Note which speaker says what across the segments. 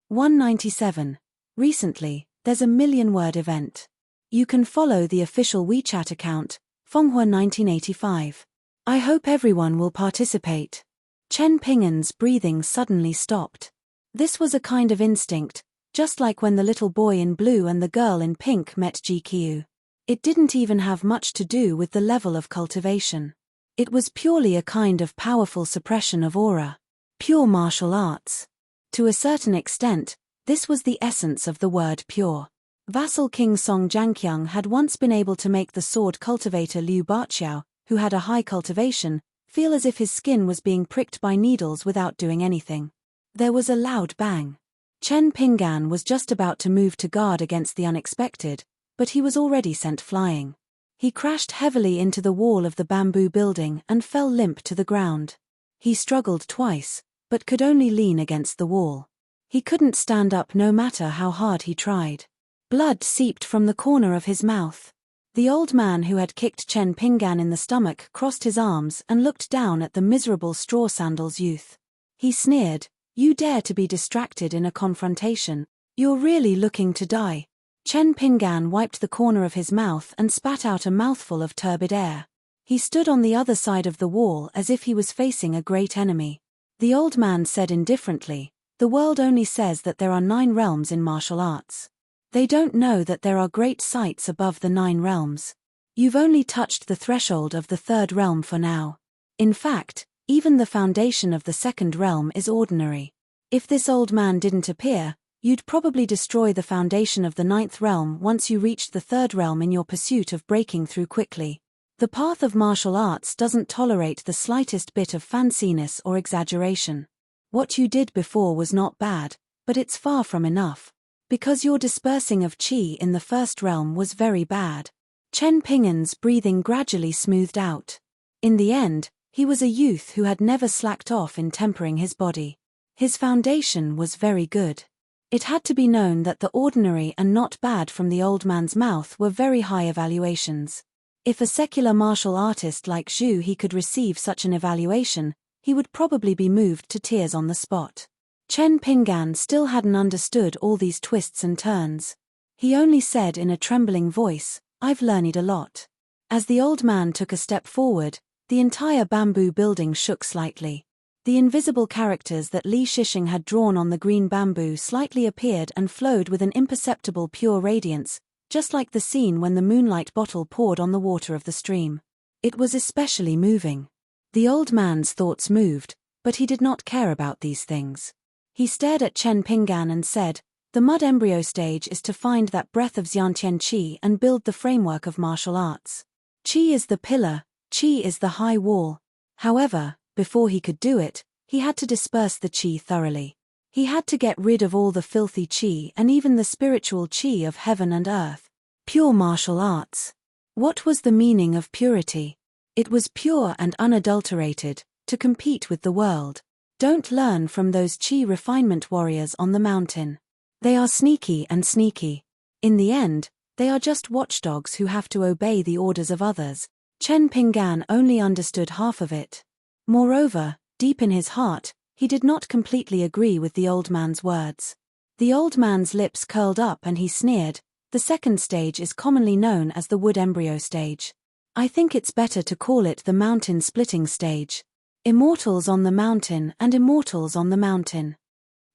Speaker 1: 197. Recently, there's a million-word event. You can follow the official WeChat account, Fonghua1985. I hope everyone will participate. Chen Ping'an's breathing suddenly stopped. This was a kind of instinct, just like when the little boy in blue and the girl in pink met GQ. It didn't even have much to do with the level of cultivation. It was purely a kind of powerful suppression of aura. Pure martial arts. To a certain extent, this was the essence of the word pure. Vassal King Song Jianqiang had once been able to make the sword cultivator Liu Baqiao, who had a high cultivation, feel as if his skin was being pricked by needles without doing anything. There was a loud bang. Chen Ping'an was just about to move to guard against the unexpected, but he was already sent flying. He crashed heavily into the wall of the bamboo building and fell limp to the ground. He struggled twice, but could only lean against the wall. He couldn't stand up no matter how hard he tried. Blood seeped from the corner of his mouth. The old man who had kicked Chen Ping'an in the stomach crossed his arms and looked down at the miserable straw sandals youth. He sneered, "You dare to be distracted in a confrontation? You're really looking to die." Chen Ping'an wiped the corner of his mouth and spat out a mouthful of turbid air. He stood on the other side of the wall as if he was facing a great enemy. The old man said indifferently, "The world only says that there are 9 realms in martial arts. They don't know that there are great sights above the 9 realms. You've only touched the threshold of the 3rd realm for now. In fact, even the foundation of the 2nd realm is ordinary. If this old man didn't appear, you'd probably destroy the foundation of the 9th realm once you reached the 3rd realm in your pursuit of breaking through quickly. The path of martial arts doesn't tolerate the slightest bit of fanciness or exaggeration. What you did before was not bad, but it's far from enough. Because your dispersing of qi in the 1st realm was very bad." Chen Ping'an's breathing gradually smoothed out. In the end, he was a youth who had never slacked off in tempering his body. His foundation was very good. It had to be known that the ordinary and not bad from the old man's mouth were very high evaluations. If a secular martial artist like Zhu He could receive such an evaluation, he would probably be moved to tears on the spot. Chen Ping'an still hadn't understood all these twists and turns. He only said in a trembling voice, "I've learned a lot." As the old man took a step forward, the entire bamboo building shook slightly. The invisible characters that Li Shixing had drawn on the green bamboo slightly appeared and flowed with an imperceptible pure radiance, just like the scene when the moonlight bottle poured on the water of the stream. It was especially moving. The old man's thoughts moved, but he did not care about these things. He stared at Chen Ping'an and said, "The mud embryo stage is to find that breath of Xiantian qi and build the framework of martial arts. Qi is the pillar, qi is the high wall." However, before he could do it, he had to disperse the qi thoroughly. He had to get rid of all the filthy qi and even the spiritual qi of heaven and earth. Pure martial arts. What was the meaning of purity? It was pure and unadulterated, to compete with the world. Don't learn from those qi refinement warriors on the mountain. They are sneaky and sneaky. In the end, they are just watchdogs who have to obey the orders of others. Chen Ping'an only understood half of it. Moreover, deep in his heart, he did not completely agree with the old man's words. The old man's lips curled up and he sneered, "The 2nd stage is commonly known as the wood embryo stage. I think it's better to call it the mountain splitting stage. Immortals on the mountain and immortals on the mountain.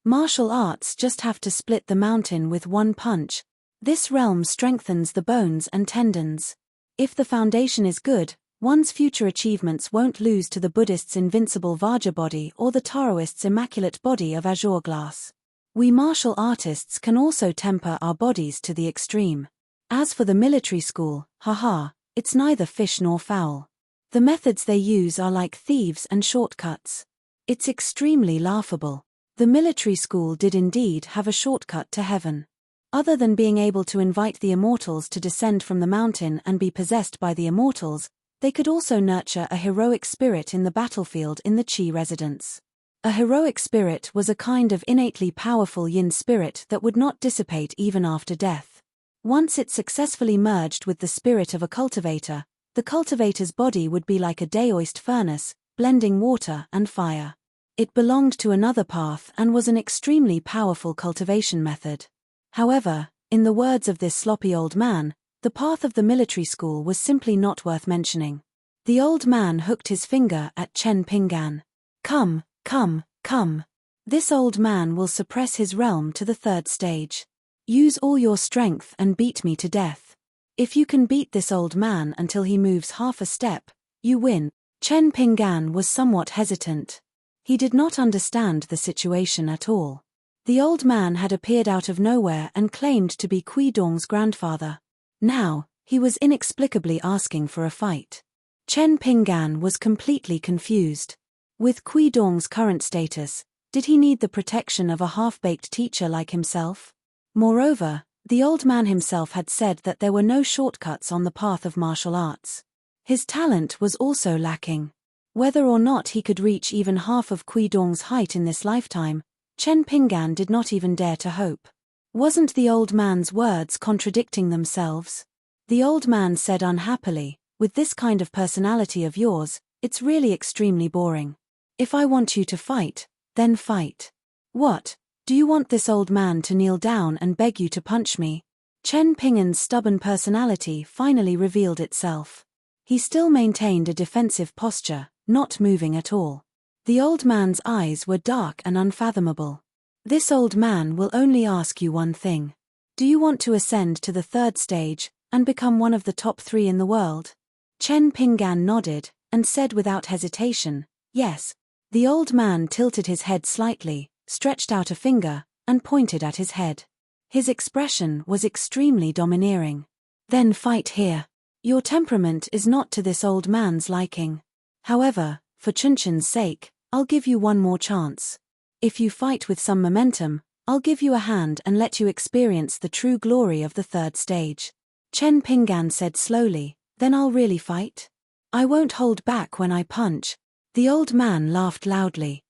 Speaker 1: Martial arts just have to split the mountain with one punch. This realm strengthens the bones and tendons. If the foundation is good, one's future achievements won't lose to the Buddhist's invincible Vajra body or the Taoist's immaculate body of azure glass. We martial artists can also temper our bodies to the extreme. As for the military school, haha, it's neither fish nor fowl. The methods they use are like thieves and shortcuts. It's extremely laughable. The military school did indeed have a shortcut to heaven. Other than being able to invite the immortals to descend from the mountain and be possessed by the immortals, they could also nurture a heroic spirit in the battlefield in the Qi residence. A heroic spirit was a kind of innately powerful yin spirit that would not dissipate even after death. Once it successfully merged with the spirit of a cultivator, the cultivator's body would be like a daoist furnace, blending water and fire. It belonged to another path and was an extremely powerful cultivation method. However, in the words of this sloppy old man, the path of the military school was simply not worth mentioning. The old man hooked his finger at Chen Pinggan. Come, come, come. This old man will suppress his realm to the third stage. Use all your strength and beat me to death. If you can beat this old man until he moves half a step, you win. Chen Pinggan was somewhat hesitant. He did not understand the situation at all. The old man had appeared out of nowhere and claimed to be Kui Dong's grandfather. Now, he was inexplicably asking for a fight. Chen Pinggan was completely confused. With Kui Dong's current status, did he need the protection of a half-baked teacher like himself? Moreover, the old man himself had said that there were no shortcuts on the path of martial arts. His talent was also lacking. Whether or not he could reach even half of Kui Dong's height in this lifetime, Chen Pinggan did not even dare to hope. Wasn't the old man's words contradicting themselves? The old man said unhappily, with this kind of personality of yours, it's really extremely boring. If I want you to fight, then fight. What? Do you want this old man to kneel down and beg you to punch me? Chen Pinggan's stubborn personality finally revealed itself. He still maintained a defensive posture, not moving at all. The old man's eyes were dark and unfathomable. This old man will only ask you one thing. Do you want to ascend to the third stage and become one of the top 3 in the world? Chen Pinggan nodded and said without hesitation, yes. The old man tilted his head slightly, stretched out a finger, and pointed at his head. His expression was extremely domineering. Then fight here. Your temperament is not to this old man's liking. However, for Chunchen's sake, I'll give you one more chance. If you fight with some momentum, I'll give you a hand and let you experience the true glory of the third stage. Chen Pinggan said slowly, then I'll really fight? I won't hold back when I punch. The old man laughed loudly.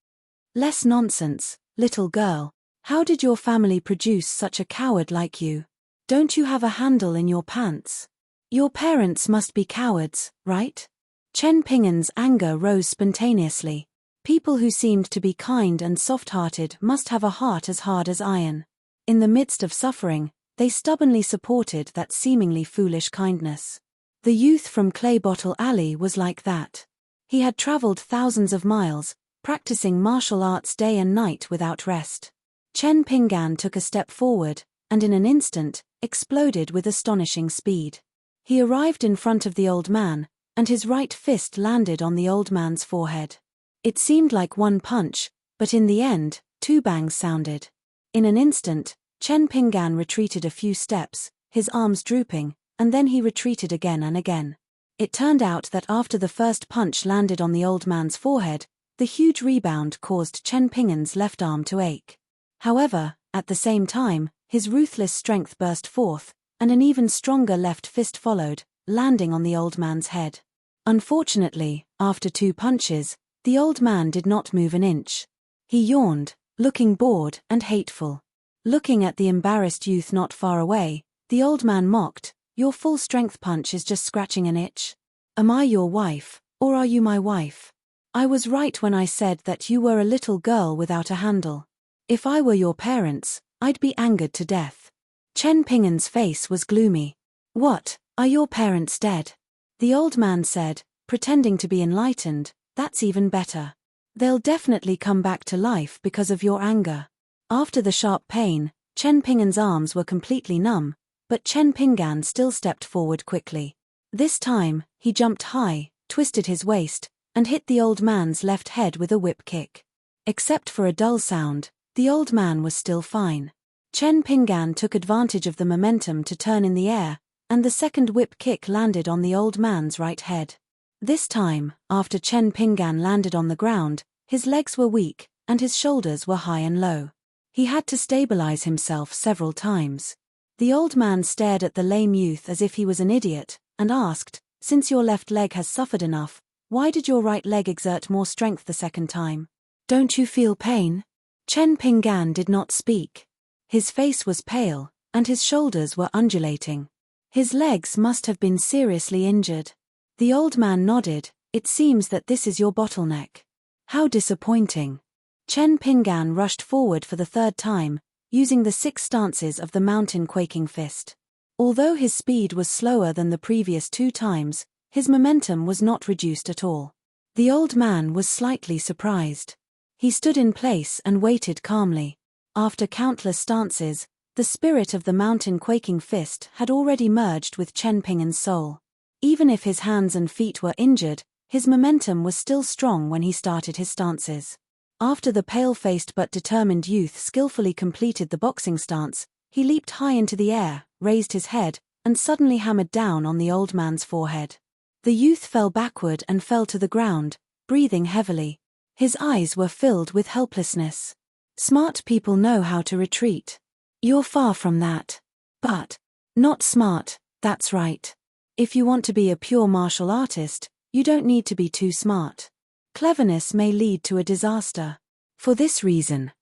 Speaker 1: Less nonsense, little girl. How did your family produce such a coward like you? Don't you have a handle in your pants? Your parents must be cowards, right? Chen Pinggan's anger rose spontaneously. People who seemed to be kind and soft-hearted must have a heart as hard as iron. In the midst of suffering, they stubbornly supported that seemingly foolish kindness. The youth from Clay Bottle Alley was like that. He had traveled thousands of miles, practicing martial arts day and night without rest. Chen Pinggan took a step forward, and in an instant, exploded with astonishing speed. He arrived in front of the old man, and his right fist landed on the old man's forehead. It seemed like one punch, but in the end, 2 bangs sounded. In an instant, Chen Pinggan retreated a few steps, his arms drooping, and then he retreated again and again. It turned out that after the first punch landed on the old man's forehead, the huge rebound caused Chen Pinggan's left arm to ache. However, at the same time, his ruthless strength burst forth, and an even stronger left fist followed, landing on the old man's head. Unfortunately, after 2 punches, the old man did not move an inch. He yawned, looking bored and hateful. Looking at the embarrassed youth not far away, the old man mocked, "Your full-strength punch is just scratching an itch. Am I your wife, or are you my wife? I was right when I said that you were a little girl without a handle. If I were your parents, I'd be angered to death." Chen Pinggan's face was gloomy. "What, are your parents dead?" The old man said, pretending to be enlightened, "That's even better. They'll definitely come back to life because of your anger." After the sharp pain, Chen Pinggan's arms were completely numb, but Chen Pinggan still stepped forward quickly. This time, he jumped high, twisted his waist, and hit the old man's left head with a whip kick. Except for a dull sound, the old man was still fine. Chen Pinggan took advantage of the momentum to turn in the air, and the second whip kick landed on the old man's right head. This time, after Chen Pinggan landed on the ground, his legs were weak, and his shoulders were high and low. He had to stabilize himself several times. The old man stared at the lame youth as if he was an idiot, and asked, "Since your left leg has suffered enough, why did your right leg exert more strength the second time? Don't you feel pain?" Chen Pinggan did not speak. His face was pale, and his shoulders were undulating. His legs must have been seriously injured. The old man nodded. "It seems that this is your bottleneck. How disappointing. Chen Pinggan rushed forward for the third time, using the 6 stances of the mountain quaking fist. Although his speed was slower than the previous 2 times, his momentum was not reduced at all. The old man was slightly surprised. He stood in place and waited calmly. After countless stances, the spirit of the mountain quaking fist had already merged with Chen Pinggan's soul. Even if his hands and feet were injured, his momentum was still strong when he started his stances. After the pale-faced but determined youth skillfully completed the boxing stance, he leaped high into the air, raised his head, and suddenly hammered down on the old man's forehead. The youth fell backward and fell to the ground, breathing heavily. His eyes were filled with helplessness. Smart people know how to retreat. You're far from that. But not smart, that's right. If you want to be a pure martial artist, you don't need to be too smart. Cleverness may lead to a disaster. For this reason,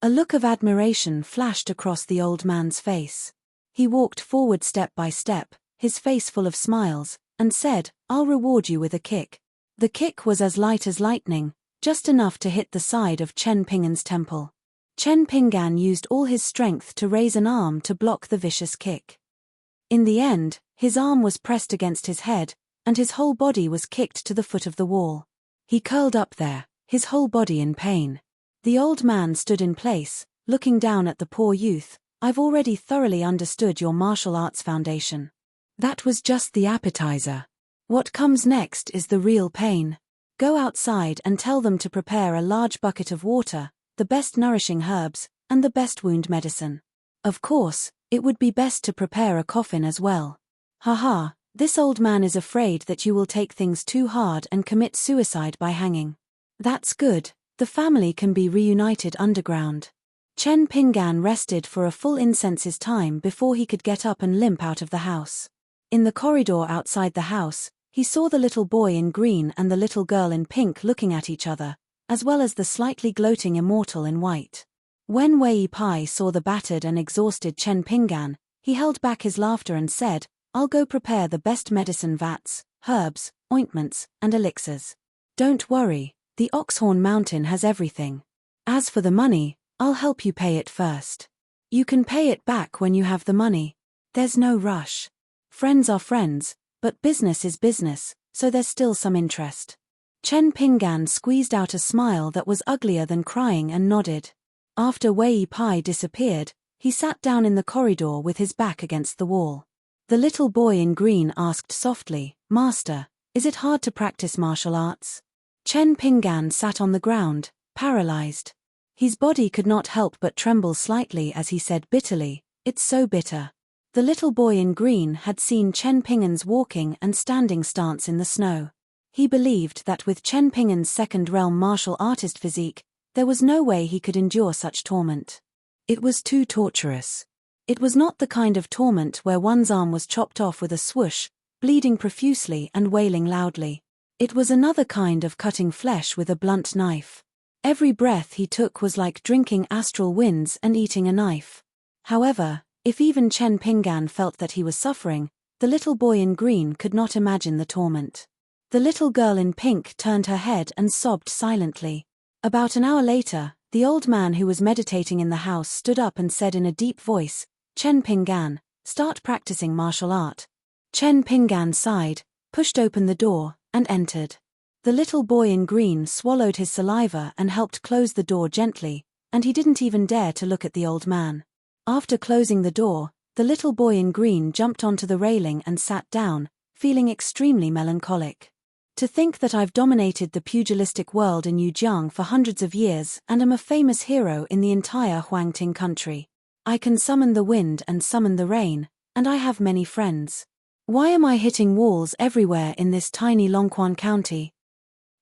Speaker 1: A look of admiration flashed across the old man's face. He walked forward step by step, his face full of smiles, and said, "I'll reward you with a kick." The kick was as light as lightning, just enough to hit the side of Chen Pinggan's temple. Chen Pinggan used all his strength to raise an arm to block the vicious kick. In the end, his arm was pressed against his head, and his whole body was kicked to the foot of the wall. He curled up there, his whole body in pain. The old man stood in place, looking down at the poor youth. "I've already thoroughly understood your martial arts foundation. That was just the appetizer. What comes next is the real pain. Go outside and tell them to prepare a large bucket of water, the best nourishing herbs, and the best wound medicine. Of course, it would be best to prepare a coffin as well. Haha, this old man is afraid that you will take things too hard and commit suicide by hanging. That's good, the family can be reunited underground." Chen Pinggan rested for a full incense's time before he could get up and limp out of the house. In the corridor outside the house, he saw the little boy in green and the little girl in pink looking at each other, as well as the slightly gloating immortal in white. When Wei Pai saw the battered and exhausted Chen Pinggan, he held back his laughter and said, "I'll go prepare the best medicine vats, herbs, ointments, and elixirs. Don't worry, the Oxhorn Mountain has everything. As for the money, I'll help you pay it first. You can pay it back when you have the money. There's no rush. Friends are friends, but business is business, so there's still some interest." Chen Pinggan squeezed out a smile that was uglier than crying and nodded. After Wei Pai disappeared, he sat down in the corridor with his back against the wall. The little boy in green asked softly, "Master, is it hard to practice martial arts?" Chen Pinggan sat on the ground, paralyzed. His body could not help but tremble slightly as he said bitterly, "It's so bitter." The little boy in green had seen Chen Pinggan's walking and standing stance in the snow. He believed that with Chen Pinggan's second-realm martial artist physique, there was no way he could endure such torment. It was too torturous. It was not the kind of torment where one's arm was chopped off with a swoosh, bleeding profusely and wailing loudly. It was another kind of cutting flesh with a blunt knife. Every breath he took was like drinking astral winds and eating a knife. However, if even Chen Pinggan felt that he was suffering, the little boy in green could not imagine the torment. The little girl in pink turned her head and sobbed silently. About an hour later, the old man who was meditating in the house stood up and said in a deep voice, "Chen Pinggan, start practicing martial art." Chen Pinggan sighed, pushed open the door, and entered. The little boy in green swallowed his saliva and helped close the door gently, and he didn't even dare to look at the old man. After closing the door, the little boy in green jumped onto the railing and sat down, feeling extremely melancholic. "To think that I've dominated the pugilistic world in Yujiang for hundreds of years and am a famous hero in the entire Huangting country. I can summon the wind and summon the rain, and I have many friends. Why am I hitting walls everywhere in this tiny Longquan County?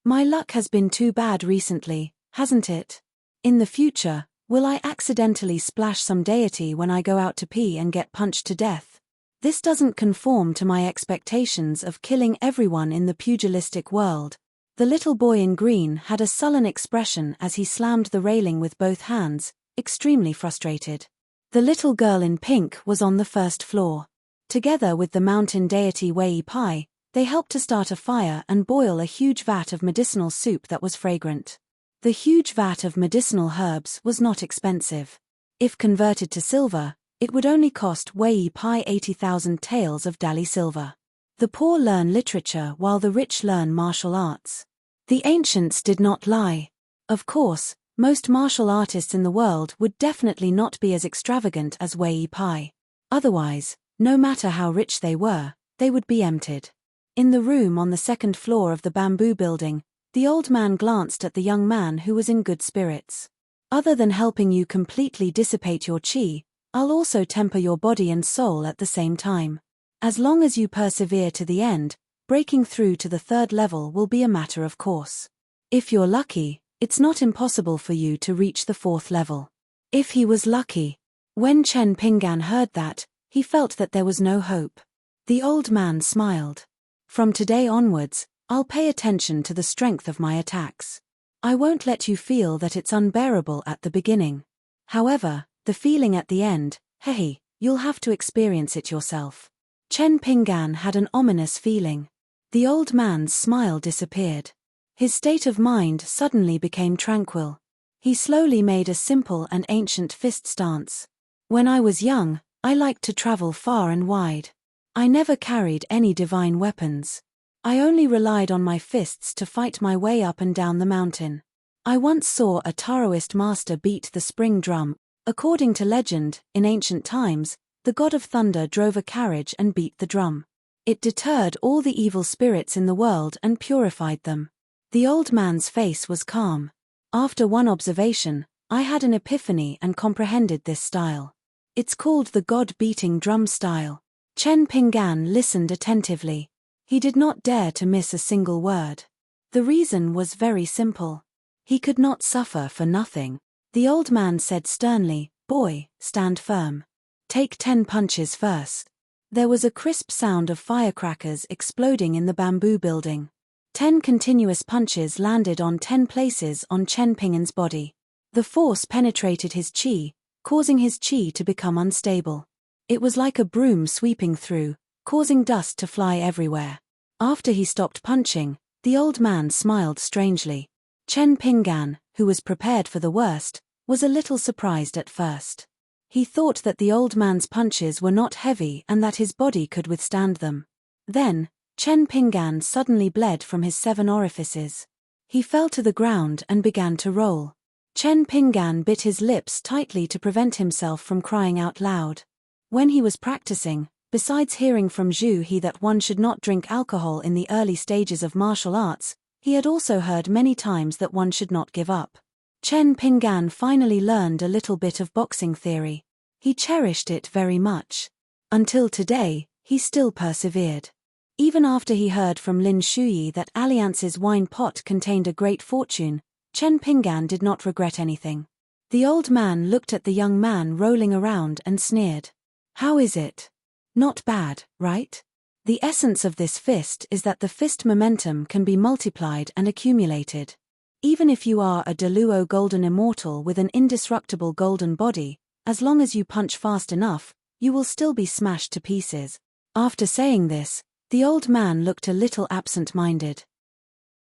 Speaker 1: My luck has been too bad recently, hasn't it? In the future, will I accidentally splash some deity when I go out to pee and get punched to death? This doesn't conform to my expectations of killing everyone in the pugilistic world." The little boy in green had a sullen expression as he slammed the railing with both hands, extremely frustrated. The little girl in pink was on the first floor. Together with the mountain deity Wei Pai, they helped to start a fire and boil a huge vat of medicinal soup that was fragrant. The huge vat of medicinal herbs was not expensive. If converted to silver, it would only cost Wei Pi 80,000 taels of Dali silver. The poor learn literature while the rich learn martial arts. The ancients did not lie. Of course, most martial artists in the world would definitely not be as extravagant as Wei Pi. Otherwise, no matter how rich they were, they would be emptied. In the room on the second floor of the bamboo building, the old man glanced at the young man who was in good spirits. Other than helping you completely dissipate your qi, I'll also temper your body and soul at the same time. As long as you persevere to the end, breaking through to the third level will be a matter of course. If you're lucky, it's not impossible for you to reach the fourth level. If he was lucky. When Chen Pinggan heard that, he felt that there was no hope. The old man smiled. From today onwards, I'll pay attention to the strength of my attacks. I won't let you feel that it's unbearable at the beginning. However, the feeling at the end, hey, you'll have to experience it yourself. Chen Pinggan had an ominous feeling. The old man's smile disappeared. His state of mind suddenly became tranquil. He slowly made a simple and ancient fist stance. When I was young, I liked to travel far and wide. I never carried any divine weapons. I only relied on my fists to fight my way up and down the mountain. I once saw a Taoist master beat the spring drum. According to legend, in ancient times, the god of thunder drove a carriage and beat the drum. It deterred all the evil spirits in the world and purified them. The old man's face was calm. After one observation, I had an epiphany and comprehended this style. It's called the god-beating drum style. Chen Pinggan listened attentively. He did not dare to miss a single word. The reason was very simple. He could not suffer for nothing. The old man said sternly, "Boy, stand firm. Take 10 punches first." There was a crisp sound of firecrackers exploding in the bamboo building. 10 continuous punches landed on 10 places on Chen Pinggan's body. The force penetrated his qi, causing his qi to become unstable. It was like a broom sweeping through, causing dust to fly everywhere. After he stopped punching, the old man smiled strangely. Chen Pinggan, who was prepared for the worst, was a little surprised at first. He thought that the old man's punches were not heavy and that his body could withstand them. Then, Chen Pinggan suddenly bled from his 7 orifices. He fell to the ground and began to roll. Chen Pinggan bit his lips tightly to prevent himself from crying out loud. When he was practicing, besides hearing from Zhu He that one should not drink alcohol in the early stages of martial arts, he had also heard many times that one should not give up. Chen Pinggan finally learned a little bit of boxing theory. He cherished it very much. Until today, he still persevered. Even after he heard from Lin Shuyi that Alliance's wine pot contained a great fortune, Chen Pinggan did not regret anything. The old man looked at the young man rolling around and sneered. "How is it? Not bad, right? The essence of this fist is that the fist momentum can be multiplied and accumulated. Even if you are a Deluo golden immortal with an indestructible golden body, as long as you punch fast enough, you will still be smashed to pieces." After saying this, the old man looked a little absent-minded.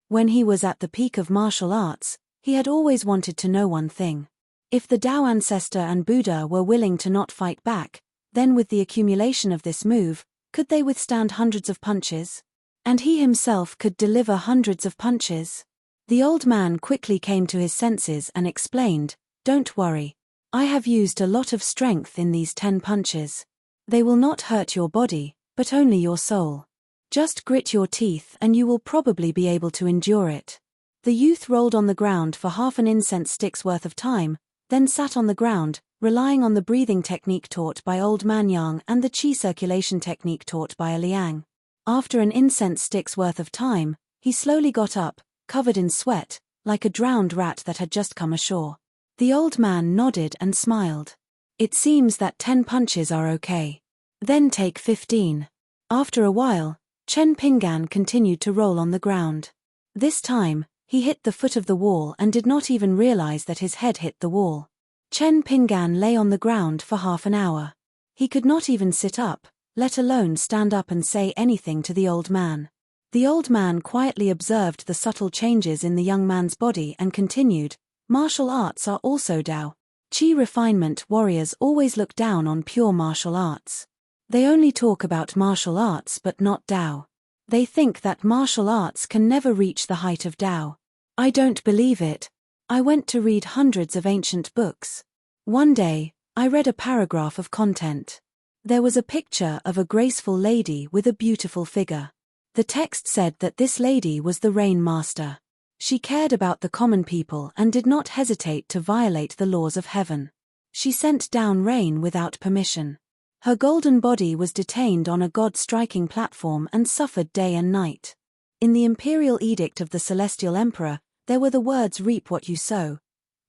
Speaker 1: When he was at the peak of martial arts, he had always wanted to know one thing. If the Tao ancestor and Buddha were willing to not fight back, then with the accumulation of this move, could they withstand hundreds of punches? And he himself could deliver hundreds of punches? The old man quickly came to his senses and explained, "Don't worry. I have used a lot of strength in these 10 punches. They will not hurt your body, but only your soul. Just grit your teeth and you will probably be able to endure it." The youth rolled on the ground for half an incense stick's worth of time, then sat on the ground, relying on the breathing technique taught by Old Man Yang and the qi circulation technique taught by a Liang. After an incense stick's worth of time, he slowly got up, covered in sweat, like a drowned rat that had just come ashore. The old man nodded and smiled. "It seems that 10 punches are okay. Then take 15. After a while, Chen Pinggan continued to roll on the ground. This time, he hit the foot of the wall and did not even realize that his head hit the wall. Chen Pinggan lay on the ground for half an hour. He could not even sit up, let alone stand up and say anything to the old man. The old man quietly observed the subtle changes in the young man's body and continued, "Martial arts are also Tao. Qi refinement warriors always look down on pure martial arts. They only talk about martial arts but not Tao. They think that martial arts can never reach the height of Tao. I don't believe it. I went to read hundreds of ancient books. One day, I read a paragraph of content. There was a picture of a graceful lady with a beautiful figure. The text said that this lady was the Rain Master. She cared about the common people and did not hesitate to violate the laws of heaven. She sent down rain without permission. Her golden body was detained on a god-striking platform and suffered day and night. In the imperial edict of the celestial emperor, there were the words "reap what you sow."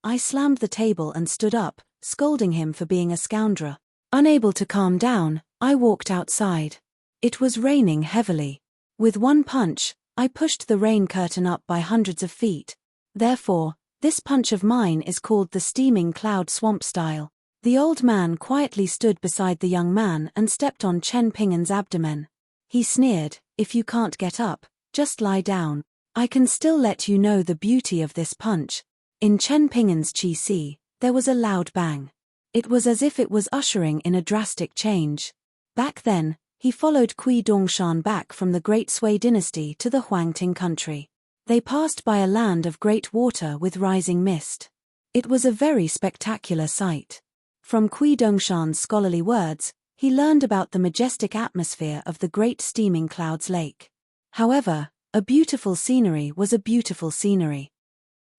Speaker 1: I slammed the table and stood up, scolding him for being a scoundrel. Unable to calm down, I walked outside. It was raining heavily. With one punch, I pushed the rain curtain up by hundreds of feet. Therefore, this punch of mine is called the steaming cloud swamp style. The old man quietly stood beside the young man and stepped on Chen Ping'an's abdomen. He sneered, "If you can't get up, just lie down. I can still let you know the beauty of this punch." In Chen Ping'an's qi, there was a loud bang. It was as if it was ushering in a drastic change. Back then, he followed Kui Dongshan back from the Great Sui dynasty to the Huangting country. They passed by a land of great water with rising mist. It was a very spectacular sight. From Kui Dongshan's scholarly words, he learned about the majestic atmosphere of the great steaming clouds lake. However, a beautiful scenery was a beautiful scenery.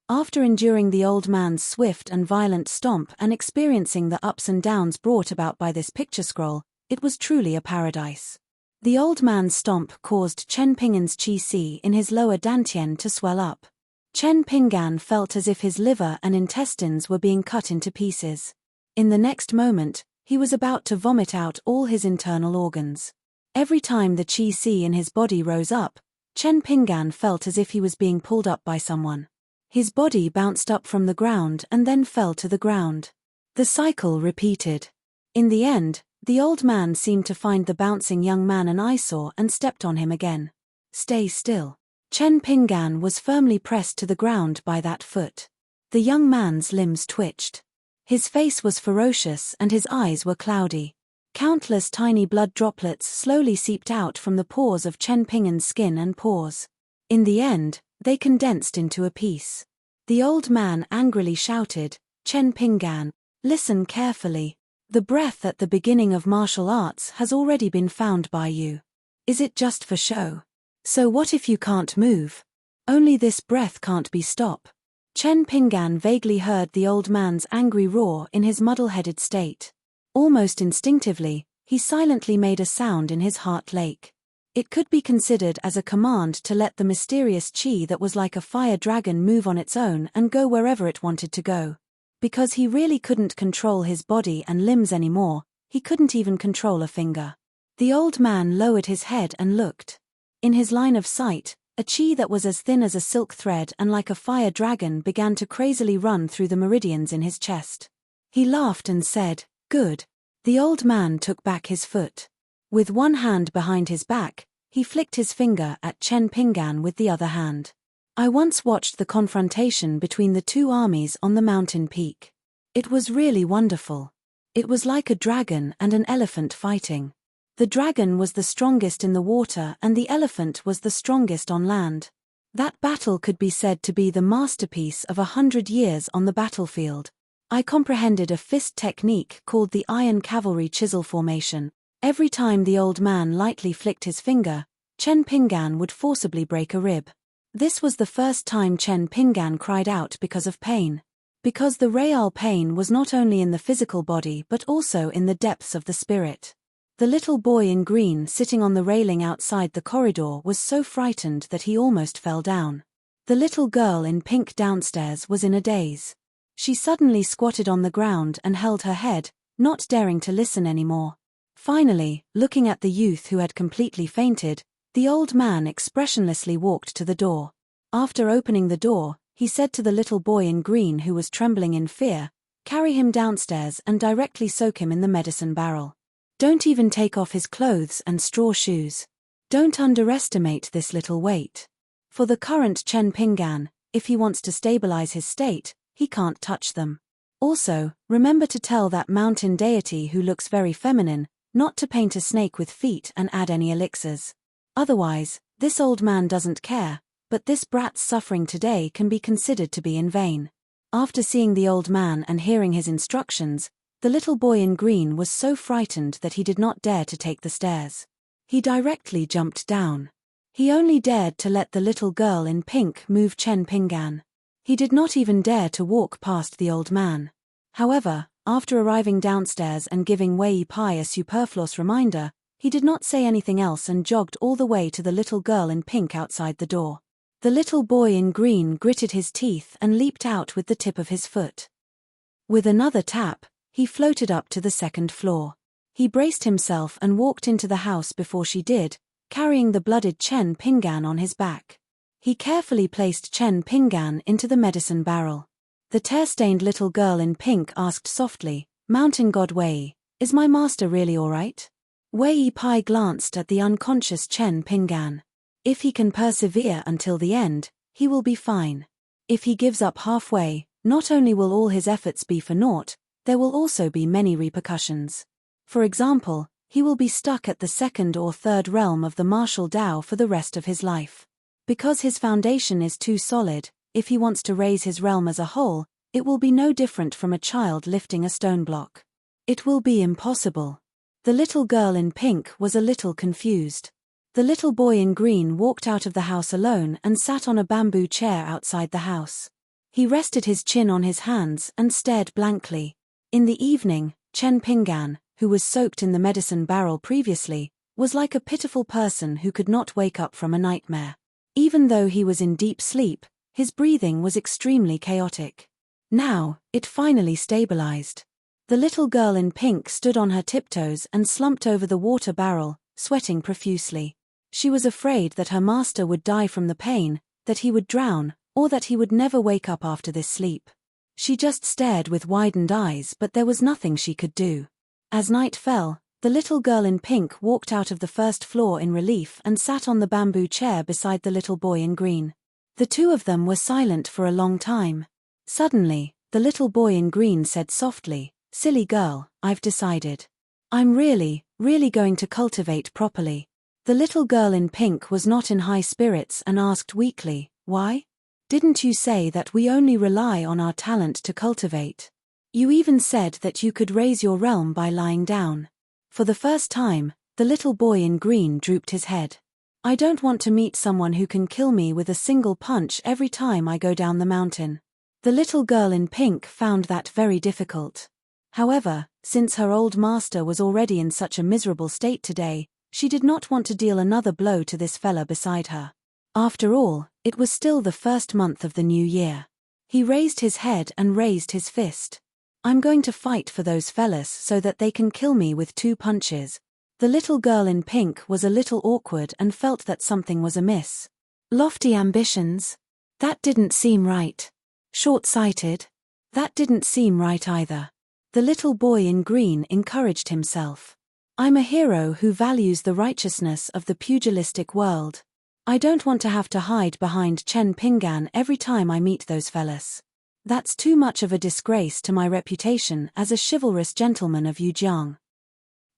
Speaker 1: After enduring the old man's swift and violent stomp and experiencing the ups and downs brought about by this picture scroll, it was truly a paradise. The old man's stomp caused Chen Ping'an's qi in his lower dantian to swell up. Chen Ping'an felt as if his liver and intestines were being cut into pieces. In the next moment, he was about to vomit out all his internal organs. Every time the qi in his body rose up, Chen Ping'an felt as if he was being pulled up by someone. His body bounced up from the ground and then fell to the ground. The cycle repeated. In the end, the old man seemed to find the bouncing young man an eyesore and stepped on him again. "Stay still." Chen Ping'an was firmly pressed to the ground by that foot. The young man's limbs twitched. His face was ferocious and his eyes were cloudy. Countless tiny blood droplets slowly seeped out from the pores of Chen Ping'an's skin and pores. In the end, they condensed into a piece. The old man angrily shouted, "Chen Ping'an, listen carefully. The breath at the beginning of martial arts has already been found by you. Is it just for show? So what if you can't move? Only this breath can't be stopped." Chen Ping'an vaguely heard the old man's angry roar in his muddle-headed state. Almost instinctively, he silently made a sound in his heart lake. It could be considered as a command to let the mysterious qi that was like a fire dragon move on its own and go wherever it wanted to go. Because he really couldn't control his body and limbs anymore, he couldn't even control a finger. The old man lowered his head and looked. In his line of sight, a qi that was as thin as a silk thread and like a fire dragon began to crazily run through the meridians in his chest. He laughed and said, "Good." The old man took back his foot. With one hand behind his back, he flicked his finger at Chen Ping'an with the other hand. I once watched the confrontation between the two armies on the mountain peak. It was really wonderful. It was like a dragon and an elephant fighting. The dragon was the strongest in the water and the elephant was the strongest on land. That battle could be said to be the masterpiece of 100 years on the battlefield. I comprehended a fist technique called the Iron Cavalry Chisel Formation. Every time the old man lightly flicked his finger, Chen Ping'an would forcibly break a rib. This was the first time Chen Ping'an cried out because of pain. Because the real pain was not only in the physical body but also in the depths of the spirit. The little boy in green sitting on the railing outside the corridor was so frightened that he almost fell down. The little girl in pink downstairs was in a daze. She suddenly squatted on the ground and held her head, not daring to listen anymore. Finally, looking at the youth who had completely fainted, the old man expressionlessly walked to the door. After opening the door, he said to the little boy in green who was trembling in fear, "Carry him downstairs and directly soak him in the medicine barrel. Don't even take off his clothes and straw shoes. Don't underestimate this little weight. For the current Chen Pinggan, if he wants to stabilize his state, he can't touch them. Also, remember to tell that mountain deity who looks very feminine, not to paint a snake with feet and add any elixirs. Otherwise, this old man doesn't care, but this brat's suffering today can be considered to be in vain. After seeing the old man and hearing his instructions, the little boy in green was so frightened that he did not dare to take the stairs. He directly jumped down. He only dared to let the little girl in pink move Chen Pinggan. He did not even dare to walk past the old man. However, after arriving downstairs and giving Wei Pai a superfluous reminder, he did not say anything else and jogged all the way to the little girl in pink outside the door. The little boy in green gritted his teeth and leaped out with the tip of his foot. With another tap, he floated up to the second floor. He braced himself and walked into the house before she did, carrying the blooded Chen Pinggan on his back. He carefully placed Chen Pinggan into the medicine barrel. The tear-stained little girl in pink asked softly, "Mountain God Wei, is my master really all right?" Wei Pai glanced at the unconscious Chen Pinggan. If he can persevere until the end, he will be fine. If he gives up halfway, not only will all his efforts be for naught, there will also be many repercussions. For example, he will be stuck at the second or third realm of the martial Dao for the rest of his life. Because his foundation is too solid, if he wants to raise his realm as a whole, it will be no different from a child lifting a stone block. It will be impossible. The little girl in pink was a little confused. The little boy in green walked out of the house alone and sat on a bamboo chair outside the house. He rested his chin on his hands and stared blankly. In the evening, Chen Pinggan, who was soaked in the medicine barrel previously, was like a pitiful person who could not wake up from a nightmare. Even though he was in deep sleep, his breathing was extremely chaotic. Now, it finally stabilized. The little girl in pink stood on her tiptoes and slumped over the water barrel, sweating profusely. She was afraid that her master would die from the pain, that he would drown, or that he would never wake up after this sleep. She just stared with widened eyes, but there was nothing she could do. As night fell, the little girl in pink walked out of the first floor in relief and sat on the bamboo chair beside the little boy in green. The two of them were silent for a long time. Suddenly, the little boy in green said softly, "Silly girl, I've decided. I'm really going to cultivate properly." The little girl in pink was not in high spirits and asked weakly, "Why? Didn't you say that we only rely on our talent to cultivate? You even said that you could raise your realm by lying down." For the first time, the little boy in green drooped his head. "I don't want to meet someone who can kill me with a single punch every time I go down the mountain." The little girl in pink found that very difficult. However, since her old master was already in such a miserable state today, she did not want to deal another blow to this fella beside her. After all, it was still the first month of the new year. He raised his head and raised his fist. "I'm going to fight for those fellas so that they can kill me with 2 punches. The little girl in pink was a little awkward and felt that something was amiss. Lofty ambitions? That didn't seem right. Short-sighted? That didn't seem right either. The little boy in green encouraged himself. "I'm a hero who values the righteousness of the pugilistic world. I don't want to have to hide behind Chen Pinggan every time I meet those fellas. That's too much of a disgrace to my reputation as a chivalrous gentleman of Yujiang.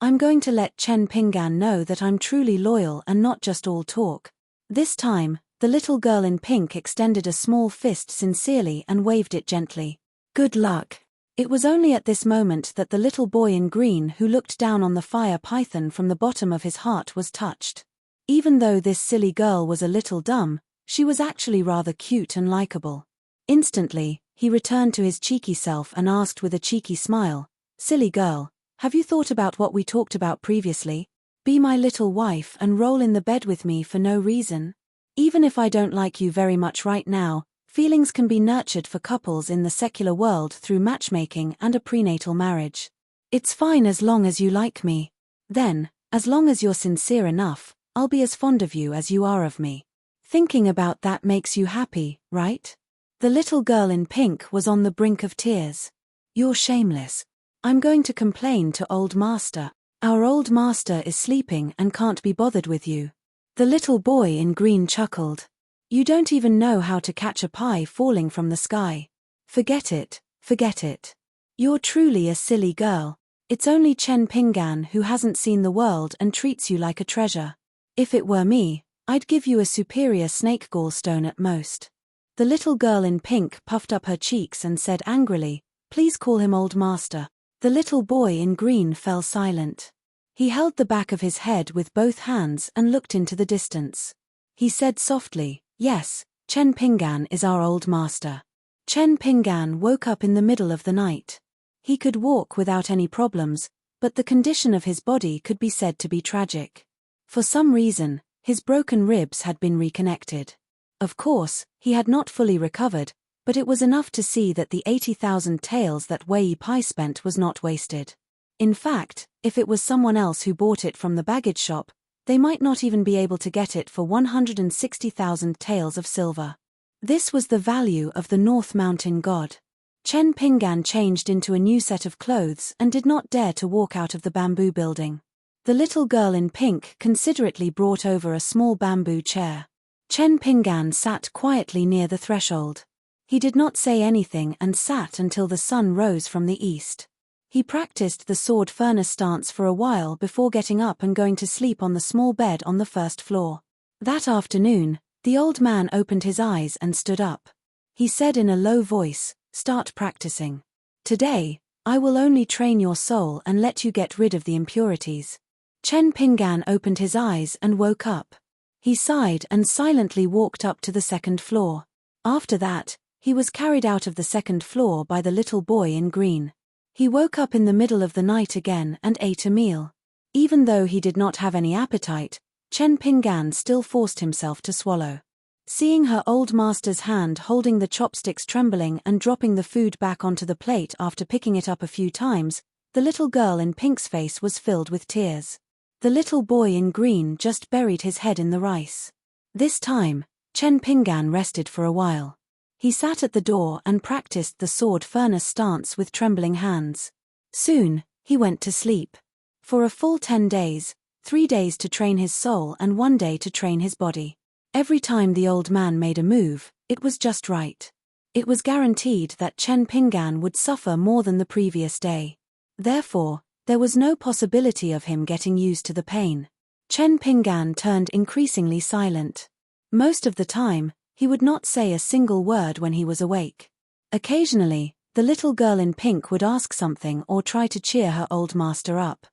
Speaker 1: I'm going to let Chen Pinggan know that I'm truly loyal and not just all talk." This time, the little girl in pink extended a small fist sincerely and waved it gently. "Good luck." It was only at this moment that the little boy in green who looked down on the fire python from the bottom of his heart was touched. Even though this silly girl was a little dumb, she was actually rather cute and likable. Instantly, he returned to his cheeky self and asked with a cheeky smile, "Silly girl, have you thought about what we talked about previously? Be my little wife and roll in the bed with me for no reason? Even if I don't like you very much right now, feelings can be nurtured for couples in the secular world through matchmaking and a prenatal marriage. It's fine as long as you like me. Then, as long as you're sincere enough, I'll be as fond of you as you are of me. Thinking about that makes you happy, right?" The little girl in pink was on the brink of tears. "You're shameless. I'm going to complain to old master. Our old master is sleeping and can't be bothered with you." The little boy in green chuckled. You don't even know how to catch a pie falling from the sky. Forget it, forget it. You're truly a silly girl. It's only Chen Pinggan who hasn't seen the world and treats you like a treasure. If it were me, I'd give you a superior snake gallstone at most. The little girl in pink puffed up her cheeks and said angrily, Please call him old master. The little boy in green fell silent. He held the back of his head with both hands and looked into the distance. He said softly, Yes, Chen Pinggan is our old master. Chen Pinggan woke up in the middle of the night. He could walk without any problems, but the condition of his body could be said to be tragic. For some reason, his broken ribs had been reconnected. Of course, he had not fully recovered, but it was enough to see that the 80,000 taels that Wei Pai spent was not wasted. In fact, if it was someone else who bought it from the baggage shop, they might not even be able to get it for 160,000 taels of silver. This was the value of the North Mountain god. Chen Pinggan changed into a new set of clothes and did not dare to walk out of the bamboo building. The little girl in pink considerately brought over a small bamboo chair. Chen Pinggan sat quietly near the threshold. He did not say anything and sat until the sun rose from the east. He practiced the sword furnace stance for a while before getting up and going to sleep on the small bed on the first floor. That afternoon, the old man opened his eyes and stood up. He said in a low voice, Start practicing. Today, I will only train your soul and let you get rid of the impurities. Chen Pinggan opened his eyes and woke up. He sighed and silently walked up to the second floor. After that, he was carried out of the second floor by the little boy in green. He woke up in the middle of the night again and ate a meal. Even though he did not have any appetite, Chen Pinggan still forced himself to swallow. Seeing her old master's hand holding the chopsticks trembling and dropping the food back onto the plate after picking it up a few times, the little girl in pink's face was filled with tears. The little boy in green just buried his head in the rice. This time, Chen Pinggan rested for a while. He sat at the door and practiced the sword furnace stance with trembling hands. Soon, he went to sleep. For a full 10 days, 3 days to train his soul and 1 day to train his body. Every time the old man made a move, it was just right. It was guaranteed that Chen Pinggan would suffer more than the previous day. Therefore, there was no possibility of him getting used to the pain. Chen Pinggan turned increasingly silent. Most of the time, he would not say a single word when he was awake. Occasionally, the little girl in pink would ask something or try to cheer her old master up.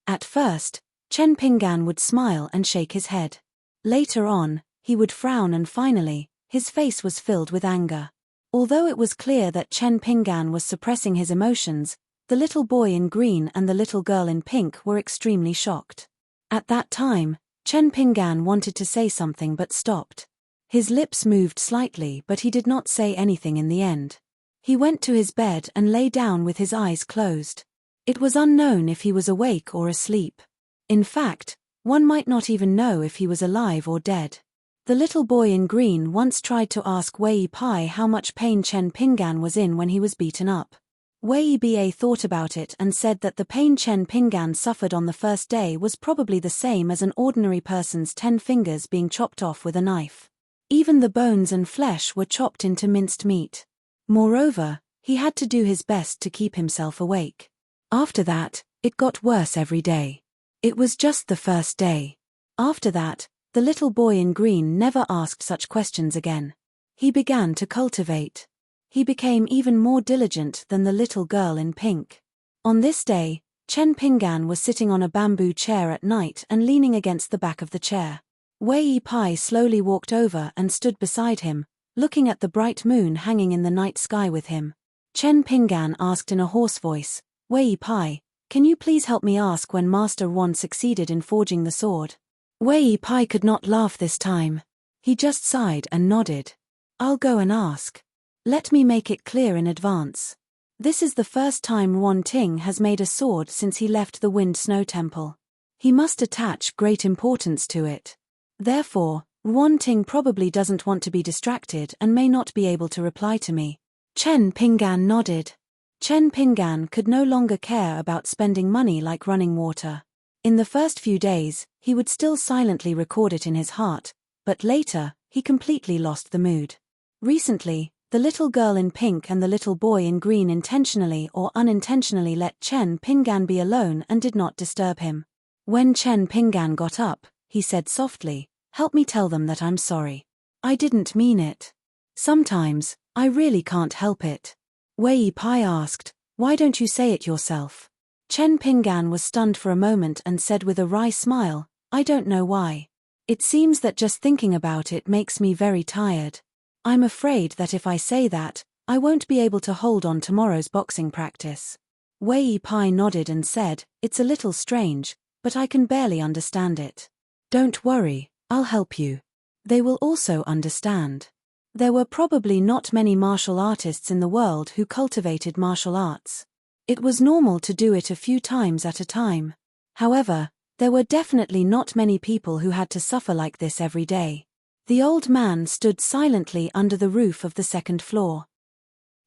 Speaker 1: At first, Chen Pinggan would smile and shake his head. Later on, he would frown and finally, his face was filled with anger. Although it was clear that Chen Pinggan was suppressing his emotions, the little boy in green and the little girl in pink were extremely shocked. At that time, Chen Pinggan wanted to say something but stopped. His lips moved slightly but he did not say anything in the end. He went to his bed and lay down with his eyes closed. It was unknown if he was awake or asleep. In fact, one might not even know if he was alive or dead. The little boy in green once tried to ask Wei Pai how much pain Chen Pinggan was in when he was beaten up. Wei Ba thought about it and said that the pain Chen Pinggan suffered on the first day was probably the same as an ordinary person's 10 fingers being chopped off with a knife. Even the bones and flesh were chopped into minced meat. Moreover, he had to do his best to keep himself awake. After that, it got worse every day. It was just the first day. After that, the little boy in green never asked such questions again. He began to cultivate. He became even more diligent than the little girl in pink. On this day, Chen Pinggan was sitting on a bamboo chair at night and leaning against the back of the chair. Wei Pai slowly walked over and stood beside him, looking at the bright moon hanging in the night sky with him. Chen Pinggan asked in a hoarse voice, Wei Pai, can you please help me ask when Master Wan succeeded in forging the sword? Wei Pai could not laugh this time. He just sighed and nodded. I'll go and ask. Let me make it clear in advance. This is the first time Wan Ting has made a sword since he left the Wind Snow Temple. He must attach great importance to it. Therefore, Wan Ting probably doesn't want to be distracted and may not be able to reply to me. Chen Pinggan nodded. Chen Pinggan could no longer care about spending money like running water. In the first few days, he would still silently record it in his heart, but later, he completely lost the mood. Recently, the little girl in pink and the little boy in green intentionally or unintentionally let Chen Pinggan be alone and did not disturb him. When Chen Pinggan got up, he said softly, "Help me tell them that I'm sorry. I didn't mean it. Sometimes, I really can't help it." Wei Pai asked, "Why don't you say it yourself?" Chen Pinggan was stunned for a moment and said with a wry smile, "I don't know why. It seems that just thinking about it makes me very tired. I'm afraid that if I say that, I won't be able to hold on tomorrow's boxing practice." Wei Pai nodded and said, "It's a little strange, but I can barely understand it. Don't worry, I'll help you. They will also understand." There were probably not many martial artists in the world who cultivated martial arts. It was normal to do it a few times at a time. However, there were definitely not many people who had to suffer like this every day. The old man stood silently under the roof of the second floor.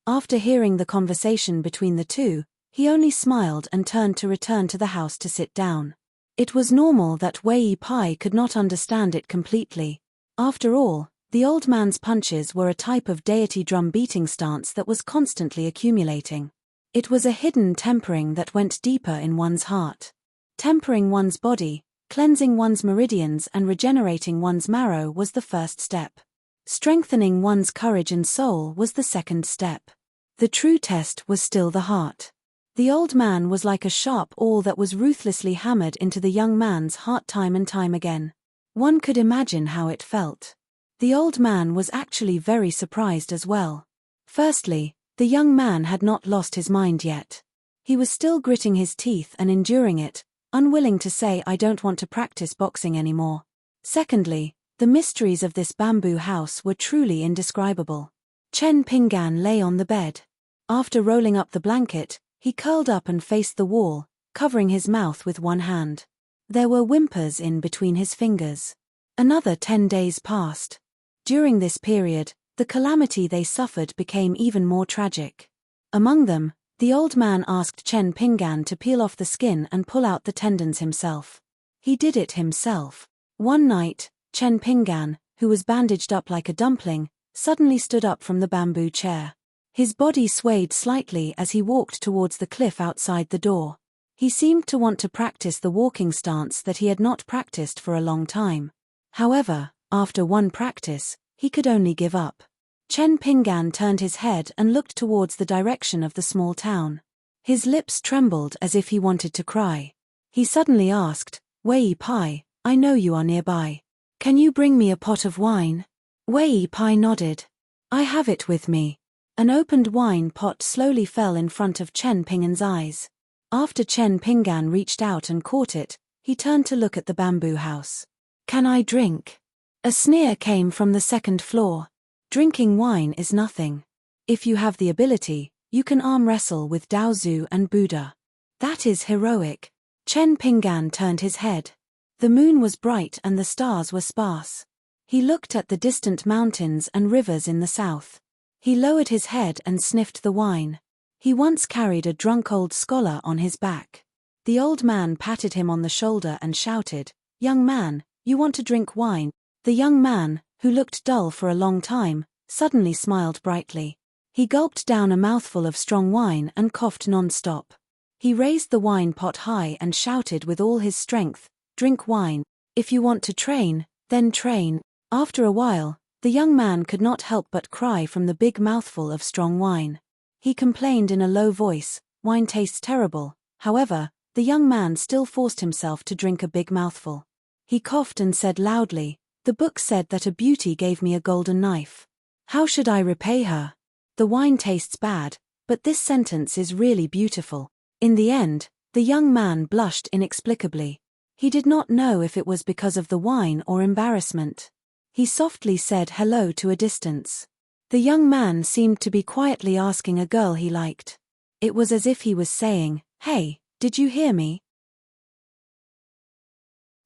Speaker 1: After hearing the conversation between the two, he only smiled and turned to return to the house to sit down. It was normal that Wei Pai could not understand it completely. After all, the old man's punches were a type of deity drum beating stance that was constantly accumulating. It was a hidden tempering that went deeper in one's heart. Tempering one's body, cleansing one's meridians and regenerating one's marrow was the first step. Strengthening one's courage and soul was the second step. The true test was still the heart. The old man was like a sharp awl that was ruthlessly hammered into the young man's heart time and time again. One could imagine how it felt. The old man was actually very surprised as well. Firstly, the young man had not lost his mind yet. He was still gritting his teeth and enduring it, unwilling to say, "I don't want to practice boxing anymore." Secondly, the mysteries of this bamboo house were truly indescribable. Chen Pinggan lay on the bed. After rolling up the blanket, he curled up and faced the wall, covering his mouth with one hand. There were whimpers in between his fingers. Another 10 days passed. During this period, the calamity they suffered became even more tragic. Among them, the old man asked Chen Pinggan to peel off the skin and pull out the tendons himself. He did it himself. One night, Chen Pinggan, who was bandaged up like a dumpling, suddenly stood up from the bamboo chair. His body swayed slightly as he walked towards the cliff outside the door. He seemed to want to practice the walking stance that he had not practiced for a long time. However, after one practice, he could only give up. Chen Pinggan turned his head and looked towards the direction of the small town. His lips trembled as if he wanted to cry. He suddenly asked, "Wei Pai, I know you are nearby. Can you bring me a pot of wine?" Wei Pai nodded. "I have it with me." An opened wine pot slowly fell in front of Chen Pinggan's eyes. After Chen Pinggan reached out and caught it, he turned to look at the bamboo house. "Can I drink?" A sneer came from the second floor. "Drinking wine is nothing. If you have the ability, you can arm wrestle with Daozu and Buddha. That is heroic." Chen Pinggan turned his head. The moon was bright and the stars were sparse. He looked at the distant mountains and rivers in the south. He lowered his head and sniffed the wine. He once carried a drunk old scholar on his back. The old man patted him on the shoulder and shouted, "Young man, you want to drink wine?" The young man, who looked dull for a long time, suddenly smiled brightly. He gulped down a mouthful of strong wine and coughed non-stop. He raised the wine pot high and shouted with all his strength, "Drink wine. If you want to train, then train." After a while, the young man could not help but cry from the big mouthful of strong wine. He complained in a low voice, "Wine tastes terrible." However, the young man still forced himself to drink a big mouthful. He coughed and said loudly, "The book said that a beauty gave me a golden knife. How should I repay her? The wine tastes bad, but this sentence is really beautiful." In the end, the young man blushed inexplicably. He did not know if it was because of the wine or embarrassment. He softly said hello to a distance. The young man seemed to be quietly asking a girl he liked. It was as if he was saying, "Hey, did you hear me?"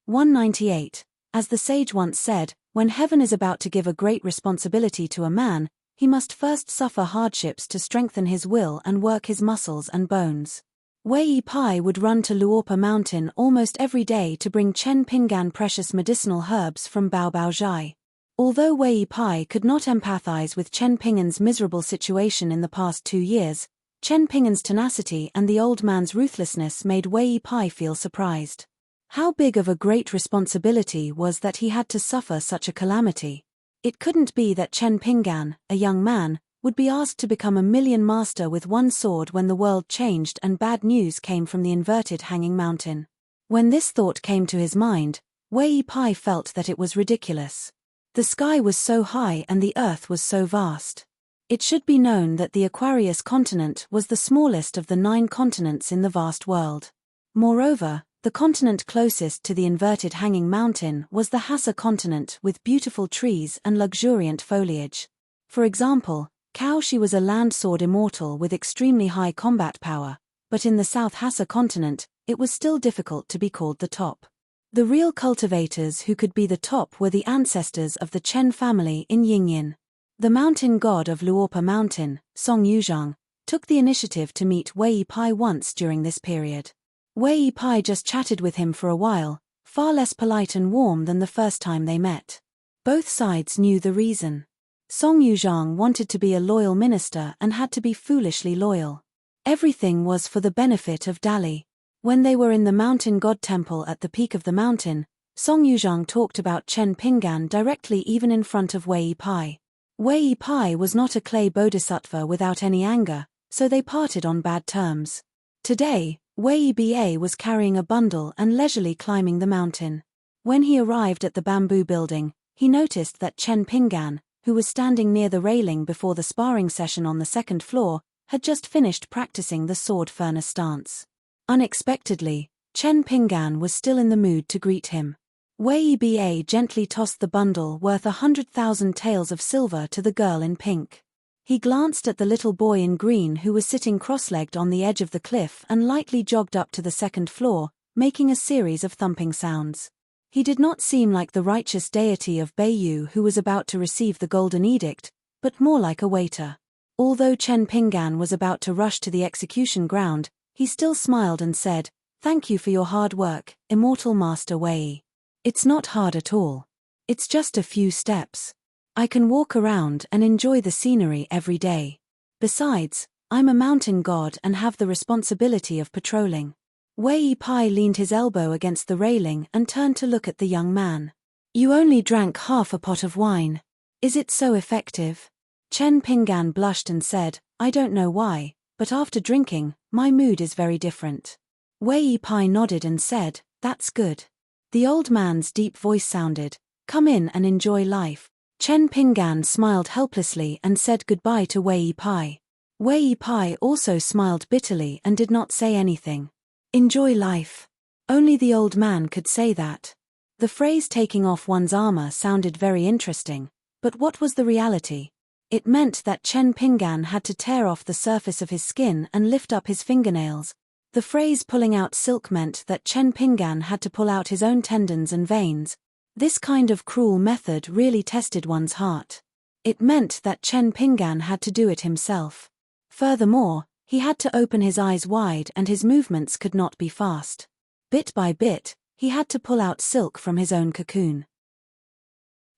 Speaker 1: 198. As the sage once said, when heaven is about to give a great responsibility to a man, he must first suffer hardships to strengthen his will and work his muscles and bones. Wei Pai would run to Luopa Mountain almost every day to bring Chen Pinggan precious medicinal herbs from Baobaozhai. Although Wei Pai could not empathize with Chen Pinggan's miserable situation in the past 2 years, Chen Pinggan's tenacity and the old man's ruthlessness made Wei Pai feel surprised. How big of a great responsibility was that he had to suffer such a calamity? It couldn't be that Chen Pinggan, a young man, would be asked to become a million master with one sword when the world changed and bad news came from the inverted hanging mountain. When this thought came to his mind, Wei Pai felt that it was ridiculous. The sky was so high and the earth was so vast. It should be known that the Aquarius continent was the smallest of the 9 continents in the vast world. Moreover, the continent closest to the inverted hanging mountain was the Hassa continent with beautiful trees and luxuriant foliage. For example, Kaoshi was a land sword immortal with extremely high combat power, but in the South Hassa continent, it was still difficult to be called the top. The real cultivators who could be the top were the ancestors of the Chen family in Yingyin. The mountain god of Luopa Mountain, Song Yuzhang, took the initiative to meet Wei Pai once during this period. Wei Pai just chatted with him for a while, far less polite and warm than the first time they met. Both sides knew the reason. Song Yuzhang wanted to be a loyal minister and had to be foolishly loyal. Everything was for the benefit of Dali. When they were in the mountain god temple at the peak of the mountain, Song Yuzhang talked about Chen Pinggan directly even in front of Wei Pai. Wei Pai was not a clay bodhisattva without any anger, so they parted on bad terms. Today, Wei Ba was carrying a bundle and leisurely climbing the mountain. When he arrived at the bamboo building, he noticed that Chen Pinggan, who was standing near the railing before the sparring session on the 2nd floor, had just finished practicing the sword furnace stance. Unexpectedly, Chen Pinggan was still in the mood to greet him. Wei Ba gently tossed the bundle worth 100,000 taels of silver to the girl in pink. He glanced at the little boy in green who was sitting cross-legged on the edge of the cliff and lightly jogged up to the 2nd floor, making a series of thumping sounds. He did not seem like the righteous deity of Beiyu who was about to receive the golden edict, but more like a waiter. Although Chen Pinggan was about to rush to the execution ground, he still smiled and said, "Thank you for your hard work, Immortal Master Wei. It's not hard at all. It's just a few steps. I can walk around and enjoy the scenery every day. Besides, I'm a mountain god and have the responsibility of patrolling." Wei Pai leaned his elbow against the railing and turned to look at the young man. "You only drank half a pot of wine. Is it so effective?" Chen Pinggan blushed and said, "I don't know why, but after drinking, my mood is very different." Wei Pai nodded and said, "That's good." The old man's deep voice sounded, "Come in and enjoy life." Chen Pinggan smiled helplessly and said goodbye to Wei Pai. Wei Pai also smiled bitterly and did not say anything. Enjoy life. Only the old man could say that. The phrase taking off one's armor sounded very interesting, but what was the reality? It meant that Chen Pinggan had to tear off the surface of his skin and lift up his fingernails. The phrase pulling out silk meant that Chen Pinggan had to pull out his own tendons and veins. This kind of cruel method really tested one's heart. It meant that Chen Pinggan had to do it himself. Furthermore, he had to open his eyes wide and his movements could not be fast. Bit by bit, he had to pull out silk from his own cocoon.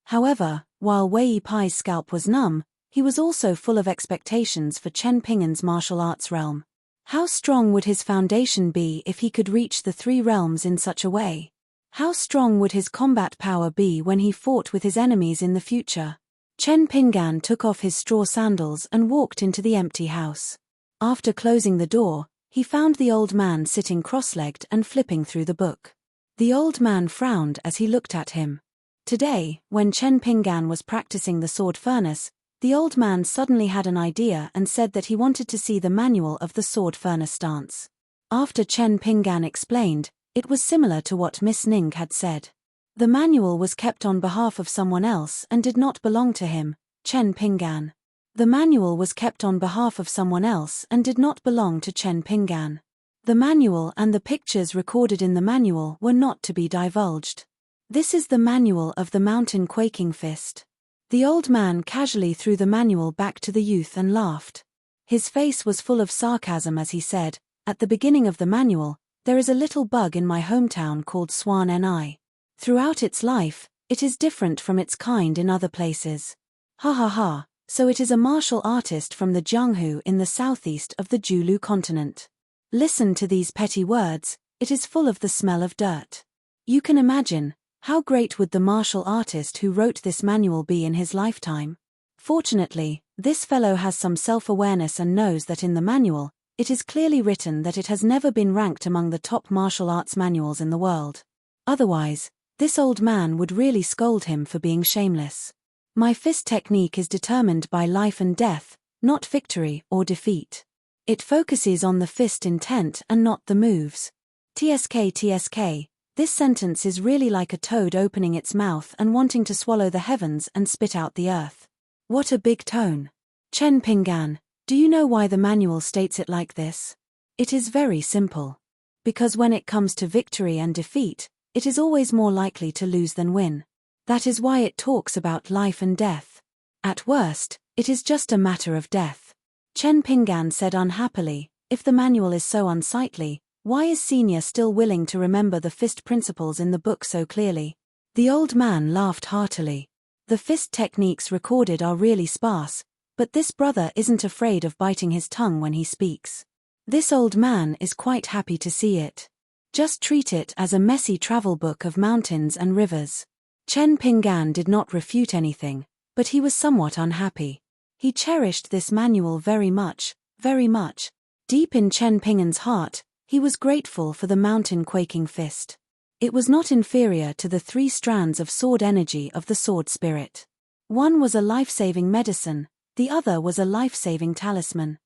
Speaker 1: However, while Wei Pai's scalp was numb, he was also full of expectations for Chen Pinggan's martial arts realm. How strong would his foundation be if he could reach the 3 realms in such a way? How strong would his combat power be when he fought with his enemies in the future? Chen Pinggan took off his straw sandals and walked into the empty house. After closing the door, he found the old man sitting cross-legged and flipping through the book. The old man frowned as he looked at him. Today, when Chen Pinggan was practicing the sword furnace, the old man suddenly had an idea and said that he wanted to see the manual of the sword furnace stance. After Chen Pinggan explained, it was similar to what Miss Ning had said. The manual was kept on behalf of someone else and did not belong to him, Chen Pinggan. The manual was kept on behalf of someone else and did not belong to Chen Pinggan. The manual and the pictures recorded in the manual were not to be divulged. This is the manual of the mountain quaking fist. The old man casually threw the manual back to the youth and laughed. His face was full of sarcasm as he said, At the beginning of the manual, there is a little bug in my hometown called Swan Ni. Throughout its life, it is different from its kind in other places. Ha ha ha, so it is a martial artist from the Jianghu in the southeast of the Julu continent. Listen to these petty words, it is full of the smell of dirt. You can imagine, how great would the martial artist who wrote this manual be in his lifetime? Fortunately, this fellow has some self-awareness and knows that in the manual, it is clearly written that it has never been ranked among the top martial arts manuals in the world. Otherwise, this old man would really scold him for being shameless. My fist technique is determined by life and death, not victory or defeat. It focuses on the fist intent and not the moves. TSK, this sentence is really like a toad opening its mouth and wanting to swallow the heavens and spit out the earth. What a big tone. Chen Pinggan, do you know why the manual states it like this? It is very simple. Because when it comes to victory and defeat, it is always more likely to lose than win. That is why it talks about life and death. At worst, it is just a matter of death. Chen Pinggan said unhappily, if the manual is so unsightly, why is Senior still willing to remember the fist principles in the book so clearly? The old man laughed heartily. The fist techniques recorded are really sparse, but this brother isn't afraid of biting his tongue when he speaks. This old man is quite happy to see it. Just treat it as a messy travel book of mountains and rivers. Chen Pinggan did not refute anything, but he was somewhat unhappy. He cherished this manual very much, very much. Deep in Chen Pinggan's heart, he was grateful for the mountain-quaking fist. It was not inferior to the 3 strands of sword energy of the sword spirit. One was a life-saving medicine, the other was a life-saving talisman.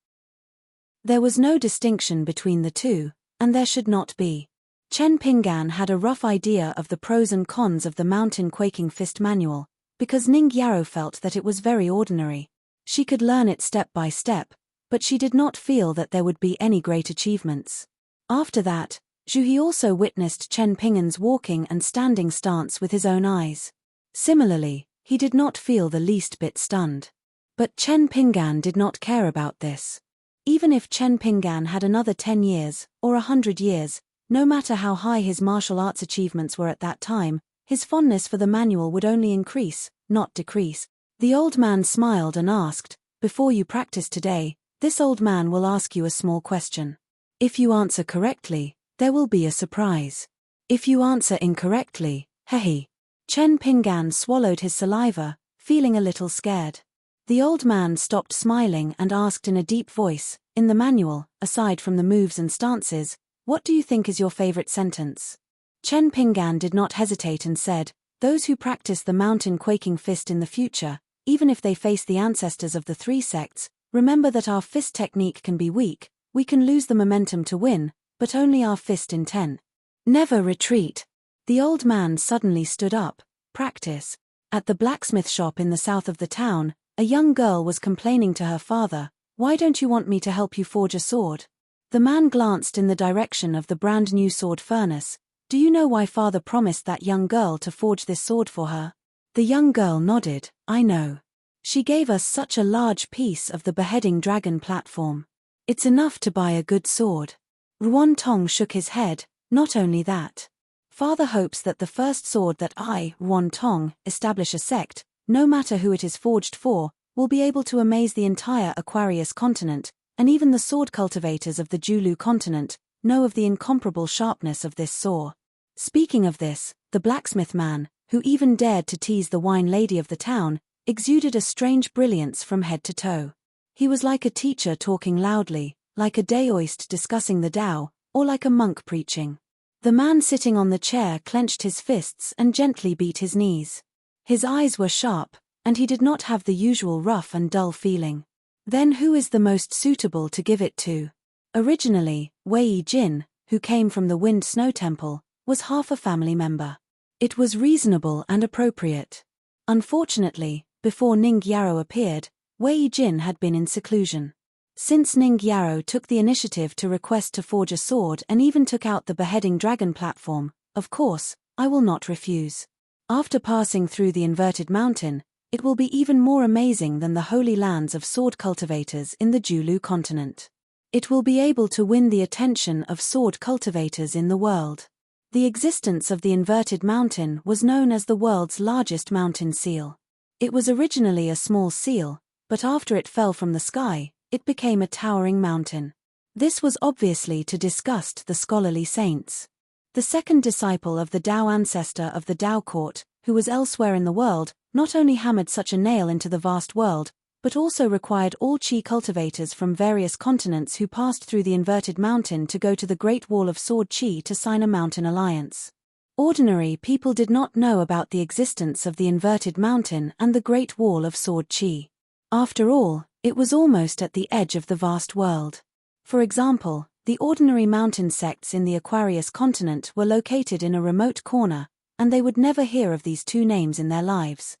Speaker 1: There was no distinction between the two, and there should not be. Chen Pinggan had a rough idea of the pros and cons of the mountain-quaking fist manual, because Ning Yarrow felt that it was very ordinary. She could learn it step by step, but she did not feel that there would be any great achievements. After that, Zhuhe also witnessed Chen Pinggan's walking and standing stance with his own eyes. Similarly, he did not feel the least bit stunned. But Chen Pinggan did not care about this. Even if Chen Pinggan had another 10 years, or 100 years, no matter how high his martial arts achievements were at that time, his fondness for the manual would only increase, not decrease. The old man smiled and asked, "Before you practice today, this old man will ask you a small question. If you answer correctly, there will be a surprise. If you answer incorrectly, hehe." Chen Pinggan swallowed his saliva, feeling a little scared. The old man stopped smiling and asked in a deep voice, "In the manual, aside from the moves and stances, what do you think is your favorite sentence?" Chen Pinggan did not hesitate and said, "Those who practice the mountain-quaking fist in the future, even if they face the ancestors of the 3 sects, remember that our fist technique can be weak, we can lose the momentum to win, but only our fist intent. Never retreat." The old man suddenly stood up. Practice. At the blacksmith shop in the south of the town, a young girl was complaining to her father, "Why don't you want me to help you forge a sword?" The man glanced in the direction of the brand new sword furnace. "Do you know why father promised that young girl to forge this sword for her?" The young girl nodded, "I know. She gave us such a large piece of the beheading dragon platform. It's enough to buy a good sword." Ruan Tong shook his head, "Not only that. Father hopes that the first sword that I, Ruan Tong, establish a sect, no matter who it is forged for, will be able to amaze the entire Aquarius continent, and even the sword cultivators of the Julu continent know of the incomparable sharpness of this saw." Speaking of this, the blacksmith man, who even dared to tease the wine lady of the town, exuded a strange brilliance from head to toe. He was like a teacher talking loudly, like a Daoist discussing the Tao, or like a monk preaching. The man sitting on the chair clenched his fists and gently beat his knees. His eyes were sharp, and he did not have the usual rough and dull feeling. Then who is the most suitable to give it to? Originally, Wei Jin, who came from the Wind Snow Temple, was half a family member. It was reasonable and appropriate. Unfortunately, before Ning Yarrow appeared, Wei Jin had been in seclusion. Since Ning Yarrow took the initiative to request to forge a sword and even took out the beheading dragon platform, of course, I will not refuse. After passing through the inverted mountain, it will be even more amazing than the holy lands of sword cultivators in the Julu continent. It will be able to win the attention of sword cultivators in the world. The existence of the inverted mountain was known as the world's largest mountain seal. It was originally a small seal, but after it fell from the sky, it became a towering mountain. This was obviously to disgust the scholarly saints. The second disciple of the Tao ancestor of the Tao court, who was elsewhere in the world, not only hammered such a nail into the vast world, but also required all Qi cultivators from various continents who passed through the inverted mountain to go to the Great Wall of Sword Qi to sign a mountain alliance. Ordinary people did not know about the existence of the inverted mountain and the Great Wall of Sword Qi. After all, it was almost at the edge of the vast world. For example, the ordinary mountain sects in the Aquarius continent were located in a remote corner, and they would never hear of these two names in their lives.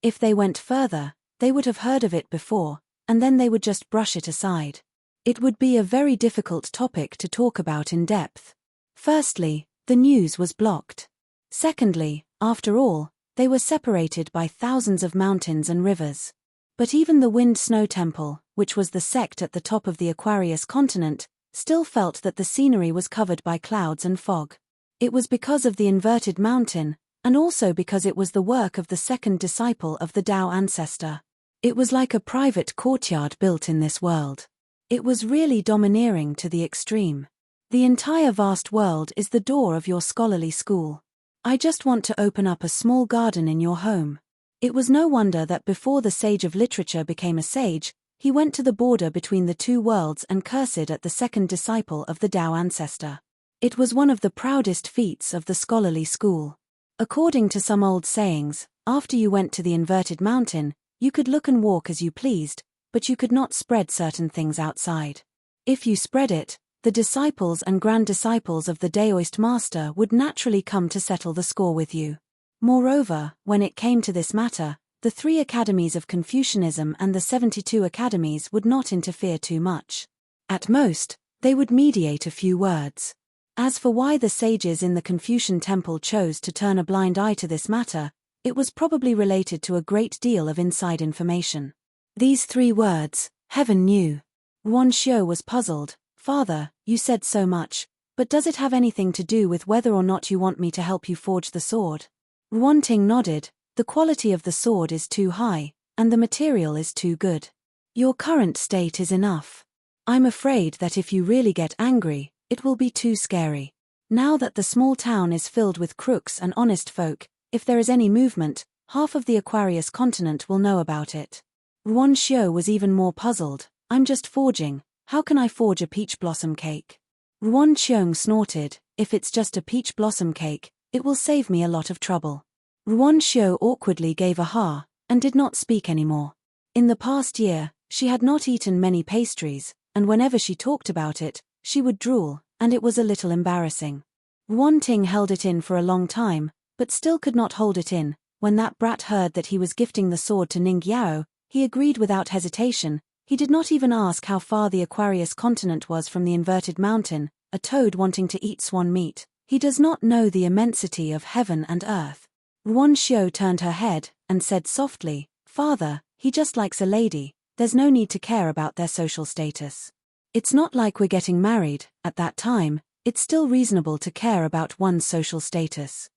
Speaker 1: If they went further, they would have heard of it before, and then they would just brush it aside. It would be a very difficult topic to talk about in depth. Firstly, the news was blocked. Secondly, after all, they were separated by thousands of mountains and rivers. But even the Wind Snow Temple, which was the sect at the top of the Aquarius continent, still felt that the scenery was covered by clouds and fog. It was because of the inverted mountain, and also because it was the work of the second disciple of the Tao ancestor. It was like a private courtyard built in this world. It was really domineering to the extreme. The entire vast world is the door of your scholarly school. I just want to open up a small garden in your home. It was no wonder that before the sage of literature became a sage, he went to the border between the two worlds and cursed at the second disciple of the Tao ancestor. It was one of the proudest feats of the scholarly school. According to some old sayings, after you went to the inverted mountain, you could look and walk as you pleased, but you could not spread certain things outside. If you spread it, the disciples and grand disciples of the Daoist master would naturally come to settle the score with you. Moreover, when it came to this matter, the 3 academies of Confucianism and the 72 academies would not interfere too much. At most, they would mediate a few words. As for why the sages in the Confucian temple chose to turn a blind eye to this matter, it was probably related to a great deal of inside information. These 3 words, heaven knew. Yuan Xiu was puzzled. Father, you said so much, but does it have anything to do with whether or not you want me to help you forge the sword? Yuan Ting nodded. The quality of the sword is too high, and the material is too good. Your current state is enough. I'm afraid that if you really get angry, it will be too scary. Now that the small town is filled with crooks and honest folk, if there is any movement, half of the Aquarius continent will know about it. Yuan Xiu was even more puzzled. I'm just forging. How can I forge a peach blossom cake? Yuan Qiong snorted. If it's just a peach blossom cake, it will save me a lot of trouble. Yuan Xiu awkwardly gave a ha, and did not speak anymore. In the past year, she had not eaten many pastries, and whenever she talked about it, she would drool, and it was a little embarrassing. Yuan Ting held it in for a long time, but still could not hold it in. When that brat heard that he was gifting the sword to Ning Yao, he agreed without hesitation. He did not even ask how far the Aquarius continent was from the inverted mountain, a toad wanting to eat swan meat. He does not know the immensity of heaven and earth. Yuan Xiu turned her head, and said softly, Father, he just likes a lady, there's no need to care about their social status. It's not like we're getting married. At that time, it's still reasonable to care about one's social status.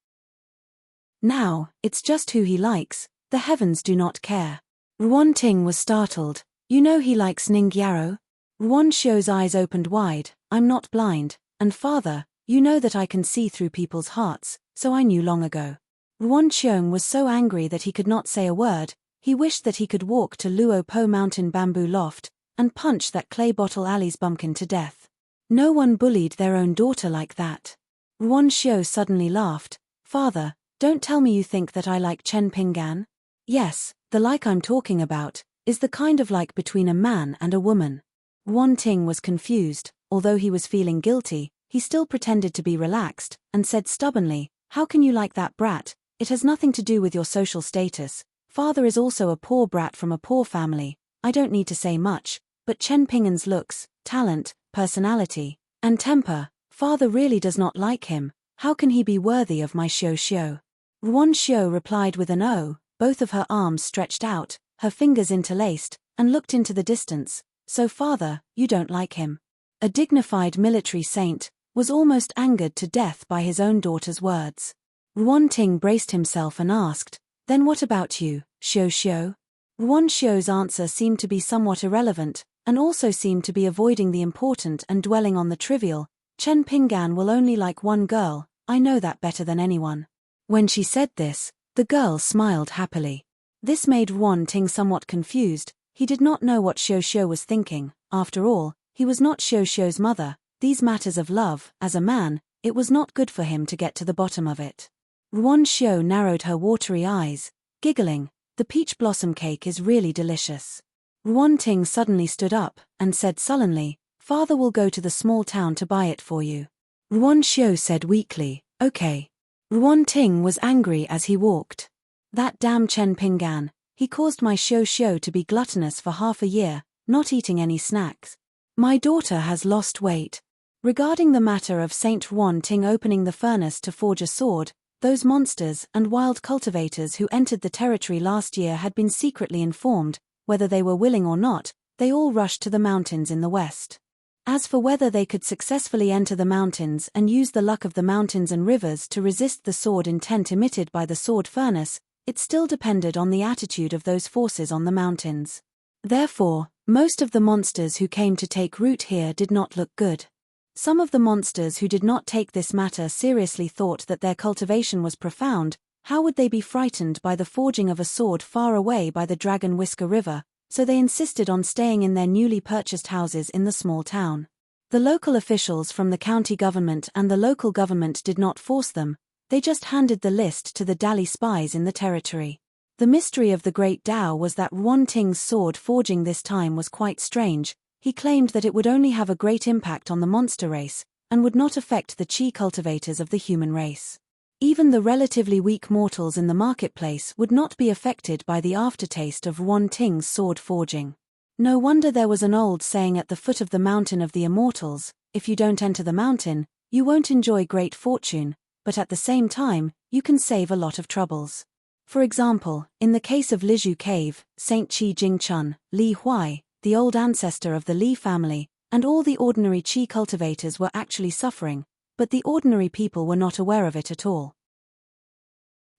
Speaker 1: Now, it's just who he likes, the heavens do not care. Yuan Ting was startled. You know he likes Ning Yao? Yuan Xiu's eyes opened wide. I'm not blind, and Father, you know that I can see through people's hearts, so I knew long ago. Yuan Qiong was so angry that he could not say a word. He wished that he could walk to Luo Po Mountain Bamboo Loft, and punch that clay bottle Ali's bumpkin to death. No one bullied their own daughter like that. Yuan Xiu suddenly laughed. Father, don't tell me you think that I like Chen Pinggan? Yes, the like I'm talking about is the kind of like between a man and a woman. Yuan Ting was confused. Although he was feeling guilty, he still pretended to be relaxed, and said stubbornly, How can you like that brat? It has nothing to do with your social status. Father is also a poor brat from a poor family. I don't need to say much, but Chen Ping'an's looks, talent, personality, and temper, Father really does not like him. How can he be worthy of my Xiu Xiu? Yuan Xiu replied with an O, both of her arms stretched out, her fingers interlaced, and looked into the distance. "So father, you don't like him?" A dignified military saint was almost angered to death by his own daughter's words. Ruan Ting braced himself and asked, "Then what about you, Xiao Xiao?" Ruan Xiao's answer seemed to be somewhat irrelevant, and also seemed to be avoiding the important and dwelling on the trivial. "Chen Pinggan will only like one girl, I know that better than anyone." When she said this, the girl smiled happily. This made Ruan Ting somewhat confused. He did not know what Xiao Xiao was thinking. After all, he was not Xiao Xiao's mother. These matters of love, as a man, it was not good for him to get to the bottom of it. Ruan Xiao narrowed her watery eyes, giggling, "The peach blossom cake is really delicious." Ruan Ting suddenly stood up, and said sullenly, "Father will go to the small town to buy it for you." Ruan Xiao said weakly, "Okay." Ruan Ting was angry as he walked. "That damn Chen Pinggan, he caused my Xiao Xiao to be gluttonous for half a year, not eating any snacks. My daughter has lost weight." Regarding the matter of Saint Ruan Ting opening the furnace to forge a sword, those monsters and wild cultivators who entered the territory last year had been secretly informed. Whether they were willing or not, they all rushed to the mountains in the west. As for whether they could successfully enter the mountains and use the luck of the mountains and rivers to resist the sword intent emitted by the sword furnace, it still depended on the attitude of those forces on the mountains. Therefore, most of the monsters who came to take root here did not look good. Some of the monsters who did not take this matter seriously thought that their cultivation was profound. How would they be frightened by the forging of a sword far away by the Dragon Whisker River? So they insisted on staying in their newly purchased houses in the small town. The local officials from the county government and the local government did not force them, they just handed the list to the Dali spies in the territory. The mystery of the Great Tao was that Ruan Ting's sword forging this time was quite strange. He claimed that it would only have a great impact on the monster race, and would not affect the chi cultivators of the human race. Even the relatively weak mortals in the marketplace would not be affected by the aftertaste of Ruan Ting's sword forging. No wonder there was an old saying at the foot of the mountain of the immortals, "If you don't enter the mountain, you won't enjoy great fortune, but at the same time, you can save a lot of troubles." For example, in the case of Lizhu Cave, Saint Qi Jingchun, Li Huai, the old ancestor of the Li family, and all the ordinary Qi cultivators were actually suffering, but the ordinary people were not aware of it at all.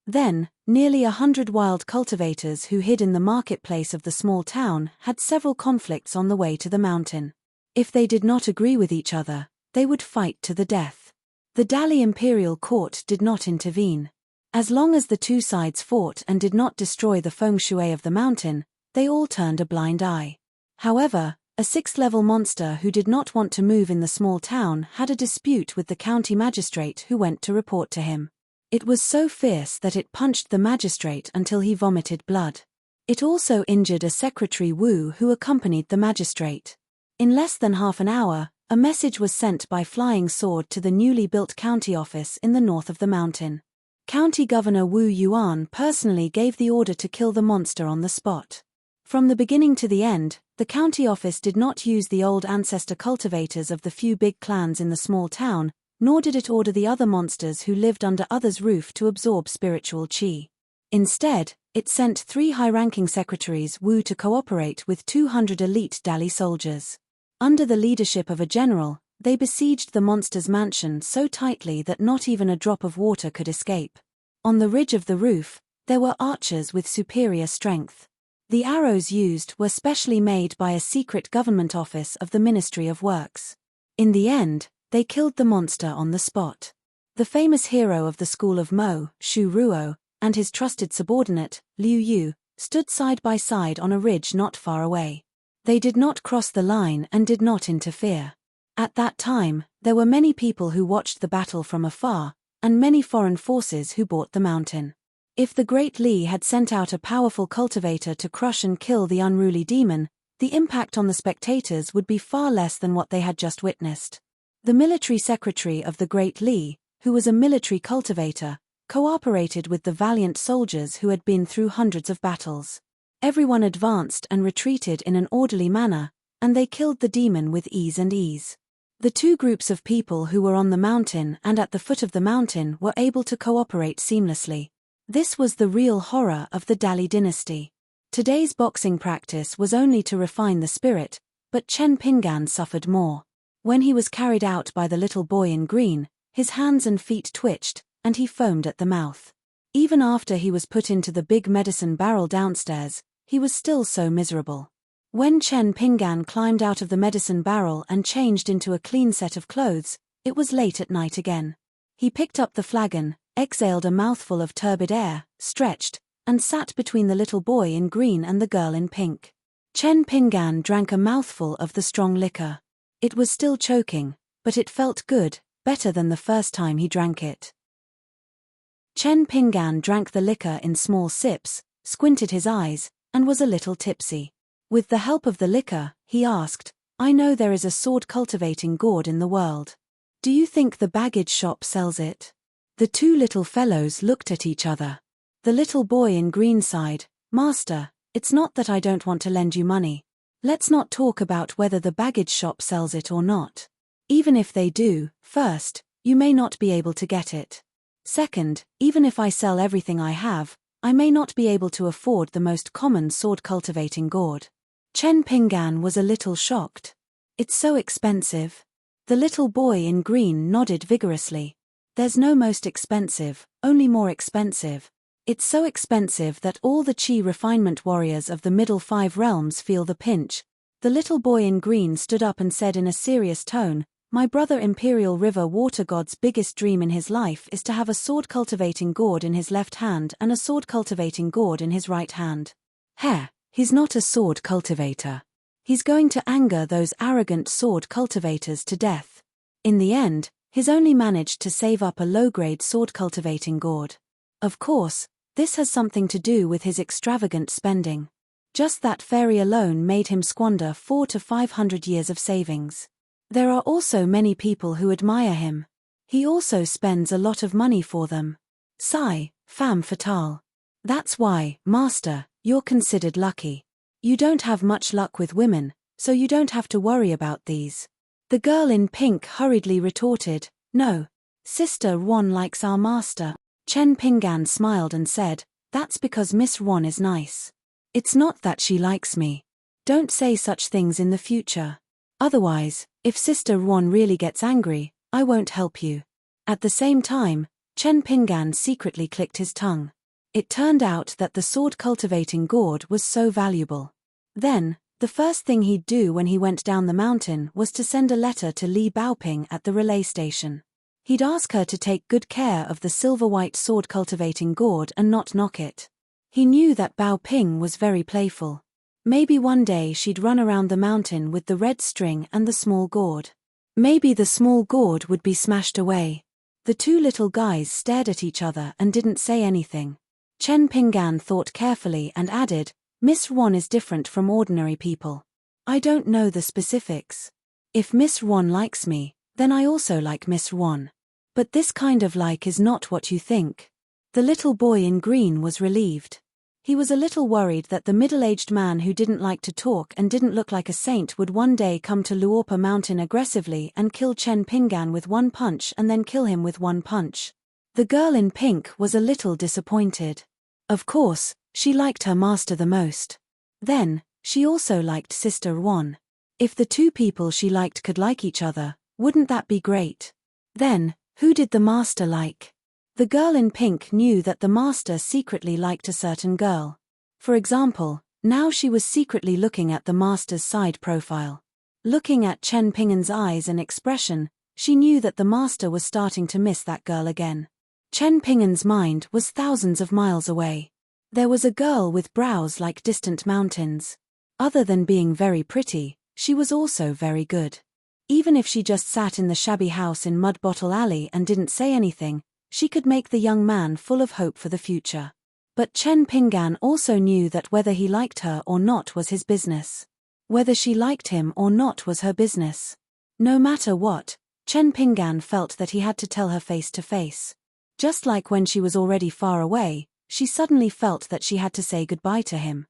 Speaker 1: Then, nearly 100 wild cultivators who hid in the marketplace of the small town had several conflicts on the way to the mountain. If they did not agree with each other, they would fight to the death. The Dali imperial court did not intervene. As long as the two sides fought and did not destroy the feng shui of the mountain, they all turned a blind eye. However, a 6th-level monster who did not want to move in the small town had a dispute with the county magistrate who went to report to him. It was so fierce that it punched the magistrate until he vomited blood. It also injured a secretary Wu who accompanied the magistrate. In less than half an hour, a message was sent by flying sword to the newly built county office in the north of the mountain. County Governor Wu Yuan personally gave the order to kill the monster on the spot. From the beginning to the end, the county office did not use the old ancestor cultivators of the few big clans in the small town, nor did it order the other monsters who lived under others' roof to absorb spiritual qi. Instead, it sent 3 high-ranking secretaries Wu to cooperate with 200 elite Dali soldiers. Under the leadership of a general, they besieged the monster's mansion so tightly that not even a drop of water could escape. On the ridge of the roof, there were archers with superior strength. The arrows used were specially made by a secret government office of the Ministry of Works. In the end, they killed the monster on the spot. The famous hero of the school of Mo, Shu Ruo, and his trusted subordinate, Liu Yu, stood side by side on a ridge not far away. They did not cross the line and did not interfere. At that time, there were many people who watched the battle from afar, and many foreign forces who bought the mountain. If the Great Li had sent out a powerful cultivator to crush and kill the unruly demon, the impact on the spectators would be far less than what they had just witnessed. The military secretary of the Great Li, who was a military cultivator, cooperated with the valiant soldiers who had been through hundreds of battles. Everyone advanced and retreated in an orderly manner, and they killed the demon with ease. The two groups of people who were on the mountain and at the foot of the mountain were able to cooperate seamlessly. This was the real horror of the Dali dynasty. Today's boxing practice was only to refine the spirit, But Chen Pinggan suffered more. When he was carried out by the little boy in green, his hands and feet twitched, and he foamed at the mouth. Even after he was put into the big medicine barrel downstairs, he was still so miserable. When Chen Pinggan climbed out of the medicine barrel and changed into a clean set of clothes, it was late at night again. He picked up the flagon, exhaled a mouthful of turbid air, stretched, and sat between the little boy in green and the girl in pink. Chen Pinggan drank a mouthful of the strong liquor. It was still choking, but it felt good, better than the first time he drank it. Chen Pinggan drank the liquor in small sips, squinted his eyes, and was a little tipsy. With the help of the liquor, he asked, "I know there is a sword-cultivating gourd in the world. Do you think the baggage shop sells it?" The two little fellows looked at each other. The little boy in green sighed, "Master, it's not that I don't want to lend you money. Let's not talk about whether the baggage shop sells it or not. Even if they do, first, you may not be able to get it. Second, even if I sell everything I have, I may not be able to afford the most common sword-cultivating gourd." Chen Pinggan was a little shocked. "It's so expensive." The little boy in green nodded vigorously. "There's no most expensive, only more expensive. It's so expensive that all the chi refinement warriors of the middle 5 realms feel the pinch." The little boy in green stood up and said in a serious tone, "My brother Imperial River Water God's biggest dream in his life is to have a sword-cultivating gourd in his left hand and a sword-cultivating gourd in his right hand. Heh, he's not a sword cultivator. He's going to anger those arrogant sword cultivators to death." In the end, he's only managed to save up a low-grade sword-cultivating gourd. Of course, this has something to do with his extravagant spending. Just that fairy alone made him squander 400 to 500 years of savings. There are also many people who admire him. He also spends a lot of money for them. Sigh, femme fatale. That's why, Master, you're considered lucky. You don't have much luck with women, so you don't have to worry about these. The girl in pink hurriedly retorted, "No. Sister Ron likes our master." Chen Pinggan smiled and said, "That's because Miss Ron is nice. It's not that she likes me. Don't say such things in the future. Otherwise, if Sister Ron really gets angry, I won't help you." At the same time, Chen Pinggan secretly clicked his tongue. It turned out that the sword-cultivating gourd was so valuable. Then, the first thing he'd do when he went down the mountain was to send a letter to Li Baoping at the relay station. He'd ask her to take good care of the silver-white sword-cultivating gourd and not knock it. He knew that Baoping was very playful. Maybe one day she'd run around the mountain with the red string and the small gourd. Maybe the small gourd would be smashed away. The two little guys stared at each other and didn't say anything. Chen Pinggan thought carefully and added, "Miss Ron is different from ordinary people. I don't know the specifics. If Miss Ron likes me, then I also like Miss Ron. But this kind of like is not what you think." The little boy in green was relieved. He was a little worried that the middle-aged man who didn't like to talk and didn't look like a saint would one day come to Luopa Mountain aggressively and kill Chen Pinggan with one punch and then kill him with one punch. The girl in pink was a little disappointed. Of course, she liked her master the most. Then, she also liked Sister Ron. If the two people she liked could like each other, wouldn't that be great? Then, who did the master like? The girl in pink knew that the master secretly liked a certain girl. For example, now she was secretly looking at the master's side profile. Looking at Chen Pinggan's eyes and expression, she knew that the master was starting to miss that girl again. Chen Pinggan's mind was thousands of miles away. There was a girl with brows like distant mountains. Other than being very pretty, she was also very good. Even if she just sat in the shabby house in Mud Bottle Alley and didn't say anything, she could make the young man full of hope for the future. But Chen Pinggan also knew that whether he liked her or not was his business. Whether she liked him or not was her business. No matter what, Chen Pinggan felt that he had to tell her face to face. Just like when she was already far away, she suddenly felt that she had to say goodbye to him.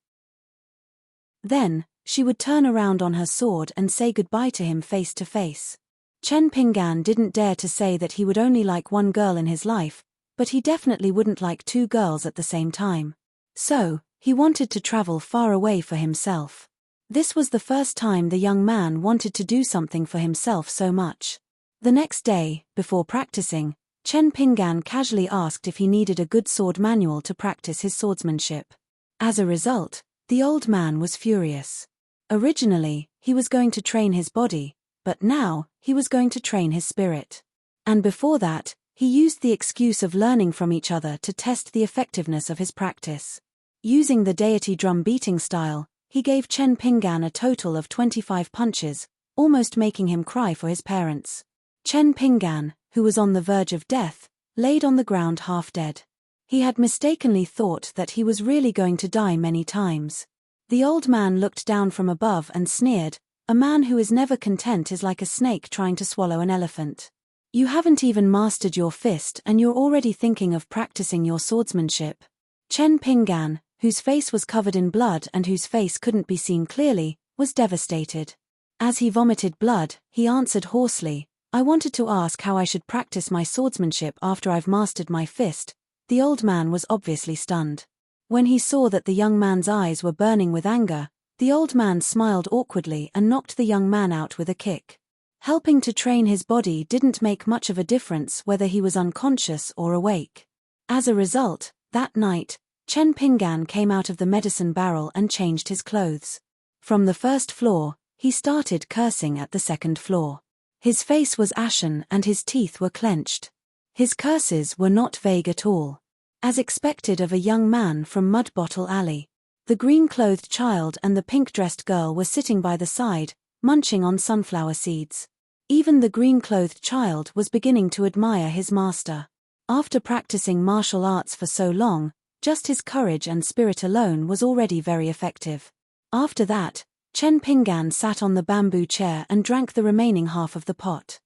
Speaker 1: Then, she would turn around on her sword and say goodbye to him face to face. Chen Pinggan didn't dare to say that he would only like one girl in his life, but he definitely wouldn't like two girls at the same time. So, he wanted to travel far away for himself. This was the first time the young man wanted to do something for himself so much. The next day, before practicing, Chen Pinggan casually asked if he needed a good sword manual to practice his swordsmanship. As a result, the old man was furious. Originally, he was going to train his body, but now, he was going to train his spirit. And before that, he used the excuse of learning from each other to test the effectiveness of his practice. Using the deity drum beating style, he gave Chen Pinggan a total of 25 punches, almost making him cry for his parents. Chen Pinggan, who was on the verge of death, laid on the ground half dead. He had mistakenly thought that he was really going to die many times. The old man looked down from above and sneered, "A man who is never content is like a snake trying to swallow an elephant. You haven't even mastered your fist and you're already thinking of practicing your swordsmanship." Chen Pinggan, whose face was covered in blood and whose face couldn't be seen clearly, was devastated. As he vomited blood, he answered hoarsely, "I wanted to ask how I should practice my swordsmanship after I've mastered my fist." The old man was obviously stunned. When he saw that the young man's eyes were burning with anger, the old man smiled awkwardly and knocked the young man out with a kick. Helping to train his body didn't make much of a difference whether he was unconscious or awake. As a result, that night, Chen Pinggan came out of the medicine barrel and changed his clothes. From the first floor, he started cursing at the second floor. His face was ashen and his teeth were clenched. His curses were not vague at all. As expected of a young man from Mud Bottle Alley, the green-clothed child and the pink-dressed girl were sitting by the side, munching on sunflower seeds. Even the green-clothed child was beginning to admire his master. After practicing martial arts for so long, just his courage and spirit alone was already very effective. After that, Chen Pinggan sat on the bamboo chair and drank the remaining half of the pot.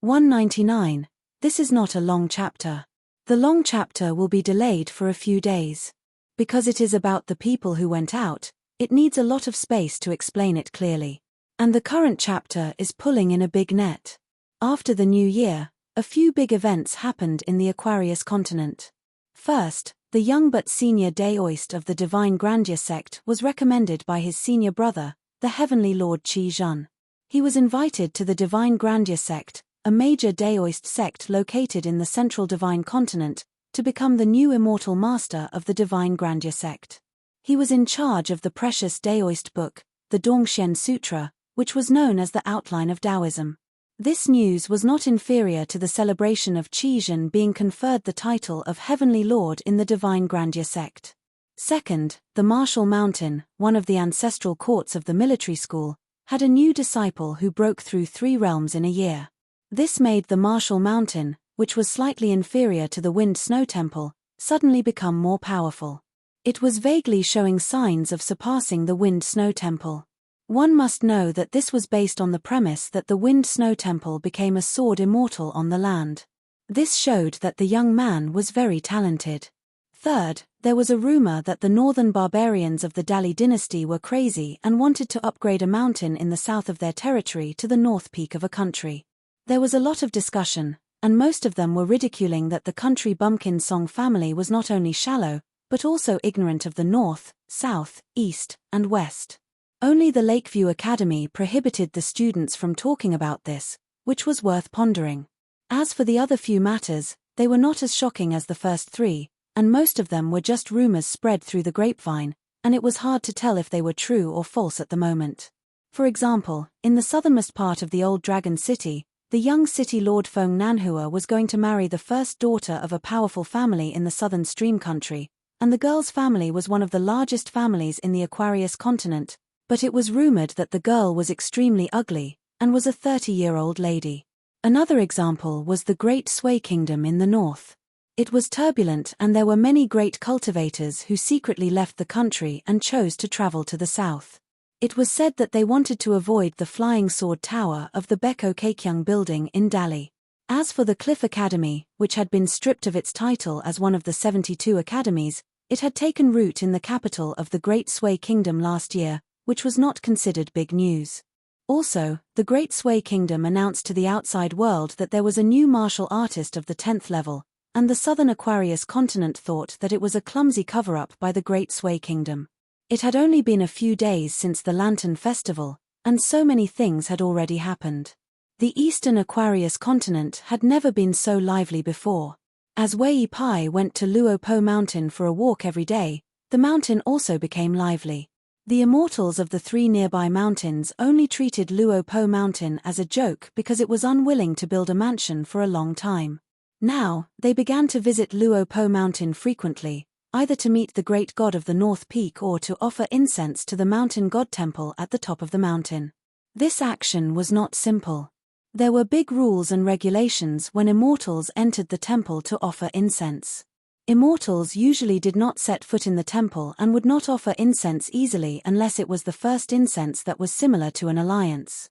Speaker 1: 199. This is not a long chapter. The long chapter will be delayed for a few days. Because it is about the people who went out, it needs a lot of space to explain it clearly. And the current chapter is pulling in a big net. After the new year, a few big events happened in the Aquarius continent. First, the young but senior Daoist of the Divine Grandeur sect was recommended by his senior brother, the Heavenly Lord Qi Jun. He was invited to the Divine Grandeur sect, a major Daoist sect located in the central Divine continent, to become the new immortal master of the Divine Grandeur sect. He was in charge of the precious Daoist book, the Dongxian Sutra, which was known as the Outline of Taoism. This news was not inferior to the celebration of Qi Jun being conferred the title of Heavenly Lord in the Divine Grandeur sect. Second, the Martial Mountain, one of the ancestral courts of the military school, had a new disciple who broke through 3 realms in a year. This made the Martial Mountain, which was slightly inferior to the Wind Snow Temple, suddenly become more powerful. It was vaguely showing signs of surpassing the Wind Snow Temple. One must know that this was based on the premise that the Wind Snow Temple became a sword immortal on the land. This showed that the young man was very talented. Third, there was a rumor that the northern barbarians of the Dali dynasty were crazy and wanted to upgrade a mountain in the south of their territory to the north peak of a country. There was a lot of discussion, and most of them were ridiculing that the country bumpkin song family was not only shallow, but also ignorant of the north, south, east, and west. Only the Lakeview Academy prohibited the students from talking about this, which was worth pondering. As for the other few matters, they were not as shocking as the first 3, and most of them were just rumors spread through the grapevine, and it was hard to tell if they were true or false at the moment. For example, in the southernmost part of the old Dragon City, the young city lord Feng Nanhua was going to marry the first daughter of a powerful family in the southern stream country, and the girl's family was one of the largest families in the Aquarius continent, but it was rumored that the girl was extremely ugly, and was a 30-year-old lady. Another example was the Great Sui Kingdom in the north. It was turbulent and there were many great cultivators who secretly left the country and chose to travel to the south. It was said that they wanted to avoid the Flying Sword Tower of the Beko Kekyung building in Dali. As for the Cliff Academy, which had been stripped of its title as one of the 72 academies, it had taken root in the capital of the Great Sui Kingdom last year, which was not considered big news. Also, the Great Sui Kingdom announced to the outside world that there was a new martial artist of the 10th level, and the southern Aquarius continent thought that it was a clumsy cover-up by the Great Sway Kingdom. It had only been a few days since the Lantern Festival, and so many things had already happened. The eastern Aquarius continent had never been so lively before. As Wei Pai went to Luo Po Mountain for a walk every day, the mountain also became lively. The immortals of the 3 nearby mountains only treated Luo Po Mountain as a joke because it was unwilling to build a mansion for a long time. Now, they began to visit Luo Po Mountain frequently, either to meet the great god of the North Peak or to offer incense to the mountain god temple at the top of the mountain. This action was not simple. There were big rules and regulations when immortals entered the temple to offer incense. Immortals usually did not set foot in the temple and would not offer incense easily unless it was the first incense that was similar to an alliance.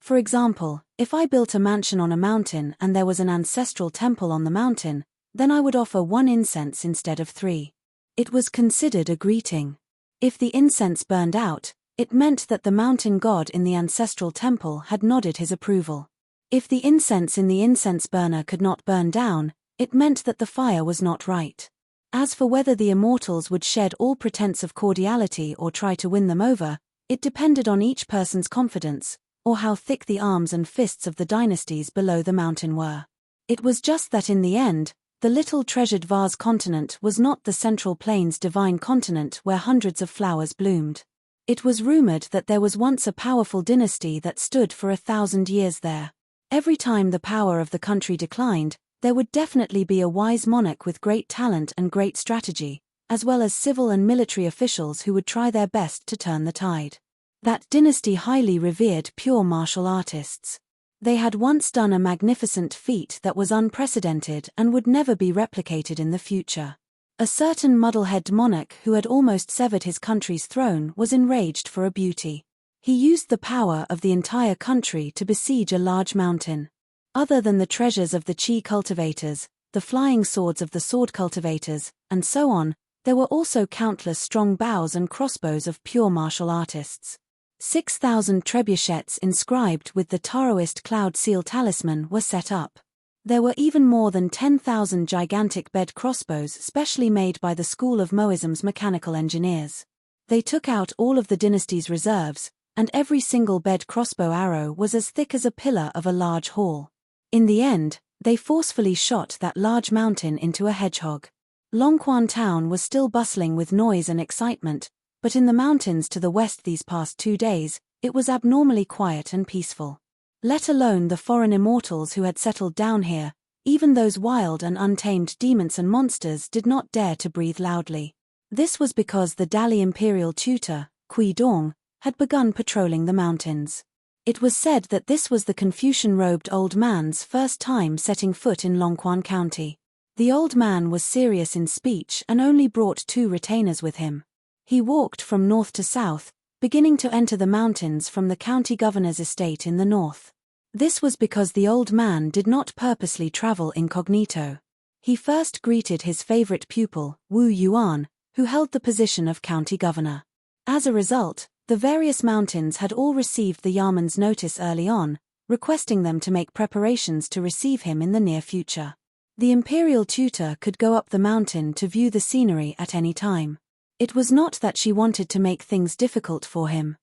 Speaker 1: For example, if I built a mansion on a mountain and there was an ancestral temple on the mountain, then I would offer 1 incense instead of 3. It was considered a greeting. If the incense burned out, it meant that the mountain god in the ancestral temple had nodded his approval. If the incense in the incense burner could not burn down, it meant that the fire was not right. As for whether the immortals would shed all pretense of cordiality or try to win them over, it depended on each person's confidence, or how thick the arms and fists of the dynasties below the mountain were. It was just that in the end, the little treasured vase continent was not the Central Plains divine continent where hundreds of flowers bloomed. It was rumored that there was once a powerful dynasty that stood for 1,000 years there. Every time the power of the country declined, there would definitely be a wise monarch with great talent and great strategy, as well as civil and military officials who would try their best to turn the tide. That dynasty highly revered pure martial artists. They had once done a magnificent feat that was unprecedented and would never be replicated in the future. A certain muddlehead monarch who had almost severed his country's throne was enraged for a beauty. He used the power of the entire country to besiege a large mountain. Other than the treasures of the chi cultivators, the flying swords of the sword cultivators, and so on, there were also countless strong bows and crossbows of pure martial artists. 6,000 trebuchets inscribed with the Taoist cloud seal talisman were set up. There were even more than 10,000 gigantic bed crossbows specially made by the School of Moism's mechanical engineers. They took out all of the dynasty's reserves, and every single bed crossbow arrow was as thick as a pillar of a large hall. In the end, they forcefully shot that large mountain into a hedgehog. Longquan town was still bustling with noise and excitement, but in the mountains to the west these past 2 days, it was abnormally quiet and peaceful. Let alone the foreign immortals who had settled down here, even those wild and untamed demons and monsters did not dare to breathe loudly. This was because the Dali imperial tutor, Kui Dong, had begun patrolling the mountains. It was said that this was the Confucian-robed old man's first time setting foot in Longquan County. The old man was serious in speech and only brought 2 retainers with him. He walked from north to south, beginning to enter the mountains from the county governor's estate in the north. This was because the old man did not purposely travel incognito. He first greeted his favorite pupil, Wu Yuan, who held the position of county governor. As a result, the various mountains had all received the Yaman's notice early on, requesting them to make preparations to receive him in the near future. The imperial tutor could go up the mountain to view the scenery at any time. It was not that she wanted to make things difficult for him.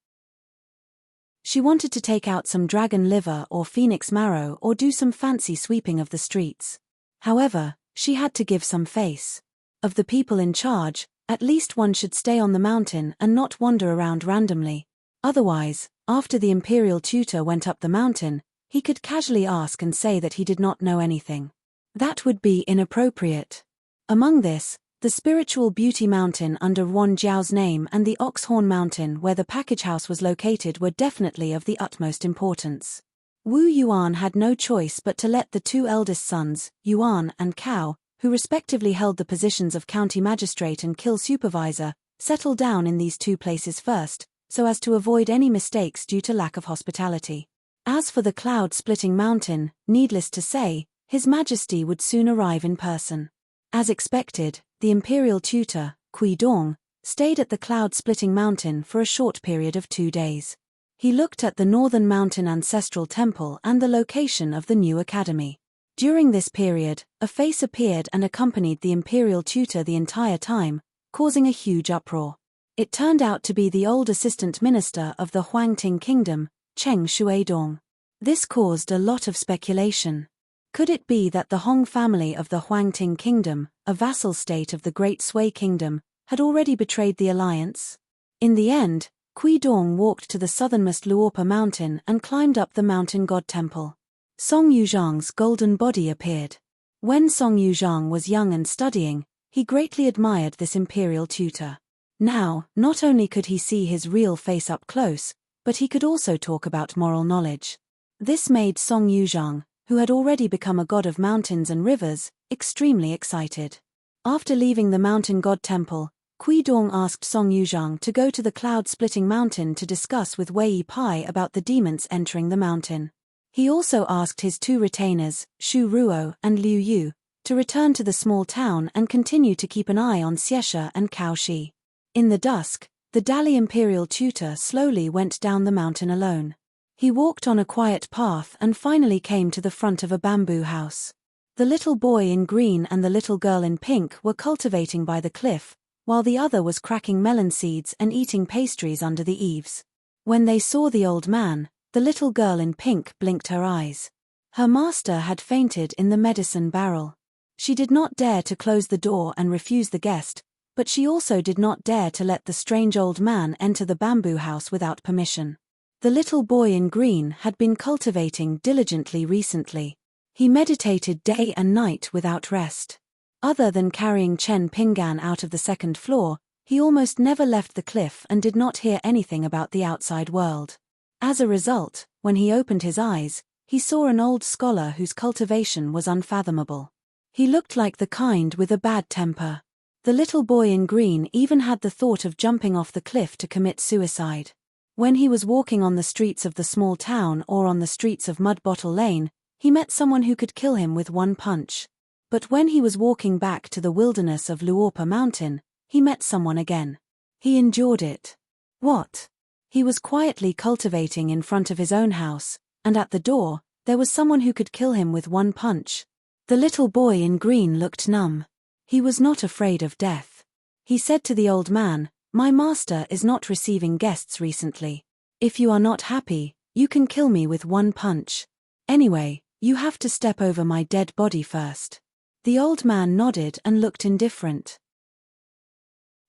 Speaker 1: She wanted to take out some dragon liver or phoenix marrow or do some fancy sweeping of the streets. However, she had to give some face. Of the people in charge, at least one should stay on the mountain and not wander around randomly. Otherwise, after the imperial tutor went up the mountain, he could casually ask and say that he did not know anything. That would be inappropriate. Among this, the spiritual beauty mountain under Wan Jiao's name and the Oxhorn mountain where the package house was located were definitely of the utmost importance. Wu Yuan had no choice but to let the 2 eldest sons, Yuan and Cao, who respectively held the positions of county magistrate and kill supervisor, settle down in these 2 places first, so as to avoid any mistakes due to lack of hospitality. As for the cloud-splitting mountain, needless to say, His Majesty would soon arrive in person. As expected, the imperial tutor, Kui Dong, stayed at the cloud-splitting mountain for a short period of 2 days. He looked at the Northern Mountain Ancestral Temple and the location of the new academy. During this period, a face appeared and accompanied the imperial tutor the entire time, causing a huge uproar. It turned out to be the old assistant minister of the Huangting Kingdom, Cheng Shuidong. This caused a lot of speculation. Could it be that the Hong family of the Huangting Kingdom, a vassal state of the Great Sui Kingdom, had already betrayed the alliance? In the end, Kui Dong walked to the southernmost Luopa mountain and climbed up the mountain god temple. Song Yuzhang's golden body appeared. When Song Yuzhang was young and studying, he greatly admired this imperial tutor. Now, not only could he see his real face up close, but he could also talk about moral knowledge. This made Song Yuzhang, who had already become a god of mountains and rivers, extremely excited. After leaving the mountain god temple, Kui Dong asked Song Yuzhang to go to the cloud-splitting mountain to discuss with Wei Pai about the demons entering the mountain. He also asked his two retainers, Shu Ruo and Liu Yu, to return to the small town and continue to keep an eye on Xiesha and Cao Shi. In the dusk, the Dali imperial tutor slowly went down the mountain alone. He walked on a quiet path and finally came to the front of a bamboo house. The little boy in green and the little girl in pink were cultivating by the cliff, while the other was cracking melon seeds and eating pastries under the eaves. When they saw the old man, the little girl in pink blinked her eyes. Her master had fainted in the medicine barrel. She did not dare to close the door and refuse the guest, but she also did not dare to let the strange old man enter the bamboo house without permission. The little boy in green had been cultivating diligently recently. He meditated day and night without rest. Other than carrying Chen Pinggan out of the second floor, he almost never left the cliff and did not hear anything about the outside world. As a result, when he opened his eyes, he saw an old scholar whose cultivation was unfathomable. He looked like the kind with a bad temper. The little boy in green even had the thought of jumping off the cliff to commit suicide. When he was walking on the streets of the small town or on the streets of Mud Bottle Lane, he met someone who could kill him with one punch. But when he was walking back to the wilderness of Luopa Mountain, he met someone again. He endured it. What? He was quietly cultivating in front of his own house, and at the door, there was someone who could kill him with one punch. The little boy in green looked numb. He was not afraid of death. He said to the old man, "My master is not receiving guests recently. If you are not happy, you can kill me with one punch. Anyway, you have to step over my dead body first." The old man nodded and looked indifferent.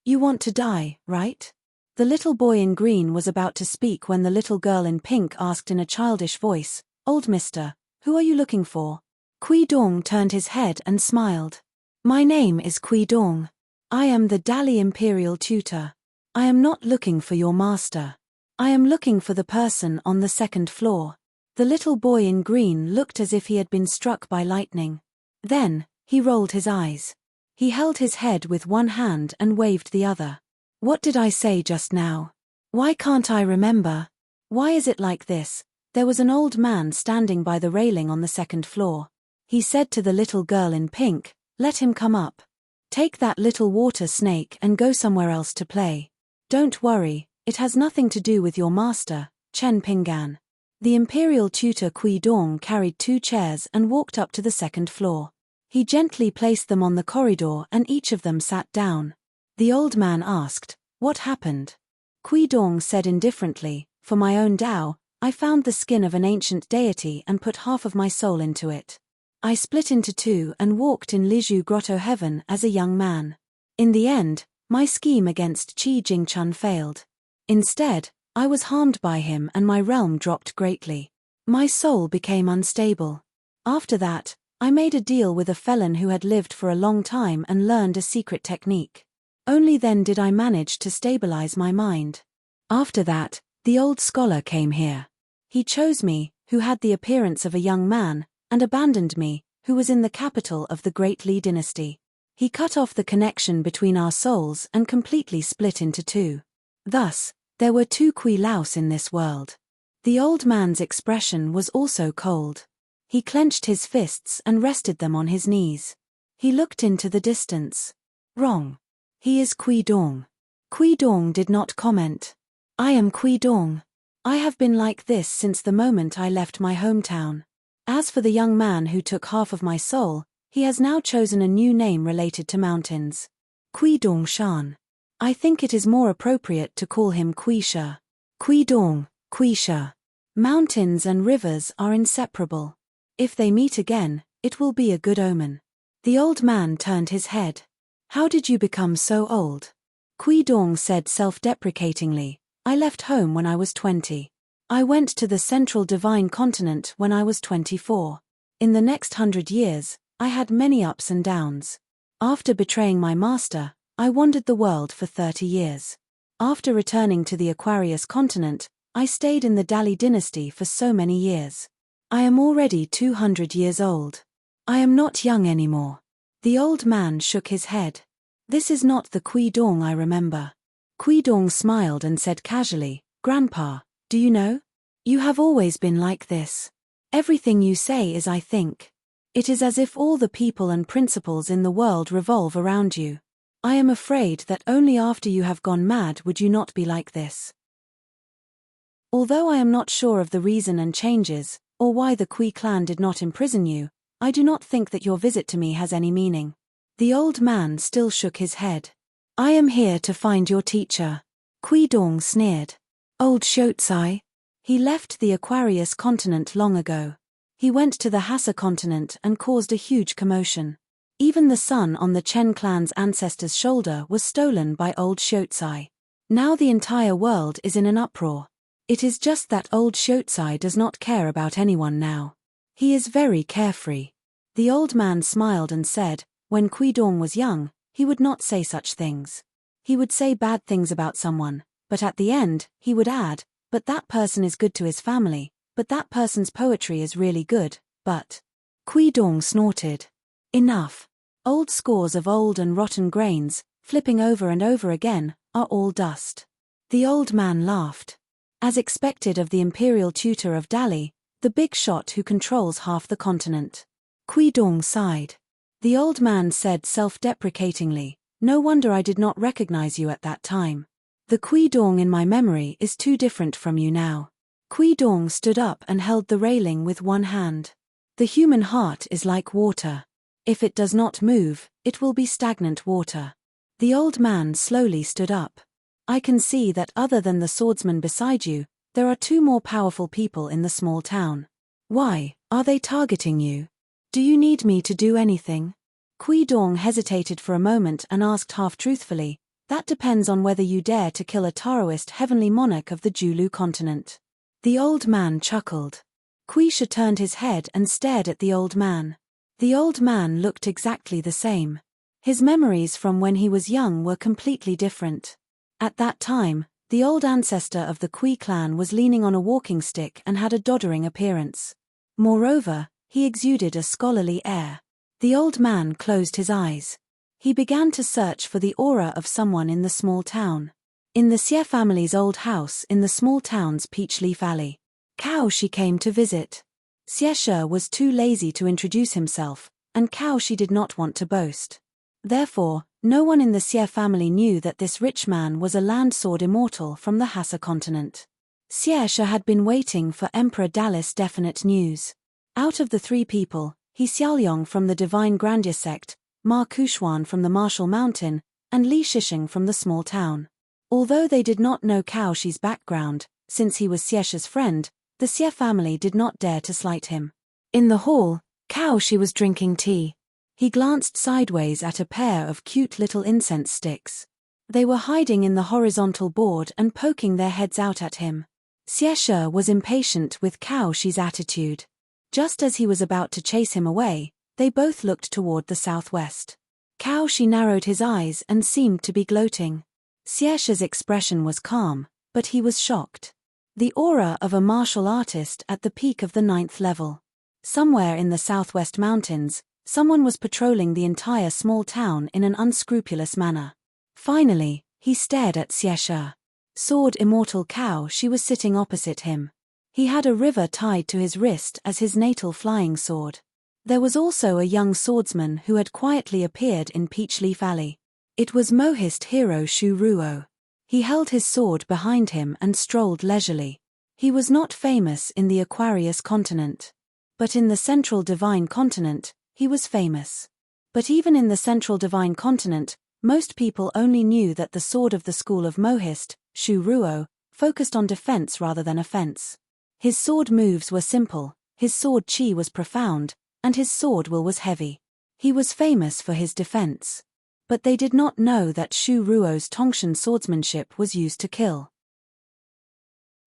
Speaker 1: "You want to die, right?" The little boy in green was about to speak when the little girl in pink asked in a childish voice, "Old mister, who are you looking for?" Kui Dong turned his head and smiled. "My name is Kui Dong. I am the Dali imperial tutor. I am not looking for your master. I am looking for the person on the second floor." The little boy in green looked as if he had been struck by lightning. Then, he rolled his eyes. He held his head with one hand and waved the other. "What did I say just now? Why can't I remember? Why is it like this?" There was an old man standing by the railing on the second floor. He said to the little girl in pink, "Let him come up. Take that little water snake and go somewhere else to play. Don't worry, it has nothing to do with your master, Chen Pinggan." The imperial tutor Kui Dong carried 2 chairs and walked up to the second floor. He gently placed them on the corridor and each of them sat down. The old man asked, "What happened?" Kui Dong said indifferently, "For my own Tao, I found the skin of an ancient deity and put half of my soul into it. I split into 2 and walked in Liju Grotto Heaven as a young man. In the end, my scheme against Qi Jingchun failed. Instead, I was harmed by him and my realm dropped greatly. My soul became unstable. After that, I made a deal with a felon who had lived for a long time and learned a secret technique. Only then did I manage to stabilize my mind. After that, the old scholar came here. He chose me, who had the appearance of a young man, and abandoned me, who was in the capital of the Great Li dynasty. He cut off the connection between our souls and completely split into 2. Thus, there were 2 Kui Laos in this world." The old man's expression was also cold. He clenched his fists and rested them on his knees. He looked into the distance. "Wrong. He is Kui Dong." Kui Dong did not comment. "I am Kui Dong. I have been like this since the moment I left my hometown. As for the young man who took half of my soul, he has now chosen a new name related to mountains. Kui Dong Shan. I think it is more appropriate to call him Kui Sha. Kui Dong, Kui Sha. Mountains and rivers are inseparable. If they meet again, it will be a good omen. The old man turned his head. How did you become so old? Kui Dong said self-deprecatingly, I left home when I was 20. I went to the central divine continent when I was 24. In the next 100 years, I had many ups and downs. After betraying my master, I wandered the world for 30 years. After returning to the Aquarius continent, I stayed in the Dali dynasty for so many years. I am already 200 years old. I am not young anymore. The old man shook his head. This is not the Kui Dong I remember. Kui Dong smiled and said casually, Grandpa, do you know? You have always been like this. Everything you say is I think. It is as if all the people and principles in the world revolve around you. I am afraid that only after you have gone mad would you not be like this. Although I am not sure of the reason and changes, or why the Kui clan did not imprison you, I do not think that your visit to me has any meaning. The old man still shook his head. I am here to find your teacher. Kui Dong sneered. Old Shotsai? He left the Aquarius continent long ago. He went to the Hassa continent and caused a huge commotion. Even the sun on the Chen clan's ancestor's shoulder was stolen by old Shotsai. Now the entire world is in an uproar. It is just that old Shotsai does not care about anyone now. He is very carefree. The old man smiled and said, when Kui Dong was young, he would not say such things. He would say bad things about someone, but at the end, he would add, but that person is good to his family, but that person's poetry is really good, but... Kui Dong snorted. Enough. Old scores of old and rotten grains, flipping over and over again, are all dust. The old man laughed. As expected of the imperial tutor of Dali, the big shot who controls half the continent. Kui Dong sighed. The old man said self-deprecatingly, no wonder I did not recognize you at that time. The Kui Dong in my memory is too different from you now. Kui Dong stood up and held the railing with one hand. The human heart is like water. If it does not move, it will be stagnant water. The old man slowly stood up. I can see that other than the swordsman beside you, there are two more powerful people in the small town. Why, are they targeting you? Do you need me to do anything? Kui Dong hesitated for a moment and asked half-truthfully, that depends on whether you dare to kill a Taoist heavenly monarch of the Julu continent. The old man chuckled. Kui Sha turned his head and stared at the old man. The old man looked exactly the same. His memories from when he was young were completely different. At that time, the old ancestor of the Kui clan was leaning on a walking stick and had a doddering appearance. Moreover, he exuded a scholarly air. The old man closed his eyes. He began to search for the aura of someone in the small town. In the Xie family's old house in the small town's Peach Leaf Alley. Cao Shi came to visit. Xie Shi was too lazy to introduce himself, and Cao Shi did not want to boast. Therefore, no one in the Xie family knew that this rich man was a land sword immortal from the Hassa continent. Xie Shi had been waiting for Emperor Dalis' definite news. Out of the three people, He Xiaoyong from the Divine Grandeur sect, Ma Kuxuan from the Martial Mountain, and Li Shisheng from the small town. Although they did not know Cao Shi's background, since he was Xie Shi's friend, the Xie family did not dare to slight him. In the hall, Cao Shi was drinking tea. He glanced sideways at a pair of cute little incense sticks. They were hiding in the horizontal board and poking their heads out at him. Xie Shi was impatient with Cao Shi's attitude. Just as he was about to chase him away, they both looked toward the southwest. Cao Shi narrowed his eyes and seemed to be gloating. Xie Shi's expression was calm, but he was shocked. The aura of a martial artist at the peak of the 9th level. Somewhere in the southwest mountains, someone was patrolling the entire small town in an unscrupulous manner. Finally, he stared at Xie Shi. Sword Immortal Cao Shi was sitting opposite him. He had a river tied to his wrist as his natal flying sword. There was also a young swordsman who had quietly appeared in Peach Leaf Alley. It was Mohist hero Shu Ruo. He held his sword behind him and strolled leisurely. He was not famous in the Aquarius continent. But in the Central Divine Continent, he was famous. But even in the Central Divine Continent, most people only knew that the sword of the school of Mohist, Shu Ruo, focused on defense rather than offense. His sword moves were simple, his sword chi was profound, and his sword will was heavy. He was famous for his defense. But they did not know that Shu Ruo's Tongshan swordsmanship was used to kill.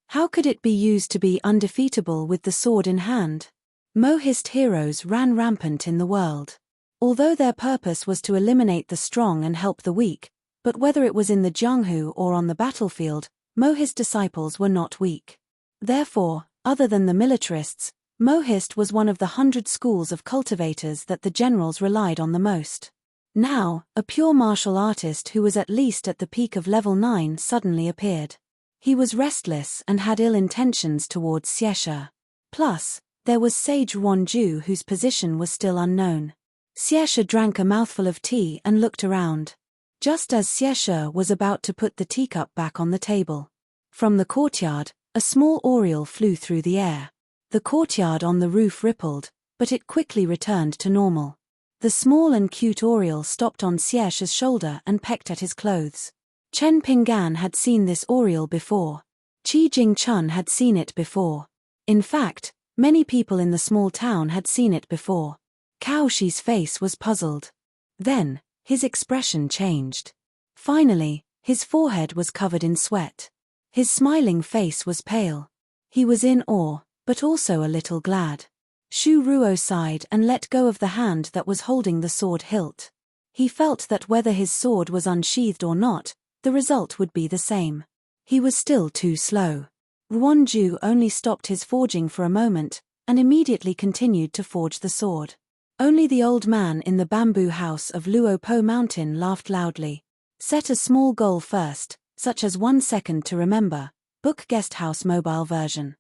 Speaker 1: How could it be used to be undefeatable with the sword in hand? Mohist heroes ran rampant in the world. Although their purpose was to eliminate the strong and help the weak, but whether it was in the Jianghu or on the battlefield, Mohist disciples were not weak. Therefore, other than the militarists, Mohist was one of the 100 schools of cultivators that the generals relied on the most. Now, a pure martial artist who was at least at the peak of level 9 suddenly appeared. He was restless and had ill intentions towards Xieshe. Plus, there was Sage Ruanju whose position was still unknown. Xieshe drank a mouthful of tea and looked around. Just as Xieshe was about to put the teacup back on the table. From the courtyard, a small oriole flew through the air. The courtyard on the roof rippled, but it quickly returned to normal. The small and cute oriole stopped on Xieshe's shoulder and pecked at his clothes. Chen Pinggan had seen this oriole before. Qi Jingchun had seen it before. In fact, many people in the small town had seen it before. Cao Shi's face was puzzled. Then, his expression changed. Finally, his forehead was covered in sweat. His smiling face was pale. He was in awe, but also a little glad. Shu Ruo sighed and let go of the hand that was holding the sword hilt. He felt that whether his sword was unsheathed or not, the result would be the same. He was still too slow. Ruanju only stopped his forging for a moment, and immediately continued to forge the sword. Only the old man in the bamboo house of Luopo Mountain laughed loudly. Set a small goal first, such as 1 second to remember. Book Guest House Mobile Version.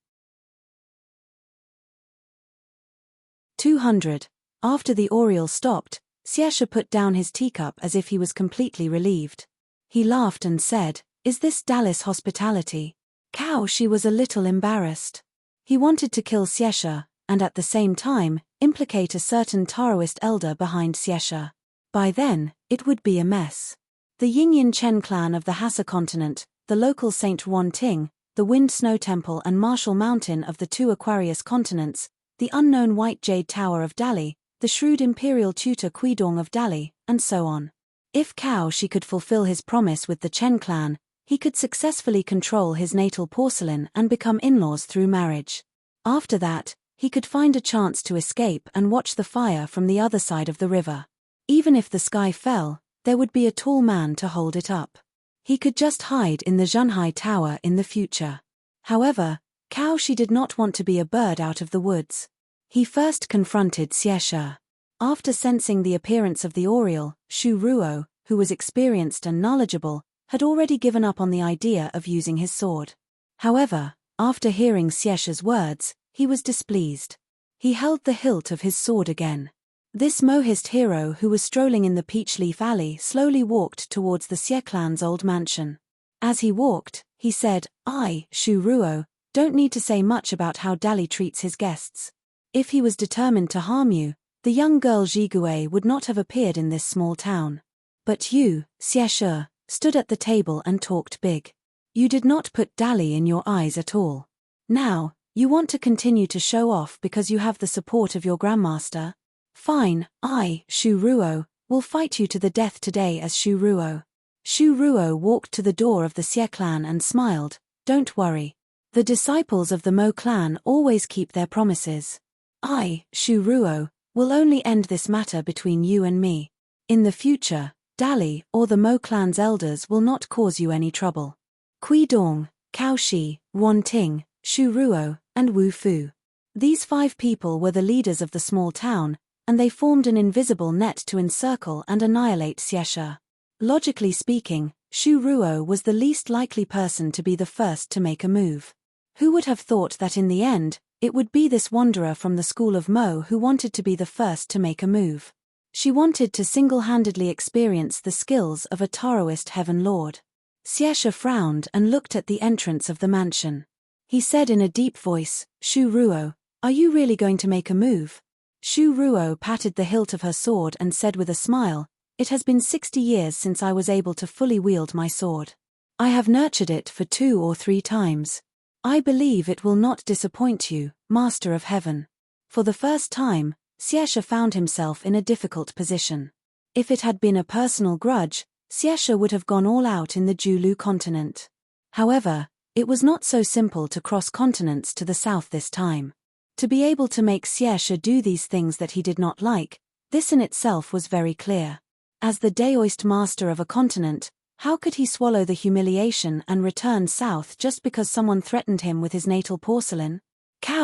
Speaker 1: 200. After the oriole stopped, Xieshe put down his teacup as if he was completely relieved. He laughed and said, "Is this Dallas hospitality?" Cao Shi was a little embarrassed. He wanted to kill Xieshe, and at the same time, implicate a certain Taoist elder behind Xieshe. By then, it would be a mess. The Yingyan Chen clan of the Hassa continent, the local Saint Ruanting, the Wind Snow Temple and Martial Mountain of the 2 Aquarius continents, the unknown White Jade Tower of Dali, the shrewd imperial tutor Kuidong of Dali, and so on. If Cao Shi could fulfill his promise with the Chen clan, he could successfully control his natal porcelain and become in-laws through marriage. After that, he could find a chance to escape and watch the fire from the other side of the river. Even if the sky fell, there would be a tall man to hold it up. He could just hide in the Zhenhai Tower in the future. However, Cao Shi did not want to be a bird out of the woods. He first confronted Xieshe. After sensing the appearance of the oriole, Shu Ruo, who was experienced and knowledgeable, had already given up on the idea of using his sword. However, after hearing Xieshe's words, he was displeased. He held the hilt of his sword again. This Mohist hero who was strolling in the peach leaf alley slowly walked towards the Xie clan's old mansion. As he walked, he said, "I, Shu Ruo, don't need to say much about how Dali treats his guests. If he was determined to harm you, the young girl Jigue would not have appeared in this small town. But you, Xieshe, stood at the table and talked big. You did not put Dali in your eyes at all. Now, you want to continue to show off because you have the support of your grandmaster? Fine, I, Shu Ruo, will fight you to the death today as Shu Ruo." Shu Ruo walked to the door of the Xie clan and smiled, "Don't worry. The disciples of the Mo clan always keep their promises. I, Shu Ruo, will only end this matter between you and me. In the future, Dali or the Mo clan's elders will not cause you any trouble." Kuidong, Cao Shi, Ruanting, Shu Ruo, and Wu Fu. These 5 people were the leaders of the small town, and they formed an invisible net to encircle and annihilate Xieshe. Logically speaking, Shu Ruo was the least likely person to be the first to make a move. Who would have thought that in the end, it would be this wanderer from the school of Mo who wanted to be the first to make a move? She wanted to single-handedly experience the skills of a Taoist heaven lord. Xieshe frowned and looked at the entrance of the mansion. He said in a deep voice, "Shu Ruo, Are you really going to make a move? Shu Ruo patted the hilt of her sword and said with a smile, "It has been 60 years since I was able to fully wield my sword. I have nurtured it for 2 or 3 times. I believe it will not disappoint you, Master of Heaven." For the first time, Xieshe found himself in a difficult position. If it had been a personal grudge, Xieshe would have gone all out in the Julu continent. However, it was not so simple to cross continents to the south this time. To be able to make Xieshe do these things that he did not like, this in itself was very clear. As the Daoist master of a continent, how could he swallow the humiliation and return south just because someone threatened him with his natal porcelain?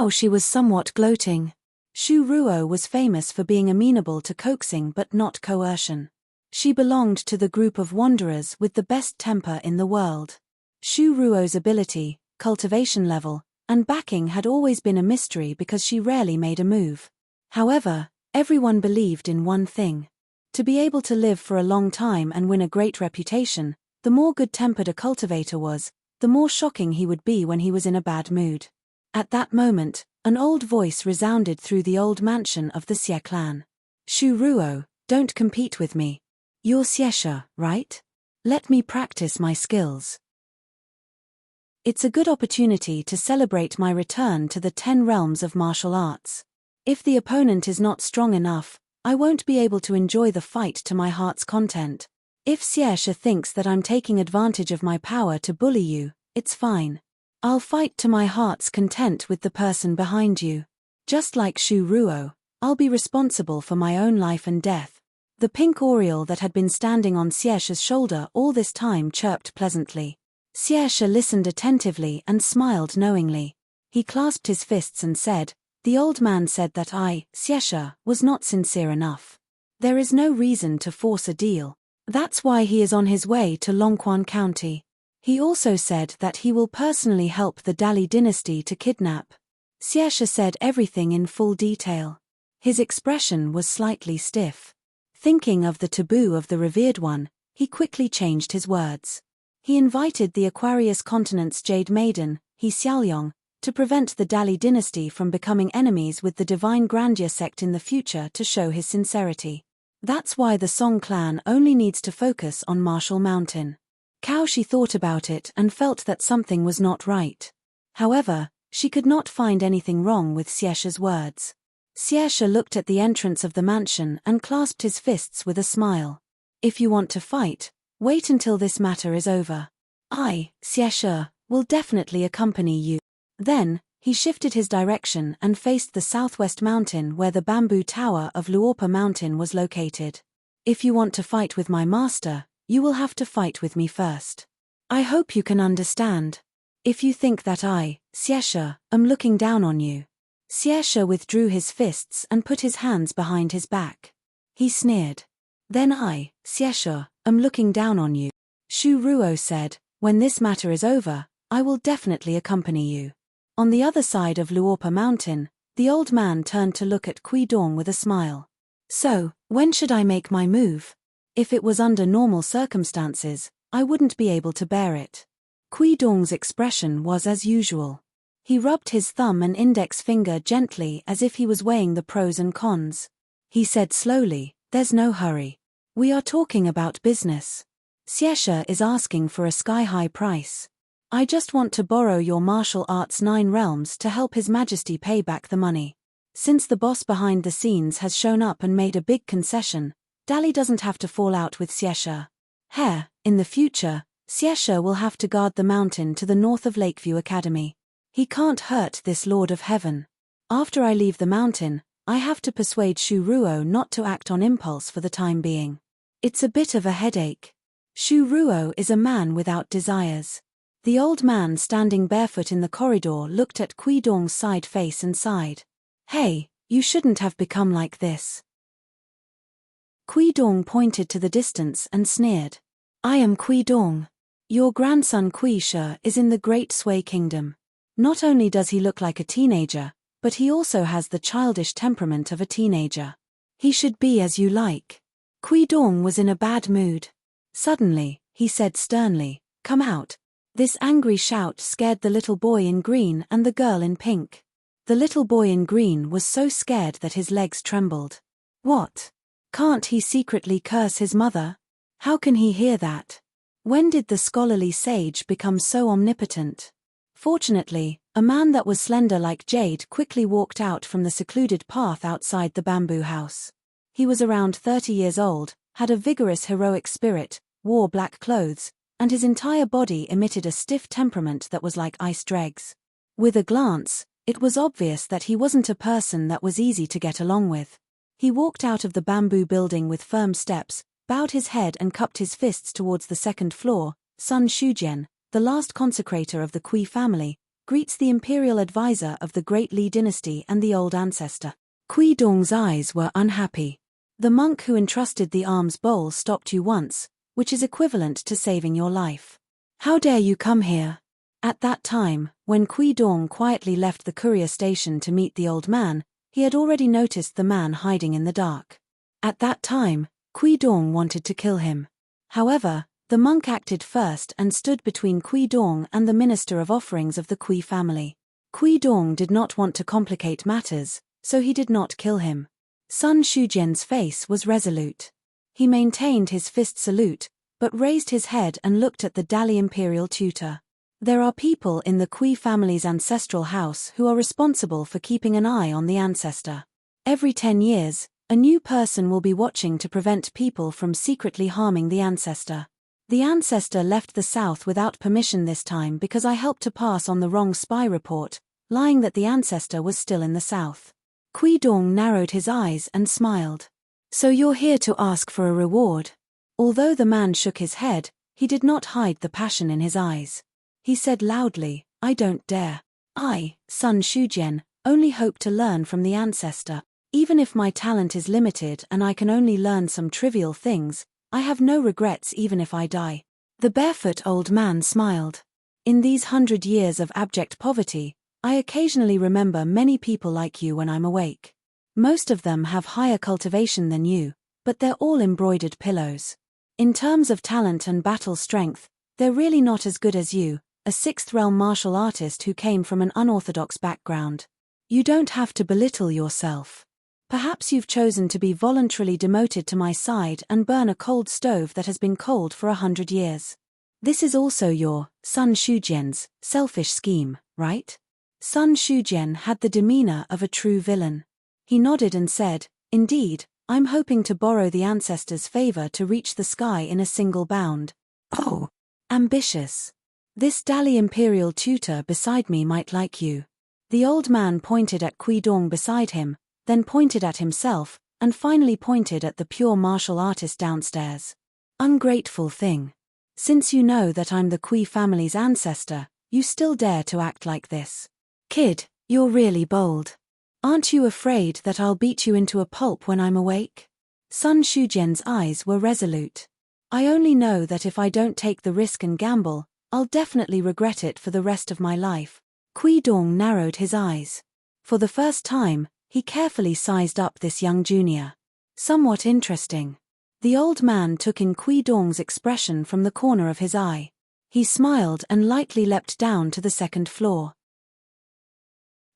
Speaker 1: She was somewhat gloating. Shu Ruo was famous for being amenable to coaxing but not coercion. She belonged to the group of wanderers with the best temper in the world. Shu Ruo's ability, cultivation level, and backing had always been a mystery because she rarely made a move. However, everyone believed in one thing. To be able to live for a long time and win a great reputation, the more good-tempered a cultivator was, the more shocking he would be when he was in a bad mood. At that moment, an old voice resounded through the old mansion of the Xie clan. "Shu Ruo, don't compete with me. You're Xieshe, right? Let me practice my skills. It's a good opportunity to celebrate my return to the 10 realms of martial arts. If the opponent is not strong enough, I won't be able to enjoy the fight to my heart's content. If Xieshe thinks that I'm taking advantage of my power to bully you, it's fine. I'll fight to my heart's content with the person behind you. Just like Shu Ruo, I'll be responsible for my own life and death." The pink oriole that had been standing on Xieshe's shoulder all this time chirped pleasantly. Xieshe listened attentively and smiled knowingly. He clasped his fists and said, "The old man said that I, Xieshe, was not sincere enough. There is no reason to force a deal. That's why he is on his way to Longquan County. He also said that he will personally help the Dali dynasty to kidnap." Xieshe said everything in full detail. His expression was slightly stiff. Thinking of the taboo of the revered one, he quickly changed his words. He invited the Aquarius continent's Jade Maiden, He Xiaoyong, to prevent the Dali dynasty from becoming enemies with the Divine Grandeur sect in the future to show his sincerity. That's why the Song clan only needs to focus on Marshall Mountain. She thought about it and felt that something was not right. However, she could not find anything wrong with Xieshe's words. Xieshe looked at the entrance of the mansion and clasped his fists with a smile. "If you want to fight, wait until this matter is over. I, Xieshe, will definitely accompany you." Then, he shifted his direction and faced the southwest mountain where the bamboo tower of Luopa Mountain was located. "If you want to fight with my master, you will have to fight with me first. I hope you can understand. If you think that I, Xieshe, am looking down on you." Xieshe withdrew his fists and put his hands behind his back. He sneered. "Then I, Xieshe, am looking down on you." Shu Ruo said, "When this matter is over, I will definitely accompany you." On the other side of Luopa Mountain, the old man turned to look at Kui Dong with a smile. "So, when should I make my move? If it was under normal circumstances, I wouldn't be able to bear it." Kui Dong's expression was as usual. He rubbed his thumb and index finger gently as if he was weighing the pros and cons. He said slowly, "There's no hurry. We are talking about business. Xieshe is asking for a sky-high price. I just want to borrow your martial arts 9 realms to help His Majesty pay back the money. Since the boss behind the scenes has shown up and made a big concession, Dali doesn't have to fall out with Xieshe. In the future, Xieshe will have to guard the mountain to the north of Lakeview Academy. He can't hurt this Lord of Heaven. After I leave the mountain, I have to persuade Shu Ruo not to act on impulse for the time being. It's a bit of a headache. Shu Ruo is a man without desires." The old man standing barefoot in the corridor looked at Kui Dong's side face and sighed. "Hey, you shouldn't have become like this." Kui Dong pointed to the distance and sneered. "I am Kui Dong. Your grandson Kui Shi is in the Great Sui Kingdom. Not only does he look like a teenager, but he also has the childish temperament of a teenager. He should be as you like." Kui Dong was in a bad mood. Suddenly, he said sternly, "Come out." This angry shout scared the little boy in green and the girl in pink. The little boy in green was so scared that his legs trembled. What? Can't he secretly curse his mother? How can he hear that? When did the scholarly sage become so omnipotent? Fortunately, a man that was slender like jade quickly walked out from the secluded path outside the bamboo house. He was around 30 years old, had a vigorous heroic spirit, wore black clothes, and his entire body emitted a stiff temperament that was like ice dregs. With a glance, it was obvious that he wasn't a person that was easy to get along with. He walked out of the bamboo building with firm steps, bowed his head and cupped his fists towards the second floor. Sun Shujian, the last consecrator of the Kui family, greets the imperial advisor of the great Li dynasty and the old ancestor. Kui Dong's eyes were unhappy. The monk who entrusted the alms bowl stopped you once, which is equivalent to saving your life. How dare you come here? At that time, when Kui Dong quietly left the courier station to meet the old man, he had already noticed the man hiding in the dark. At that time, Kui Dong wanted to kill him. However, the monk acted first and stood between Kui Dong and the minister of offerings of the Kui family. Kui Dong did not want to complicate matters, so he did not kill him. Sun Shujian's face was resolute. He maintained his fist salute, but raised his head and looked at the Dali imperial tutor. There are people in the Kui family's ancestral house who are responsible for keeping an eye on the ancestor. Every 10 years, a new person will be watching to prevent people from secretly harming the ancestor. The ancestor left the south without permission this time because I helped to pass on the wrong spy report, lying that the ancestor was still in the south. Kui Dong narrowed his eyes and smiled. So you're here to ask for a reward? Although the man shook his head, he did not hide the passion in his eyes. He said loudly, I don't dare. I, Sun Shujian, only hope to learn from the ancestor. Even if my talent is limited and I can only learn some trivial things, I have no regrets even if I die. The barefoot old man smiled. In these 100 years of abject poverty, I occasionally remember many people like you when I'm awake. Most of them have higher cultivation than you, but they're all embroidered pillows. In terms of talent and battle strength, they're really not as good as you, a sixth realm martial artist who came from an unorthodox background. You don't have to belittle yourself. Perhaps you've chosen to be voluntarily demoted to my side and burn a cold stove that has been cold for 100 years. This is also your, Sun Shujian's, selfish scheme, right? Sun Shujian had the demeanor of a true villain. He nodded and said, Indeed, I'm hoping to borrow the ancestors' favor to reach the sky in a single bound. Oh, ambitious. This Dali imperial tutor beside me might like you. The old man pointed at Kui Dong beside him, then pointed at himself, and finally pointed at the pure martial artist downstairs. Ungrateful thing. Since you know that I'm the Kui family's ancestor, you still dare to act like this. Kid, you're really bold. Aren't you afraid that I'll beat you into a pulp when I'm awake? Sun Shujian's eyes were resolute. I only know that if I don't take the risk and gamble, I'll definitely regret it for the rest of my life. Kui Dong narrowed his eyes. For the first time, he carefully sized up this young junior. Somewhat interesting. The old man took in Kui Dong's expression from the corner of his eye. He smiled and lightly leapt down to the second floor.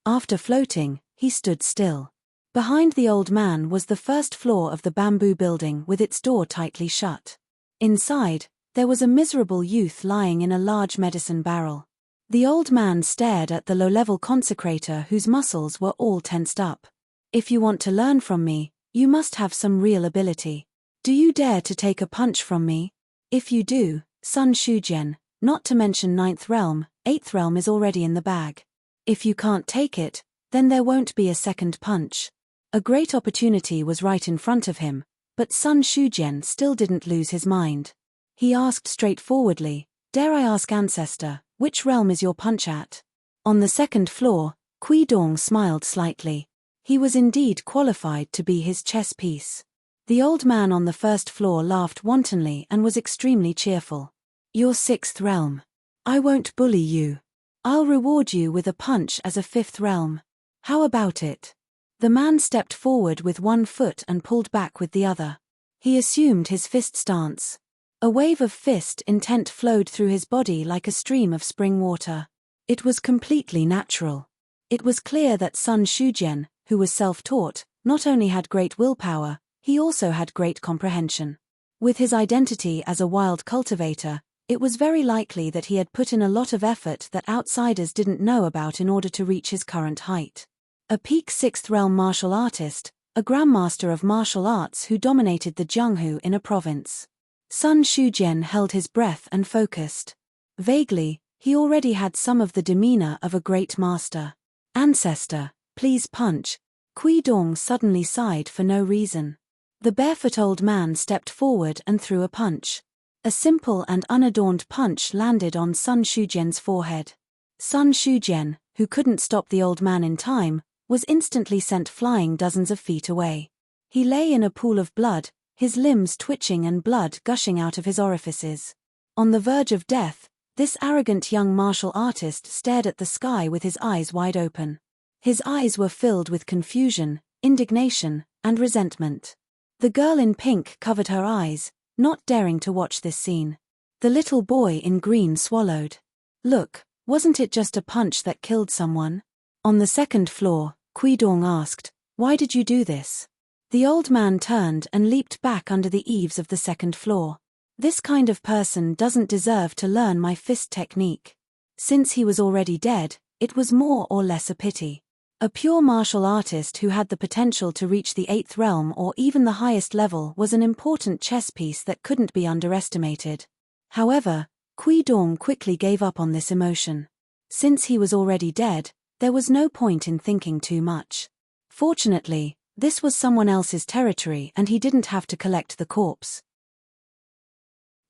Speaker 1: After floating, he stood still. Behind the old man was the first floor of the bamboo building with its door tightly shut. Inside, there was a miserable youth lying in a large medicine barrel. The old man stared at the low-level consecrator whose muscles were all tensed up. If you want to learn from me, you must have some real ability. Do you dare to take a punch from me? If you do, Sun Shujian, not to mention 9th realm, 8th realm is already in the bag. If you can't take it, then there won't be a second punch. A great opportunity was right in front of him, but Sun Shujian still didn't lose his mind. He asked straightforwardly, Dare I ask ancestor, which realm is your punch at? On the second floor, Kui Dong smiled slightly. He was indeed qualified to be his chess piece. The old man on the first floor laughed wantonly and was extremely cheerful. Your 6th realm. I won't bully you. I'll reward you with a punch as a 5th realm. How about it? The man stepped forward with one foot and pulled back with the other. He assumed his fist stance. A wave of fist intent flowed through his body like a stream of spring water. It was completely natural. It was clear that Sun Shujian, who was self-taught, not only had great willpower, he also had great comprehension. With his identity as a wild cultivator, it was very likely that he had put in a lot of effort that outsiders didn't know about in order to reach his current height. A peak 6th realm martial artist, a grandmaster of martial arts who dominated the Jianghu in a province. Sun Shujian held his breath and focused. Vaguely, he already had some of the demeanor of a great master. Ancestor, please punch. Kui Dong suddenly sighed for no reason. The barefoot old man stepped forward and threw a punch. A simple and unadorned punch landed on Sun Shujian's forehead. Sun Shujian, who couldn't stop the old man in time, was instantly sent flying dozens of feet away. He lay in a pool of blood, his limbs twitching and blood gushing out of his orifices. On the verge of death, this arrogant young martial artist stared at the sky with his eyes wide open. His eyes were filled with confusion, indignation, and resentment. The girl in pink covered her eyes, not daring to watch this scene. The little boy in green swallowed. Look, wasn't it just a punch that killed someone? On the second floor, Kui Dong asked, why did you do this? The old man turned and leaped back under the eaves of the second floor. This kind of person doesn't deserve to learn my fist technique. Since he was already dead, it was more or less a pity. A pure martial artist who had the potential to reach the 8th realm or even the highest level was an important chess piece that couldn't be underestimated. However, Kui Dong quickly gave up on this emotion. Since he was already dead, there was no point in thinking too much. Fortunately, this was someone else's territory and he didn't have to collect the corpse.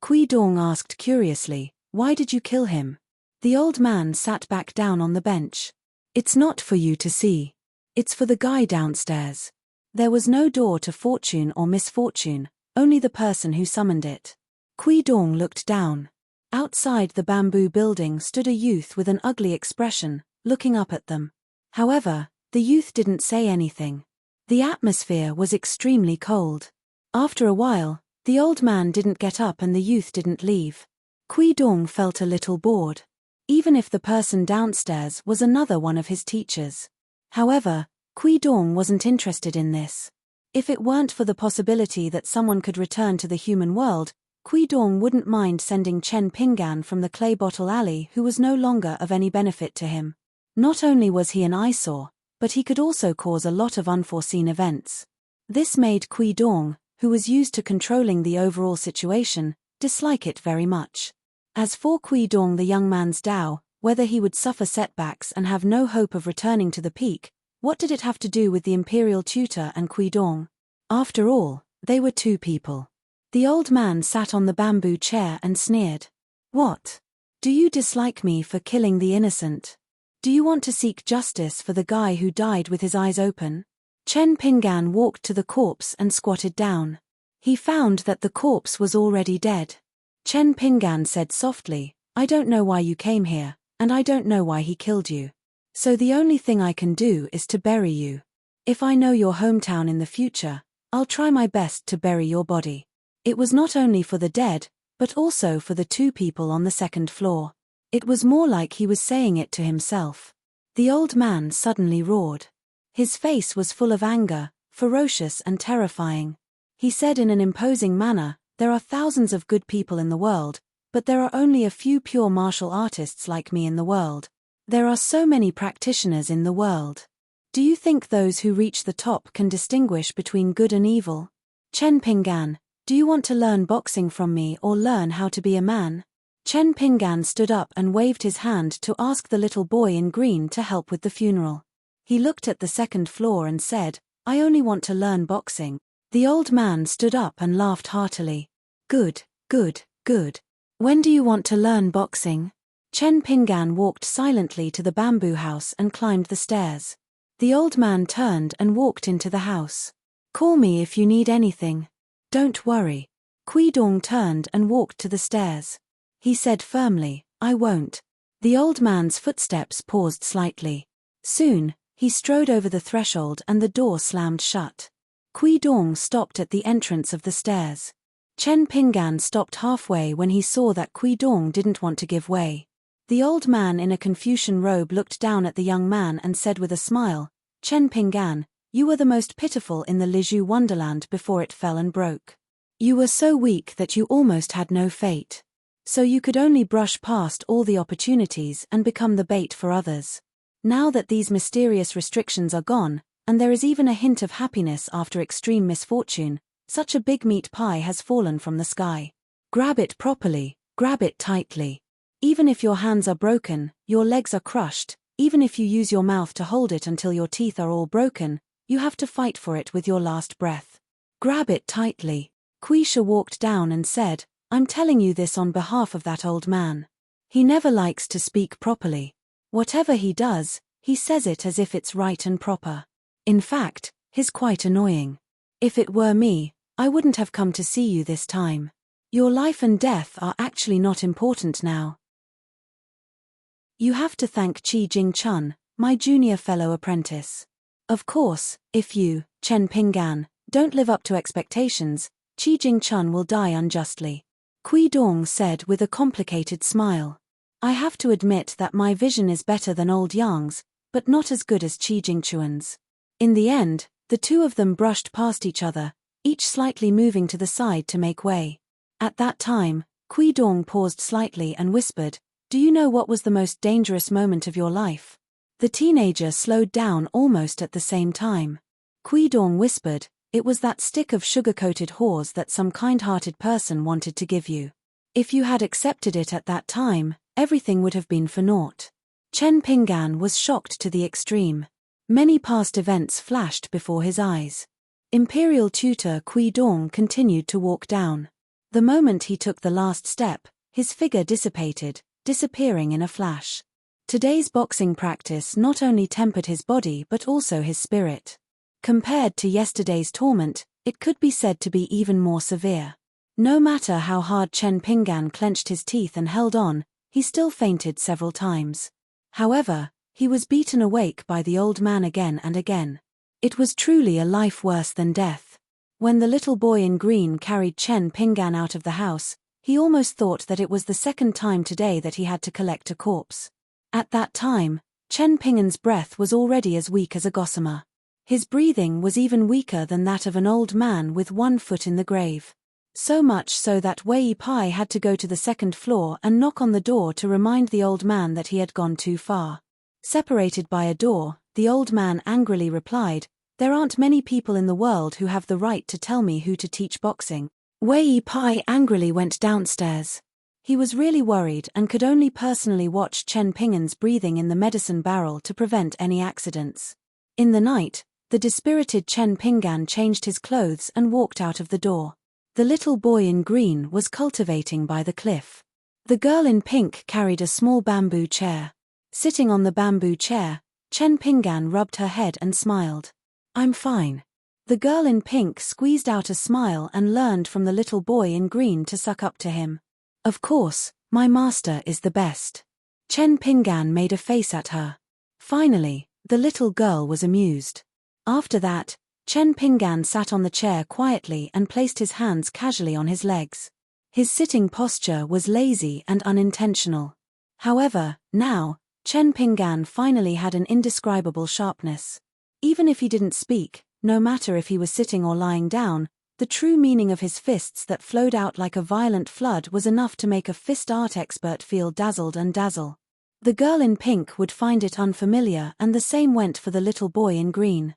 Speaker 1: Kui Dong asked curiously, why did you kill him? The old man sat back down on the bench. It's not for you to see. It's for the guy downstairs. There was no door to fortune or misfortune, only the person who summoned it. Kui Dong looked down. Outside the bamboo building stood a youth with an ugly expression, looking up at them. However, the youth didn't say anything. The atmosphere was extremely cold. After a while, the old man didn't get up and the youth didn't leave. Kui Dong felt a little bored. Even if the person downstairs was another one of his teachers. However, Kui Dong wasn't interested in this. If it weren't for the possibility that someone could return to the human world, Kui Dong wouldn't mind sending Chen Pinggan from the clay bottle alley who was no longer of any benefit to him. Not only was he an eyesore, but he could also cause a lot of unforeseen events. This made Kui Dong, who was used to controlling the overall situation, dislike it very much. As for Kui Dong, the young man's Tao, whether he would suffer setbacks and have no hope of returning to the peak, what did it have to do with the imperial tutor and Kui Dong? After all, they were two people. The old man sat on the bamboo chair and sneered. What? Do you dislike me for killing the innocent? Do you want to seek justice for the guy who died with his eyes open? Chen Pinggan walked to the corpse and squatted down. He found that the corpse was already dead. Chen Pinggan said softly, I don't know why you came here, and I don't know why he killed you. So the only thing I can do is to bury you. If I know your hometown in the future, I'll try my best to bury your body. It was not only for the dead, but also for the two people on the second floor. It was more like he was saying it to himself. The old man suddenly roared. His face was full of anger, ferocious and terrifying. He said in an imposing manner, there are thousands of good people in the world, but there are only a few pure martial artists like me in the world. There are so many practitioners in the world. Do you think those who reach the top can distinguish between good and evil? Chen Pinggan, do you want to learn boxing from me or learn how to be a man? Chen Pinggan stood up and waved his hand to ask the little boy in green to help with the funeral. He looked at the second floor and said, I only want to learn boxing. The old man stood up and laughed heartily. Good, good, good. When do you want to learn boxing? Chen Pinggan walked silently to the bamboo house and climbed the stairs. The old man turned and walked into the house. Call me if you need anything. Don't worry. Kui Dong turned and walked to the stairs. He said firmly, I won't. The old man's footsteps paused slightly. Soon, he strode over the threshold and the door slammed shut. Kui Dong stopped at the entrance of the stairs. Chen Pinggan stopped halfway when he saw that Kui Dong didn't want to give way. The old man in a Confucian robe looked down at the young man and said with a smile, "Chen Pinggan, you were the most pitiful in the Lizhu wonderland before it fell and broke. You were so weak that you almost had no fate. So you could only brush past all the opportunities and become the bait for others. Now that these mysterious restrictions are gone, and there is even a hint of happiness after extreme misfortune, such a big meat pie has fallen from the sky. Grab it properly, grab it tightly. Even if your hands are broken, your legs are crushed, even if you use your mouth to hold it until your teeth are all broken, you have to fight for it with your last breath. Grab it tightly." Quisha walked down and said, "I'm telling you this on behalf of that old man. He never likes to speak properly. Whatever he does, he says it as if it's right and proper. In fact, he's quite annoying. If it were me, I wouldn't have come to see you this time. Your life and death are actually not important now. You have to thank Qi Jing-chun, my junior fellow apprentice. Of course, if you, Chen Pinggan, don't live up to expectations, Qi Jing-chun will die unjustly." Kui Dong said with a complicated smile. "I have to admit that my vision is better than old Yang's, but not as good as Qi Jingchun's." In the end, the two of them brushed past each other, each slightly moving to the side to make way. At that time, Kui Dong paused slightly and whispered, "Do you know what was the most dangerous moment of your life?" The teenager slowed down almost at the same time. Kui Dong whispered, "It was that stick of sugar-coated haws that some kind-hearted person wanted to give you. If you had accepted it at that time, everything would have been for naught." Chen Pinggan was shocked to the extreme. Many past events flashed before his eyes. Imperial tutor Kui Dong continued to walk down. The moment he took the last step, his figure dissipated, disappearing in a flash. Today's boxing practice not only tempered his body but also his spirit. Compared to yesterday's torment, it could be said to be even more severe. No matter how hard Chen Pinggan clenched his teeth and held on, he still fainted several times. However, he was beaten awake by the old man again and again. It was truly a life worse than death. When the little boy in green carried Chen Pinggan out of the house, he almost thought that it was the second time today that he had to collect a corpse. At that time, Chen Pinggan's breath was already as weak as a gossamer. His breathing was even weaker than that of an old man with one foot in the grave. So much so that Wei Pai had to go to the second floor and knock on the door to remind the old man that he had gone too far. Separated by a door, the old man angrily replied, "There aren't many people in the world who have the right to tell me who to teach boxing." Wei Pai angrily went downstairs. He was really worried and could only personally watch Chen Pinggan's breathing in the medicine barrel to prevent any accidents. In the night, the dispirited Chen Pinggan changed his clothes and walked out of the door. The little boy in green was cultivating by the cliff. The girl in pink carried a small bamboo chair. Sitting on the bamboo chair, Chen Pinggan rubbed her head and smiled. "I'm fine." The girl in pink squeezed out a smile and learned from the little boy in green to suck up to him. "Of course, my master is the best." Chen Pinggan made a face at her. Finally, the little girl was amused. After that, Chen Pinggan sat on the chair quietly and placed his hands casually on his legs. His sitting posture was lazy and unintentional. However, now, Chen Pinggan finally had an indescribable sharpness. Even if he didn't speak, no matter if he was sitting or lying down, the true meaning of his fists that flowed out like a violent flood was enough to make a fist art expert feel dazzled and dazzle. The girl in pink would find it unfamiliar, and the same went for the little boy in green.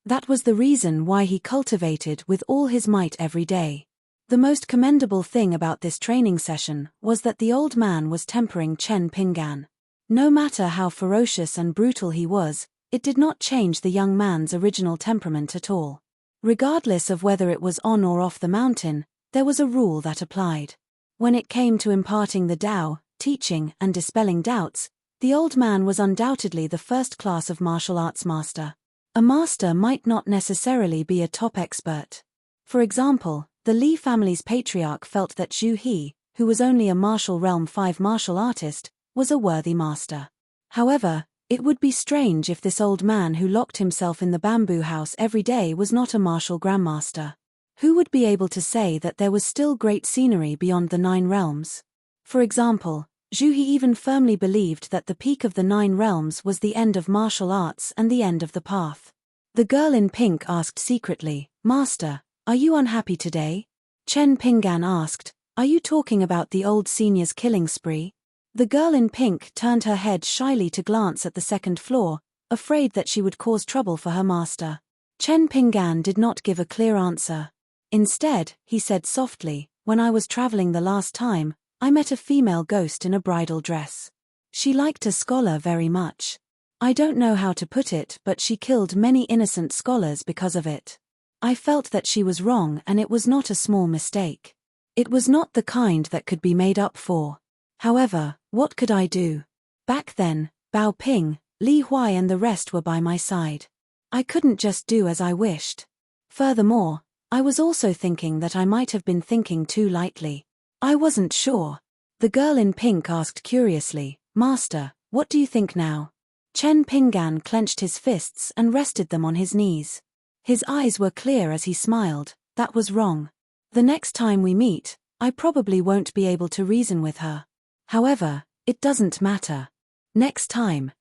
Speaker 1: That was the reason why he cultivated with all his might every day. The most commendable thing about this training session was that the old man was tempering Chen Pinggan. No matter how ferocious and brutal he was, it did not change the young man's original temperament at all. Regardless of whether it was on or off the mountain, there was a rule that applied. When it came to imparting the Tao, teaching and dispelling doubts, the old man was undoubtedly the first class of martial arts master. A master might not necessarily be a top expert. For example, the Li family's patriarch felt that Zhu He, who was only a martial realm 5 martial artist, was a worthy master. However, it would be strange if this old man who locked himself in the bamboo house every day was not a martial grandmaster. Who would be able to say that there was still great scenery beyond the 9 realms? For example, Zhu He even firmly believed that the peak of the 9 realms was the end of martial arts and the end of the path. The girl in pink asked secretly, "Master, are you unhappy today?" Chen Pinggan asked, "Are you talking about the old senior's killing spree?" The girl in pink turned her head shyly to glance at the second floor, afraid that she would cause trouble for her master. Chen Pinggan did not give a clear answer. Instead, he said softly, "When I was traveling the last time, I met a female ghost in a bridal dress. She liked a scholar very much. I don't know how to put it, but she killed many innocent scholars because of it. I felt that she was wrong and it was not a small mistake. It was not the kind that could be made up for. However, what could I do? Back then, Bao Ping, Li Huai and the rest were by my side. I couldn't just do as I wished. Furthermore, I was also thinking that I might have been thinking too lightly. I wasn't sure." The girl in pink asked curiously, "Master, what do you think now?" Chen Pinggan clenched his fists and rested them on his knees. His eyes were clear as he smiled. "That was wrong. The next time we meet, I probably won't be able to reason with her. However, it doesn't matter. Next time,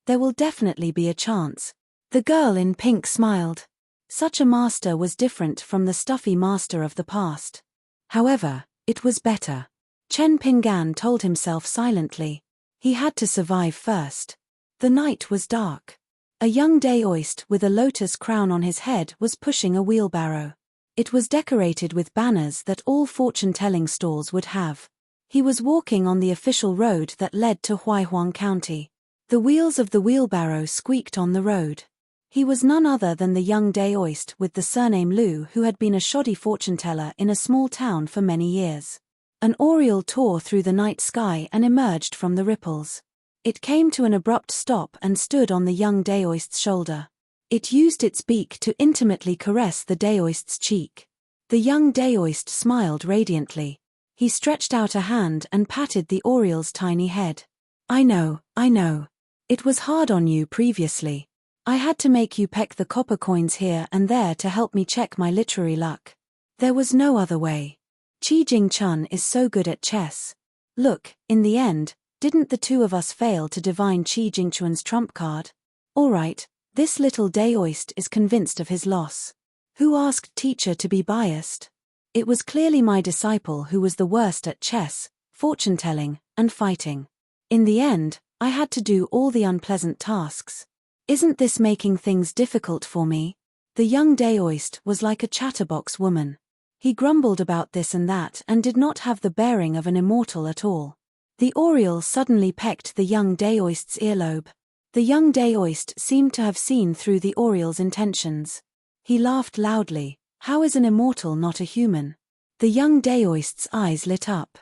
Speaker 1: there will definitely be a chance." The girl in pink smiled. Such a master was different from the stuffy master of the past. However, it was better. Chen Pinggan told himself silently. He had to survive first. The night was dark. A young Daoist with a lotus crown on his head was pushing a wheelbarrow. It was decorated with banners that all fortune-telling stalls would have. He was walking on the official road that led to Huaihuang County. The wheels of the wheelbarrow squeaked on the road. He was none other than the young Daoist with the surname Lu, who had been a shoddy fortune-teller in a small town for many years. An oriole tore through the night sky and emerged from the ripples. It came to an abrupt stop and stood on the young Daoist's shoulder. It used its beak to intimately caress the Daoist's cheek. The young Daoist smiled radiantly. He stretched out a hand and patted the oriole's tiny head. I know. It was hard on you previously. I had to make you peck the copper coins here and there to help me check my literary luck. There was no other way. Qi Jingchun is so good at chess. Look, in the end, didn't the two of us fail to divine Qi Jingchun's trump card? All right, this little Daoist is convinced of his loss. Who asked teacher to be biased? It was clearly my disciple who was the worst at chess, fortune-telling, and fighting. In the end, I had to do all the unpleasant tasks. Isn't this making things difficult for me? The young Daoist was like a chatterbox woman. He grumbled about this and that and did not have the bearing of an immortal at all. The oriole suddenly pecked the young Daoist's earlobe. The young Daoist seemed to have seen through the oriole's intentions. He laughed loudly. How is an immortal not a human? The young Daoist's eyes lit up.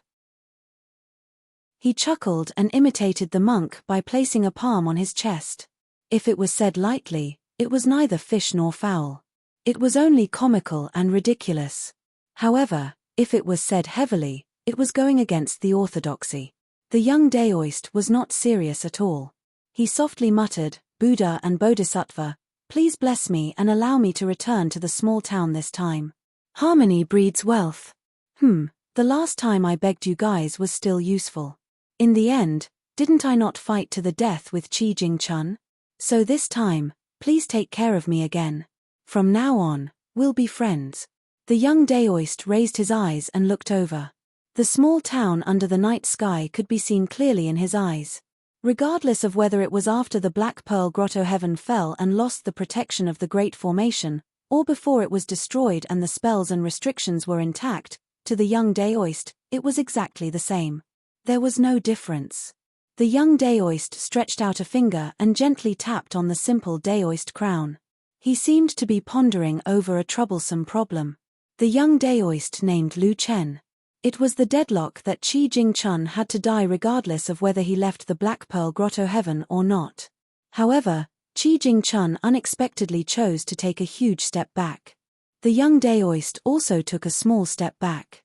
Speaker 1: He chuckled and imitated the monk by placing a palm on his chest. If it was said lightly, it was neither fish nor fowl. It was only comical and ridiculous. However, if it was said heavily, it was going against the orthodoxy. The young Daoist was not serious at all. He softly muttered, "Buddha and Bodhisattva, please bless me and allow me to return to the small town this time. Harmony breeds wealth. The last time I begged you guys was still useful. In the end, didn't I not fight to the death with Qi Jingchun? So this time, please take care of me again. From now on, we'll be friends." The young Daoist raised his eyes and looked over. The small town under the night sky could be seen clearly in his eyes. Regardless of whether it was after the Black Pearl Grotto heaven fell and lost the protection of the Great Formation, or before it was destroyed and the spells and restrictions were intact, to the young Daoist, it was exactly the same. There was no difference. The young Daoist stretched out a finger and gently tapped on the simple Daoist crown. He seemed to be pondering over a troublesome problem. The young Daoist named Lu Chen. It was the deadlock that Qi Jingchun had to die regardless of whether he left the Black Pearl Grotto heaven or not. However, Qi Jingchun unexpectedly chose to take a huge step back. The young Daoist also took a small step back.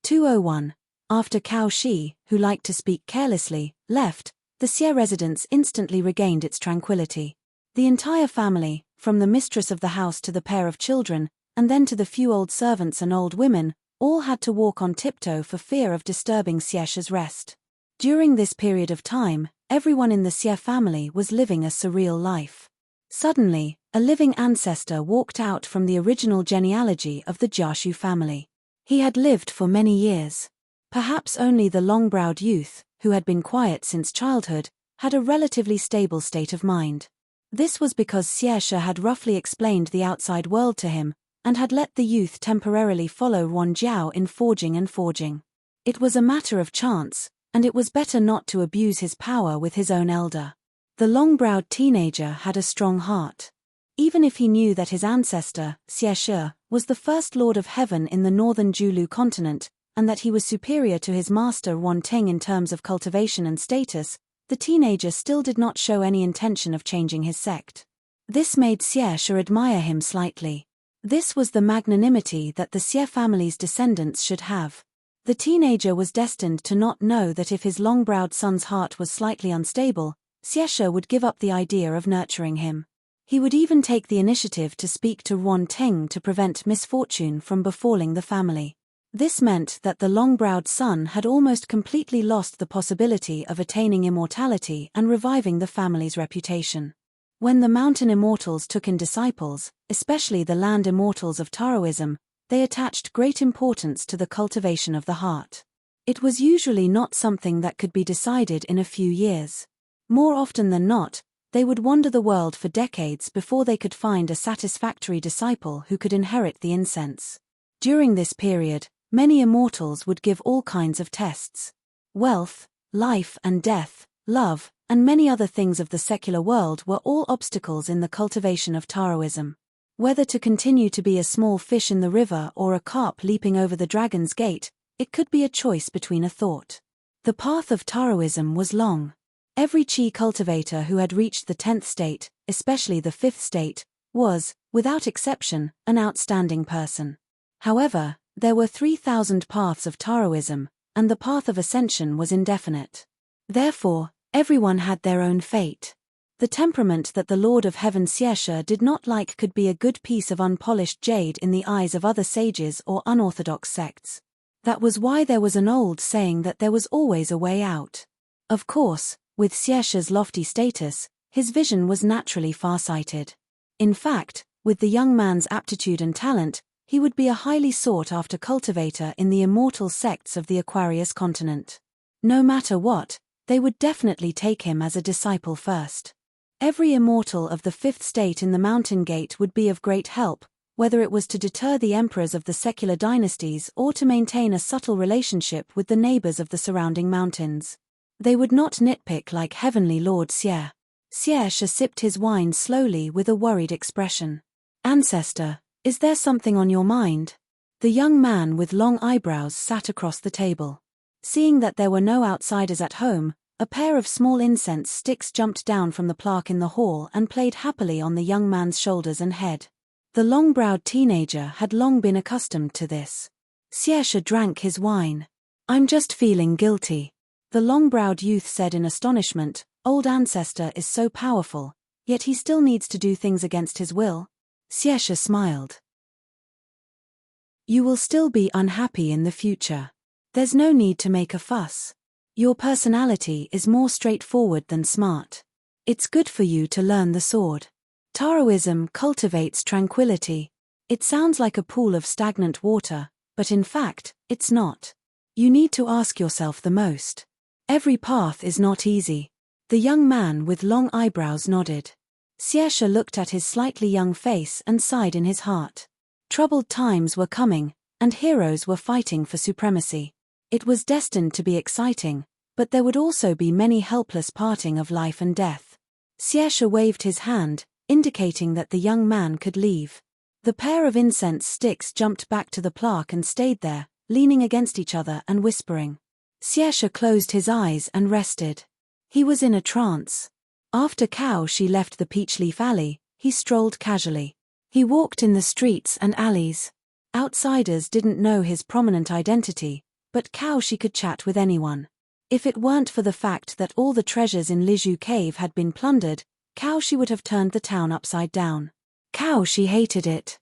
Speaker 1: 201. After Cao Shi, who liked to speak carelessly, left, the Xie residence instantly regained its tranquility. The entire family, from the mistress of the house to the pair of children, and then to the few old servants and old women, all had to walk on tiptoe for fear of disturbing Xiesha's rest. During this period of time, everyone in the Xie family was living a surreal life. Suddenly, a living ancestor walked out from the original genealogy of the Jiashu family. He had lived for many years. Perhaps only the long-browed youth, who had been quiet since childhood, had a relatively stable state of mind. This was because Xiesha had roughly explained the outside world to him, and had let the youth temporarily follow Wan Jiao in forging and forging. It was a matter of chance, and it was better not to abuse his power with his own elder. The long-browed teenager had a strong heart. Even if he knew that his ancestor, Xieshe, was the first Lord of Heaven in the northern Julu continent, and that he was superior to his master Wan Ting in terms of cultivation and status, the teenager still did not show any intention of changing his sect. This made Xieshe admire him slightly. This was the magnanimity that the Xie family's descendants should have. The teenager was destined to not know that if his long-browed son's heart was slightly unstable, Xieshe would give up the idea of nurturing him. He would even take the initiative to speak to Wan Ting to prevent misfortune from befalling the family. This meant that the long-browed son had almost completely lost the possibility of attaining immortality and reviving the family's reputation. When the mountain immortals took in disciples, especially the land immortals of Taoism, they attached great importance to the cultivation of the heart. It was usually not something that could be decided in a few years. More often than not, they would wander the world for decades before they could find a satisfactory disciple who could inherit the incense. During this period, many immortals would give all kinds of tests. Wealth, life and death, love, and many other things of the secular world were all obstacles in the cultivation of Taoism. Whether to continue to be a small fish in the river or a carp leaping over the dragon's gate, it could be a choice between a thought. The path of Taoism was long. Every Qi cultivator who had reached the 10th state, especially the 5th state, was, without exception, an outstanding person. However, there were 3,000 paths of Taoism, and the path of ascension was indefinite. Therefore, everyone had their own fate. The temperament that the Lord of Heaven Xieshe did not like could be a good piece of unpolished jade in the eyes of other sages or unorthodox sects. That was why there was an old saying that there was always a way out. Of course, with Xieshe's lofty status, his vision was naturally far-sighted. In fact, with the young man's aptitude and talent, he would be a highly sought-after cultivator in the immortal sects of the Aquarius continent. No matter what, they would definitely take him as a disciple first. Every immortal of the 5th state in the Mountain Gate would be of great help, whether it was to deter the emperors of the secular dynasties or to maintain a subtle relationship with the neighbors of the surrounding mountains. They would not nitpick like Heavenly Lord Xie. Xieshe sipped his wine slowly with a worried expression. "Ancestor, is there something on your mind?" The young man with long eyebrows sat across the table. Seeing that there were no outsiders at home, a pair of small incense sticks jumped down from the plaque in the hall and played happily on the young man's shoulders and head. The long-browed teenager had long been accustomed to this. Xieshe drank his wine. "I'm just feeling guilty," the long-browed youth said in astonishment. "Old ancestor is so powerful, yet he still needs to do things against his will." Xieshe smiled. "You will still be unhappy in the future. There's no need to make a fuss. Your personality is more straightforward than smart. It's good for you to learn the sword. Taoism cultivates tranquility. It sounds like a pool of stagnant water, but in fact, it's not. You need to ask yourself the most. Every path is not easy." The young man with long eyebrows nodded. Xieshe looked at his slightly young face and sighed in his heart. Troubled times were coming, and heroes were fighting for supremacy. It was destined to be exciting, but there would also be many helpless parting of life and death. Xieshe waved his hand, indicating that the young man could leave. The pair of incense sticks jumped back to the plaque and stayed there, leaning against each other and whispering. Xieshe closed his eyes and rested. He was in a trance. After Cao Shi left the Peachleaf Alley, he strolled casually. He walked in the streets and alleys. Outsiders didn't know his prominent identity, but Cao Shi could chat with anyone. If it weren't for the fact that all the treasures in Liju Cave had been plundered, Cao Shi would have turned the town upside down. Cao Shi hated it.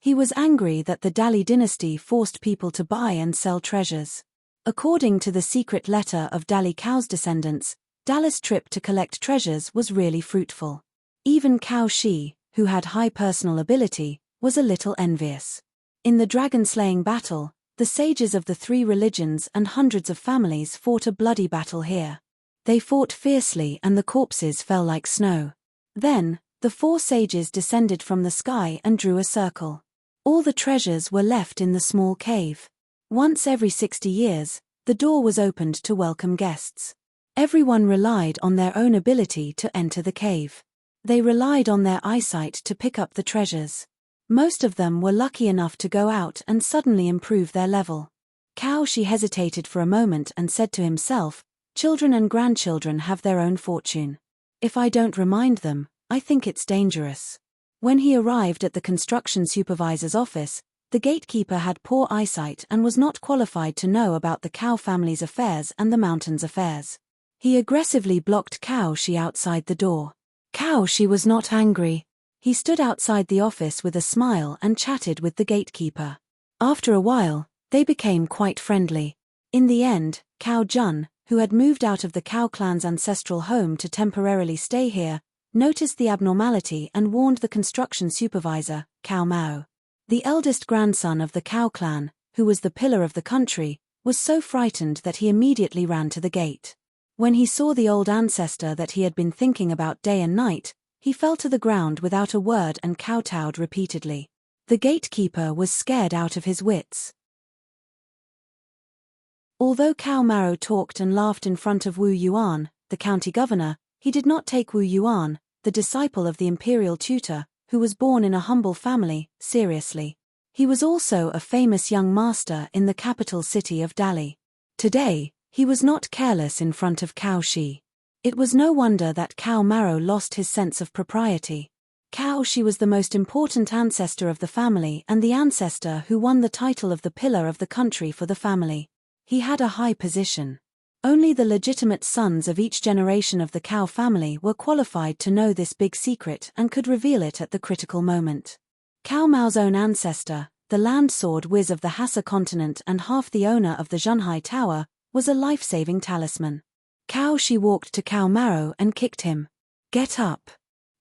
Speaker 1: He was angry that the Dali dynasty forced people to buy and sell treasures. According to the secret letter of Dali Kao's descendants, Dali's trip to collect treasures was really fruitful. Even Cao Shi, who had high personal ability, was a little envious. In the dragon-slaying battle, the sages of the three religions and hundreds of families fought a bloody battle here. They fought fiercely and the corpses fell like snow. Then, the four sages descended from the sky and drew a circle. All the treasures were left in the small cave. Once every 60 years, the door was opened to welcome guests. Everyone relied on their own ability to enter the cave. They relied on their eyesight to pick up the treasures. Most of them were lucky enough to go out and suddenly improve their level. Cao Shi hesitated for a moment and said to himself, "Children and grandchildren have their own fortune. If I don't remind them, I think it's dangerous." When he arrived at the construction supervisor's office, the gatekeeper had poor eyesight and was not qualified to know about the Cao family's affairs and the mountain's affairs. He aggressively blocked Cao Shi outside the door. Cao Shi was not angry. He stood outside the office with a smile and chatted with the gatekeeper. After a while, they became quite friendly. In the end, Cao Jun, who had moved out of the Cao clan's ancestral home to temporarily stay here, noticed the abnormality and warned the construction supervisor, Cao Mao. The eldest grandson of the Cao clan, who was the pillar of the country, was so frightened that he immediately ran to the gate. When he saw the old ancestor that he had been thinking about day and night, he fell to the ground without a word and kowtowed repeatedly. The gatekeeper was scared out of his wits. Although Cao Mao talked and laughed in front of Wu Yuan, the county governor, he did not take Wu Yuan, the disciple of the imperial tutor, who was born in a humble family, seriously. He was also a famous young master in the capital city of Dali. Today, he was not careless in front of Cao Shi. It was no wonder that Cao Mao lost his sense of propriety. Cao Shi was the most important ancestor of the family and the ancestor who won the title of the pillar of the country for the family. He had a high position. Only the legitimate sons of each generation of the Cao family were qualified to know this big secret and could reveal it at the critical moment. Cao Mao's own ancestor, the land sword whiz of the Hassa continent and half the owner of the Zhonhai Tower, was a life-saving talisman. Cao Shi walked to Cao Mao and kicked him. "Get up.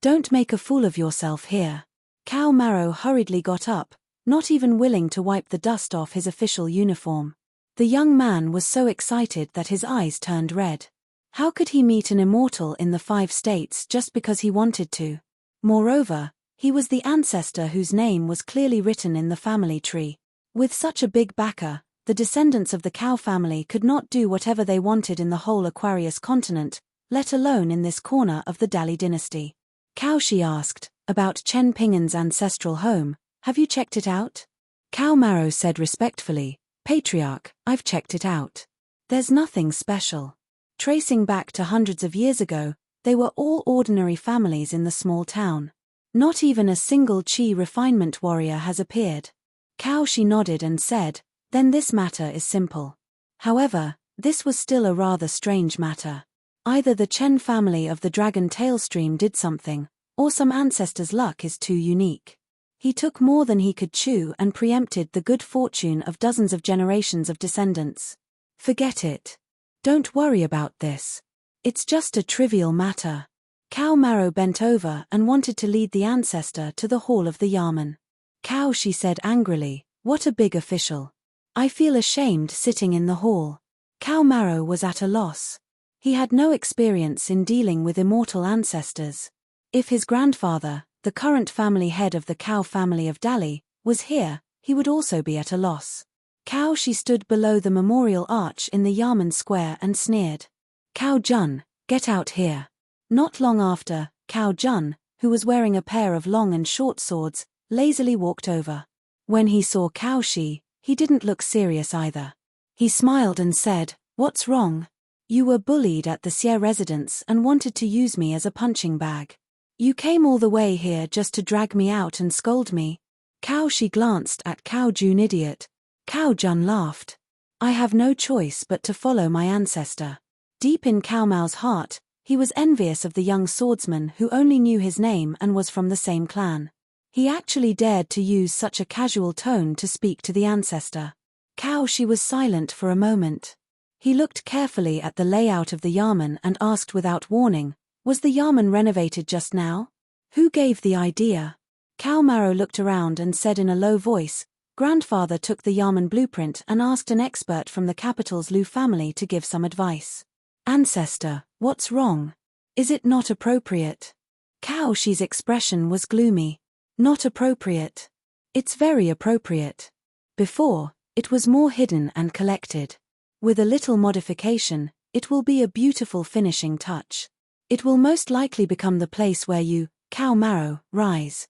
Speaker 1: Don't make a fool of yourself here." Cao Mao hurriedly got up, not even willing to wipe the dust off his official uniform. The young man was so excited that his eyes turned red. How could he meet an immortal in the 5 states just because he wanted to? Moreover, he was the ancestor whose name was clearly written in the family tree. With such a big backer, the descendants of the Cao family could not do whatever they wanted in the whole Aquarius continent, let alone in this corner of the Dali dynasty. Cao Shi asked, "About Chen Ping'an's ancestral home, have you checked it out?" Cao Mao said respectfully, "Patriarch, I've checked it out. There's nothing special. Tracing back to hundreds of years ago, they were all ordinary families in the small town. Not even a single Qi refinement warrior has appeared." Cao Shi nodded and said, "Then this matter is simple." However, this was still a rather strange matter. Either the Chen family of the Dragon Tail Stream did something, or some ancestor's luck is too unique. He took more than he could chew and preempted the good fortune of dozens of generations of descendants. Forget it. Don't worry about this. It's just a trivial matter. Cao Mao bent over and wanted to lead the ancestor to the hall of the Yamen. Cao Shi said angrily, "What a big official. I feel ashamed sitting in the hall." Cao Mao was at a loss. He had no experience in dealing with immortal ancestors. If his grandfather, the current family head of the Cao family of Dali, was here, he would also be at a loss. Cao Shi stood below the memorial arch in the Yamen square and sneered. "Cao Jun, get out here." Not long after, Cao Jun, who was wearing a pair of long and short swords, lazily walked over. When he saw Cao Shi, he didn't look serious either. He smiled and said, "What's wrong? You were bullied at the Xie residence and wanted to use me as a punching bag. You came all the way here just to drag me out and scold me." Cao Shi glanced at Cao Jun idiot. Cao Jun laughed. "I have no choice but to follow my ancestor." Deep in Cao Mao's heart, he was envious of the young swordsman who only knew his name and was from the same clan. He actually dared to use such a casual tone to speak to the ancestor. Cow, she was silent for a moment. He looked carefully at the layout of the yamen and asked without warning, was the yamen renovated just now? Who gave the idea? Cow Marrow looked around and said in a low voice, Grandfather took the yamen blueprint and asked an expert from the capital's Lu family to give some advice. Ancestor, what's wrong? Is it not appropriate? Cow She's expression was gloomy. Not appropriate. It's very appropriate. Before, it was more hidden and collected. With a little modification, it will be a beautiful finishing touch. It will most likely become the place where you, Cow Marrow, rise.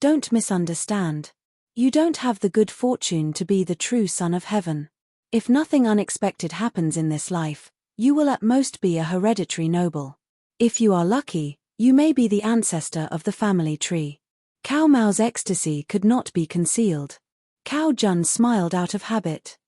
Speaker 1: Don't misunderstand. You don't have the good fortune to be the true son of heaven. If nothing unexpected happens in this life, you will at most be a hereditary noble. If you are lucky, you may be the ancestor of the family tree. Cow Mao's ecstasy could not be concealed. Cow Jun smiled out of habit.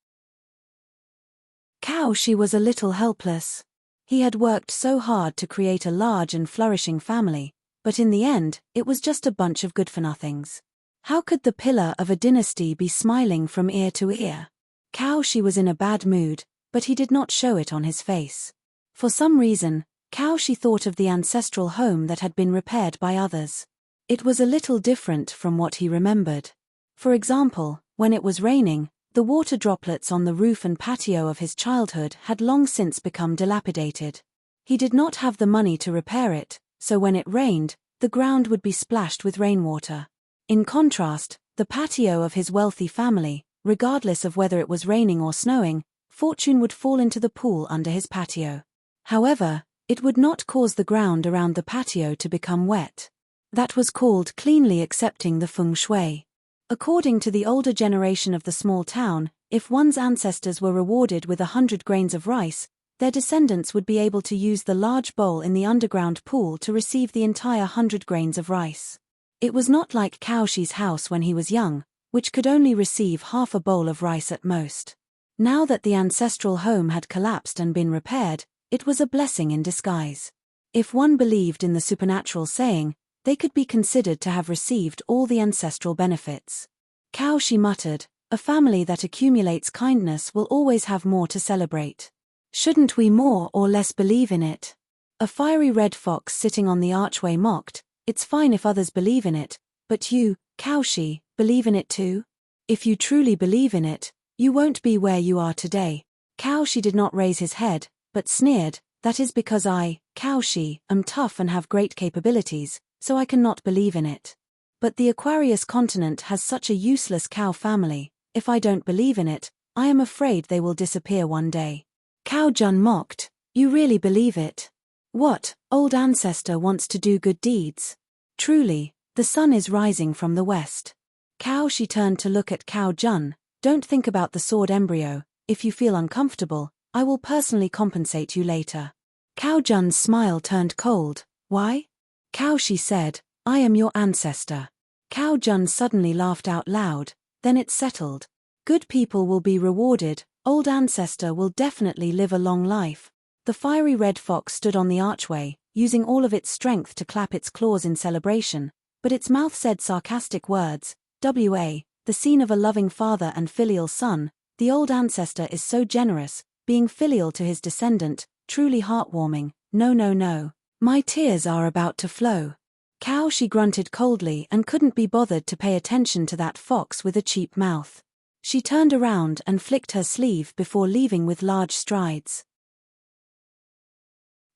Speaker 1: Cow She was a little helpless. He had worked so hard to create a large and flourishing family, but in the end, it was just a bunch of good-for-nothings. How could the pillar of a dynasty be smiling from ear to ear? Cow She was in a bad mood, but he did not show it on his face. For some reason, Cow She thought of the ancestral home that had been repaired by others. It was a little different from what he remembered. For example, when it was raining, the water droplets on the roof and patio of his childhood had long since become dilapidated. He did not have the money to repair it, so when it rained, the ground would be splashed with rainwater. In contrast, the patio of his wealthy family, regardless of whether it was raining or snowing, fortune would fall into the pool under his patio. However, it would not cause the ground around the patio to become wet. That was called cleanly accepting the feng shui. According to the older generation of the small town, if one's ancestors were rewarded with 100 grains of rice, their descendants would be able to use the large bowl in the underground pool to receive the entire 100 grains of rice. It was not like Cow She's house when he was young, which could only receive half a bowl of rice at most. Now that the ancestral home had collapsed and been repaired, it was a blessing in disguise. If one believed in the supernatural saying, they could be considered to have received all the ancestral benefits. Cow She muttered, a family that accumulates kindness will always have more to celebrate. Shouldn't we more or less believe in it? A fiery red fox sitting on the archway mocked, it's fine if others believe in it, but you, Cow She, believe in it too? If you truly believe in it, you won't be where you are today. Cow She did not raise his head, but sneered, that is because I, Cow She, am tough and have great capabilities, so I cannot believe in it. But the Aquarius continent has such a useless cow family, if I don't believe in it, I am afraid they will disappear one day. Cow Jun mocked, you really believe it? What, old ancestor wants to do good deeds? Truly, the sun is rising from the west. Cow She turned to look at Cow Jun, don't think about the sword embryo, if you feel uncomfortable, I will personally compensate you later. Cow Jun's smile turned cold, why? Cow She said, I am your ancestor. Cow Jun suddenly laughed out loud, then it settled. Good people will be rewarded, old ancestor will definitely live a long life. The fiery red fox stood on the archway, using all of its strength to clap its claws in celebration, but its mouth said sarcastic words, the scene of a loving father and filial son, the old ancestor is so generous, being filial to his descendant, truly heartwarming, no. My tears are about to flow. Cow She grunted coldly and couldn't be bothered to pay attention to that fox with a cheap mouth. She turned around and flicked her sleeve before leaving with large strides.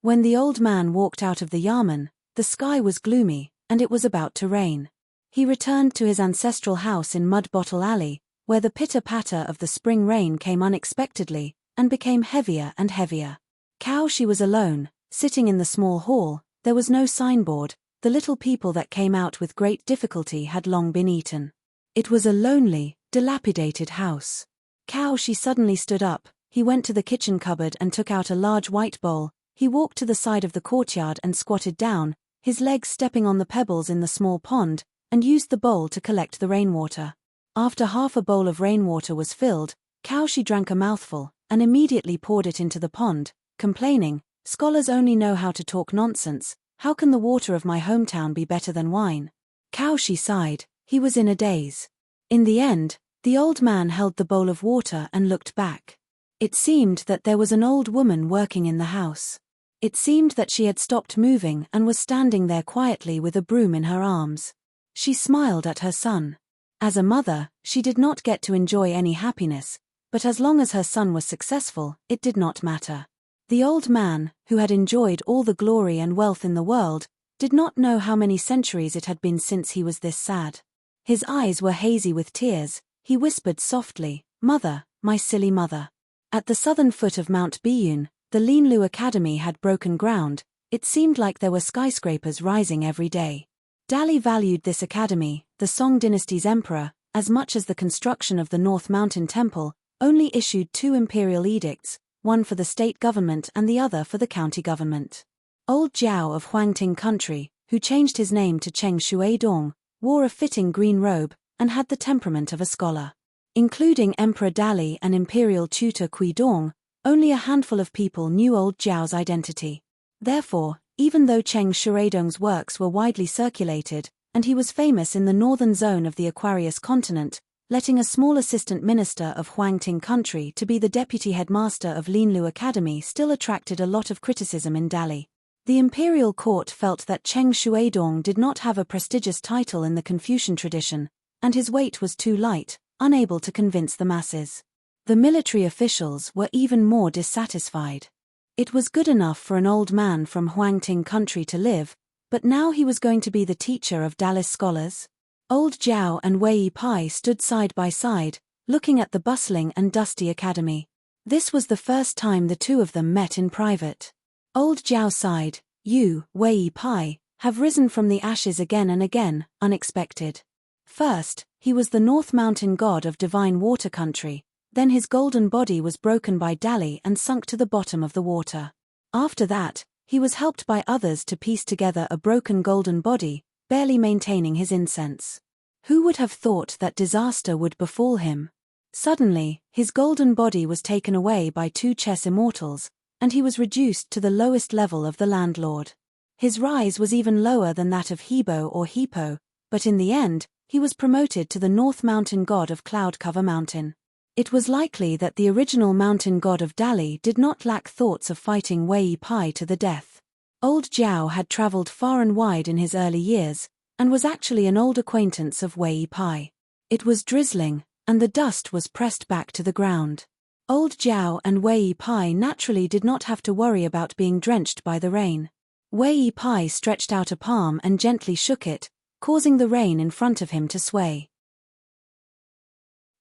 Speaker 1: When the old man walked out of the yamen, the sky was gloomy, and it was about to rain. He returned to his ancestral house in Mud Bottle Alley, where the pitter-patter of the spring rain came unexpectedly, and became heavier and heavier. Cow She was alone. Sitting in the small hall, there was no signboard, the little people that came out with great difficulty had long been eaten. It was a lonely, dilapidated house. Cow She suddenly stood up, he went to the kitchen cupboard and took out a large white bowl, he walked to the side of the courtyard and squatted down, his legs stepping on the pebbles in the small pond, and used the bowl to collect the rainwater. After half a bowl of rainwater was filled, Cow She drank a mouthful, and immediately poured it into the pond, complaining, scholars only know how to talk nonsense, how can the water of my hometown be better than wine? Cow, she sighed, he was in a daze. In the end, the old man held the bowl of water and looked back. It seemed that there was an old woman working in the house. It seemed that she had stopped moving and was standing there quietly with a broom in her arms. She smiled at her son. As a mother, she did not get to enjoy any happiness, but as long as her son was successful, it did not matter. The old man, who had enjoyed all the glory and wealth in the world, did not know how many centuries it had been since he was this sad. His eyes were hazy with tears. He whispered softly, "Mother, my silly mother." At the southern foot of Mount Biyun, the Linlu Academy had broken ground. It seemed like there were skyscrapers rising every day. Dali valued this academy, the Song dynasty's emperor, as much as the construction of the North Mountain Temple, only issued 2 imperial edicts, one for the state government and the other for the county government. Old Jiao of Huangting country, who changed his name to Cheng Shuidong, wore a fitting green robe, and had the temperament of a scholar. Including Emperor Dali and Imperial Tutor Kuidong, only a handful of people knew old Jiao's identity. Therefore, even though Cheng Shuidong's works were widely circulated, and he was famous in the northern zone of the Aquarius continent, letting a small assistant minister of Huangting country to be the deputy headmaster of Linlu Academy still attracted a lot of criticism in Dali. The imperial court felt that Cheng Shuidong did not have a prestigious title in the Confucian tradition, and his weight was too light, unable to convince the masses. The military officials were even more dissatisfied. It was good enough for an old man from Huangting country to live, but now he was going to be the teacher of Dalis scholars? Old Jiao and Wei Pai stood side by side, looking at the bustling and dusty academy. This was the first time the two of them met in private. Old Jiao sighed, "You, Wei Pai, have risen from the ashes again and again, unexpected. First, he was the North Mountain god of divine water country, then his golden body was broken by Dali and sunk to the bottom of the water. After that, he was helped by others to piece together a broken golden body, barely maintaining his incense. Who would have thought that disaster would befall him? Suddenly, his golden body was taken away by 2 chess immortals, and he was reduced to the lowest level of the landlord. His rise was even lower than that of Hebo or Hippo, but in the end, he was promoted to the North Mountain god of Cloud Cover Mountain. It was likely that the original mountain god of Dali did not lack thoughts of fighting Wei Pai to the death. Old Jiao had traveled far and wide in his early years, and was actually an old acquaintance of Wei Pai. It was drizzling, and the dust was pressed back to the ground. Old Jiao and Wei Pai naturally did not have to worry about being drenched by the rain. Wei Pai stretched out a palm and gently shook it, causing the rain in front of him to sway.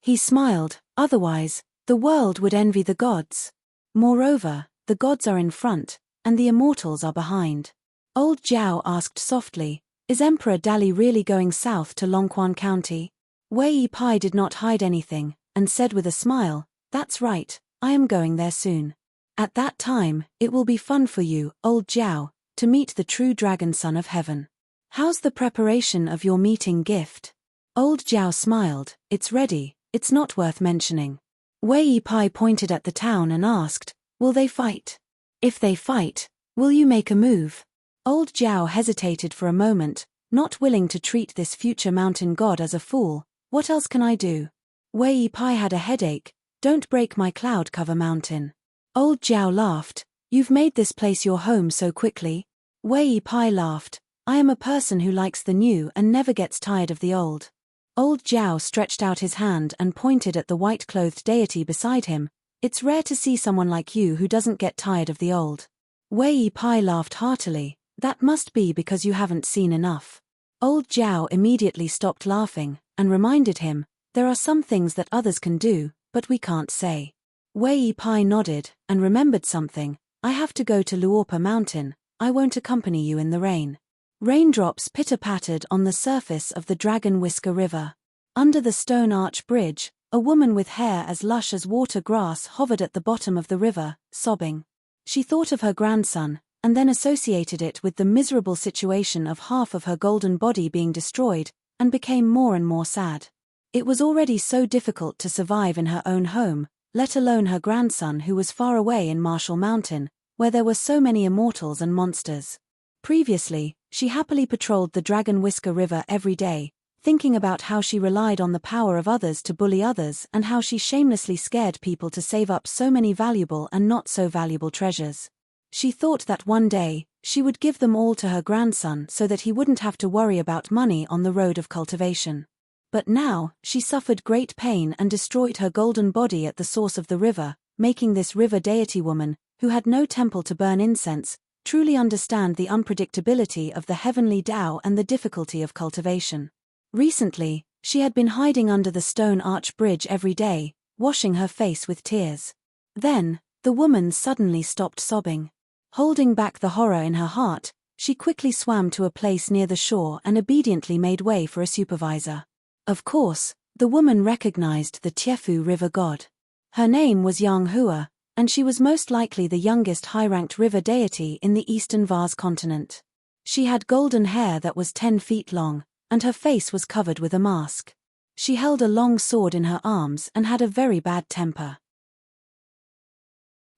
Speaker 1: He smiled, otherwise, the world would envy the gods. Moreover, the gods are in front, and the immortals are behind. Old Jiao asked softly, "Is Emperor Dali really going south to Longquan County?" Wei Pai did not hide anything, and said with a smile, "That's right, I am going there soon. At that time, it will be fun for you, old Jiao, to meet the true dragon son of heaven. How's the preparation of your meeting gift?" Old Jiao smiled, "It's ready, it's not worth mentioning." Wei Pai pointed at the town and asked, "Will they fight? If they fight, will you make a move?" Old Jiao hesitated for a moment, not willing to treat this future mountain god as a fool. "What else can I do?" Wei Pai had a headache. "Don't break my cloud cover mountain." Old Jiao laughed, "You've made this place your home so quickly." Wei Pai laughed, "I am a person who likes the new and never gets tired of the old." Old Jiao stretched out his hand and pointed at the white-clothed deity beside him. "It's rare to see someone like you who doesn't get tired of the old." Wei Pai laughed heartily, "That must be because you haven't seen enough." Old Jiao immediately stopped laughing, and reminded him, "There are some things that others can do, but we can't say." Wei Pai nodded, and remembered something, "I have to go to Luopa Mountain, I won't accompany you in the rain." Raindrops pitter-pattered on the surface of the Dragon Whisker River. Under the stone arch bridge, a woman with hair as lush as water grass hovered at the bottom of the river, sobbing. She thought of her grandson, and then associated it with the miserable situation of half of her golden body being destroyed, and became more and more sad. It was already so difficult to survive in her own home, let alone her grandson who was far away in Marshall Mountain, where there were so many immortals and monsters. Previously, she happily patrolled the Dragon Whisker River every day, thinking about how she relied on the power of others to bully others and how she shamelessly scared people to save up so many valuable and not so valuable treasures. She thought that one day, she would give them all to her grandson so that he wouldn't have to worry about money on the road of cultivation. But now, she suffered great pain and destroyed her golden body at the source of the river, making this river deity woman, who had no temple to burn incense, truly understand the unpredictability of the heavenly Tao and the difficulty of cultivation. Recently, she had been hiding under the stone arch bridge every day, washing her face with tears. Then, the woman suddenly stopped sobbing. Holding back the horror in her heart, she quickly swam to a place near the shore and obediently made way for a supervisor. Of course, the woman recognized the Tiefu River god. Her name was Yang Hua, and she was most likely the youngest high-ranked river deity in the eastern vase continent. She had golden hair that was 10 feet long, and her face was covered with a mask. She held a long sword in her arms and had a very bad temper.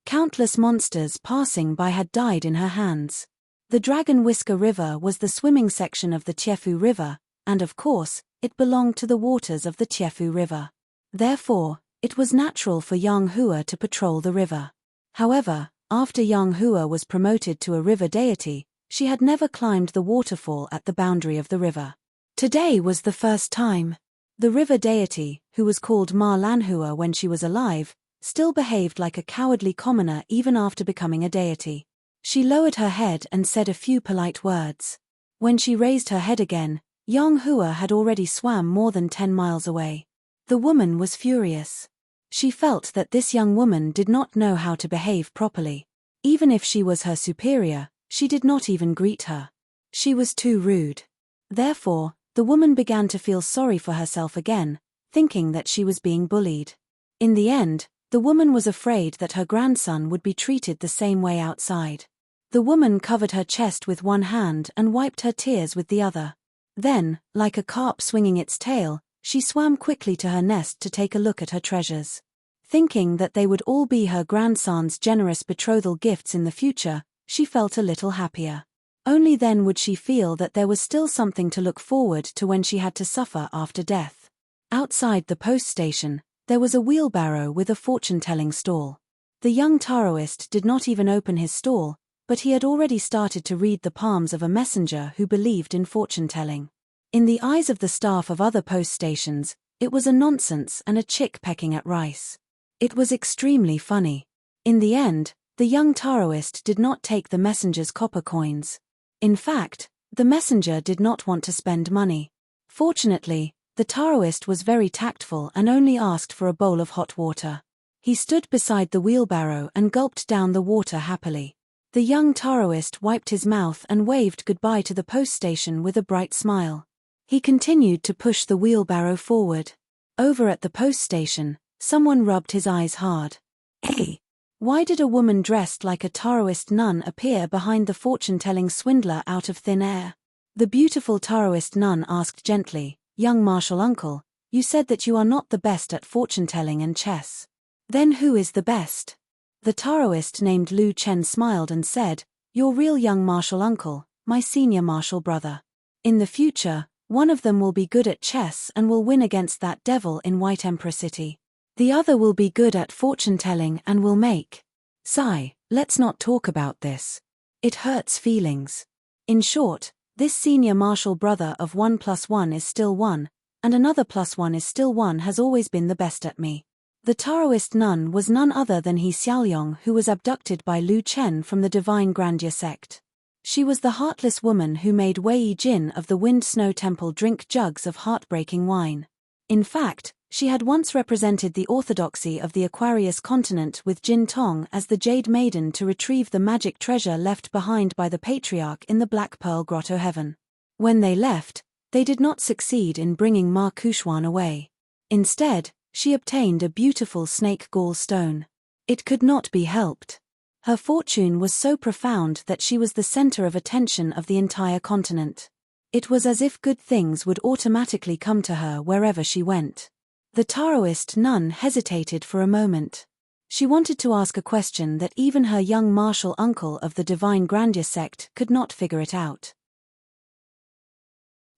Speaker 1: Countless monsters passing by had died in her hands. The Dragon Whisker River was the swimming section of the Tiefu River, and of course, it belonged to the waters of the Tiefu River. Therefore, it was natural for Yang Hua to patrol the river. However, after Yang Hua was promoted to a river deity, she had never climbed the waterfall at the boundary of the river. Today was the first time. The river deity, who was called Ma Lanhua when she was alive, still behaved like a cowardly commoner even after becoming a deity. She lowered her head and said a few polite words. When she raised her head again, Yang Hua had already swam more than 10 miles away. The woman was furious. She felt that this young woman did not know how to behave properly. Even if she was her superior, she did not even greet her. She was too rude. Therefore, the woman began to feel sorry for herself again, thinking that she was being bullied. In the end, the woman was afraid that her grandson would be treated the same way outside. The woman covered her chest with one hand and wiped her tears with the other. Then, like a carp swinging its tail, she swam quickly to her nest to take a look at her treasures. Thinking that they would all be her grandson's generous betrothal gifts in the future, she felt a little happier. Only then would she feel that there was still something to look forward to when she had to suffer after death. Outside the post station, there was a wheelbarrow with a fortune-telling stall. The young Taoist did not even open his stall, but he had already started to read the palms of a messenger who believed in fortune-telling. In the eyes of the staff of other post stations, it was a nonsense and a chick pecking at rice. It was extremely funny. In the end, the young Taoist did not take the messenger's copper coins. In fact, the messenger did not want to spend money. Fortunately, the Taoist was very tactful and only asked for a bowl of hot water. He stood beside the wheelbarrow and gulped down the water happily. The young Taoist wiped his mouth and waved goodbye to the post station with a bright smile. He continued to push the wheelbarrow forward. Over at the post station, someone rubbed his eyes hard. Hey! Why did a woman dressed like a Taoist nun appear behind the fortune-telling swindler out of thin air? The beautiful Taoist nun asked gently, "Young martial uncle, you said that you are not the best at fortune-telling and chess. Then who is the best?" The Taoist named Lu Chen smiled and said, "Your real young martial uncle, my senior martial brother. In the future, one of them will be good at chess and will win against that devil in White Emperor City. The other will be good at fortune-telling and will make. Sigh, let's not talk about this. It hurts feelings. In short, this senior martial brother of 1 + 1 is still 1, and another +1 is still 1 has always been the best at me." The Taoist nun was none other than He Xiaoyong, who was abducted by Lu Chen from the Divine Grandeur sect. She was the heartless woman who made Wei Jin of the Wind Snow Temple drink jugs of heartbreaking wine. In fact, she had once represented the orthodoxy of the Aquarius continent with Jin Tong as the Jade Maiden to retrieve the magic treasure left behind by the Patriarch in the Black Pearl Grotto Heaven. When they left, they did not succeed in bringing Ma Kuxuan away. Instead, she obtained a beautiful snake gall stone. It could not be helped. Her fortune was so profound that she was the center of attention of the entire continent. It was as if good things would automatically come to her wherever she went. The Taoist nun hesitated for a moment. She wanted to ask a question that even her young martial uncle of the Divine Grandeur sect could not figure it out.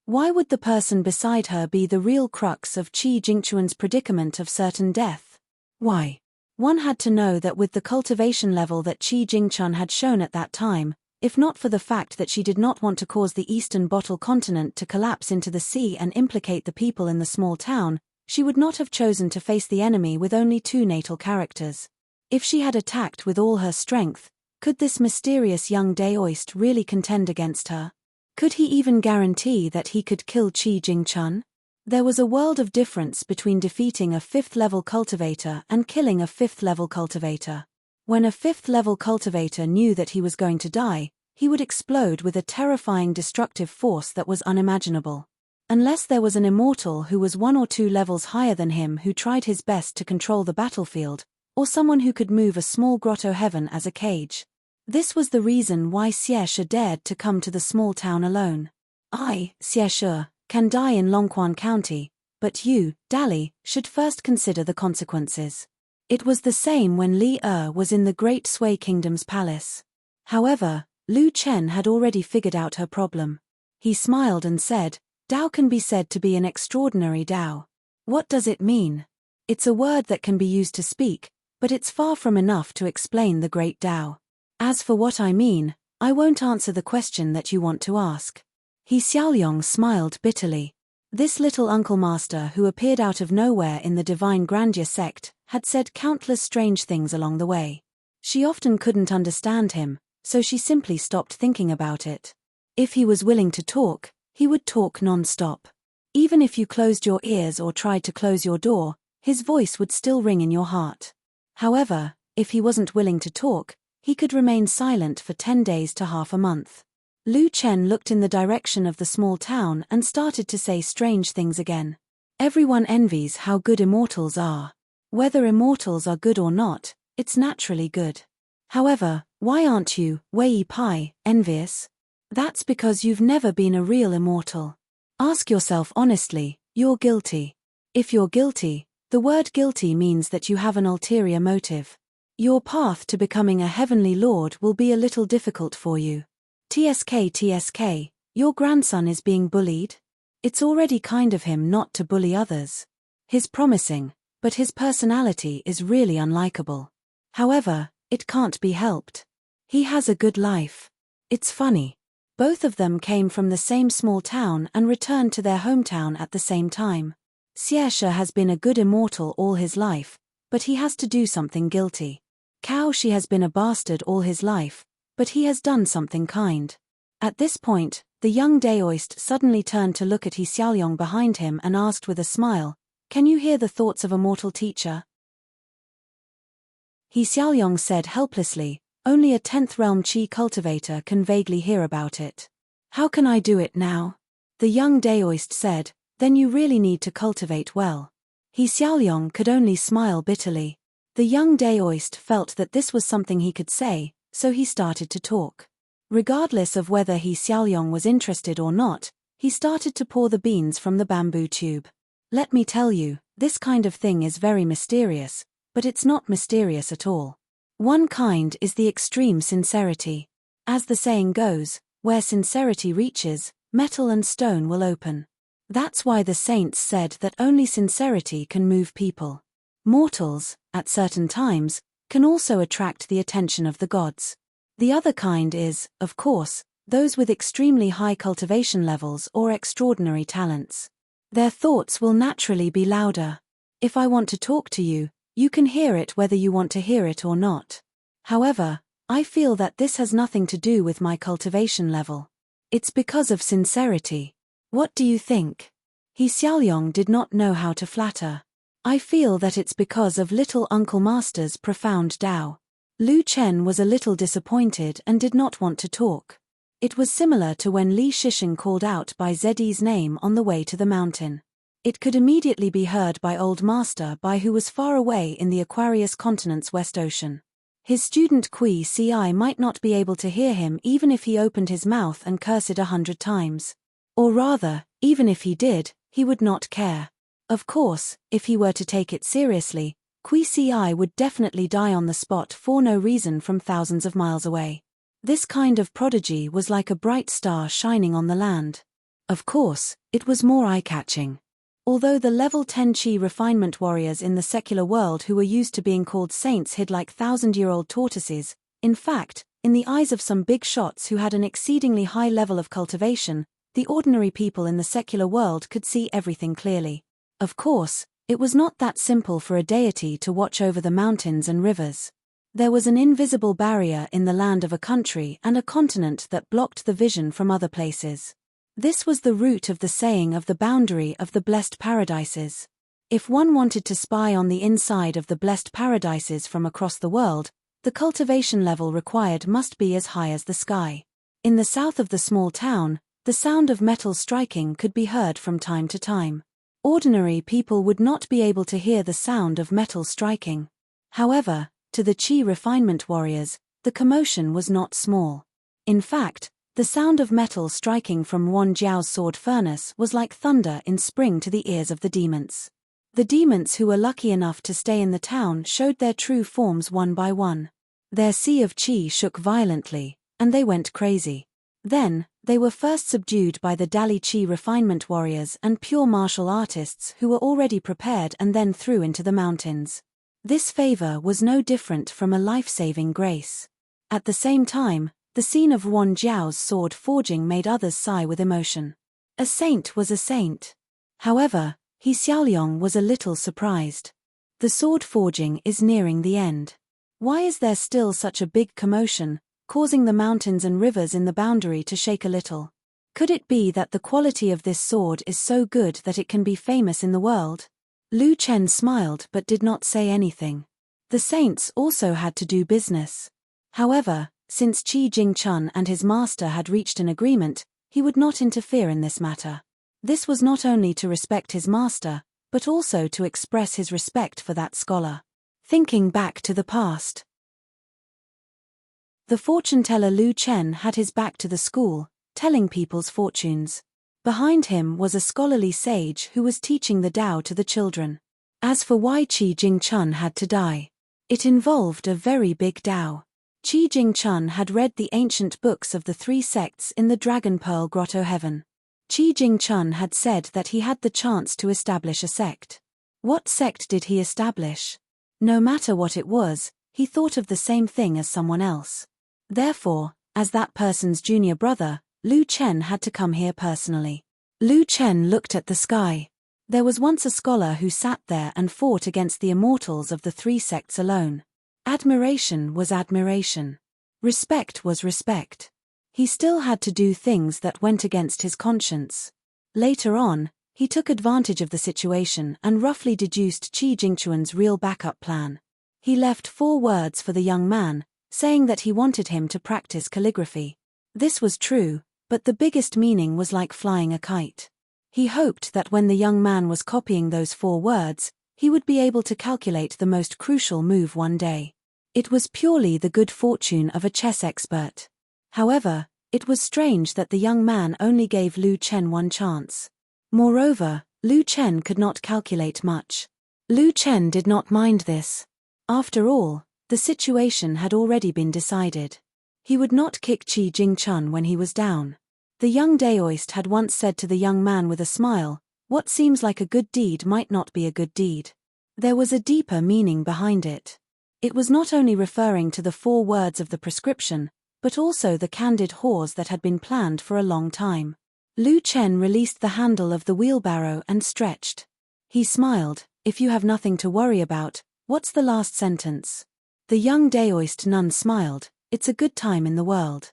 Speaker 1: Why would the person beside her be the real crux of Qi Jingchuan's predicament of certain death? Why? One had to know that with the cultivation level that Qi Jingchun had shown at that time, if not for the fact that she did not want to cause the eastern bottle continent to collapse into the sea and implicate the people in the small town, she would not have chosen to face the enemy with only 2 natal characters. If she had attacked with all her strength, could this mysterious young Daoist really contend against her? Could he even guarantee that he could kill Qi Jingchun? There was a world of difference between defeating a 5th-level cultivator and killing a 5th-level cultivator. When a 5th-level cultivator knew that he was going to die, he would explode with a terrifying destructive force that was unimaginable. Unless there was an immortal who was 1 or 2 levels higher than him who tried his best to control the battlefield, or someone who could move a small grotto heaven as a cage. This was the reason why Xie Shi dared to come to the small town alone. I, Xie Shi, can die in Longquan County, but you, Dali, should first consider the consequences. It was the same when Li was in the Great Sui Kingdom's palace. However, Lu Chen had already figured out her problem. He smiled and said, Dao can be said to be an extraordinary Dao. What does it mean? It's a word that can be used to speak, but it's far from enough to explain the great Dao. As for what I mean, I won't answer the question that you want to ask. He Xiaoyong smiled bitterly. This little uncle master who appeared out of nowhere in the Divine Grandeur sect had said countless strange things along the way. She often couldn't understand him, so she simply stopped thinking about it. If he was willing to talk, he would talk non-stop. Even if you closed your ears or tried to close your door, his voice would still ring in your heart. However, if he wasn't willing to talk, he could remain silent for 10 days to half a month. Lu Chen looked in the direction of the small town and started to say strange things again. Everyone envies how good immortals are. Whether immortals are good or not, it's naturally good. However, why aren't you, Wei Pai, envious? That's because you've never been a real immortal. Ask yourself honestly, you're guilty. If you're guilty, the word guilty means that you have an ulterior motive. Your path to becoming a heavenly lord will be a little difficult for you. TSK, your grandson is being bullied? It's already kind of him not to bully others. He's promising, but his personality is really unlikable. However, it can't be helped. He has a good life. It's funny. Both of them came from the same small town and returned to their hometown at the same time. Xie Shi has been a good immortal all his life, but he has to do something guilty. Cao Shi has been a bastard all his life, but he has done something kind. At this point, the young Daoist suddenly turned to look at He Xiaoyong behind him and asked with a smile, "Can you hear the thoughts of a mortal teacher?" He Xiaoyong said helplessly, "Only a 10th realm Qi cultivator can vaguely hear about it." "How can I do it now?" The young Daoist said, "Then you really need to cultivate well." He Xiaoyong could only smile bitterly. The young Daoist felt that this was something he could say, so he started to talk. Regardless of whether He Xiaoyong was interested or not, he started to pour the beans from the bamboo tube. Let me tell you, this kind of thing is very mysterious, but it's not mysterious at all. One kind is the extreme sincerity. As the saying goes, where sincerity reaches, metal and stone will open. That's why the saints said that only sincerity can move people. Mortals, at certain times, can also attract the attention of the gods. The other kind is, of course, those with extremely high cultivation levels or extraordinary talents. Their thoughts will naturally be louder. If I want to talk to you, you can hear it whether you want to hear it or not. However, I feel that this has nothing to do with my cultivation level. It's because of sincerity. What do you think? He Xiaoyong did not know how to flatter. I feel that it's because of little Uncle Master's profound Tao. Lu Chen was a little disappointed and did not want to talk. It was similar to when Li Shisheng called out by Zedi's name on the way to the mountain. It could immediately be heard by Old Master Bai, who was far away in the Aquarius continent's West Ocean. His student Kui Ci might not be able to hear him even if he opened his mouth and cursed 100 times. Or rather, even if he did, he would not care. Of course, if he were to take it seriously, Qui would definitely die on the spot for no reason from thousands of miles away. This kind of prodigy was like a bright star shining on the land. Of course, it was more eye-catching. Although the level 10 Qi refinement warriors in the secular world who were used to being called saints hid like thousand-year-old tortoises, in fact, in the eyes of some big shots who had an exceedingly high level of cultivation, the ordinary people in the secular world could see everything clearly. Of course, it was not that simple for a deity to watch over the mountains and rivers. There was an invisible barrier in the land of a country and a continent that blocked the vision from other places. This was the root of the saying of the boundary of the blessed paradises. If one wanted to spy on the inside of the blessed paradises from across the world, the cultivation level required must be as high as the sky. In the south of the small town, the sound of metal striking could be heard from time to time. Ordinary people would not be able to hear the sound of metal striking. However, to the Qi refinement warriors, the commotion was not small. In fact, the sound of metal striking from Wan Jiao's sword furnace was like thunder in spring to the ears of the demons. The demons who were lucky enough to stay in the town showed their true forms one by one. Their sea of Qi shook violently, and they went crazy. Then, they were first subdued by the Dali Qi refinement warriors and pure martial artists who were already prepared and then threw into the mountains. This favor was no different from a life-saving grace. At the same time, the scene of Wan Jiao's sword forging made others sigh with emotion. A saint was a saint. However, He Xiaoliong was a little surprised. The sword forging is nearing the end. Why is there still such a big commotion, causing the mountains and rivers in the boundary to shake a little? Could it be that the quality of this sword is so good that it can be famous in the world? Lu Chen smiled but did not say anything. The saints also had to do business. However, since Qi Jingchun and his master had reached an agreement, he would not interfere in this matter. This was not only to respect his master, but also to express his respect for that scholar. Thinking back to the past. The fortune-teller Lu Chen had his back to the school, telling people's fortunes. Behind him was a scholarly sage who was teaching the Tao to the children. As for why Qi Jingchun had to die, it involved a very big Tao. Qi Jingchun had read the ancient books of the three sects in the Dragon Pearl Grotto Heaven. Qi Jingchun had said that he had the chance to establish a sect. What sect did he establish? No matter what it was, he thought of the same thing as someone else. Therefore, as that person's junior brother, Lu Chen had to come here personally. Lu Chen looked at the sky. There was once a scholar who sat there and fought against the immortals of the three sects alone. Admiration was admiration. Respect was respect. He still had to do things that went against his conscience. Later on, he took advantage of the situation and roughly deduced Qi Jingchun's real backup plan. He left 4 words for the young man, saying that he wanted him to practice calligraphy. This was true, but the biggest meaning was like flying a kite. He hoped that when the young man was copying those 4 words, he would be able to calculate the most crucial move one day. It was purely the good fortune of a chess expert. However, it was strange that the young man only gave Lu Chen 1 chance. Moreover, Lu Chen could not calculate much. Lu Chen did not mind this. After all, the situation had already been decided. He would not kick Qi Jingchun when he was down. The young Daoist had once said to the young man with a smile, "What seems like a good deed might not be a good deed." There was a deeper meaning behind it. It was not only referring to the 4 words of the prescription, but also the candid whores that had been planned for a long time. Lu Chen released the handle of the wheelbarrow and stretched. He smiled. "If you have nothing to worry about, what's the last sentence?" The young Daoist nun smiled. "It's a good time in the world."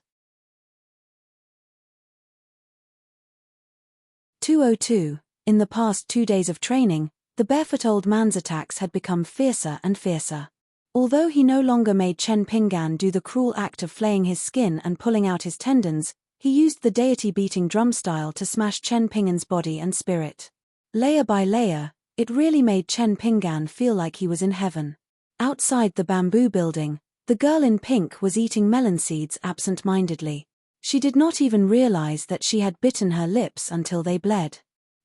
Speaker 1: 202. In the past 2 days of training, the barefoot old man's attacks had become fiercer and fiercer. Although he no longer made Chen Pinggan do the cruel act of flaying his skin and pulling out his tendons, he used the deity-beating drum style to smash Chen Pinggan's body and spirit. Layer by layer, it really made Chen Pinggan feel like he was in heaven. Outside the bamboo building, the girl in pink was eating melon seeds absent-mindedly. She did not even realize that she had bitten her lips until they bled.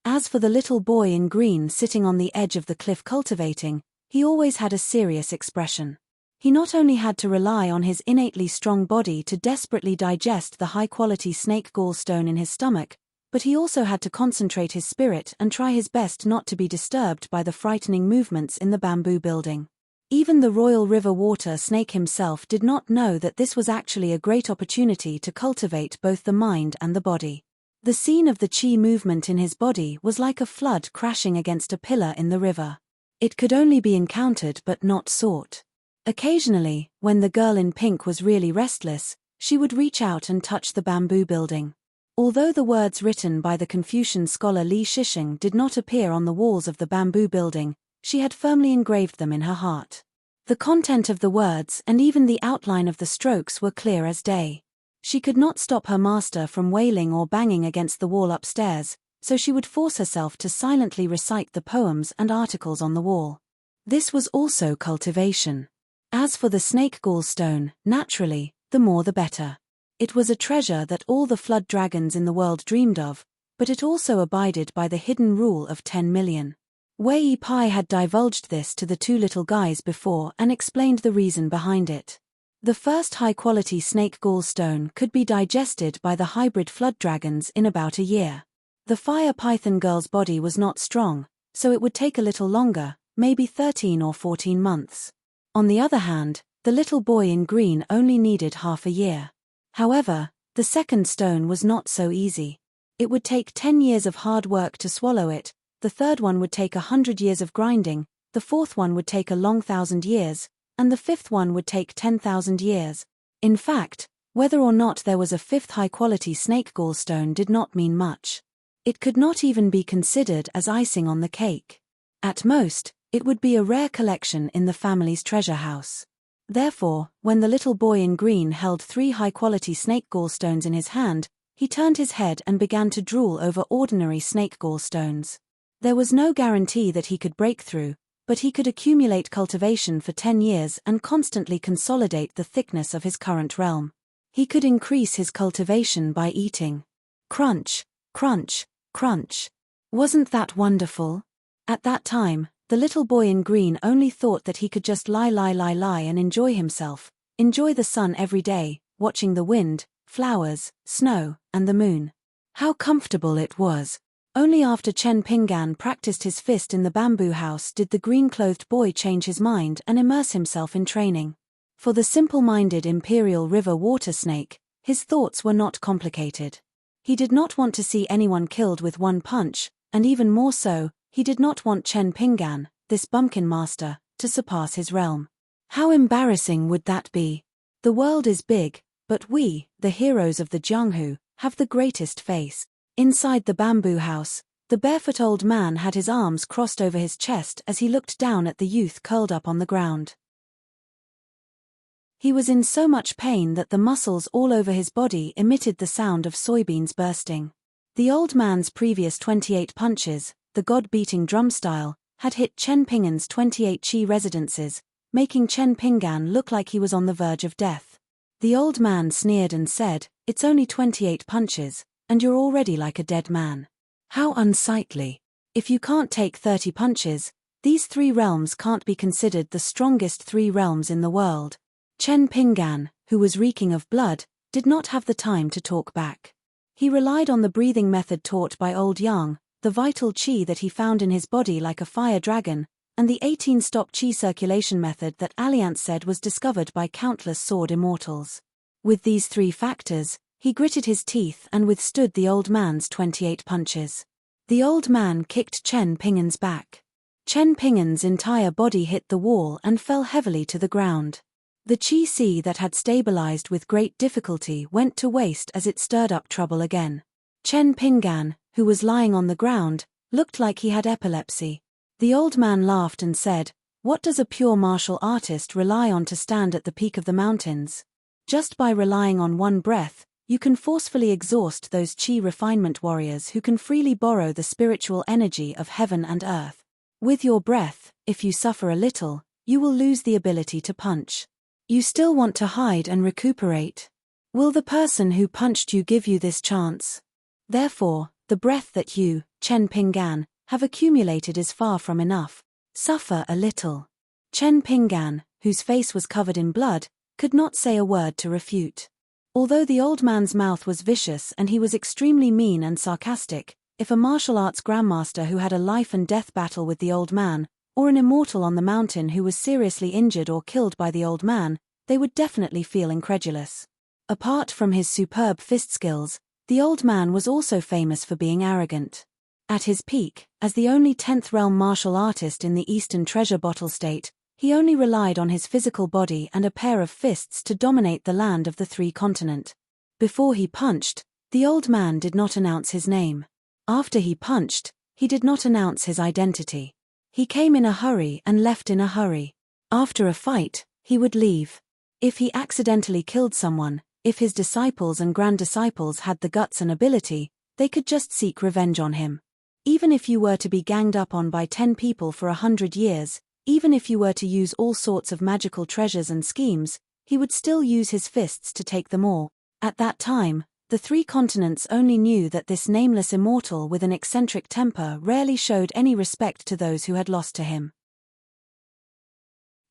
Speaker 1: As for the little boy in green sitting on the edge of the cliff cultivating, He always had a serious expression. He not only had to rely on his innately strong body to desperately digest the high-quality snake gallstone in his stomach, but he also had to concentrate his spirit and try his best not to be disturbed by the frightening movements in the bamboo building. Even the Royal River Water Snake himself did not know that this was actually a great opportunity to cultivate both the mind and the body. The scene of the chi movement in his body was like a flood crashing against a pillar in the river. It could only be encountered but not sought. Occasionally, when the girl in pink was really restless, she would reach out and touch the bamboo building. Although the words written by the Confucian scholar Li Shisheng did not appear on the walls of the bamboo building, she had firmly engraved them in her heart. The content of the words and even the outline of the strokes were clear as day. She could not stop her master from wailing or banging against the wall upstairs, so she would force herself to silently recite the poems and articles on the wall. This was also cultivation. As for the snake gallstone, naturally, the more the better. It was a treasure that all the flood dragons in the world dreamed of, but it also abided by the hidden rule of 10 million. Wei Pai had divulged this to the two little guys before and explained the reason behind it. The first high-quality snake gallstone could be digested by the hybrid flood dragons in about a year. The fire python girl's body was not strong, so it would take a little longer, maybe 13 or 14 months. On the other hand, the little boy in green only needed half a year. However, the second stone was not so easy. It would take 10 years of hard work to swallow it, the third one would take 100 years of grinding, the fourth one would take a long 1,000 years, and the fifth one would take 10,000 years. In fact, whether or not there was a fifth high-quality snake gallstone did not mean much. It could not even be considered as icing on the cake. At most, it would be a rare collection in the family's treasure house. Therefore, when the little boy in green held 3 high-quality snake gallstones in his hand, he turned his head and began to drool over ordinary snake gallstones. There was no guarantee that he could break through, but he could accumulate cultivation for 10 years and constantly consolidate the thickness of his current realm. He could increase his cultivation by eating. Crunch, crunch, crunch. Wasn't that wonderful? At that time, the little boy in green only thought that he could just lie and enjoy himself, enjoy the sun every day, watching the wind, flowers, snow, and the moon. How comfortable it was! Only after Chen Pinggan practiced his fist in the bamboo house did the green-clothed boy change his mind and immerse himself in training. For the simple-minded Imperial River water snake, his thoughts were not complicated. He did not want to see anyone killed with one punch, and even more so, he did not want Chen Pinggan, this bumpkin master, to surpass his realm. How embarrassing would that be? The world is big, but we, the heroes of the Jianghu, have the greatest face. Inside the bamboo house, the barefoot old man had his arms crossed over his chest as he looked down at the youth curled up on the ground. He was in so much pain that the muscles all over his body emitted the sound of soybeans bursting. The old man's previous 28 punches, the god-beating drum style, had hit Chen Pinggan's 28 chi residences, making Chen Pinggan look like he was on the verge of death. The old man sneered and said, "It's only 28 punches. And you're already like a dead man. How unsightly. If you can't take 30 punches, these 3 realms can't be considered the strongest 3 realms in the world." Chen Pinggan, who was reeking of blood, did not have the time to talk back. He relied on the breathing method taught by Old Yang, the vital qi that he found in his body like a fire dragon, and the 18-stop qi circulation method that Alliance said was discovered by countless sword immortals. With these 3 factors, he gritted his teeth and withstood the old man's 28 punches. The old man kicked Chen Pinggan's back. Chen Pinggan's entire body hit the wall and fell heavily to the ground. The qi that had stabilized with great difficulty went to waste as it stirred up trouble again. Chen Pinggan, who was lying on the ground, looked like he had epilepsy. The old man laughed and said, "What does a pure martial artist rely on to stand at the peak of the mountains? Just by relying on one breath, you can forcefully exhaust those qi refinement warriors who can freely borrow the spiritual energy of heaven and earth. With your breath, if you suffer a little, you will lose the ability to punch. You still want to hide and recuperate. Will the person who punched you give you this chance? Therefore, the breath that you, Chen Pinggan, have accumulated is far from enough. Suffer a little. Chen Pinggan, whose face was covered in blood, could not say a word to refute. Although the old man's mouth was vicious and he was extremely mean and sarcastic, if a martial arts grandmaster who had a life-and-death battle with the old man, or an immortal on the mountain who was seriously injured or killed by the old man, they would definitely feel incredulous. Apart from his superb fist skills, the old man was also famous for being arrogant. At his peak, as the only 10th realm martial artist in the Eastern Treasure Bottle State, he only relied on his physical body and a pair of fists to dominate the land of the 3 continents. Before he punched, the old man did not announce his name. After he punched, he did not announce his identity. He came in a hurry and left in a hurry. After a fight, he would leave. If he accidentally killed someone, if his disciples and grand-disciples had the guts and ability, they could just seek revenge on him. Even if you were to be ganged up on by 10 people for 100 years, even if you were to use all sorts of magical treasures and schemes, he would still use his fists to take them all. At that time, the 3 continents only knew that this nameless immortal with an eccentric temper rarely showed any respect to those who had lost to him.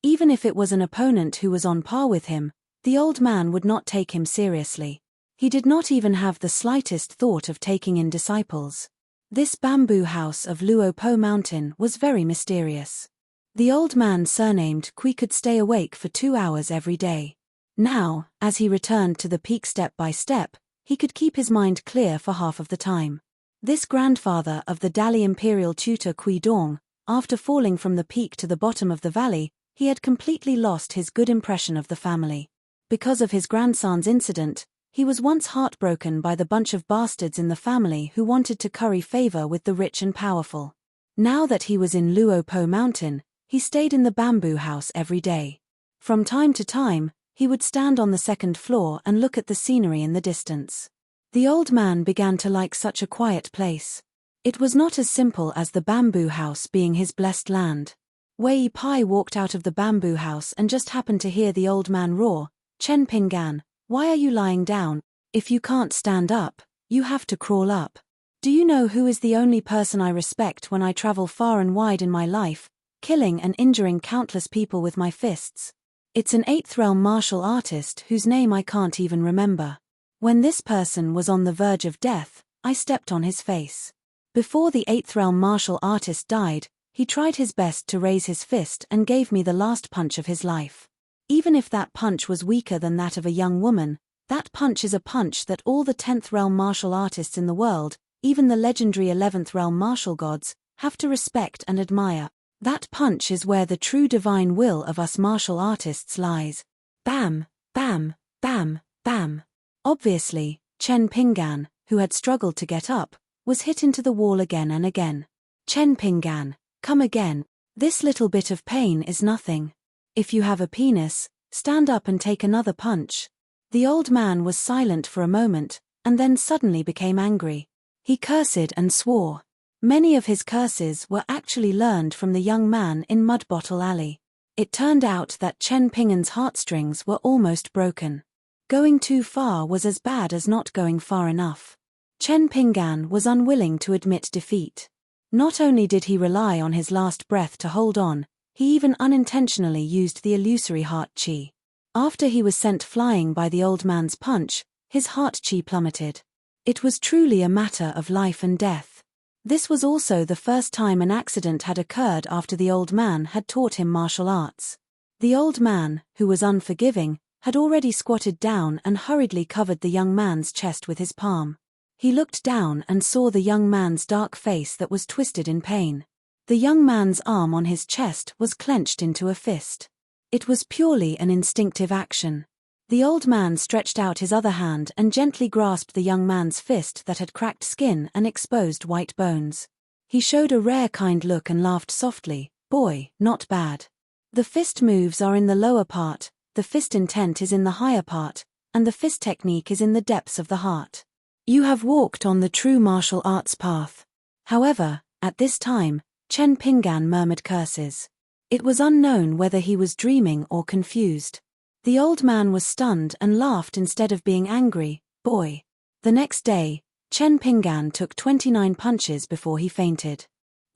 Speaker 1: Even if it was an opponent who was on par with him, the old man would not take him seriously. He did not even have the slightest thought of taking in disciples. This bamboo house of Luo Po Mountain was very mysterious. The old man surnamed Kui could stay awake for 2 hours every day. Now, as he returned to the peak step by step, he could keep his mind clear for half of the time. This grandfather of the Dali imperial tutor Kui Dong, after falling from the peak to the bottom of the valley, he had completely lost his good impression of the family. Because of his grandson's incident, he was once heartbroken by the bunch of bastards in the family who wanted to curry favor with the rich and powerful. Now that he was in Luo Po Mountain, he stayed in the bamboo house every day. From time to time, he would stand on the 2nd floor and look at the scenery in the distance. The old man began to like such a quiet place. It was not as simple as the bamboo house being his blessed land. Wei Pai walked out of the bamboo house and just happened to hear the old man roar, "Chen Pinggan, why are you lying down? If you can't stand up, you have to crawl up. Do you know who is the only person I respect when I travel far and wide in my life, killing and injuring countless people with my fists? It's an 8th realm martial artist whose name I can't even remember. When this person was on the verge of death, I stepped on his face. Before the 8th realm martial artist died, he tried his best to raise his fist and gave me the last punch of his life. Even if that punch was weaker than that of a young woman, that punch is a punch that all the 10th realm martial artists in the world, even the legendary 11th realm martial gods, have to respect and admire. That punch is where the true divine will of us martial artists lies. Bam, bam, bam, bam. Obviously, Chen Pinggan, who had struggled to get up, was hit into the wall again and again. Chen Pinggan, come again. This little bit of pain is nothing. If you have a penis, stand up and take another punch. The old man was silent for a moment, and then suddenly became angry. He cursed and swore. Many of his curses were actually learned from the young man in Mud Bottle Alley. It turned out that Chen Pinggan's heartstrings were almost broken. Going too far was as bad as not going far enough. Chen Pinggan was unwilling to admit defeat. Not only did he rely on his last breath to hold on, he even unintentionally used the illusory heart chi. After he was sent flying by the old man's punch, his heart chi plummeted. It was truly a matter of life and death. This was also the first time an accident had occurred after the old man had taught him martial arts. The old man, who was unforgiving, had already squatted down and hurriedly covered the young man's chest with his palm. He looked down and saw the young man's dark face that was twisted in pain. The young man's arm on his chest was clenched into a fist. It was purely an instinctive action. The old man stretched out his other hand and gently grasped the young man's fist that had cracked skin and exposed white bones. He showed a rare kind look and laughed softly, "Boy, not bad. The fist moves are in the lower part, the fist intent is in the higher part, and the fist technique is in the depths of the heart. You have walked on the true martial arts path." However, at this time, Chen Pinggan murmured curses. It was unknown whether he was dreaming or confused. The old man was stunned and laughed instead of being angry, "Boy." The next day, Chen Pinggan took 29 punches before he fainted.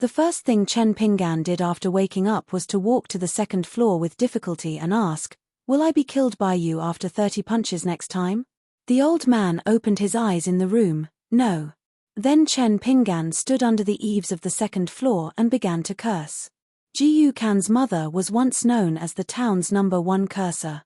Speaker 1: The first thing Chen Pinggan did after waking up was to walk to the second floor with difficulty and ask, "Will I be killed by you after 30 punches next time?" The old man opened his eyes in the room, "No." Then Chen Pinggan stood under the eaves of the second floor and began to curse. Ji Yukan's mother was once known as the town's #1 curser.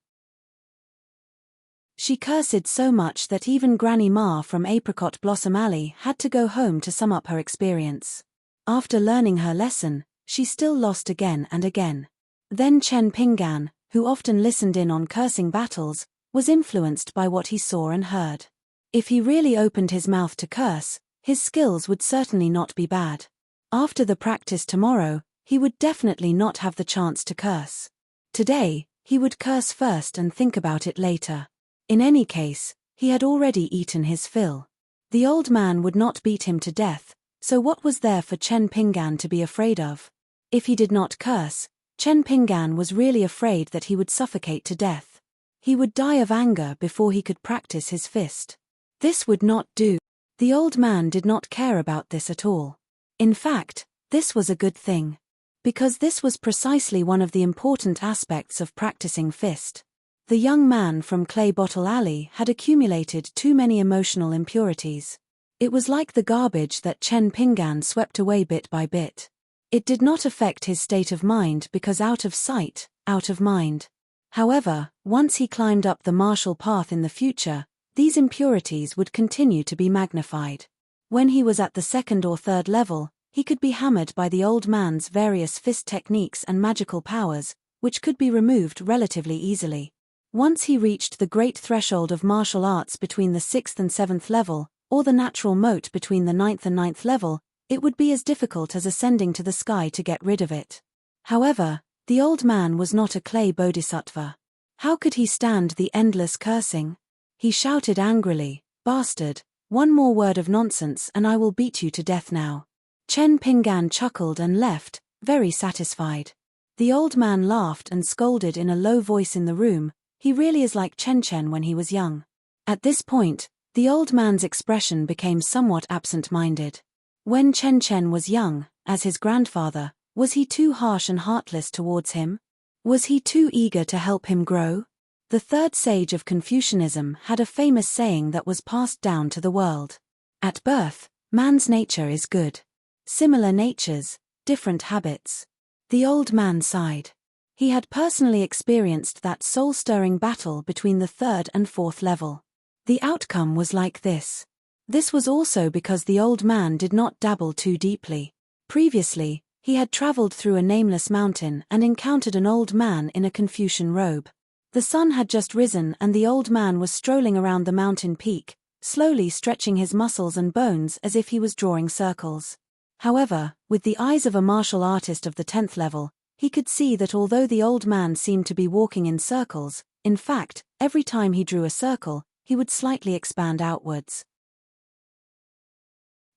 Speaker 1: She cursed so much that even Granny Ma from Apricot Blossom Alley had to go home to sum up her experience. After learning her lesson, she still lost again and again. Then Chen Pinggan, who often listened in on cursing battles, was influenced by what he saw and heard. If he really opened his mouth to curse, his skills would certainly not be bad. After the practice tomorrow, he would definitely not have the chance to curse. Today, he would curse first and think about it later. In any case, he had already eaten his fill. The old man would not beat him to death, so what was there for Chen Pinggan to be afraid of? If he did not curse, Chen Pinggan was really afraid that he would suffocate to death. He would die of anger before he could practice his fist. This would not do. The old man did not care about this at all. In fact, this was a good thing. Because this was precisely one of the important aspects of practicing fist. The young man from Clay Bottle Alley had accumulated too many emotional impurities. It was like the garbage that Chen Pinggan swept away bit by bit. It did not affect his state of mind because out of sight, out of mind. However, once he climbed up the martial path in the future, these impurities would continue to be magnified. When he was at the second or third level, he could be hammered by the old man's various fist techniques and magical powers, which could be removed relatively easily. Once he reached the great threshold of martial arts between the 6th and 7th level, or the natural moat between the 9th and 9th level, it would be as difficult as ascending to the sky to get rid of it. However, the old man was not a clay bodhisattva. How could he stand the endless cursing? He shouted angrily, "Bastard, one more word of nonsense and I will beat you to death now." Chen Pinggan chuckled and left, very satisfied. The old man laughed and scolded in a low voice in the room, "He really is like Chen when he was young." At this point, the old man's expression became somewhat absent-minded. When Chen was young, as his grandfather, was he too harsh and heartless towards him? Was he too eager to help him grow? The third sage of Confucianism had a famous saying that was passed down to the world. At birth, man's nature is good. Similar natures, different habits. The old man sighed. He had personally experienced that soul-stirring battle between the 3rd and 4th level. The outcome was like this. This was also because the old man did not dabble too deeply. Previously, he had traveled through a nameless mountain and encountered an old man in a Confucian robe. The sun had just risen and the old man was strolling around the mountain peak, slowly stretching his muscles and bones as if he was drawing circles. However, with the eyes of a martial artist of the 10th level, he could see that although the old man seemed to be walking in circles, in fact, every time he drew a circle, he would slightly expand outwards.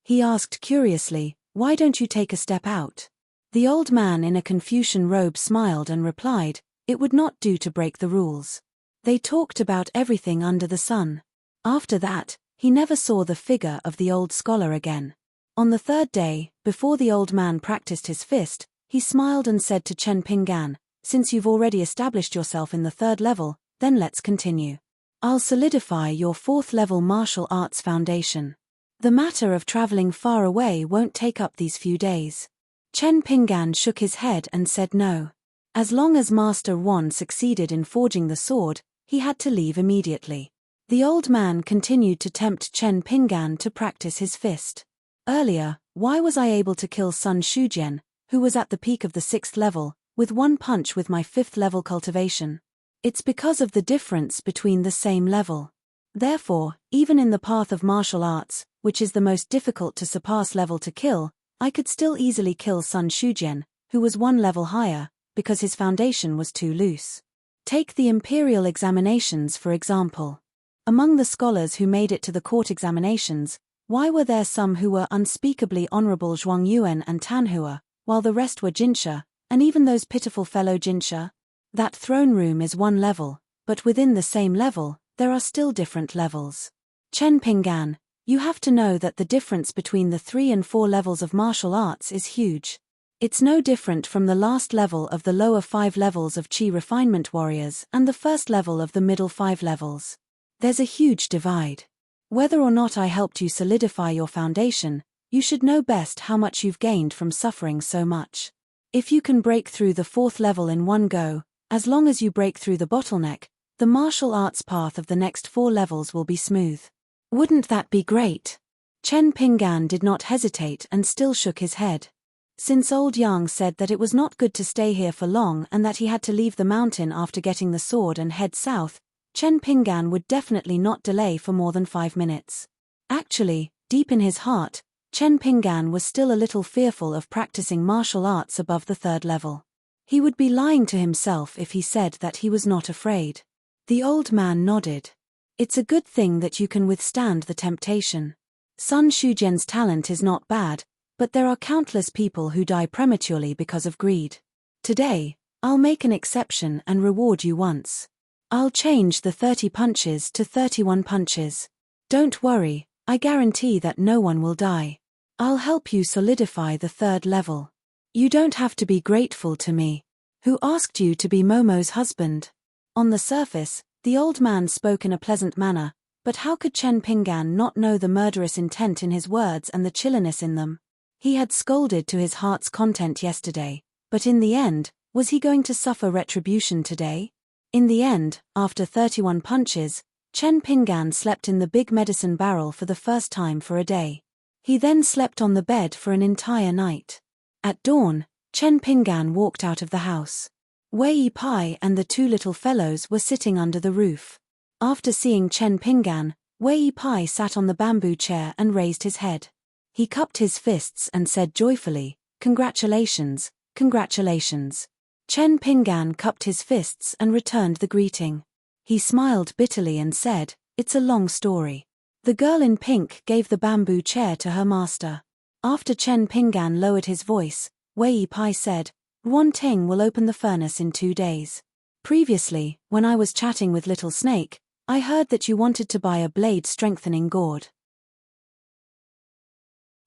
Speaker 1: He asked curiously, "Why don't you take a step out?" The old man in a Confucian robe smiled and replied, "It would not do to break the rules." They talked about everything under the sun. After that, he never saw the figure of the old scholar again. On the 3rd day, before the old man practiced his fist, he smiled and said to Chen Pinggan, "Since you've already established yourself in the 3rd level, then let's continue. I'll solidify your 4th level martial arts foundation. The matter of traveling far away won't take up these few days." Chen Pinggan shook his head and said no. As long as Master Wan succeeded in forging the sword, he had to leave immediately. The old man continued to tempt Chen Pinggan to practice his fist. Earlier, why was I able to kill Sun Shujian, who was at the peak of the 6th level, with one punch with my 5th level cultivation? It's because of the difference between the same level. Therefore, even in the path of martial arts, which is the most difficult to surpass level to kill, I could still easily kill Sun Shujian, who was one level higher, because his foundation was too loose. Take the imperial examinations for example. Among the scholars who made it to the court examinations, why were there some who were unspeakably honorable Zhuang Yuan and Tanhua, while the rest were Jinsha, and even those pitiful fellow Jinsha? That throne room is one level, but within the same level, there are still different levels. Chen Pinggan, You have to know that the difference between the 3 and 4 levels of martial arts is huge. It's no different from the last level of the lower 5 levels of Chi refinement warriors and the first level of the middle 5 levels. There's a huge divide. Whether or not I helped you solidify your foundation, you should know best how much you've gained from suffering so much. If you can break through the 4th level in one go, as long as you break through the bottleneck, the martial arts path of the next 4 levels will be smooth. Wouldn't that be great? Chen Pinggan did not hesitate and still shook his head. Since old Yang said that it was not good to stay here for long and that he had to leave the mountain after getting the sword and head south, Chen Pinggan would definitely not delay for more than 5 minutes. Actually, deep in his heart, Chen Pinggan was still a little fearful of practicing martial arts above the 3rd level. He would be lying to himself if he said that he was not afraid. The old man nodded. It's a good thing that you can withstand the temptation. Sun Shujian's talent is not bad, but there are countless people who die prematurely because of greed. Today, I'll make an exception and reward you once. I'll change the 30 punches to 31 punches. Don't worry, I guarantee that no one will die. I'll help you solidify the 3rd level. You don't have to be grateful to me. Who asked you to be Momo's husband? On the surface, the old man spoke in a pleasant manner, but how could Chen Pinggan not know the murderous intent in his words and the chilliness in them? He had scolded to his heart's content yesterday, but in the end, was he going to suffer retribution today? In the end, after 31 punches, Chen Pinggan slept in the big medicine barrel for the first time for a day. He then slept on the bed for an entire night. At dawn, Chen Pinggan walked out of the house. Wei Pai and the 2 little fellows were sitting under the roof. After seeing Chen Pinggan, Wei Pai sat on the bamboo chair and raised his head. He cupped his fists and said joyfully, "Congratulations, congratulations." Chen Pinggan cupped his fists and returned the greeting. He smiled bitterly and said, "It's a long story." The girl in pink gave the bamboo chair to her master. After Chen Pinggan lowered his voice, Wei Pai said, "Ruan Ting will open the furnace in 2 days. Previously, when I was chatting with Little Snake, I heard that you wanted to buy a blade-strengthening gourd.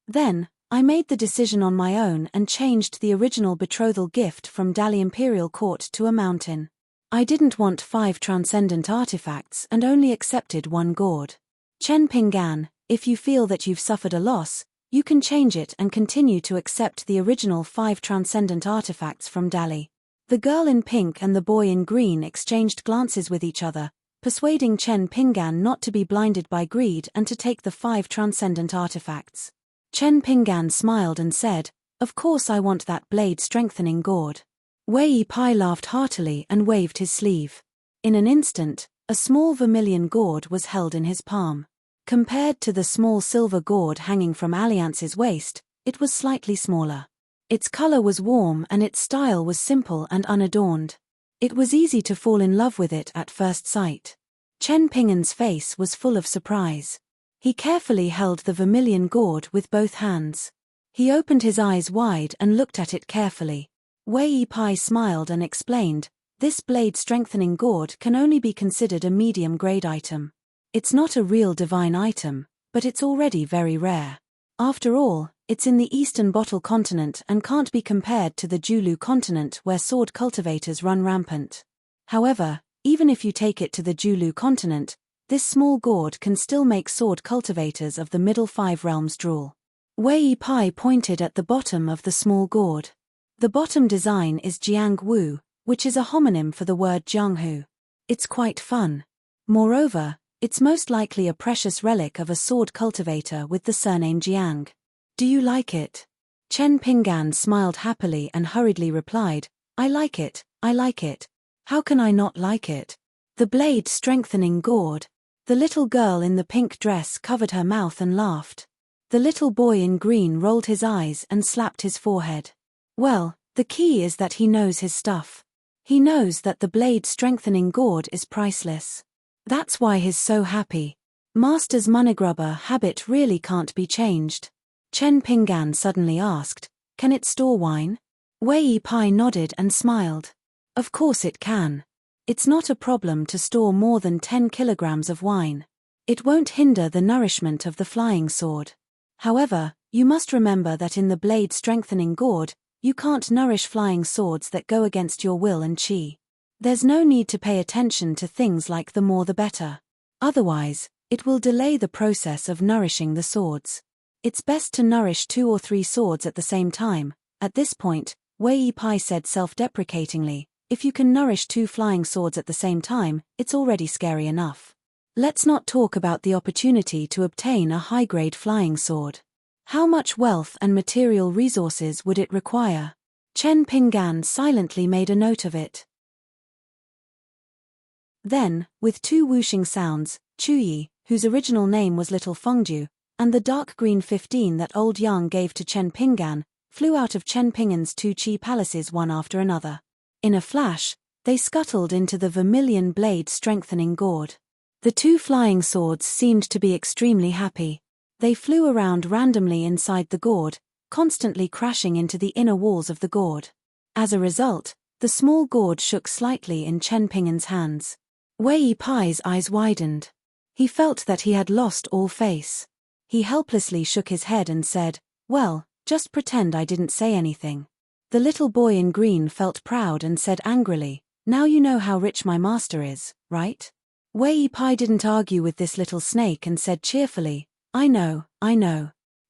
Speaker 1: Then, I made the decision on my own and changed the original betrothal gift from Dali Imperial Court to a mountain. I didn't want 5 transcendent artifacts and only accepted 1 gourd. Chen Pinggan, if you feel that you've suffered a loss, you can change it and continue to accept the original 5 transcendent artifacts from Dali." The girl in pink and the boy in green exchanged glances with each other, persuading Chen Pinggan not to be blinded by greed and to take the 5 transcendent artifacts. Chen Pinggan smiled and said, "Of course I want that blade-strengthening gourd." Wei Pai laughed heartily and waved his sleeve. In an instant, a small vermilion gourd was held in his palm. Compared to the small silver gourd hanging from Alliance's waist, it was slightly smaller. Its color was warm and its style was simple and unadorned. It was easy to fall in love with it at first sight. Chen Pinggan's face was full of surprise. He carefully held the vermilion gourd with both hands. He opened his eyes wide and looked at it carefully. Wei Pai smiled and explained, "This blade-strengthening gourd can only be considered a medium-grade item. It's not a real divine item, but it's already very rare. After all, it's in the Eastern Bottle continent and can't be compared to the Julu continent where sword cultivators run rampant. However, even if you take it to the Julu continent, this small gourd can still make sword cultivators of the middle 5 realms drool." Wei Pai pointed at the bottom of the small gourd. The bottom design is Jiang Wu, which is a homonym for the word Jianghu. It's quite fun. Moreover, it's most likely a precious relic of a sword cultivator with the surname Jiang. "Do you like it?" Chen Pinggan smiled happily and hurriedly replied, "I like it, I like it. How can I not like it? The blade-strengthening gourd." The little girl in the pink dress covered her mouth and laughed. The little boy in green rolled his eyes and slapped his forehead. Well, the key is that he knows his stuff. He knows that the blade-strengthening gourd is priceless. That's why he's so happy. Master's moneygrubber habit really can't be changed. Chen Pinggan suddenly asked, "Can it store wine?" Wei Pai nodded and smiled. "Of course it can. It's not a problem to store more than 10 kilograms of wine. It won't hinder the nourishment of the flying sword. However, you must remember that in the blade-strengthening gourd, you can't nourish flying swords that go against your will and chi. There's no need to pay attention to things like the more the better. Otherwise, it will delay the process of nourishing the swords. It's best to nourish 2 or 3 swords at the same time. At this point, Wei Pai said self-deprecatingly, if you can nourish 2 flying swords at the same time, it's already scary enough. Let's not talk about the opportunity to obtain a high-grade flying sword. How much wealth and material resources would it require? Chen Pinggan silently made a note of it. Then, with 2 whooshing sounds, Chuyi, whose original name was Little Fengju, and the dark green 15 that old Yang gave to Chen Pinggan, flew out of Chen Pinggan's 2 chi palaces one after another. In a flash, they scuttled into the vermilion blade-strengthening gourd. The 2 flying swords seemed to be extremely happy. They flew around randomly inside the gourd, constantly crashing into the inner walls of the gourd. As a result, the small gourd shook slightly in Chen Pinggan's hands. Wei Pai's eyes widened. He felt that he had lost all face. He helplessly shook his head and said, "Well, just pretend I didn't say anything." The little boy in green felt proud and said angrily, "Now you know how rich my master is, right?" Wei Pai didn't argue with this little snake and said cheerfully, I know.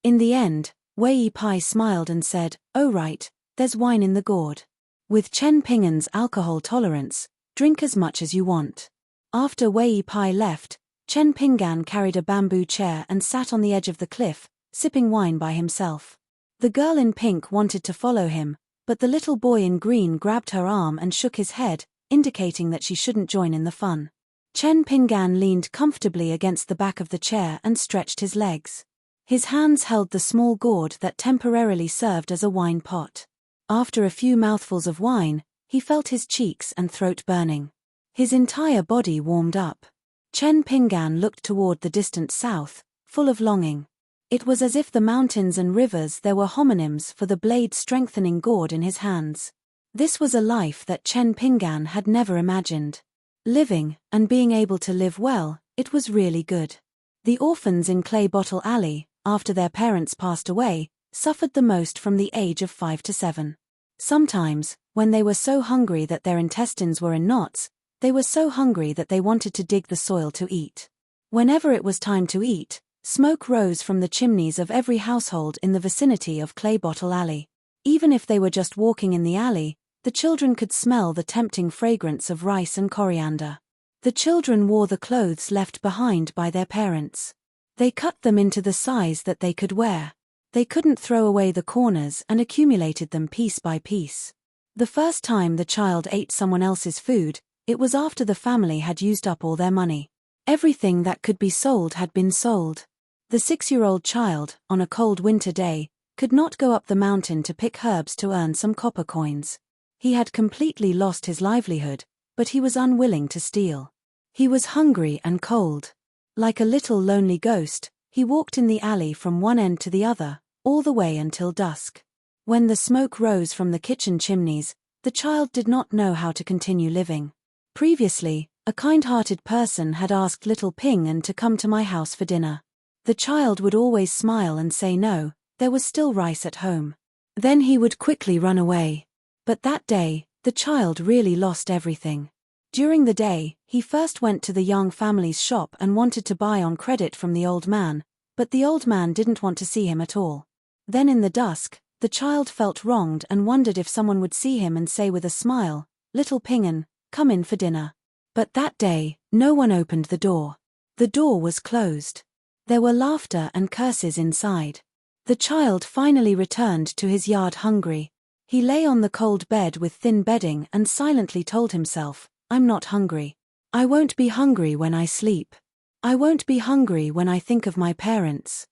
Speaker 1: In the end, Wei Pai smiled and said, "Oh right, there's wine in the gourd. With Chen Pinggan's alcohol tolerance, drink as much as you want." After Wei Pai left, Chen Pinggan carried a bamboo chair and sat on the edge of the cliff, sipping wine by himself. The girl in pink wanted to follow him, but the little boy in green grabbed her arm and shook his head, indicating that she shouldn't join in the fun. Chen Pinggan leaned comfortably against the back of the chair and stretched his legs. His hands held the small gourd that temporarily served as a wine pot. After a few mouthfuls of wine, he felt his cheeks and throat burning. His entire body warmed up. Chen Pinggan looked toward the distant south, full of longing. It was as if the mountains and rivers there were homonyms for the blade-strengthening gourd in his hands. This was a life that Chen Pinggan had never imagined. Living, and being able to live well, it was really good. The orphans in Clay Bottle Alley, after their parents passed away, suffered the most from the age of 5 to 7. Sometimes, when they were so hungry that their intestines were in knots, they were so hungry that they wanted to dig the soil to eat. Whenever it was time to eat, smoke rose from the chimneys of every household in the vicinity of Clay Bottle Alley. Even if they were just walking in the alley, the children could smell the tempting fragrance of rice and coriander. The children wore the clothes left behind by their parents. They cut them into the size that they could wear. They couldn't throw away the corners and accumulated them piece by piece. The first time the child ate someone else's food, it was after the family had used up all their money. Everything that could be sold had been sold. The 6-year-old child, on a cold winter day, could not go up the mountain to pick herbs to earn some copper coins. He had completely lost his livelihood, but he was unwilling to steal. He was hungry and cold. Like a little lonely ghost, he walked in the alley from one end to the other, all the way until dusk. When the smoke rose from the kitchen chimneys, the child did not know how to continue living. Previously, a kind-hearted person had asked little Pinggan to come to my house for dinner. The child would always smile and say no, there was still rice at home. Then he would quickly run away. But that day, the child really lost everything. During the day, he first went to the young family's shop and wanted to buy on credit from the old man, but the old man didn't want to see him at all. Then in the dusk, the child felt wronged and wondered if someone would see him and say with a smile, "Little Pinggan, come in for dinner." But that day, no one opened the door. The door was closed. There were laughter and curses inside. The child finally returned to his yard hungry. He lay on the cold bed with thin bedding and silently told himself, "I'm not hungry. I won't be hungry when I sleep. I won't be hungry when I think of my parents."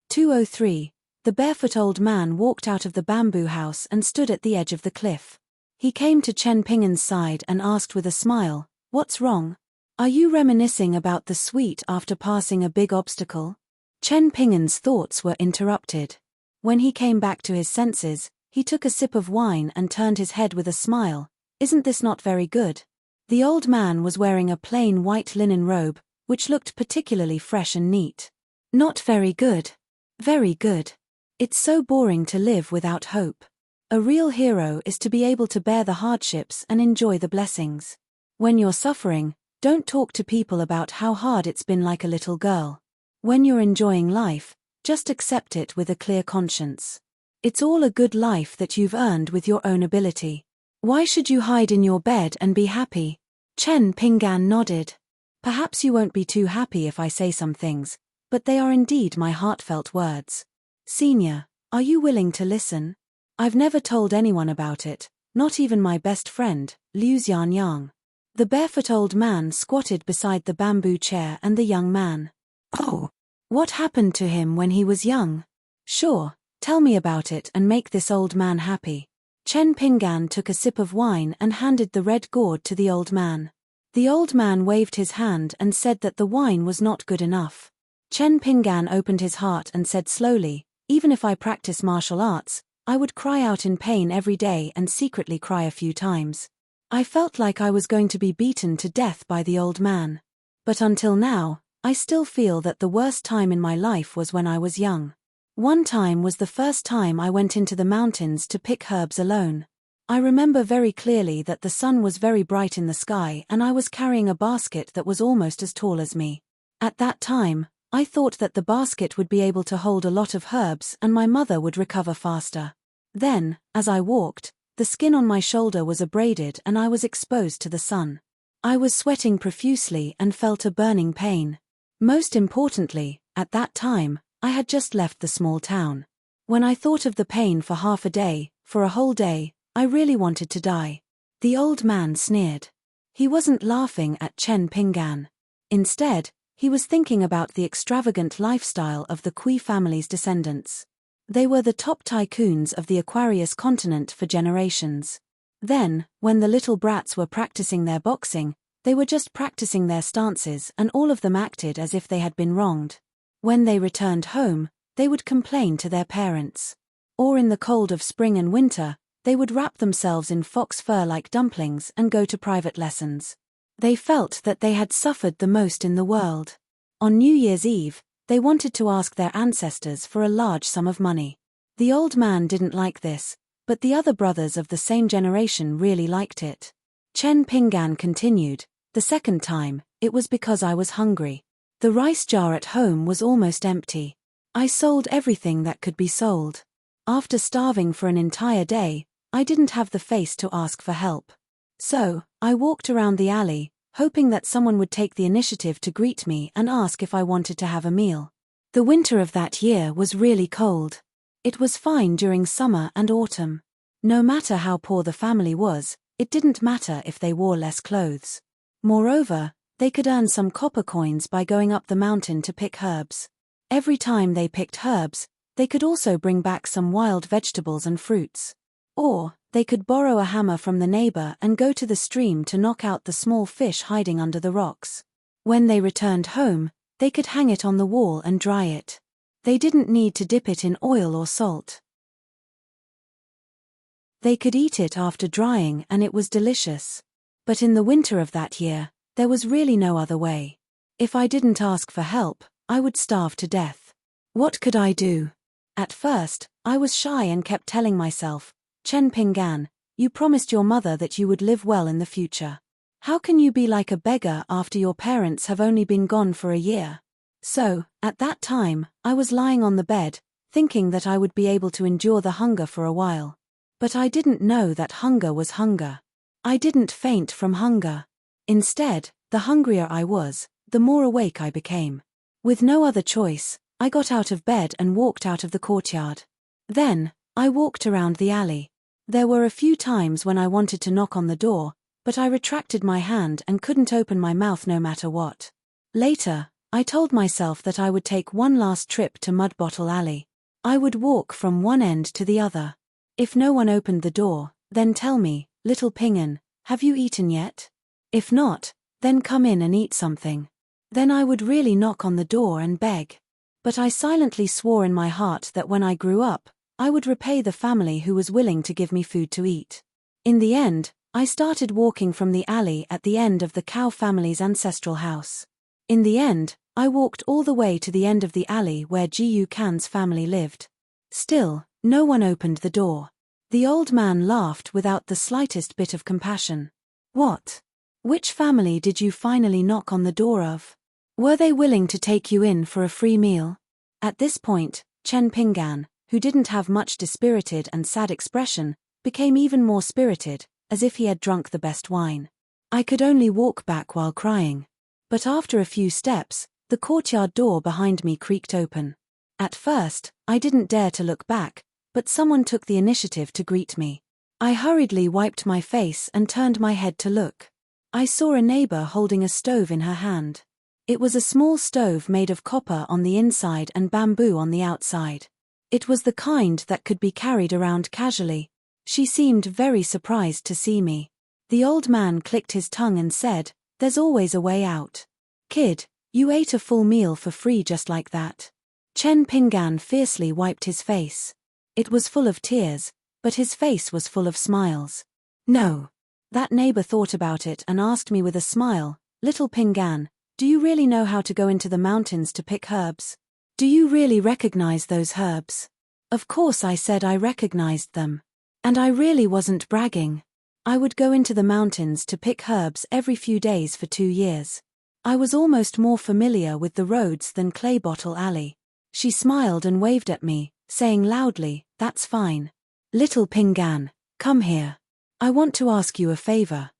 Speaker 1: "203. The barefoot old man walked out of the bamboo house and stood at the edge of the cliff. He came to Chen Pinggan's side and asked with a smile, "What's wrong? Are you reminiscing about the sweet after passing a big obstacle?" Chen Pinggan's thoughts were interrupted. When he came back to his senses, he took a sip of wine and turned his head with a smile, Isn't this not very good? The old man was wearing a plain white linen robe, which looked particularly fresh and neat. Not very good. Very good. It's so boring to live without hope. A real hero is to be able to bear the hardships and enjoy the blessings. When you're suffering, don't talk to people about how hard it's been like a little girl. When you're enjoying life, just accept it with a clear conscience. It's all a good life that you've earned with your own ability. Why should you hide in your bed and be happy? Chen Pinggan nodded. Perhaps you won't be too happy if I say some things, but they are indeed my heartfelt words. Senior, are you willing to listen? I've never told anyone about it, not even my best friend, Liu Xianyang. The barefoot old man squatted beside the bamboo chair and the young man. Oh, what happened to him when he was young? Sure, tell me about it and make this old man happy. Chen Pinggan took a sip of wine and handed the red gourd to the old man. The old man waved his hand and said that the wine was not good enough. Chen Pinggan opened his heart and said slowly, even if I practice martial arts, I would cry out in pain every day and secretly cry a few times. I felt like I was going to be beaten to death by the old man. But until now, I still feel that the worst time in my life was when I was young. One time was the first time I went into the mountains to pick herbs alone. I remember very clearly that the sun was very bright in the sky and I was carrying a basket that was almost as tall as me. At that time, I thought that the basket would be able to hold a lot of herbs and my mother would recover faster. Then, as I walked, the skin on my shoulder was abraded and I was exposed to the sun. I was sweating profusely and felt a burning pain. Most importantly, at that time, I had just left the small town. When I thought of the pain for half a day, for a whole day, I really wanted to die. The old man sneered. He wasn't laughing at Chen Pinggan. Instead, he was thinking about the extravagant lifestyle of the Kui family's descendants. They were the top tycoons of the Aquarius continent for generations. Then, when the little brats were practicing their boxing, they were just practicing their stances and all of them acted as if they had been wronged. When they returned home, they would complain to their parents. Or in the cold of spring and winter, they would wrap themselves in fox fur like dumplings and go to private lessons. They felt that they had suffered the most in the world. On New Year's Eve, they wanted to ask their ancestors for a large sum of money. The old man didn't like this, but the other brothers of the same generation really liked it. Chen Pinggan continued, the second time, it was because I was hungry. The rice jar at home was almost empty. I sold everything that could be sold. After starving for an entire day, I didn't have the face to ask for help. So, I walked around the alley, hoping that someone would take the initiative to greet me and ask if I wanted to have a meal. The winter of that year was really cold. It was fine during summer and autumn. No matter how poor the family was, it didn't matter if they wore less clothes. Moreover, they could earn some copper coins by going up the mountain to pick herbs. Every time they picked herbs, they could also bring back some wild vegetables and fruits. Or, they could borrow a hammer from the neighbor and go to the stream to knock out the small fish hiding under the rocks. When they returned home, they could hang it on the wall and dry it. They didn't need to dip it in oil or salt. They could eat it after drying and it was delicious. But in the winter of that year, there was really no other way. If I didn't ask for help, I would starve to death. What could I do? At first, I was shy and kept telling myself, Chen Pinggan, you promised your mother that you would live well in the future. How can you be like a beggar after your parents have only been gone for a year? So, at that time, I was lying on the bed, thinking that I would be able to endure the hunger for a while. But I didn't know that hunger was hunger. I didn't faint from hunger. Instead, the hungrier I was, the more awake I became. With no other choice, I got out of bed and walked out of the courtyard. Then, I walked around the alley. There were a few times when I wanted to knock on the door, but I retracted my hand and couldn't open my mouth no matter what. Later, I told myself that I would take one last trip to Mud Bottle Alley. I would walk from one end to the other. If no one opened the door, then tell me, little Pinggan, have you eaten yet? If not, then come in and eat something. Then I would really knock on the door and beg. But I silently swore in my heart that when I grew up, I would repay the family who was willing to give me food to eat. In the end, I started walking from the alley at the end of the Cow family's ancestral house. In the end, I walked all the way to the end of the alley where Gu Kan's family lived. Still, no one opened the door. The old man laughed without the slightest bit of compassion. What? Which family did you finally knock on the door of? Were they willing to take you in for a free meal? At this point, Chen Pinggan, who didn't have much dispirited and sad expression, became even more spirited, as if he had drunk the best wine. I could only walk back while crying. But after a few steps, the courtyard door behind me creaked open. At first, I didn't dare to look back, but someone took the initiative to greet me. I hurriedly wiped my face and turned my head to look. I saw a neighbor holding a stove in her hand. It was a small stove made of copper on the inside and bamboo on the outside. It was the kind that could be carried around casually. She seemed very surprised to see me. The old man clicked his tongue and said, "There's always a way out. Kid, you ate a full meal for free just like that." Chen Pinggan fiercely wiped his face. It was full of tears, but his face was full of smiles. "No." That neighbor thought about it and asked me with a smile, "Little Pinggan, do you really know how to go into the mountains to pick herbs? Do you really recognize those herbs?" Of course I said I recognized them. And I really wasn't bragging. I would go into the mountains to pick herbs every few days for 2 years. I was almost more familiar with the roads than Clay Bottle Alley. She smiled and waved at me, saying loudly, "That's fine. Little Pinggan, come here. I want to ask you a favor.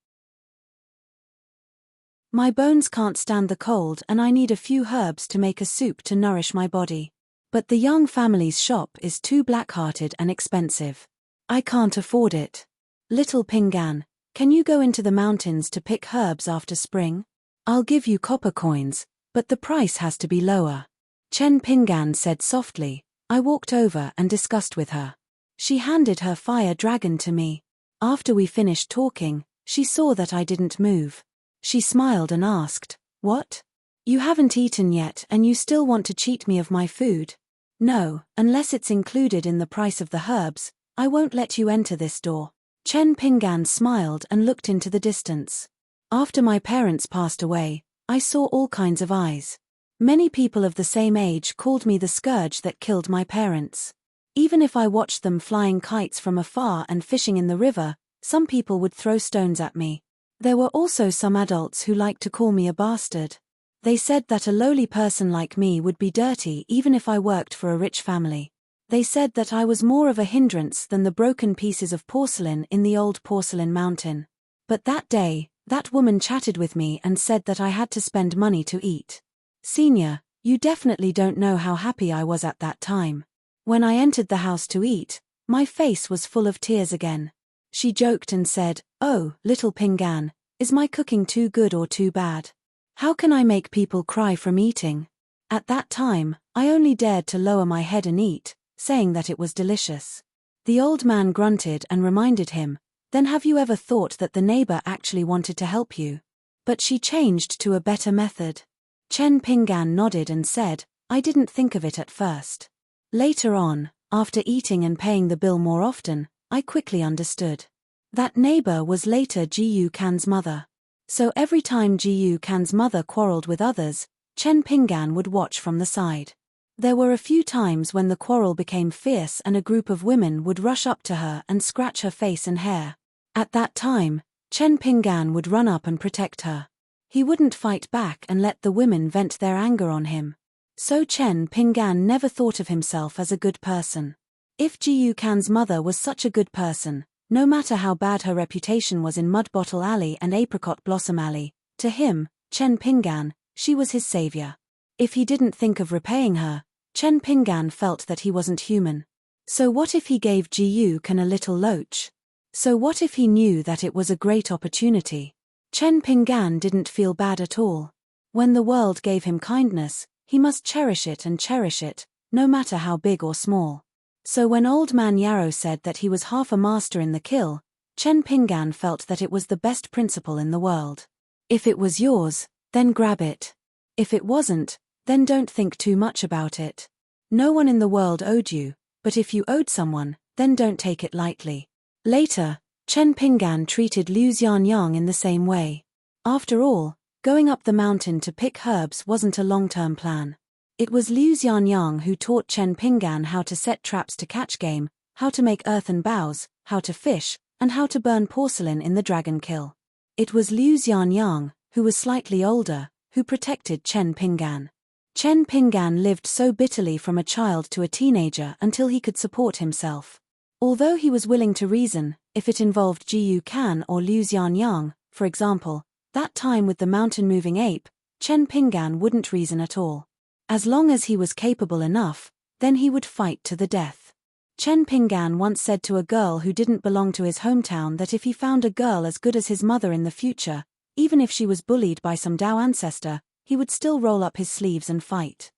Speaker 1: My bones can't stand the cold and I need a few herbs to make a soup to nourish my body. But the young family's shop is too black-hearted and expensive. I can't afford it. Little Pinggan, can you go into the mountains to pick herbs after spring? I'll give you copper coins, but the price has to be lower." Chen Pinggan said softly. I walked over and discussed with her. She handed her fire dragon to me. After we finished talking, she saw that I didn't move. She smiled and asked, "What? You haven't eaten yet and you still want to cheat me of my food? No, unless it's included in the price of the herbs, I won't let you enter this door." Chen Pinggan smiled and looked into the distance. After my parents passed away, I saw all kinds of eyes. Many people of the same age called me the scourge that killed my parents. Even if I watched them flying kites from afar and fishing in the river, some people would throw stones at me. There were also some adults who liked to call me a bastard. They said that a lowly person like me would be dirty even if I worked for a rich family. They said that I was more of a hindrance than the broken pieces of porcelain in the old porcelain mountain. But that day, that woman chatted with me and said that I had to spend money to eat. Senior, you definitely don't know how happy I was at that time. When I entered the house to eat, my face was full of tears again. She joked and said, "Oh, little Pinggan, is my cooking too good or too bad? How can I make people cry from eating?" At that time, I only dared to lower my head and eat, saying that it was delicious. The old man grunted and reminded him, "Then have you ever thought that the neighbor actually wanted to help you? But she changed to a better method." Chen Pinggan nodded and said, "I didn't think of it at first." Later on, after eating and paying the bill more often, I quickly understood. That neighbor was later Gu Kan's mother. So every time Gu Kan's mother quarreled with others, Chen Pinggan would watch from the side. There were a few times when the quarrel became fierce and a group of women would rush up to her and scratch her face and hair. At that time, Chen Pinggan would run up and protect her. He wouldn't fight back and let the women vent their anger on him. So Chen Pinggan never thought of himself as a good person. If Gu Kan's mother was such a good person, no matter how bad her reputation was in Mud Bottle Alley and Apricot Blossom Alley, to him, Chen Pinggan, she was his savior. If he didn't think of repaying her, Chen Pinggan felt that he wasn't human. So what if he gave Gu Kan a little loach? So what if he knew that it was a great opportunity? Chen Pinggan didn't feel bad at all. When the world gave him kindness, he must cherish it, no matter how big or small. So when Old Man Yarrow said that he was half a master in the kill, Chen Pinggan felt that it was the best principle in the world. If it was yours, then grab it. If it wasn't, then don't think too much about it. No one in the world owed you, but if you owed someone, then don't take it lightly. Later, Chen Pinggan treated Liu Xianyang in the same way. After all, going up the mountain to pick herbs wasn't a long-term plan. It was Liu Xianyang who taught Chen Pinggan how to set traps to catch game, how to make earthen bows, how to fish, and how to burn porcelain in the dragon kill. It was Liu Xianyang, who was slightly older, who protected Chen Pinggan. Chen Pinggan lived so bitterly from a child to a teenager until he could support himself. Although he was willing to reason, if it involved Jiyu Kan or Liu Xianyang, for example, that time with the mountain-moving ape, Chen Pinggan wouldn't reason at all. As long as he was capable enough, then he would fight to the death. Chen Pinggan once said to a girl who didn't belong to his hometown that if he found a girl as good as his mother in the future, even if she was bullied by some Dao ancestor, he would still roll up his sleeves and fight.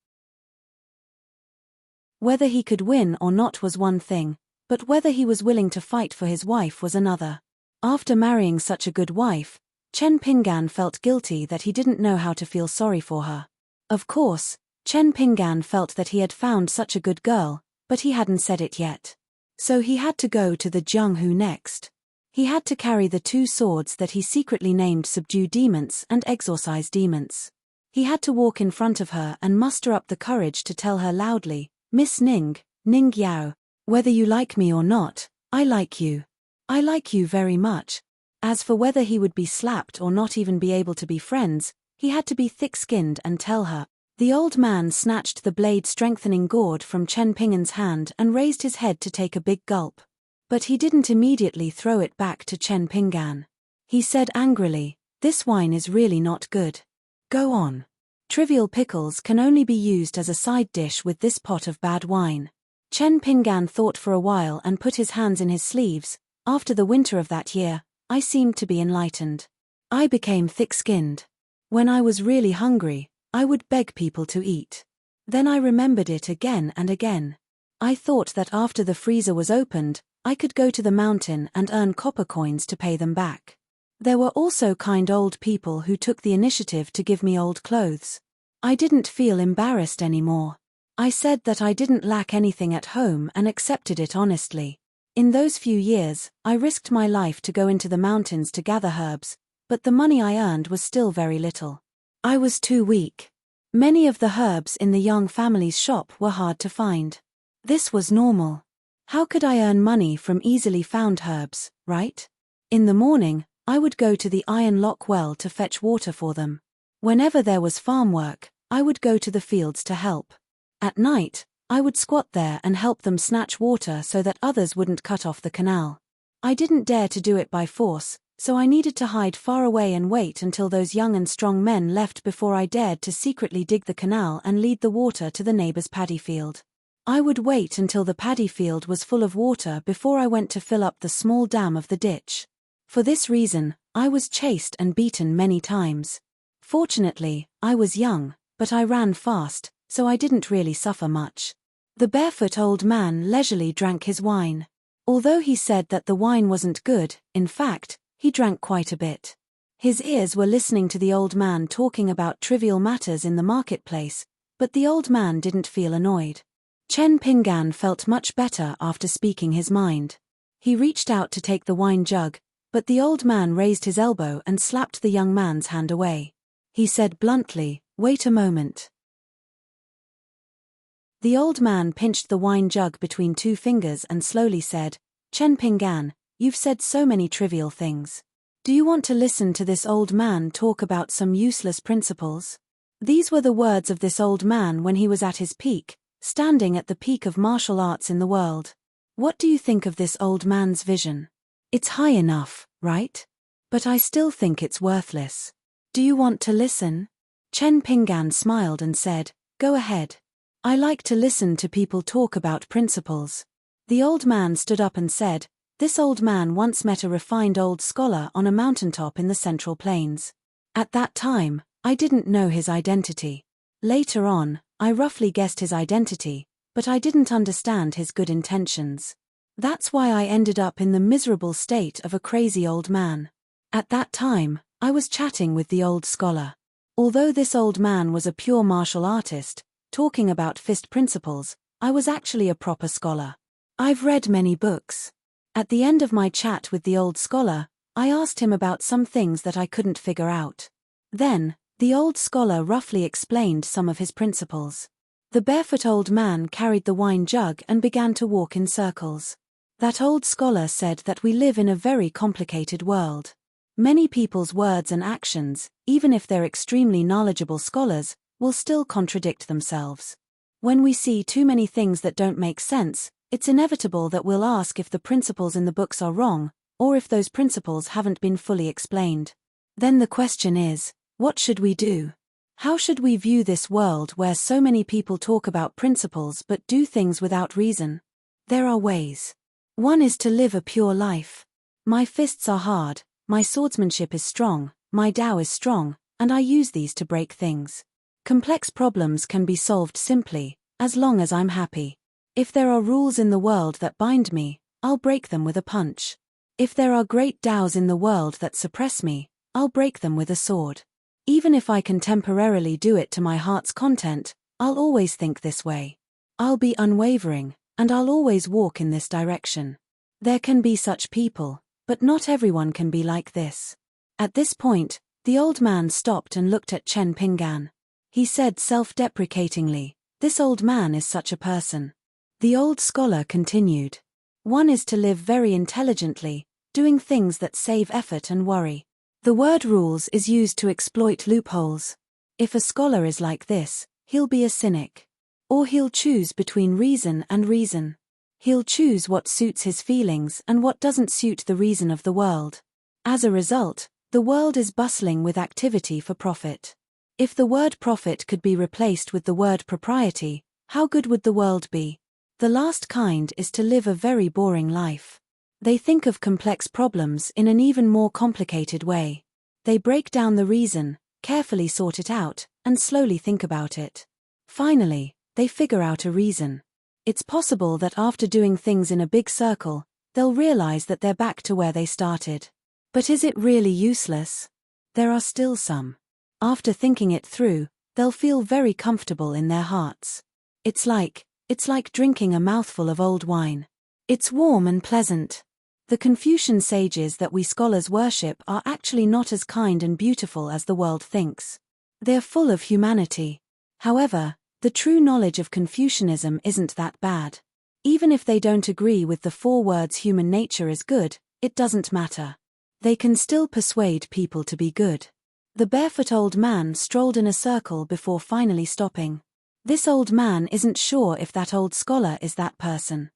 Speaker 1: Whether he could win or not was one thing, but whether he was willing to fight for his wife was another. After marrying such a good wife, Chen Pinggan felt guilty that he didn't know how to feel sorry for her. Of course, Chen Pinggan felt that he had found such a good girl, but he hadn't said it yet. So he had to go to the Jianghu next. He had to carry the 2 swords that he secretly named Subdue Demons and Exorcise Demons. He had to walk in front of her and muster up the courage to tell her loudly, "Miss Ning, Ning Yao, whether you like me or not, I like you. I like you very much." As for whether he would be slapped or not even be able to be friends, he had to be thick-skinned and tell her. The old man snatched the blade-strengthening gourd from Chen Pinggan's hand and raised his head to take a big gulp. But he didn't immediately throw it back to Chen Pinggan. He said angrily, "This wine is really not good. Go on. Trivial pickles can only be used as a side dish with this pot of bad wine." Chen Pinggan thought for a while and put his hands in his sleeves. After the winter of that year, I seemed to be enlightened. I became thick-skinned. When I was really hungry, I would beg people to eat. Then I remembered it again and again. I thought that after the freezer was opened, I could go to the mountain and earn copper coins to pay them back. There were also kind old people who took the initiative to give me old clothes. I didn't feel embarrassed anymore. I said that I didn't lack anything at home and accepted it honestly. In those few years, I risked my life to go into the mountains to gather herbs, but the money I earned was still very little. I was too weak. Many of the herbs in the young family's shop were hard to find. This was normal. How could I earn money from easily found herbs, right? In the morning, I would go to the Iron Lock well to fetch water for them. Whenever there was farm work, I would go to the fields to help. At night, I would squat there and help them snatch water so that others wouldn't cut off the canal. I didn't dare to do it by force, so I needed to hide far away and wait until those young and strong men left before I dared to secretly dig the canal and lead the water to the neighbor's paddy field. I would wait until the paddy field was full of water before I went to fill up the small dam of the ditch. For this reason, I was chased and beaten many times. Fortunately, I was young, but I ran fast, so I didn't really suffer much. The barefoot old man leisurely drank his wine. Although he said that the wine wasn't good, in fact, he drank quite a bit. His ears were listening to the old man talking about trivial matters in the marketplace, but the old man didn't feel annoyed. Chen Pinggan felt much better after speaking his mind. He reached out to take the wine jug, but the old man raised his elbow and slapped the young man's hand away. He said bluntly, "Wait a moment." The old man pinched the wine jug between 2 fingers and slowly said, "Chen Pinggan, you've said so many trivial things. Do you want to listen to this old man talk about some useless principles?" These were the words of this old man when he was at his peak, standing at the peak of martial arts in the world. What do you think of this old man's vision? It's high enough, right? But I still think it's worthless. Do you want to listen? Chen Pinggan smiled and said, "Go ahead. I like to listen to people talk about principles." The old man stood up and said, "This old man once met a refined old scholar on a mountaintop in the Central Plains. At that time, I didn't know his identity. Later on, I roughly guessed his identity, but I didn't understand his good intentions. That's why I ended up in the miserable state of a crazy old man. At that time, I was chatting with the old scholar. Although this old man was a pure martial artist, talking about fist principles, I was actually a proper scholar. I've read many books. At the end of my chat with the old scholar, I asked him about some things that I couldn't figure out. Then, the old scholar roughly explained some of his principles. The barefoot old man carried the wine jug and began to walk in circles. That old scholar said that we live in a very complicated world. Many people's words and actions, even if they're extremely knowledgeable scholars, will still contradict themselves. When we see too many things that don't make sense, it's inevitable that we'll ask if the principles in the books are wrong, or if those principles haven't been fully explained. Then the question is, what should we do? How should we view this world where so many people talk about principles but do things without reason? There are ways. One is to live a pure life. My fists are hard, my swordsmanship is strong, my Tao is strong, and I use these to break things. Complex problems can be solved simply, as long as I'm happy. If there are rules in the world that bind me, I'll break them with a punch. If there are great Taos in the world that suppress me, I'll break them with a sword. Even if I can temporarily do it to my heart's content, I'll always think this way. I'll be unwavering, and I'll always walk in this direction. There can be such people, but not everyone can be like this. At this point, the old man stopped and looked at Chen Pinggan. He said self-deprecatingly, "This old man is such a person." The old scholar continued. One is to live very intelligently, doing things that save effort and worry. The word rules is used to exploit loopholes. If a scholar is like this, he'll be a cynic. Or he'll choose between reason and reason. He'll choose what suits his feelings and what doesn't suit the reason of the world. As a result, the world is bustling with activity for profit. If the word profit could be replaced with the word propriety, how good would the world be? The last kind is to live a very boring life. They think of complex problems in an even more complicated way. They break down the reason, carefully sort it out, and slowly think about it. Finally, they figure out a reason. It's possible that after doing things in a big circle, they'll realize that they're back to where they started. But is it really useless? There are still some. After thinking it through, they'll feel very comfortable in their hearts. It's like drinking a mouthful of old wine. It's warm and pleasant. The Confucian sages that we scholars worship are actually not as kind and beautiful as the world thinks. They're full of humanity. However, the true knowledge of Confucianism isn't that bad. Even if they don't agree with the 4 words human nature is good, it doesn't matter. They can still persuade people to be good. The barefoot old man strolled in a circle before finally stopping. This old man isn't sure if that old scholar is that person.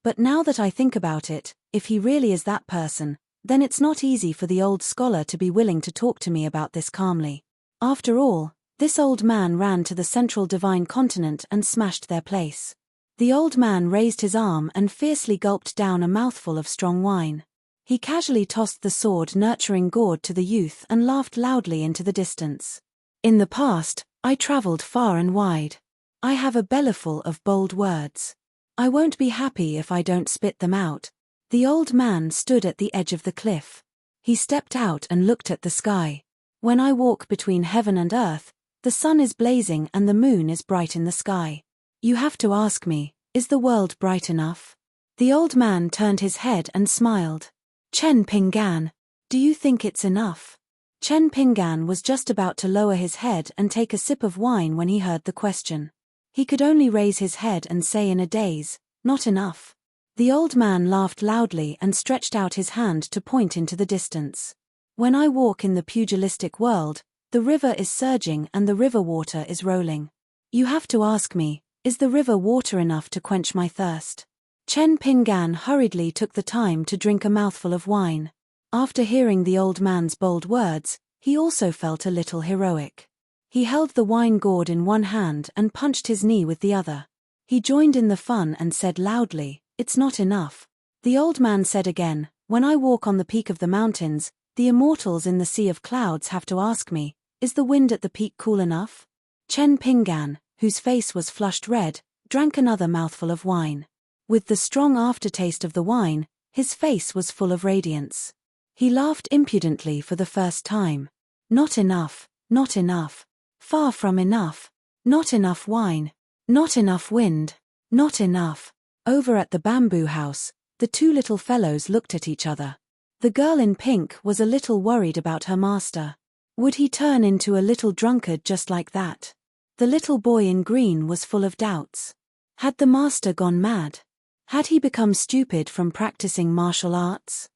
Speaker 1: But now that I think about it, if he really is that person, then it's not easy for the old scholar to be willing to talk to me about this calmly. After all, this old man ran to the central divine continent and smashed their place. The old man raised his arm and fiercely gulped down a mouthful of strong wine. He casually tossed the sword-nurturing gourd to the youth and laughed loudly into the distance. In the past, I traveled far and wide. I have a bellyful of bold words. I won't be happy if I don't spit them out. The old man stood at the edge of the cliff. He stepped out and looked at the sky. When I walk between heaven and earth, the sun is blazing and the moon is bright in the sky. You have to ask me, is the world bright enough? The old man turned his head and smiled. Chen Pinggan, do you think it's enough? Chen Pinggan was just about to lower his head and take a sip of wine when he heard the question. He could only raise his head and say in a daze, "Not enough." The old man laughed loudly and stretched out his hand to point into the distance. When I walk in the pugilistic world, the river is surging and the river water is rolling. You have to ask me, is the river water enough to quench my thirst? Chen Pinggan hurriedly took the time to drink a mouthful of wine. After hearing the old man's bold words, he also felt a little heroic. He held the wine gourd in one hand and punched his knee with the other. He joined in the fun and said loudly, "It's not enough." The old man said again, "When I walk on the peak of the mountains, the immortals in the sea of clouds have to ask me, is the wind at the peak cool enough?" Chen Pinggan, whose face was flushed red, drank another mouthful of wine. With the strong aftertaste of the wine, his face was full of radiance. He laughed impudently for the first time. "Not enough, not enough. Far from enough. Not enough wine. Not enough wind. Not enough. Over at the bamboo house, the two little fellows looked at each other. The girl in pink was a little worried about her master. Would he turn into a little drunkard just like that? The little boy in green was full of doubts. Had the master gone mad? Had he become stupid from practicing martial arts?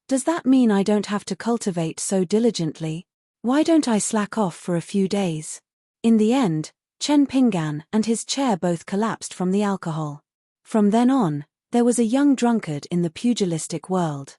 Speaker 1: Does that mean I don't have to cultivate so diligently? Why don't I slack off for a few days? In the end, Chen Ping'an and his chair both collapsed from the alcohol. From then on, there was a young drunkard in the pugilistic world.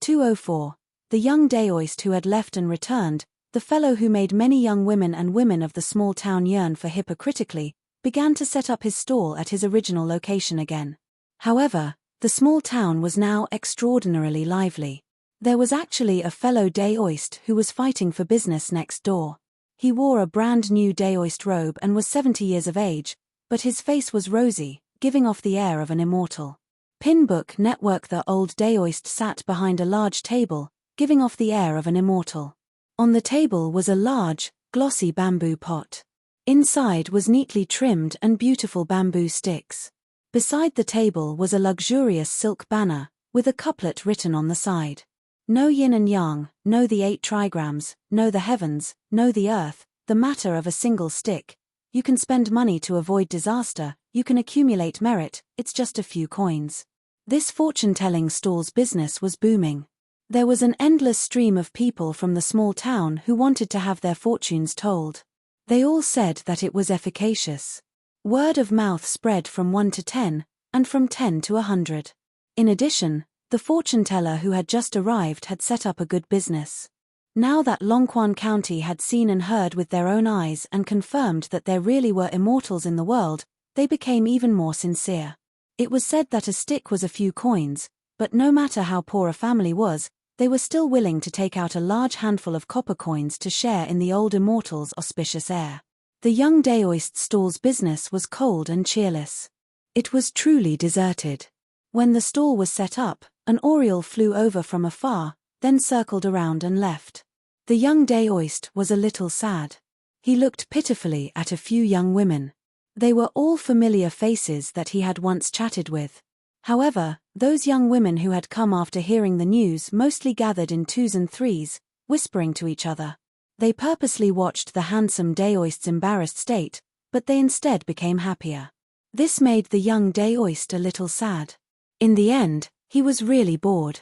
Speaker 1: 204. The young Daoist who had left and returned, the fellow who made many young women and women of the small town yearn for hypocritically, began to set up his stall at his original location again. However, the small town was now extraordinarily lively. There was actually a fellow Daoist who was fighting for business next door. He wore a brand new Daoist robe and was 70 years of age, but his face was rosy, giving off the air of an immortal. Pinbook Network. The old Daoist sat behind a large table, giving off the air of an immortal. On the table was a large, glossy bamboo pot. Inside was neatly trimmed and beautiful bamboo sticks. Beside the table was a luxurious silk banner, with a couplet written on the side. Know yin and yang, know the 8 trigrams, know the heavens, know the earth, the matter of a single stick. You can spend money to avoid disaster, you can accumulate merit, it's just a few coins. This fortune-telling stall's business was booming. There was an endless stream of people from the small town who wanted to have their fortunes told. They all said that it was efficacious. Word of mouth spread from 1 to 10, and from 10 to 100. In addition, the fortune-teller who had just arrived had set up a good business. Now that Longquan County had seen and heard with their own eyes and confirmed that there really were immortals in the world, they became even more sincere. It was said that a stick was a few coins, but no matter how poor a family was, they were still willing to take out a large handful of copper coins to share in the old immortal's auspicious air. The young Daoist stall's business was cold and cheerless. It was truly deserted. When the stall was set up, an oriole flew over from afar, then circled around and left. The young Daoist was a little sad. He looked pitifully at a few young women. They were all familiar faces that he had once chatted with. However, those young women who had come after hearing the news mostly gathered in 2s and 3s, whispering to each other. They purposely watched the handsome Daoist's embarrassed state, but they instead became happier. This made the young Daoist a little sad. In the end, he was really bored.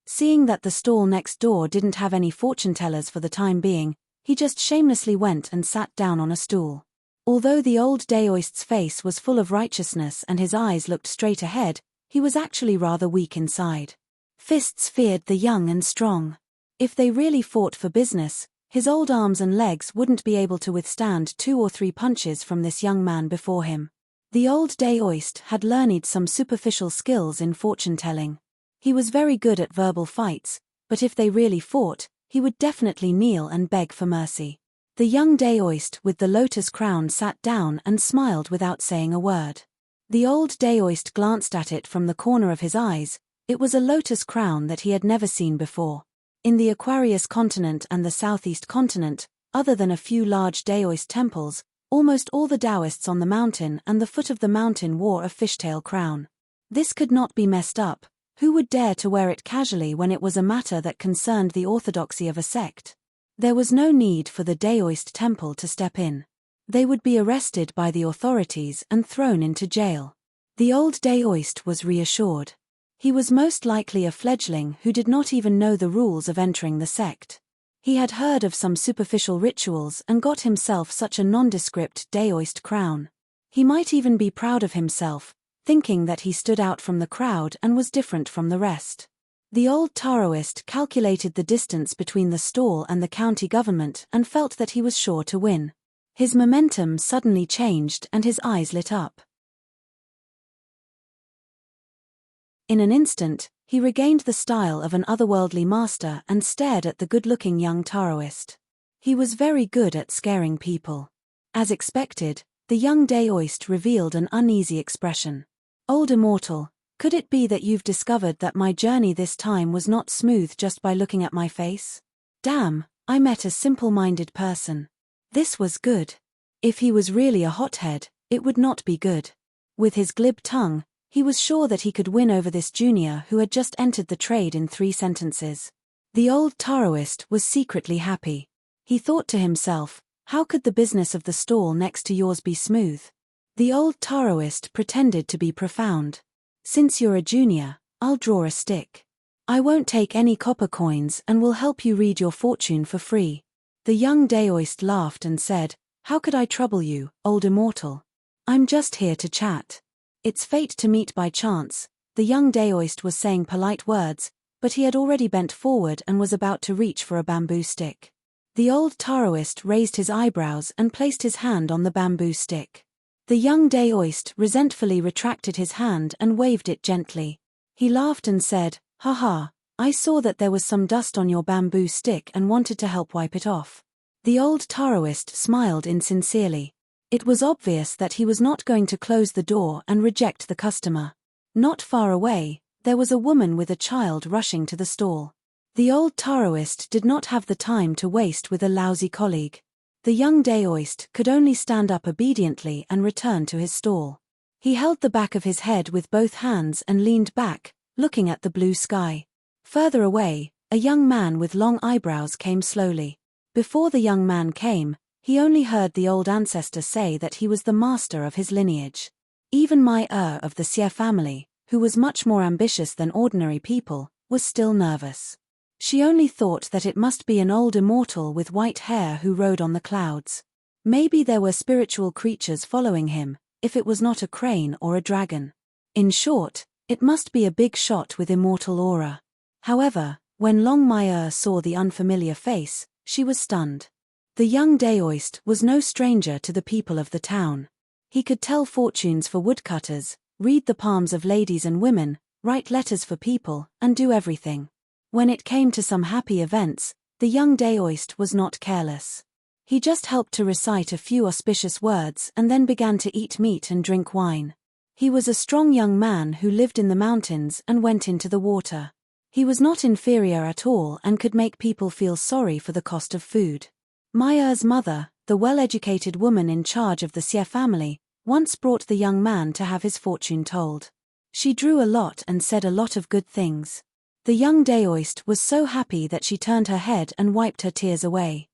Speaker 1: Seeing that the stall next door didn't have any fortune-tellers for the time being, he just shamelessly went and sat down on a stool. Although the old Daoist's face was full of righteousness and his eyes looked straight ahead, he was actually rather weak inside. Fists feared the young and strong. If they really fought for business, his old arms and legs wouldn't be able to withstand 2 or 3 punches from this young man before him. The old Daoist had learned some superficial skills in fortune-telling. He was very good at verbal fights, but if they really fought, he would definitely kneel and beg for mercy. The young Daoist with the lotus crown sat down and smiled without saying a word. The old Daoist glanced at it from the corner of his eyes. It was a lotus crown that he had never seen before. In the Aquarius continent and the Southeast continent, other than a few large Daoist temples, almost all the Taoists on the mountain and the foot of the mountain wore a fishtail crown. This could not be messed up. Who would dare to wear it casually when it was a matter that concerned the orthodoxy of a sect? There was no need for the Daoist temple to step in. They would be arrested by the authorities and thrown into jail. The old Daoist was reassured. He was most likely a fledgling who did not even know the rules of entering the sect. He had heard of some superficial rituals and got himself such a nondescript Daoist crown. He might even be proud of himself, thinking that he stood out from the crowd and was different from the rest. The old Taoist calculated the distance between the stall and the county government and felt that he was sure to win. His momentum suddenly changed and his eyes lit up. In an instant, he regained the style of an otherworldly master and stared at the good-looking young Taoist. He was very good at scaring people. As expected, the young Daoist revealed an uneasy expression. Old immortal, could it be that you've discovered that my journey this time was not smooth just by looking at my face? Damn, I met a simple-minded person. This was good. If he was really a hothead, it would not be good. With his glib tongue, he was sure that he could win over this junior who had just entered the trade in 3 sentences. The old Taoist was secretly happy. He thought to himself, how could the business of the stall next to yours be smooth? The old Taoist pretended to be profound. Since you're a junior, I'll draw a stick. I won't take any copper coins and will help you read your fortune for free. The young Daoist laughed and said, how could I trouble you, old immortal? I'm just here to chat. It's fate to meet by chance. The young Daoist was saying polite words, but he had already bent forward and was about to reach for a bamboo stick. The old Taoist raised his eyebrows and placed his hand on the bamboo stick. The young Daoist resentfully retracted his hand and waved it gently. He laughed and said, ha ha, I saw that there was some dust on your bamboo stick and wanted to help wipe it off. The old Taoist smiled insincerely. It was obvious that he was not going to close the door and reject the customer. Not far away, there was a woman with a child rushing to the stall. The old Taoist did not have the time to waste with a lousy colleague. The young Daoist could only stand up obediently and return to his stall. He held the back of his head with both hands and leaned back, looking at the blue sky. Further away, a young man with long eyebrows came slowly. Before the young man came, he only heard the old ancestor say that he was the master of his lineage. Even my of the Xie family, who was much more ambitious than ordinary people, was still nervous. She only thought that it must be an old immortal with white hair who rode on the clouds. Maybe there were spiritual creatures following him, if it was not a crane or a dragon. In short, it must be a big shot with immortal aura. However, when Long Maier saw the unfamiliar face, she was stunned. The young Daoist was no stranger to the people of the town. He could tell fortunes for woodcutters, read the palms of ladies and women, write letters for people, and do everything. When it came to some happy events, the young Daoist was not careless. He just helped to recite a few auspicious words and then began to eat meat and drink wine. He was a strong young man who lived in the mountains and went into the water. He was not inferior at all and could make people feel sorry for the cost of food. Maier's mother, the well-educated woman in charge of the Xie family, once brought the young man to have his fortune told. She drew a lot and said a lot of good things. The young Daoist was so happy that she turned her head and wiped her tears away.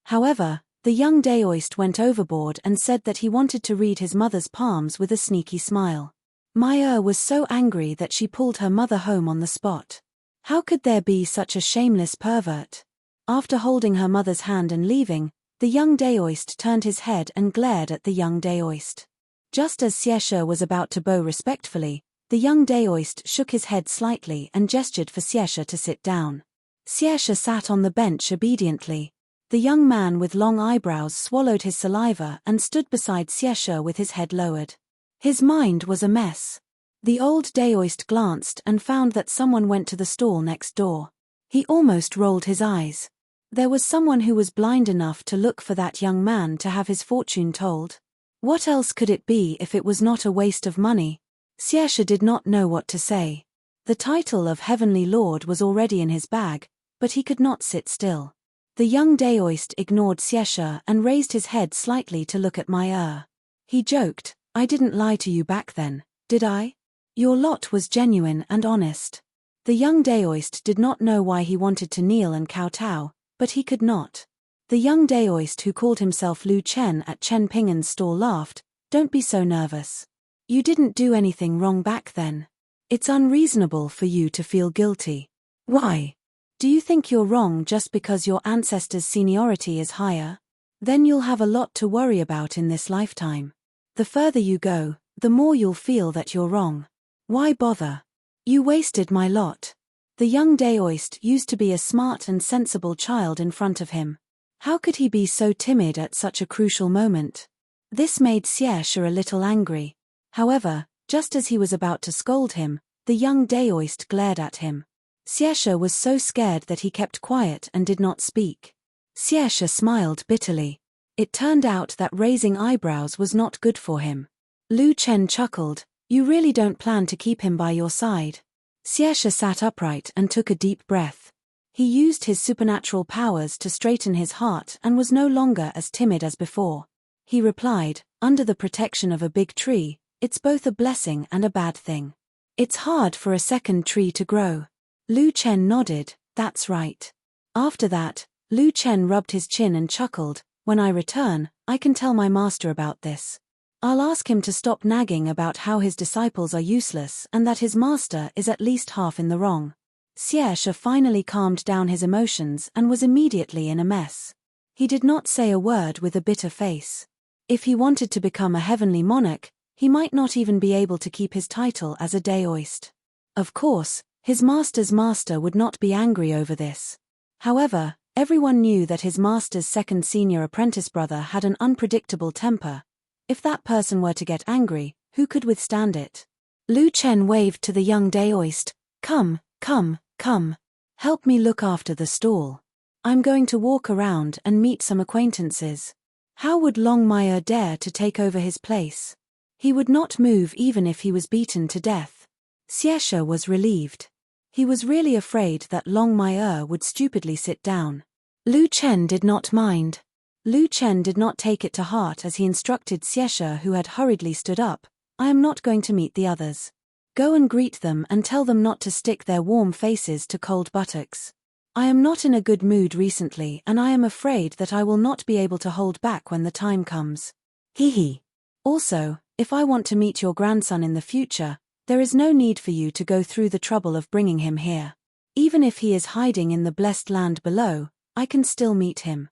Speaker 1: However, the young Daoist went overboard and said that he wanted to read his mother's palms with a sneaky smile. Maier was so angry that she pulled her mother home on the spot. How could there be such a shameless pervert? After holding her mother's hand and leaving, the young Daoist turned his head and glared at the young Daoist. Just as Xieshe was about to bow respectfully, the young Daoist shook his head slightly and gestured for Xieshe to sit down. Xieshe sat on the bench obediently. The young man with long eyebrows swallowed his saliva and stood beside Xieshe with his head lowered. His mind was a mess. The old Daoist glanced and found that someone went to the stall next door. He almost rolled his eyes. There was someone who was blind enough to look for that young man to have his fortune told. What else could it be if it was not a waste of money? Xieshe did not know what to say. The title of Heavenly Lord was already in his bag, but he could not sit still. The young Daoist ignored Xieshe and raised his head slightly to look at Maier. He joked, I didn't lie to you back then, did I? Your lot was genuine and honest. The young Daoist did not know why he wanted to kneel and kowtow, but he could not. The young Daoist who called himself Lu Chen at Chen Ping'an's stall laughed, don't be so nervous. You didn't do anything wrong back then. It's unreasonable for you to feel guilty. Why? Do you think you're wrong just because your ancestors' seniority is higher? Then you'll have a lot to worry about in this lifetime. The further you go, the more you'll feel that you're wrong. Why bother? You wasted my lot. The young Daoist used to be a smart and sensible child in front of him. How could he be so timid at such a crucial moment? This made Xieshe a little angry. However, just as he was about to scold him, the young Daoist glared at him. Xieshe was so scared that he kept quiet and did not speak. Xieshe smiled bitterly. It turned out that raising eyebrows was not good for him. Lu Chen chuckled, you really don't plan to keep him by your side? Xieshe sat upright and took a deep breath. He used his supernatural powers to straighten his heart and was no longer as timid as before. He replied, under the protection of a big tree, it's both a blessing and a bad thing. It's hard for a second tree to grow. Lu Chen nodded, that's right. After that, Lu Chen rubbed his chin and chuckled, when I return, I can tell my master about this. I'll ask him to stop nagging about how his disciples are useless and that his master is at least half in the wrong. Xieshe finally calmed down his emotions and was immediately in a mess. He did not say a word with a bitter face. If he wanted to become a heavenly monarch, he might not even be able to keep his title as a Daoist. Of course, his master's master would not be angry over this. However, everyone knew that his master's second senior apprentice brother had an unpredictable temper. If that person were to get angry, who could withstand it? Lu Chen waved to the young Daoist, come, help me look after the stall. I'm going to walk around and meet some acquaintances. How would Longmire dare to take over his place? He would not move even if he was beaten to death. Xieshe was relieved. He was really afraid that Longmire would stupidly sit down. Lu Chen did not mind. Lu Chen did not take it to heart as he instructed Xieshe, who had hurriedly stood up, I am not going to meet the others. Go and greet them and tell them not to stick their warm faces to cold buttocks. I am not in a good mood recently and I am afraid that I will not be able to hold back when the time comes. Hee. Also, if I want to meet your grandson in the future, there is no need for you to go through the trouble of bringing him here. Even if he is hiding in the blessed land below, I can still meet him.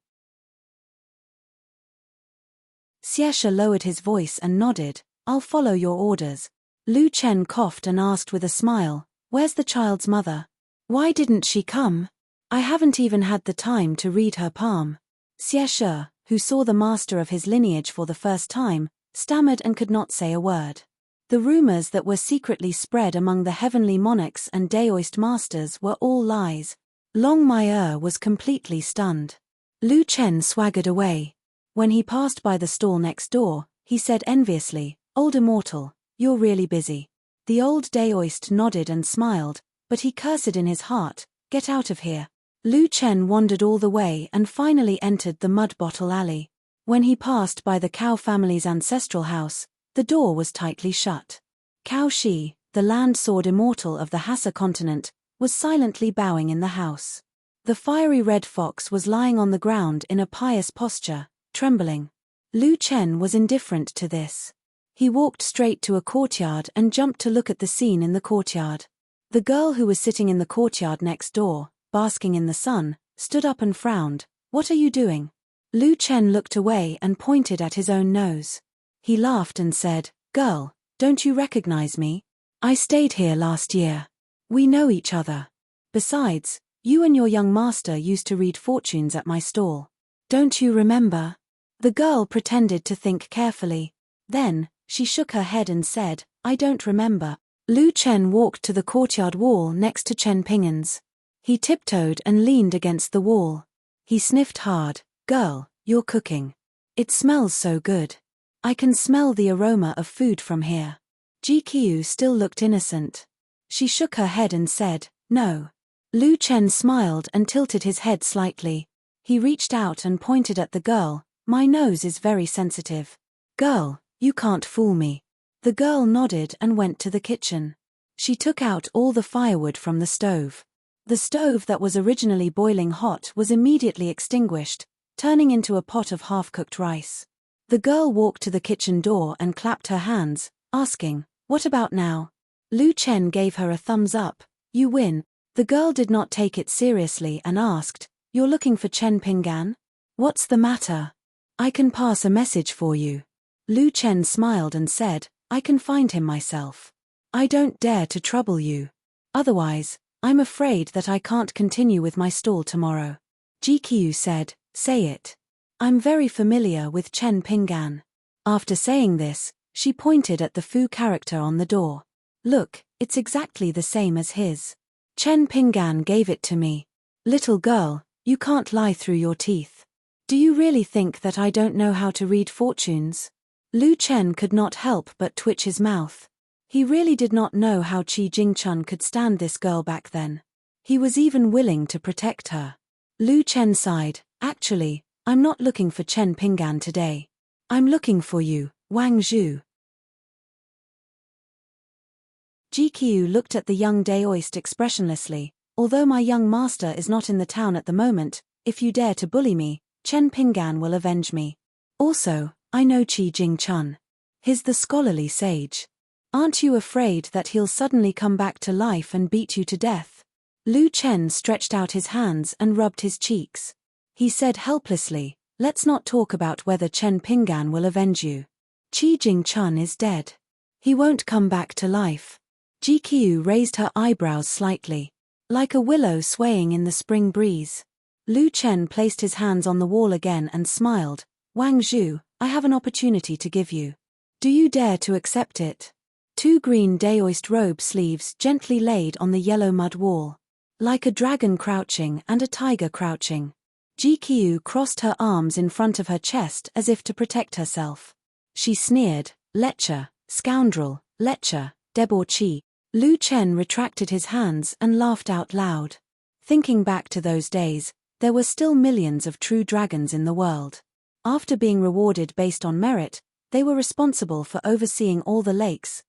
Speaker 1: Xieshe lowered his voice and nodded, I'll follow your orders. Lu Chen coughed and asked with a smile, where's the child's mother? Why didn't she come? I haven't even had the time to read her palm. Xieshe, who saw the master of his lineage for the first time, stammered and could not say a word. The rumors that were secretly spread among the heavenly monarchs and Daoist masters were all lies. Longmire was completely stunned. Lu Chen swaggered away. When he passed by the stall next door, he said enviously, old immortal, you're really busy. The old Daoist nodded and smiled, but he cursed in his heart, get out of here. Lu Chen wandered all the way and finally entered the mud bottle alley. When he passed by the Cao family's ancestral house, the door was tightly shut. Cao Shi, the land-sword immortal of the Hassa continent, was silently bowing in the house. The fiery red fox was lying on the ground in a pious posture, trembling. Lu Chen was indifferent to this. He walked straight to a courtyard and jumped to look at the scene in the courtyard. The girl who was sitting in the courtyard next door, basking in the sun, stood up and frowned. What are you doing? Lu Chen looked away and pointed at his own nose. He laughed and said, girl, don't you recognize me? I stayed here last year. We know each other. Besides, you and your young master used to read fortunes at my stall. Don't you remember? The girl pretended to think carefully. Then, she shook her head and said, I don't remember. Lu Chen walked to the courtyard wall next to Chen Ping'an's. He tiptoed and leaned against the wall. He sniffed hard. Girl, you're cooking. It smells so good. I can smell the aroma of food from here. Ji Qiu still looked innocent. She shook her head and said, no. Lu Chen smiled and tilted his head slightly. He reached out and pointed at the girl. My nose is very sensitive. Girl, you can't fool me. The girl nodded and went to the kitchen. She took out all the firewood from the stove. The stove that was originally boiling hot was immediately extinguished, turning into a pot of half-cooked rice. The girl walked to the kitchen door and clapped her hands, asking, what about now? Lu Chen gave her a thumbs up. You win. The girl did not take it seriously and asked, you're looking for Chen Ping'an? What's the matter? I can pass a message for you. Lu Chen smiled and said, I can find him myself. I don't dare to trouble you. Otherwise, I'm afraid that I can't continue with my stall tomorrow. Ji Qiu said, say it. I'm very familiar with Chen Ping'an. After saying this, she pointed at the Fu character on the door. Look, it's exactly the same as his. Chen Ping'an gave it to me. Little girl, you can't lie through your teeth. Do you really think that I don't know how to read fortunes? Lu Chen could not help but twitch his mouth. He really did not know how Qi Jingchun could stand this girl back then. He was even willing to protect her. Lu Chen sighed. Actually, I'm not looking for Chen Pinggan today. I'm looking for you, Wang Zhu. GQ looked at the young Daoist expressionlessly. Although my young master is not in the town at the moment, if you dare to bully me, Chen Pinggan will avenge me. Also, I know Qi Jingchun. He's the scholarly sage. Aren't you afraid that he'll suddenly come back to life and beat you to death? Lu Chen stretched out his hands and rubbed his cheeks. He said helplessly, let's not talk about whether Chen Pinggan will avenge you. Qi Jingchun is dead. He won't come back to life. GQ raised her eyebrows slightly. Like a willow swaying in the spring breeze. Lu Chen placed his hands on the wall again and smiled. Wang Zhu, I have an opportunity to give you. Do you dare to accept it? 2 green Daoist robe sleeves gently laid on the yellow mud wall. Like a dragon crouching and a tiger crouching. GQ crossed her arms in front of her chest as if to protect herself. She sneered, lecher, scoundrel, lecher, debauchee. Lu Chen retracted his hands and laughed out loud. Thinking back to those days, there were still millions of true dragons in the world. After being rewarded based on merit, they were responsible for overseeing all the lakes,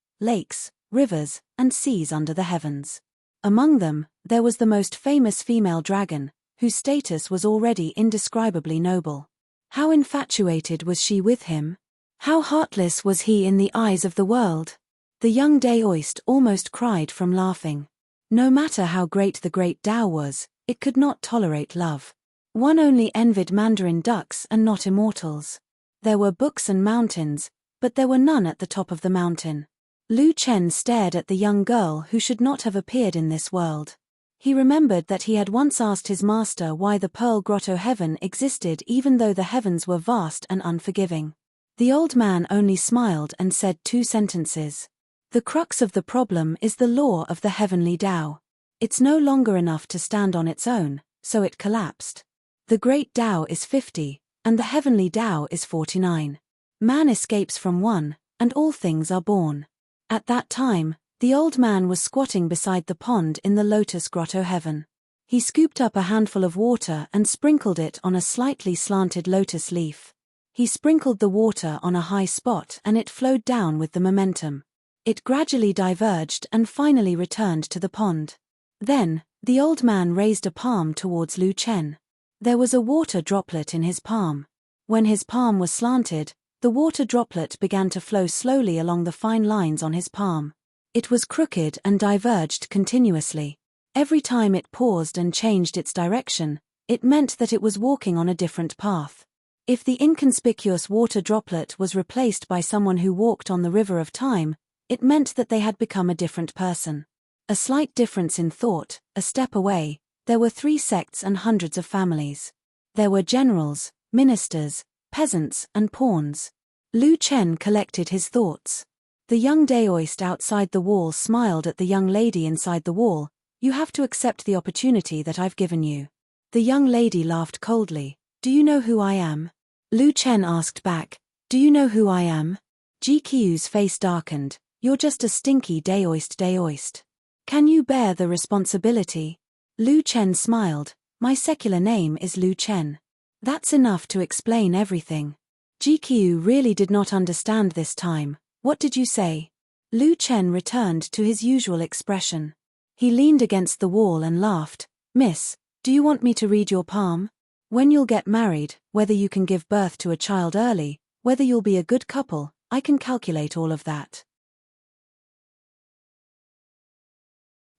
Speaker 1: rivers, and seas under the heavens. Among them, there was the most famous female dragon, whose status was already indescribably noble. How infatuated was she with him? How heartless was he in the eyes of the world? The young Daoist almost cried from laughing. No matter how great the great Tao was, it could not tolerate love. One only envied mandarin ducks and not immortals. There were books and mountains, but there were none at the top of the mountain. Lu Chen stared at the young girl who should not have appeared in this world. He remembered that he had once asked his master why the Pearl Grotto heaven existed even though the heavens were vast and unforgiving. The old man only smiled and said 2 sentences. The crux of the problem is the law of the heavenly Tao. It's no longer enough to stand on its own, so it collapsed. The great Tao is 50, and the heavenly Tao is 49. Man escapes from one, and all things are born. At that time, the old man was squatting beside the pond in the Lotus Grotto heaven. He scooped up a handful of water and sprinkled it on a slightly slanted lotus leaf. He sprinkled the water on a high spot and it flowed down with the momentum. It gradually diverged and finally returned to the pond. Then, the old man raised a palm towards Lu Chen. There was a water droplet in his palm. When his palm was slanted, the water droplet began to flow slowly along the fine lines on his palm. It was crooked and diverged continuously. Every time it paused and changed its direction, it meant that it was walking on a different path. If the inconspicuous water droplet was replaced by someone who walked on the river of time, it meant that they had become a different person. A slight difference in thought, a step away, there were 3 sects and hundreds of families. There were generals, ministers, peasants, and pawns. Lu Chen collected his thoughts. The young Daoist outside the wall smiled at the young lady inside the wall. You have to accept the opportunity that I've given you. The young lady laughed coldly. Do you know who I am? Lu Chen asked back. Do you know who I am? GQ's face darkened. You're just a stinky Daoist. Can you bear the responsibility? Lu Chen smiled. My secular name is Lu Chen. That's enough to explain everything. GQ really did not understand this time. What did you say? Lu Chen returned to his usual expression. He leaned against the wall and laughed. Miss, do you want me to read your palm? When you'll get married, whether you can give birth to a child early, whether you'll be a good couple, I can calculate all of that.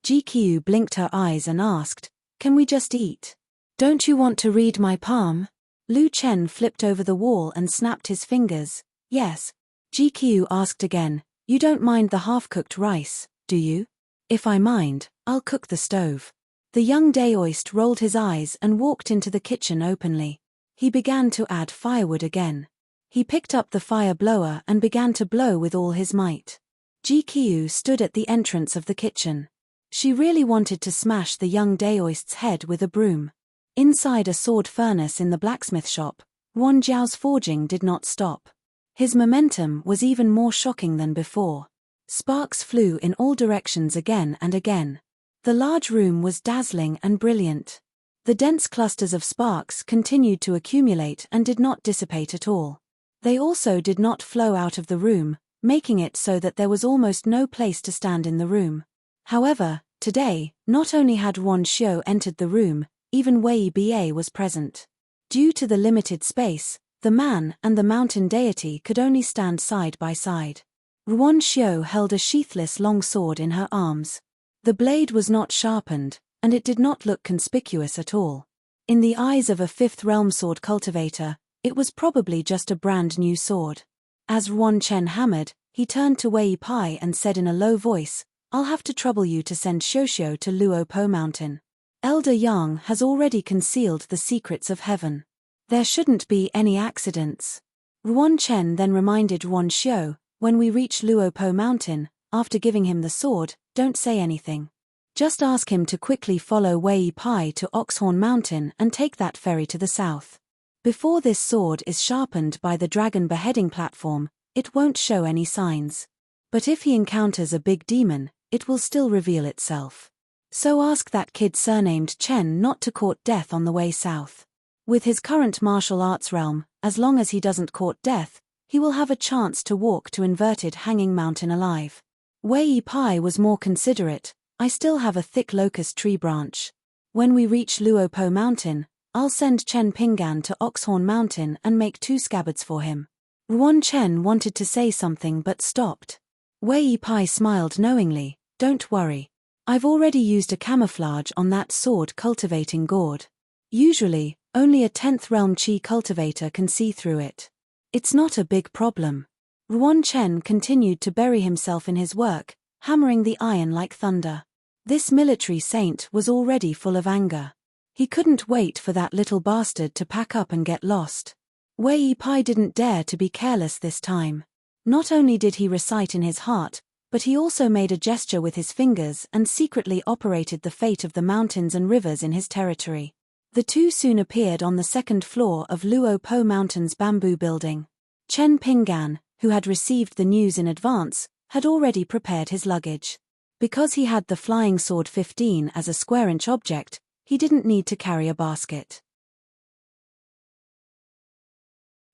Speaker 1: GQ blinked her eyes and asked, Can we just eat? Don't you want to read my palm? Lu Chen flipped over the wall and snapped his fingers. Yes. GQ asked again, You don't mind the half-cooked rice, do you? If I mind, I'll cook the stove. The young Daoist rolled his eyes and walked into the kitchen openly. He began to add firewood again. He picked up the fire blower and began to blow with all his might. GQ stood at the entrance of the kitchen. She really wanted to smash the young Daoist's head with a broom. Inside a sword furnace in the blacksmith shop, Wan Jiao's forging did not stop. His momentum was even more shocking than before. Sparks flew in all directions again and again. The large room was dazzling and brilliant. The dense clusters of sparks continued to accumulate and did not dissipate at all. They also did not flow out of the room, making it so that there was almost no place to stand in the room. However, today, not only had Yuan Xiu entered the room, even Wei Ba was present. Due to the limited space, the man and the mountain deity could only stand side by side. Yuan Xiu held a sheathless long sword in her arms. The blade was not sharpened, and it did not look conspicuous at all. In the eyes of a fifth realm sword cultivator, it was probably just a brand new sword. As Yuan Chen hammered, he turned to Wei Pai and said in a low voice, "I'll have to trouble you to send Xiuxiu to Luopo Mountain. Elder Yang has already concealed the secrets of heaven. There shouldn't be any accidents." Yuan Chen then reminded Yuan Xiu, "When we reach Luopo Mountain, after giving him the sword, don't say anything. Just ask him to quickly follow Wei Pai to Oxhorn Mountain and take that ferry to the south. Before this sword is sharpened by the dragon beheading platform, it won't show any signs. But if he encounters a big demon, it will still reveal itself. So ask that kid surnamed Chen not to court death on the way south. With his current martial arts realm, as long as he doesn't court death, he will have a chance to walk to inverted hanging mountain alive." Wei Pai was more considerate. "I still have a thick locust tree branch. When we reach Luopo Mountain, I'll send Chen Pinggan to Oxhorn Mountain and make 2 scabbards for him." Yuan Chen wanted to say something but stopped. Wei Pai smiled knowingly. "Don't worry. I've already used a camouflage on that sword cultivating gourd. Usually, only a 10th realm chi cultivator can see through it. It's not a big problem." Yuan Chen continued to bury himself in his work, hammering the iron like thunder. This military saint was already full of anger. He couldn't wait for that little bastard to pack up and get lost. Wei Pai didn't dare to be careless this time. Not only did he recite in his heart, but he also made a gesture with his fingers and secretly operated the fate of the mountains and rivers in his territory. The two soon appeared on the 2nd floor of Luopo Mountain's bamboo building. Chen Pinggan, who had received the news in advance, had already prepared his luggage. Because he had the flying sword 15 as a square-inch object, he didn't need to carry a basket.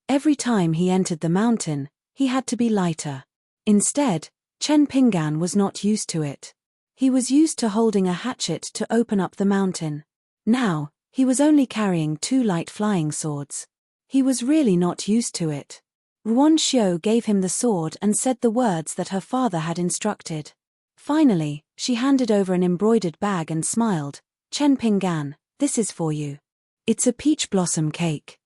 Speaker 1: Every time he entered the mountain, he had to be lighter. Instead, Chen Pinggan was not used to it. He was used to holding a hatchet to open up the mountain. Now, he was only carrying 2 light flying swords. He was really not used to it. Yuan Xiu gave him the sword and said the words that her father had instructed. Finally, she handed over an embroidered bag and smiled. "Chen Pinggan, this is for you. It's a peach blossom cake."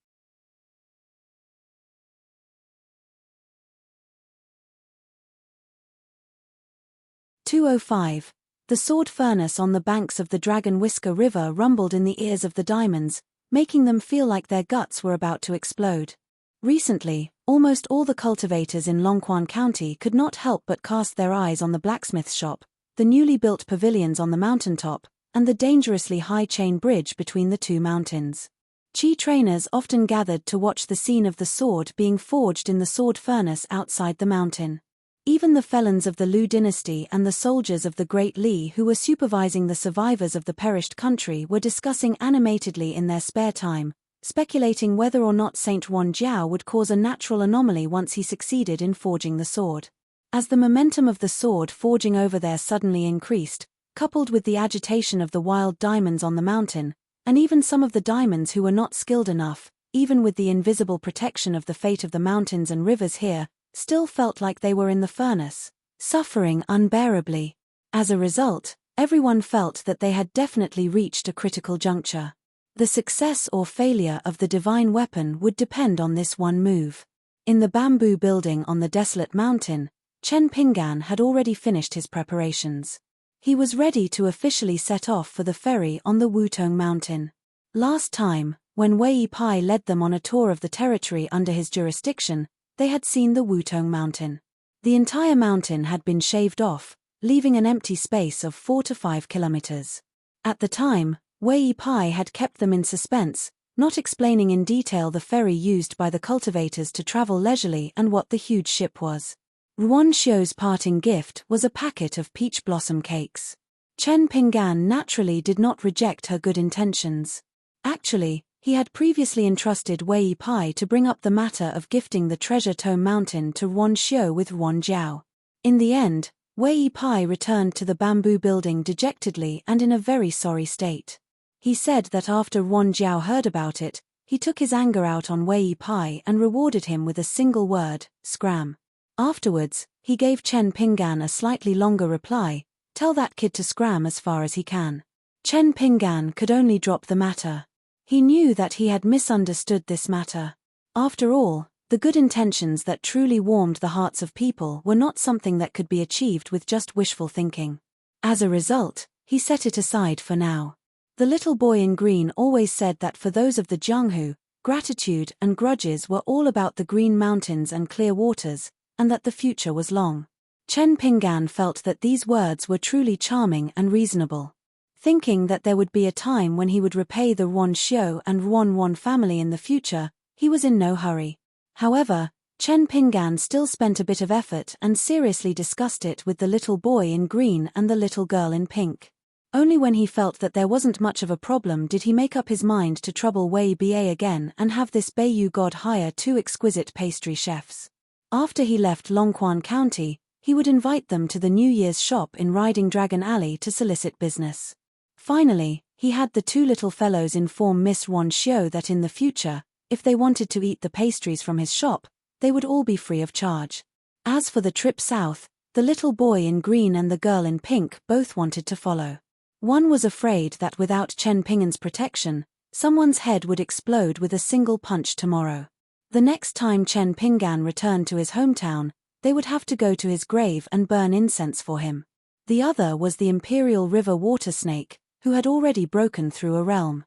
Speaker 1: "205. The sword furnace on the banks of the Dragon Whisker River rumbled in the ears of the diamonds, making them feel like their guts were about to explode. Recently, almost all the cultivators in Longquan County could not help but cast their eyes on the blacksmith shop, the newly built pavilions on the mountaintop, and the dangerously high chain bridge between the 2 mountains. Chi trainers often gathered to watch the scene of the sword being forged in the sword furnace outside the mountain. Even the felons of the Lu dynasty and the soldiers of the Great Li who were supervising the survivors of the perished country were discussing animatedly in their spare time, speculating whether or not Saint Yuan Jiao would cause a natural anomaly once he succeeded in forging the sword. As the momentum of the sword forging over there suddenly increased, coupled with the agitation of the wild diamonds on the mountain, and even some of the diamonds who were not skilled enough, even with the invisible protection of the fate of the mountains and rivers here, still felt like they were in the furnace, suffering unbearably. As a result, everyone felt that they had definitely reached a critical juncture. The success or failure of the divine weapon would depend on this one move. In the bamboo building on the desolate mountain, Chen Pinggan had already finished his preparations. He was ready to officially set off for the ferry on the Wutong Mountain. Last time, when Wei Pai led them on a tour of the territory under his jurisdiction, they had seen the Wutong Mountain. The entire mountain had been shaved off, leaving an empty space of 4 to 5 kilometers. At the time, Wei Pai had kept them in suspense, not explaining in detail the ferry used by the cultivators to travel leisurely and what the huge ship was. Yuan Xiu's parting gift was a packet of peach blossom cakes. Chen Pinggan naturally did not reject her good intentions. Actually, he had previously entrusted Wei Pai to bring up the matter of gifting the treasure tome mountain to Ruan Xiu with Ruan Jiao. In the end, Wei Pai returned to the bamboo building dejectedly and in a very sorry state. He said that after Ruan Jiao heard about it, he took his anger out on Wei Pai and rewarded him with a single word, scram. Afterwards, he gave Chen Pinggan a slightly longer reply, tell that kid to scram as far as he can. Chen Pinggan could only drop the matter. He knew that he had misunderstood this matter. After all, the good intentions that truly warmed the hearts of people were not something that could be achieved with just wishful thinking. As a result, he set it aside for now. The little boy in green always said that for those of the Jianghu, gratitude and grudges were all about the green mountains and clear waters, and that the future was long. Chen Pinggan felt that these words were truly charming and reasonable. Thinking that there would be a time when he would repay the Ruan Xiu and Ruan family in the future, he was in no hurry. However, Chen Pinggan still spent a bit of effort and seriously discussed it with the little boy in green and the little girl in pink. Only when he felt that there wasn't much of a problem did he make up his mind to trouble Wei Ba again and have this Bayu god hire 2 exquisite pastry chefs. After he left Longquan County, he would invite them to the New Year's shop in Riding Dragon Alley to solicit business. Finally, he had the 2 little fellows inform Miss Ruan Xiu that in the future, if they wanted to eat the pastries from his shop, they would all be free of charge. As for the trip south, the little boy in green and the girl in pink both wanted to follow. One was afraid that without Chen Pinggan's protection, someone's head would explode with a single punch tomorrow. The next time Chen Pinggan returned to his hometown, they would have to go to his grave and burn incense for him. The other was the Imperial River water snake, who had already broken through a realm.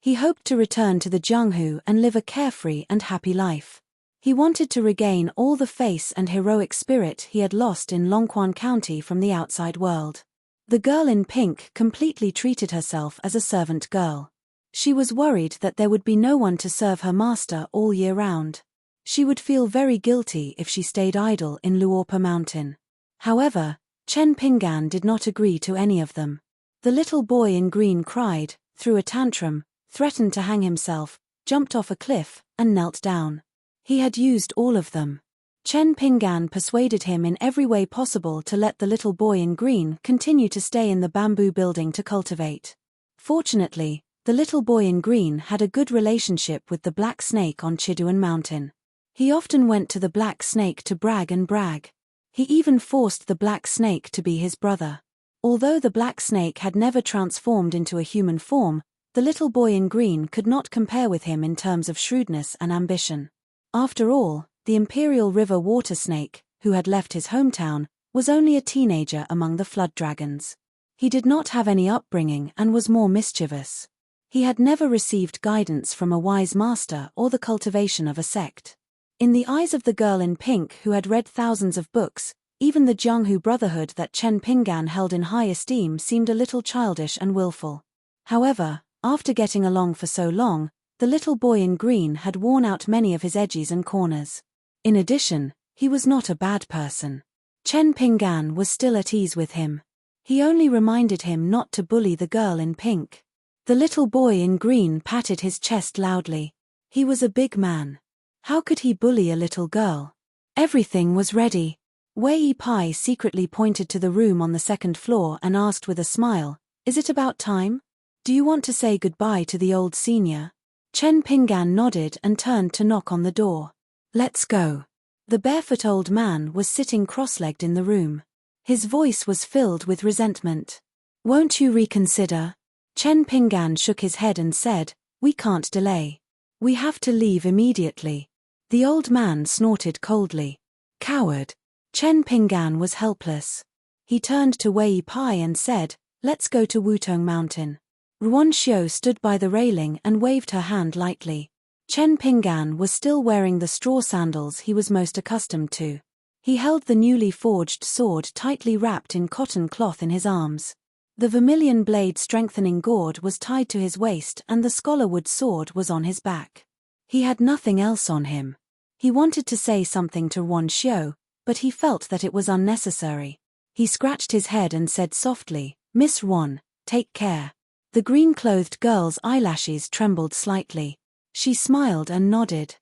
Speaker 1: He hoped to return to the Jianghu and live a carefree and happy life. He wanted to regain all the face and heroic spirit he had lost in Longquan County from the outside world. The girl in pink completely treated herself as a servant girl. She was worried that there would be no one to serve her master all year round. She would feel very guilty if she stayed idle in Luopa Mountain. However, Chen Pinggan did not agree to any of them. The little boy in green cried, threw a tantrum, threatened to hang himself, jumped off a cliff, and knelt down. He had used all of them. Chen Pinggan persuaded him in every way possible to let the little boy in green continue to stay in the bamboo building to cultivate. Fortunately, the little boy in green had a good relationship with the black snake on Chiduan Mountain. He often went to the black snake to brag and brag. He even forced the black snake to be his brother. Although the black snake had never transformed into a human form, the little boy in green could not compare with him in terms of shrewdness and ambition. After all, the Imperial River water snake, who had left his hometown, was only a teenager among the flood dragons. He did not have any upbringing and was more mischievous. He had never received guidance from a wise master or the cultivation of a sect. In the eyes of the girl in pink who had read thousands of books, even the Jianghu Brotherhood that Chen Pinggan held in high esteem seemed a little childish and willful. However, after getting along for so long, the little boy in green had worn out many of his edges and corners. In addition, he was not a bad person. Chen Pinggan was still at ease with him. He only reminded him not to bully the girl in pink. The little boy in green patted his chest loudly. He was a big man. How could he bully a little girl? Everything was ready. Wei Pai secretly pointed to the room on the 2nd floor and asked with a smile, "Is it about time? Do you want to say goodbye to the old senior?" Chen Pinggan nodded and turned to knock on the door. "Let's go." The barefoot old man was sitting cross-legged in the room. His voice was filled with resentment. "Won't you reconsider?" Chen Pinggan shook his head and said, "We can't delay. We have to leave immediately." The old man snorted coldly. "Coward." Chen Pinggan was helpless. He turned to Wei Pai and said, "Let's go to Wutong Mountain." Ruan Xiu stood by the railing and waved her hand lightly. Chen Pinggan was still wearing the straw sandals he was most accustomed to. He held the newly forged sword tightly wrapped in cotton cloth in his arms. The vermilion blade strengthening gourd was tied to his waist and the scholarwood sword was on his back. He had nothing else on him. He wanted to say something to Ruan Xiu, but he felt that it was unnecessary. He scratched his head and said softly, "Miss Ron, take care." The green-clothed girl's eyelashes trembled slightly. She smiled and nodded.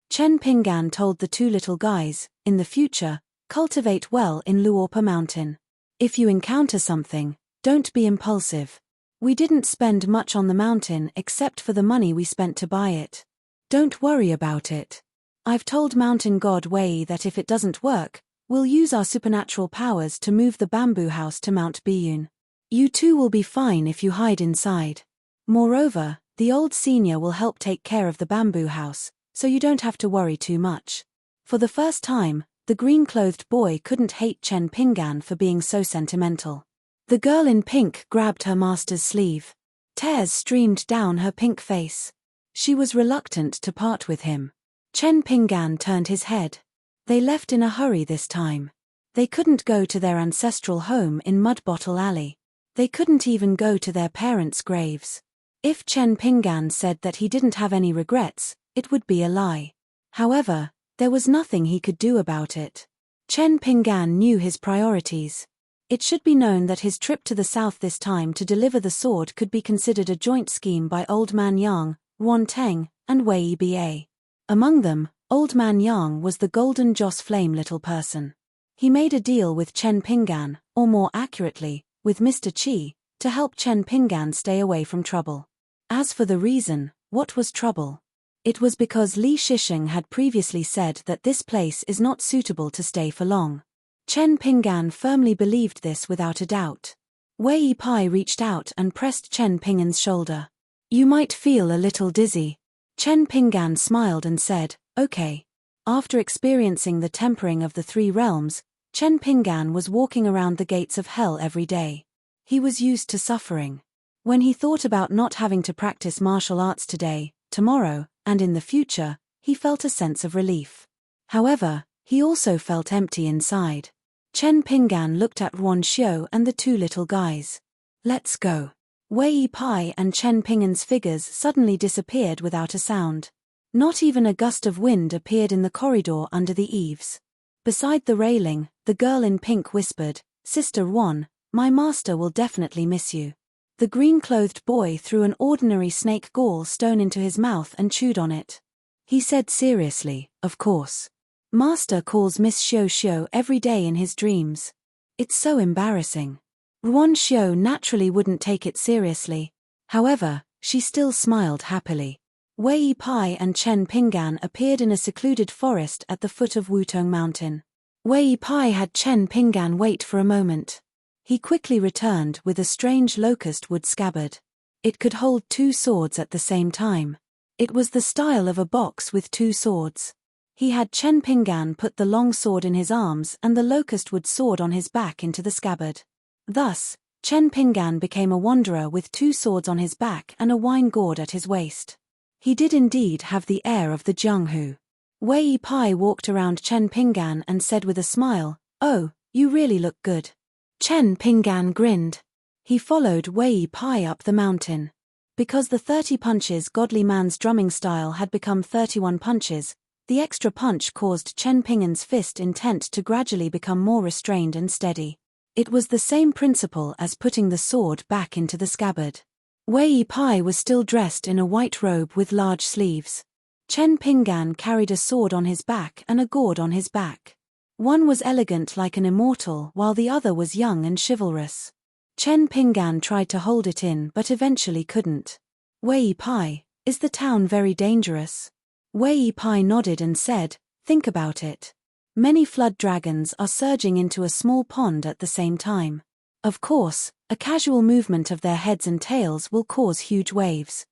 Speaker 1: Chen Pinggan told the two little guys, "In the future, cultivate well in Luopa Mountain. If you encounter something, don't be impulsive. We didn't spend much on the mountain except for the money we spent to buy it. Don't worry about it. I've told Mountain God Wei that if it doesn't work, we'll use our supernatural powers to move the bamboo house to Mount Biyun. You two will be fine if you hide inside. Moreover, the old senior will help take care of the bamboo house, so you don't have to worry too much." For the first time, the green-clothed boy couldn't hate Chen Pinggan for being so sentimental. The girl in pink grabbed her master's sleeve. Tears streamed down her pink face. She was reluctant to part with him. Chen Pinggan turned his head. They left in a hurry this time. They couldn't go to their ancestral home in Mud Bottle Alley. They couldn't even go to their parents' graves. If Chen Pinggan said that he didn't have any regrets, it would be a lie. However, there was nothing he could do about it. Chen Pinggan knew his priorities. It should be known that his trip to the south this time to deliver the sword could be considered a joint scheme by Old Man Yang, Wan Teng, and Wei Ba. Among them, Old Man Yang was the golden Joss Flame little person. He made a deal with Chen Pinggan, or more accurately, with Mr. Qi, to help Chen Pinggan stay away from trouble. As for the reason, what was trouble? It was because Li Shisheng had previously said that this place is not suitable to stay for long. Chen Pinggan firmly believed this without a doubt. Wei Pai reached out and pressed Chen Pinggan's shoulder. "You might feel a little dizzy." Chen Pinggan smiled and said, "Okay." After experiencing the tempering of the three realms, Chen Pinggan was walking around the gates of hell every day. He was used to suffering. When he thought about not having to practice martial arts today, tomorrow, and in the future, he felt a sense of relief. However, he also felt empty inside. Chen Pinggan looked at Wan Xiu and the two little guys. "Let's go." Wei Pai and Chen Pinggan's figures suddenly disappeared without a sound. Not even a gust of wind appeared in the corridor under the eaves. Beside the railing, the girl in pink whispered, "Sister Wan, my master will definitely miss you." The green-clothed boy threw an ordinary snake gall stone into his mouth and chewed on it. He said seriously, "Of course. Master calls Miss Xiu Xiu every day in his dreams. It's so embarrassing." Wan Xiu naturally wouldn't take it seriously. However, she still smiled happily. Wei Pai and Chen Pinggan appeared in a secluded forest at the foot of Wutong Mountain. Wei Pai had Chen Pinggan wait for a moment. He quickly returned with a strange locust wood scabbard. It could hold two swords at the same time. It was the style of a box with two swords. He had Chen Pinggan put the long sword in his arms and the locust wood sword on his back into the scabbard. Thus, Chen Pinggan became a wanderer with two swords on his back and a wine gourd at his waist. He did indeed have the air of the Jianghu. Wei Pai walked around Chen Pinggan and said with a smile, "Oh, you really look good." Chen Pinggan grinned. He followed Wei Pai up the mountain. Because the 30 punches godly man's drumming style had become 31 punches, the extra punch caused Chen Pinggan's fist intent to gradually become more restrained and steady. It was the same principle as putting the sword back into the scabbard. Wei Pai was still dressed in a white robe with large sleeves. Chen Pinggan carried a sword on his back and a gourd on his back. One was elegant like an immortal while the other was young and chivalrous. Chen Pinggan tried to hold it in but eventually couldn't. "Wei Pai, is the town very dangerous?" Wei Pai nodded and said, "Think about it. Many flood dragons are surging into a small pond at the same time. Of course, a casual movement of their heads and tails will cause huge waves.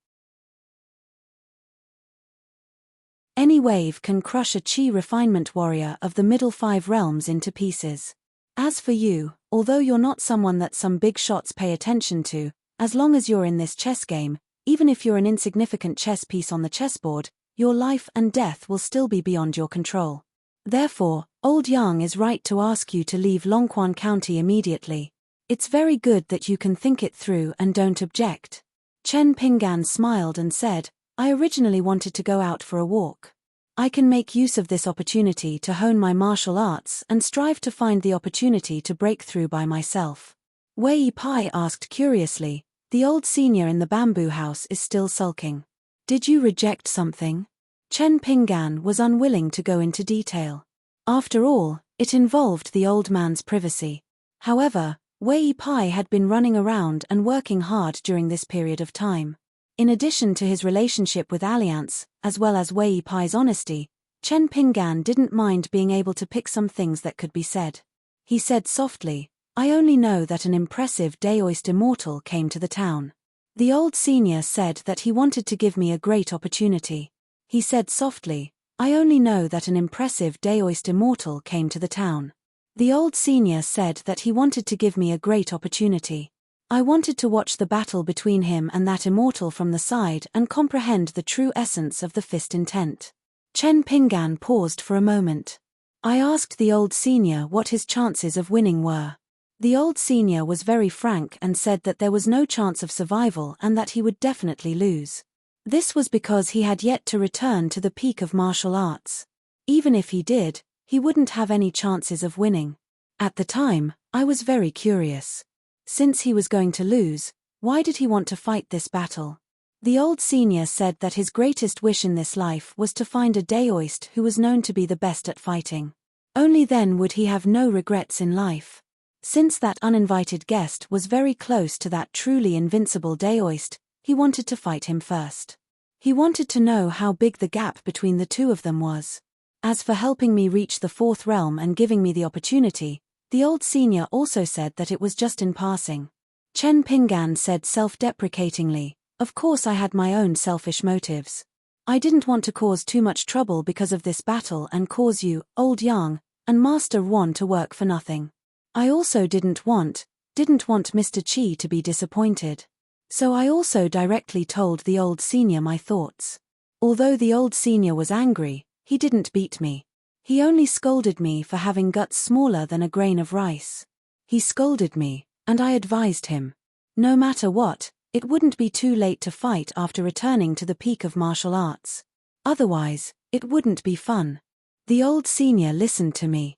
Speaker 1: Any wave can crush a Qi refinement warrior of the middle 5 realms into pieces. As for you, although you're not someone that some big shots pay attention to, as long as you're in this chess game, even if you're an insignificant chess piece on the chessboard, your life and death will still be beyond your control. Therefore, Old Yang is right to ask you to leave Longquan County immediately. It's very good that you can think it through and don't object." Chen Pinggan smiled and said, "I originally wanted to go out for a walk. I can make use of this opportunity to hone my martial arts and strive to find the opportunity to break through by myself. Wei Pai asked curiously, the old senior in the bamboo house is still sulking. Did you reject something? Chen Pinggan was unwilling to go into detail. After all, it involved the old man's privacy. However, Wei Pai had been running around and working hard during this period of time. In addition to his relationship with Alliance, as well as Wei Pai's honesty, Chen Pinggan didn't mind being able to pick some things that could be said. He said softly, I only know that an impressive Daoist immortal came to the town. The old senior said that he wanted to give me a great opportunity. He said softly, I only know that an impressive Daoist immortal came to the town. The old senior said that he wanted to give me a great opportunity. I wanted to watch the battle between him and that immortal from the side and comprehend the true essence of the fist intent. Chen Pinggan paused for a moment. I asked the old senior what his chances of winning were. The old senior was very frank and said that there was no chance of survival and that he would definitely lose. This was because he had yet to return to the peak of martial arts. Even if he did, he wouldn't have any chances of winning. At the time, I was very curious. Since he was going to lose, why did he want to fight this battle? The old senior said that his greatest wish in this life was to find a Daoist who was known to be the best at fighting. Only then would he have no regrets in life. Since that uninvited guest was very close to that truly invincible Daoist, he wanted to fight him first. He wanted to know how big the gap between the two of them was. As for helping me reach the fourth realm and giving me the opportunity, the old senior also said that it was just in passing. Chen Pinggan said self-deprecatingly, of course I had my own selfish motives. I didn't want to cause too much trouble because of this battle and cause you, Old Yang, and Master Wan to work for nothing. I also didn't want Mr. Qi to be disappointed. So I also directly told the old senior my thoughts. Although the old senior was angry, he didn't beat me. He only scolded me for having guts smaller than a grain of rice. He scolded me, and I advised him. No matter what, it wouldn't be too late to fight after returning to the peak of martial arts. Otherwise, it wouldn't be fun. The old senior listened to me.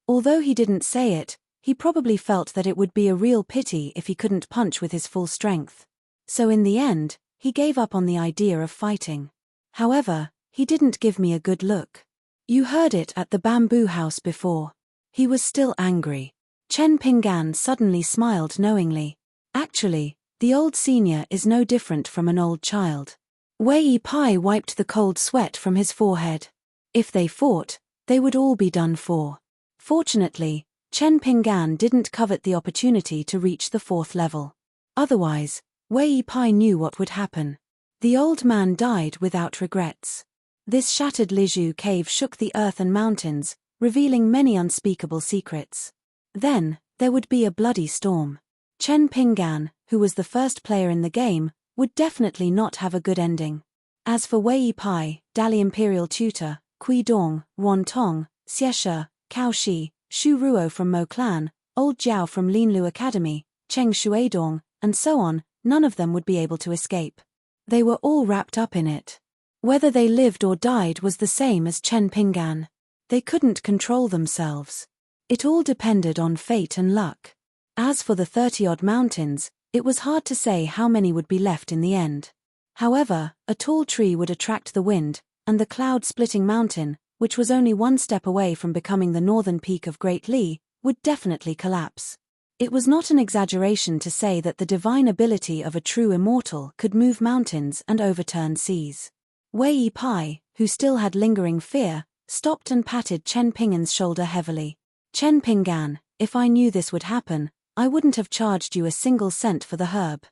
Speaker 1: Although he didn't say it, he probably felt that it would be a real pity if he couldn't punch with his full strength. So in the end, he gave up on the idea of fighting. However, he didn't give me a good look. You heard it at the bamboo house before. He was still angry. Chen Pinggan suddenly smiled knowingly. Actually, the old senior is no different from an old child. Wei Pai wiped the cold sweat from his forehead. If they fought, they would all be done for. Fortunately, Chen Pinggan didn't covet the opportunity to reach the fourth level. Otherwise, Wei Pai knew what would happen. The old man died without regrets. This shattered Liju cave shook the earth and mountains, revealing many unspeakable secrets. Then, there would be a bloody storm. Chen Pinggan, who was the first player in the game, would definitely not have a good ending. As for Wei Pai, Dali Imperial Tutor, Kui Dong, Wan Tong, Xieshe, Cao Shi, Shu Ruo from Mo Clan, Old Jiao from Linlu Academy, Cheng Shuidong, and so on, none of them would be able to escape. They were all wrapped up in it. Whether they lived or died was the same as Chen Pinggan. They couldn't control themselves. It all depended on fate and luck. As for the 30-odd mountains, it was hard to say how many would be left in the end. However, a tall tree would attract the wind, and the cloud-splitting mountain, which was only one step away from becoming the northern peak of Great Li, would definitely collapse. It was not an exaggeration to say that the divine ability of a true immortal could move mountains and overturn seas. Wei Pai, who still had lingering fear, stopped and patted Chen Pinggan's shoulder heavily. Chen Pinggan, if I knew this would happen, I wouldn't have charged you a single cent for the herb.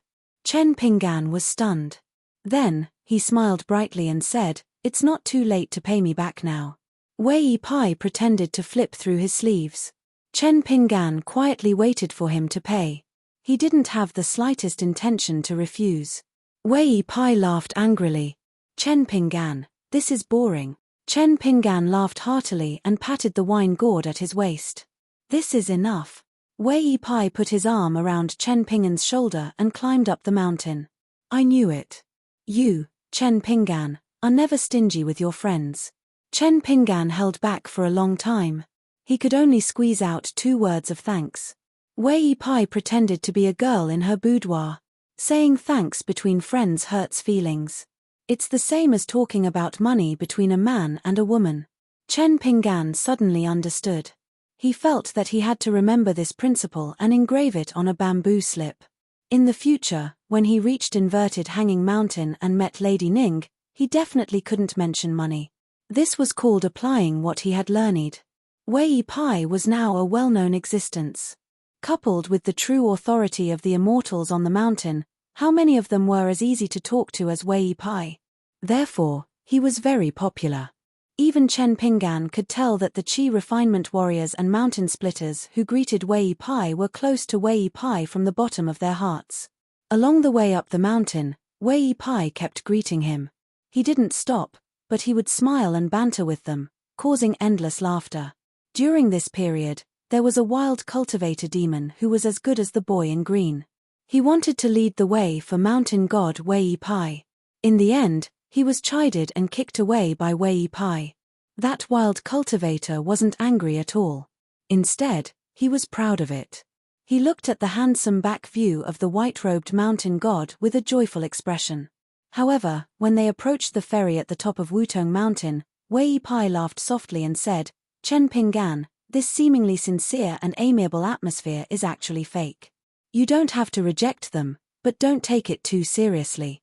Speaker 1: Chen Pinggan was stunned. Then, he smiled brightly and said, it's not too late to pay me back now. Wei Pai pretended to flip through his sleeves. Chen Pinggan quietly waited for him to pay. He didn't have the slightest intention to refuse. Wei Pai laughed angrily. Chen Pinggan, this is boring. Chen Pinggan laughed heartily and patted the wine gourd at his waist. This is enough. Wei Pai put his arm around Chen Pinggan's shoulder and climbed up the mountain. I knew it. You, Chen Pinggan, are never stingy with your friends. Chen Pinggan held back for a long time. He could only squeeze out 2 words of thanks. Wei Pai pretended to be a girl in her boudoir. Saying thanks between friends hurts feelings. It's the same as talking about money between a man and a woman. Chen Pinggan suddenly understood. He felt that he had to remember this principle and engrave it on a bamboo slip. In the future, when he reached Inverted Hanging Mountain and met Lady Ning, he definitely couldn't mention money. This was called applying what he had learned. Wei Pai was now a well-known existence. Coupled with the true authority of the immortals on the mountain, how many of them were as easy to talk to as Wei Pai? Therefore, he was very popular. Even Chen Pinggan could tell that the Qi refinement warriors and mountain splitters who greeted Wei Pai were close to Wei Pai from the bottom of their hearts. Along the way up the mountain, Wei Pai kept greeting him. He didn't stop, but he would smile and banter with them, causing endless laughter. During this period, there was a wild cultivator demon who was as good as the boy in green. He wanted to lead the way for mountain god Wei Pai. In the end, he was chided and kicked away by Wei Pai. That wild cultivator wasn't angry at all. Instead, he was proud of it. He looked at the handsome back view of the white-robed mountain god with a joyful expression. However, when they approached the ferry at the top of Wutong Mountain, Wei Pai laughed softly and said, "Chen Pinggan, this seemingly sincere and amiable atmosphere is actually fake. You don't have to reject them, but don't take it too seriously.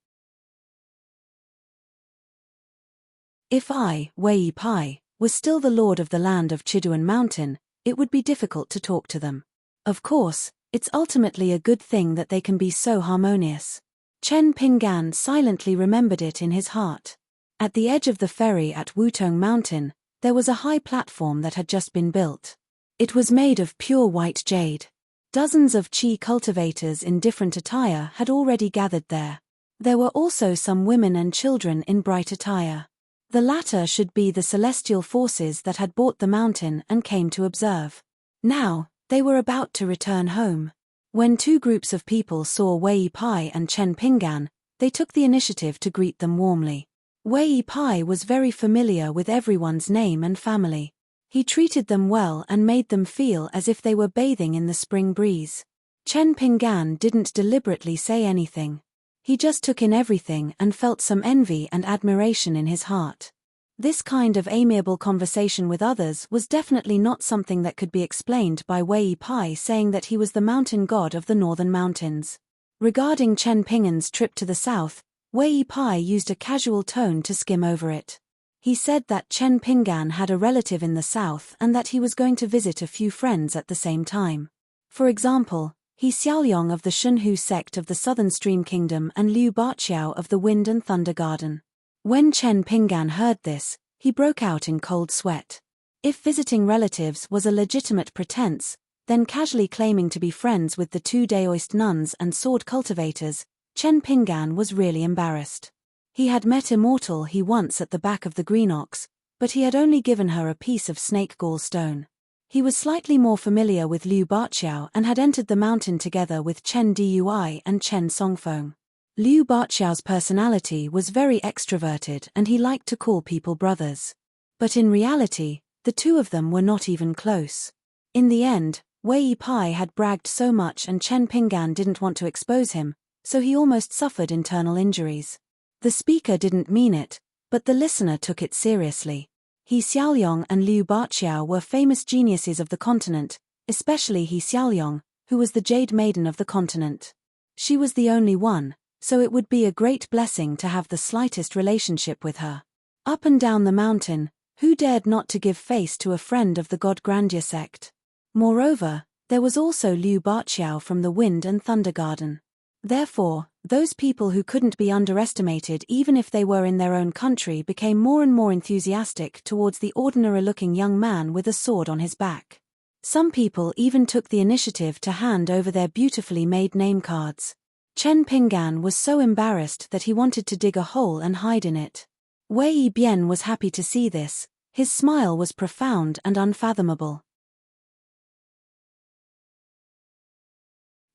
Speaker 1: If I, Wei Pai, was still the lord of the land of Chiduan Mountain, it would be difficult to talk to them. Of course, it's ultimately a good thing that they can be so harmonious." Chen Pinggan silently remembered it in his heart. At the edge of the ferry at Wutong Mountain, there was a high platform that had just been built. It was made of pure white jade. Dozens of Qi cultivators in different attire had already gathered there. There were also some women and children in bright attire. The latter should be the celestial forces that had bought the mountain and came to observe. Now, they were about to return home. When 2 groups of people saw Wei Pai and Chen Pinggan, they took the initiative to greet them warmly. Wei Pai was very familiar with everyone's name and family. He treated them well and made them feel as if they were bathing in the spring breeze. Chen Pinggan didn't deliberately say anything. He just took in everything and felt some envy and admiration in his heart. This kind of amiable conversation with others was definitely not something that could be explained by Wei Pai saying that he was the mountain god of the northern mountains. Regarding Chen Pinggan's trip to the south, Wei Pai used a casual tone to skim over it. He said that Chen Pinggan had a relative in the south and that he was going to visit a few friends at the same time. For example, He Xiaoyong of the Shunhu sect of the Southern Stream Kingdom and Liu Baqiao of the Wind and Thunder Garden. When Chen Pinggan heard this, he broke out in cold sweat. If visiting relatives was a legitimate pretense, then casually claiming to be friends with the 2 Daoist nuns and sword cultivators, Chen Pinggan was really embarrassed. He had met Immortal He once at the back of the Green Ox, but he had only given her a piece of snake gall stone. He was slightly more familiar with Liu Baqiao and had entered the mountain together with Chen Dui and Chen Songfeng. Liu Baqiao's personality was very extroverted and he liked to call people brothers. But in reality, the 2 of them were not even close. In the end, Wei Pai had bragged so much and Chen Pinggan didn't want to expose him, so he almost suffered internal injuries. The speaker didn't mean it, but the listener took it seriously. He Xiaoyong and Liu Baqiao were famous geniuses of the continent, especially He Xiaoyong, who was the Jade Maiden of the continent. She was the only one, so it would be a great blessing to have the slightest relationship with her. Up and down the mountain, who dared not to give face to a friend of the God Grandeur sect? Moreover, there was also Liu Baqiao from the Wind and Thunder Garden. Therefore, those people who couldn't be underestimated even if they were in their own country became more and more enthusiastic towards the ordinary-looking young man with a sword on his back. Some people even took the initiative to hand over their beautifully made name cards. Chen Pinggan was so embarrassed that he wanted to dig a hole and hide in it. Wei Bian was happy to see this. His smile was profound and unfathomable.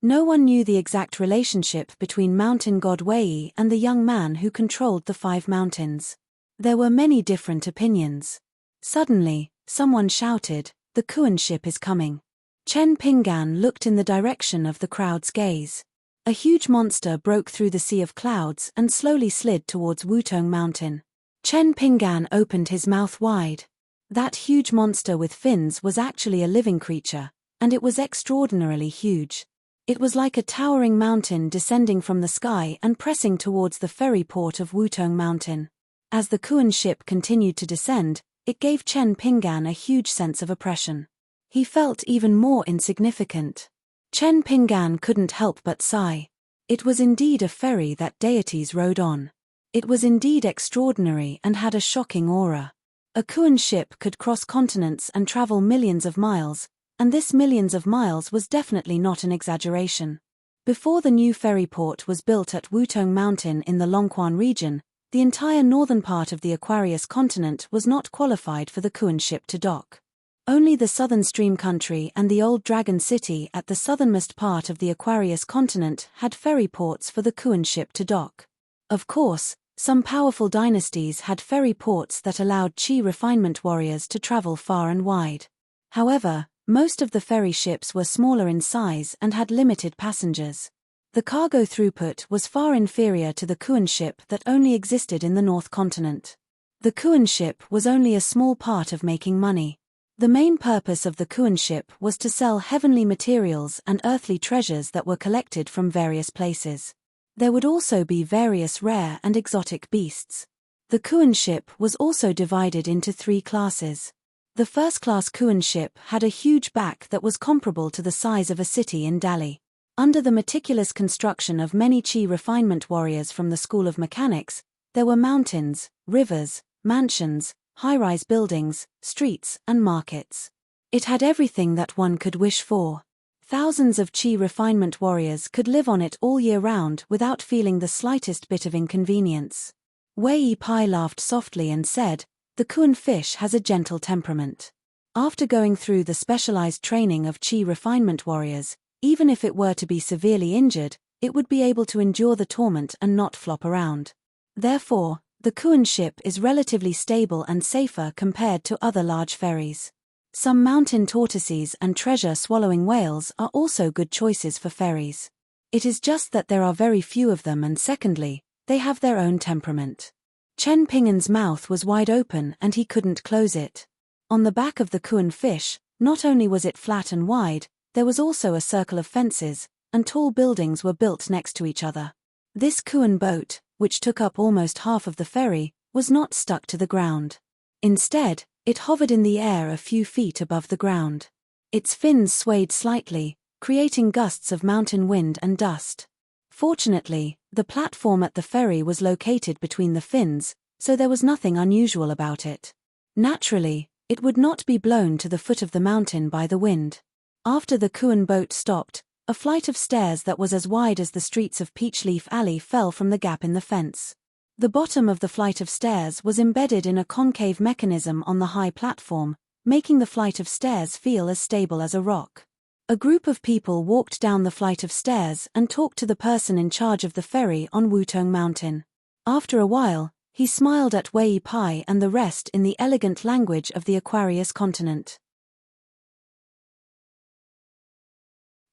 Speaker 1: No one knew the exact relationship between mountain god Wei and the young man who controlled the 5 mountains. There were many different opinions. Suddenly, someone shouted, "The Kuan ship is coming." Chen Pinggan looked in the direction of the crowd's gaze. A huge monster broke through the sea of clouds and slowly slid towards Wutong Mountain. Chen Pinggan opened his mouth wide. That huge monster with fins was actually a living creature, and it was extraordinarily huge. It was like a towering mountain descending from the sky and pressing towards the ferry port of Wutong Mountain. As the Kuan ship continued to descend, it gave Chen Pinggan a huge sense of oppression. He felt even more insignificant. Chen Pinggan couldn't help but sigh. It was indeed a ferry that deities rode on. It was indeed extraordinary and had a shocking aura. A Kuan ship could cross continents and travel millions of miles, and this millions of miles was definitely not an exaggeration. Before the new ferry port was built at Wutong Mountain in the Longquan region, the entire northern part of the Aquarius continent was not qualified for the Kuan ship to dock. Only the southern stream country and the old Dragon City at the southernmost part of the Aquarius continent had ferry ports for the Kuan ship to dock. Of course, some powerful dynasties had ferry ports that allowed Qi refinement warriors to travel far and wide. However, most of the ferry ships were smaller in size and had limited passengers. The cargo throughput was far inferior to the Kuan ship that only existed in the North Continent. The Kuan ship was only a small part of making money. The main purpose of the Kuan ship was to sell heavenly materials and earthly treasures that were collected from various places. There would also be various rare and exotic beasts. The Kuan ship was also divided into 3 classes. The first-class Kuan ship had a huge back that was comparable to the size of a city in Delhi. Under the meticulous construction of many Qi refinement warriors from the School of Mechanics, there were mountains, rivers, mansions, high-rise buildings, streets, and markets. It had everything that one could wish for. Thousands of Qi refinement warriors could live on it all year round without feeling the slightest bit of inconvenience. Wei Pai laughed softly and said, "The Kuan fish has a gentle temperament. After going through the specialized training of Qi refinement warriors, even if it were to be severely injured, it would be able to endure the torment and not flop around. Therefore, the Kuan ship is relatively stable and safer compared to other large ferries. Some mountain tortoises and treasure-swallowing whales are also good choices for ferries. It is just that there are very few of them, and secondly, they have their own temperament." Chen Pinggan's mouth was wide open and he couldn't close it. On the back of the Kuan fish, not only was it flat and wide, there was also a circle of fences, and tall buildings were built next to each other. This Kuan boat, which took up almost half of the ferry, was not stuck to the ground. Instead, it hovered in the air a few feet above the ground. Its fins swayed slightly, creating gusts of mountain wind and dust. Fortunately, the platform at the ferry was located between the fins, so there was nothing unusual about it. Naturally, it would not be blown to the foot of the mountain by the wind. After the Kuan boat stopped, a flight of stairs that was as wide as the streets of Peachleaf Alley fell from the gap in the fence. The bottom of the flight of stairs was embedded in a concave mechanism on the high platform, making the flight of stairs feel as stable as a rock. A group of people walked down the flight of stairs and talked to the person in charge of the ferry on Wutong Mountain. After a while, he smiled at Wei Pai and the rest in the elegant language of the Aquarius continent.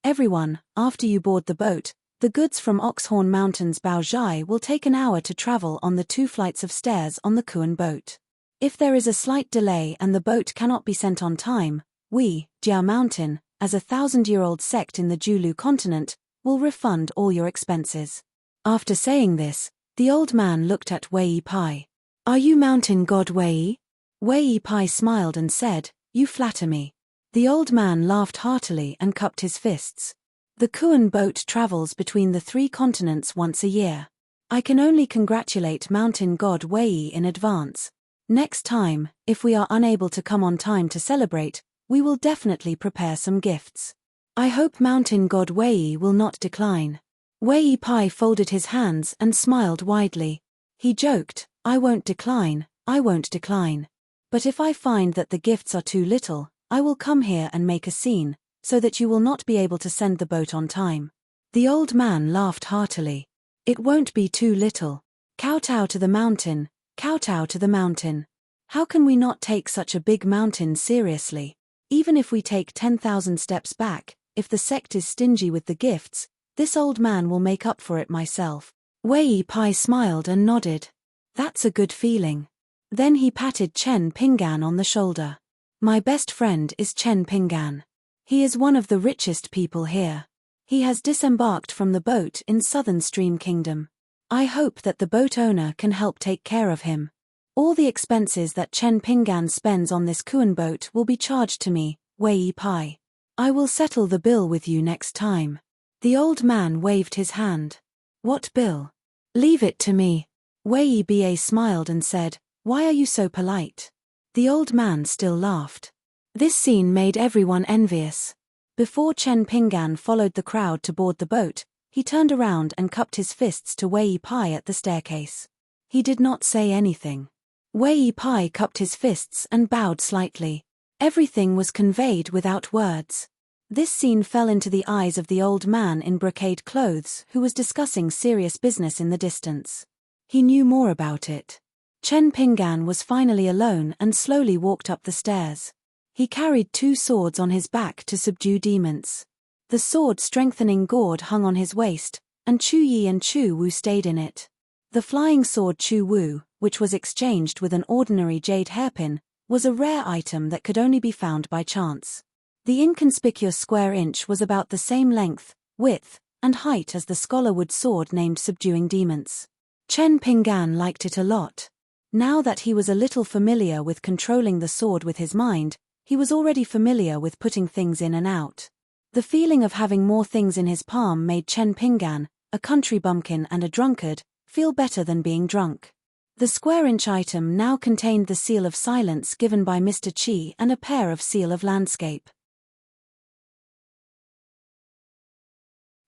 Speaker 1: "Everyone, after you board the boat, the goods from Oxhorn Mountain's Baozhai will take an hour to travel on the 2 flights of stairs on the Kuan boat. If there is a slight delay and the boat cannot be sent on time, we, Jia Mountain, as a 1,000-year-old sect in the Julu continent, will refund all your expenses." After saying this, the old man looked at Wei Pai. "Are you mountain god Wei?" Wei Pai smiled and said, "You flatter me." The old man laughed heartily and cupped his fists. "The Kuan boat travels between the 3 continents once a year. I can only congratulate mountain god Wei in advance. Next time, if we are unable to come on time to celebrate, we will definitely prepare some gifts. I hope mountain god Wei will not decline." Wei Pai folded his hands and smiled widely. He joked, "I won't decline, I won't decline. But if I find that the gifts are too little, I will come here and make a scene, so that you will not be able to send the boat on time." The old man laughed heartily. It won't be too little. Kowtow to the mountain, kowtow to the mountain. How can we not take such a big mountain seriously? Even if we take 10,000 steps back, if the sect is stingy with the gifts, this old man will make up for it myself. Wei Pai smiled and nodded. That's a good feeling. Then he patted Chen Pingan on the shoulder. My best friend is Chen Pingan. He is one of the richest people here. He has disembarked from the boat in Southern Stream Kingdom. I hope that the boat owner can help take care of him. All the expenses that Chen Pingan spends on this Kuan boat will be charged to me, Wei Pai. I will settle the bill with you next time. The old man waved his hand. What bill? Leave it to me. Wei Ba smiled and said, Why are you so polite? The old man still laughed. This scene made everyone envious. Before Chen Pingan followed the crowd to board the boat, he turned around and cupped his fists to Wei Pai at the staircase. He did not say anything. Wei Pai cupped his fists and bowed slightly. Everything was conveyed without words. This scene fell into the eyes of the old man in brocade clothes who was discussing serious business in the distance. He knew more about it. Chen Pingan was finally alone and slowly walked up the stairs. He carried 2 swords on his back to subdue demons. The sword-strengthening gourd hung on his waist, and Chu Yi and Chu Wu stayed in it. The flying sword Chu Wu, which was exchanged with an ordinary jade hairpin, was a rare item that could only be found by chance. The inconspicuous square inch was about the same length, width, and height as the scholarwood sword named Subduing Demons. Chen Pingan liked it a lot. Now that he was a little familiar with controlling the sword with his mind, he was already familiar with putting things in and out. The feeling of having more things in his palm made Chen Pingan, a country bumpkin and a drunkard, feel better than being drunk. The square-inch item now contained the seal of silence given by Mr. Chi and a pair of seal of landscape.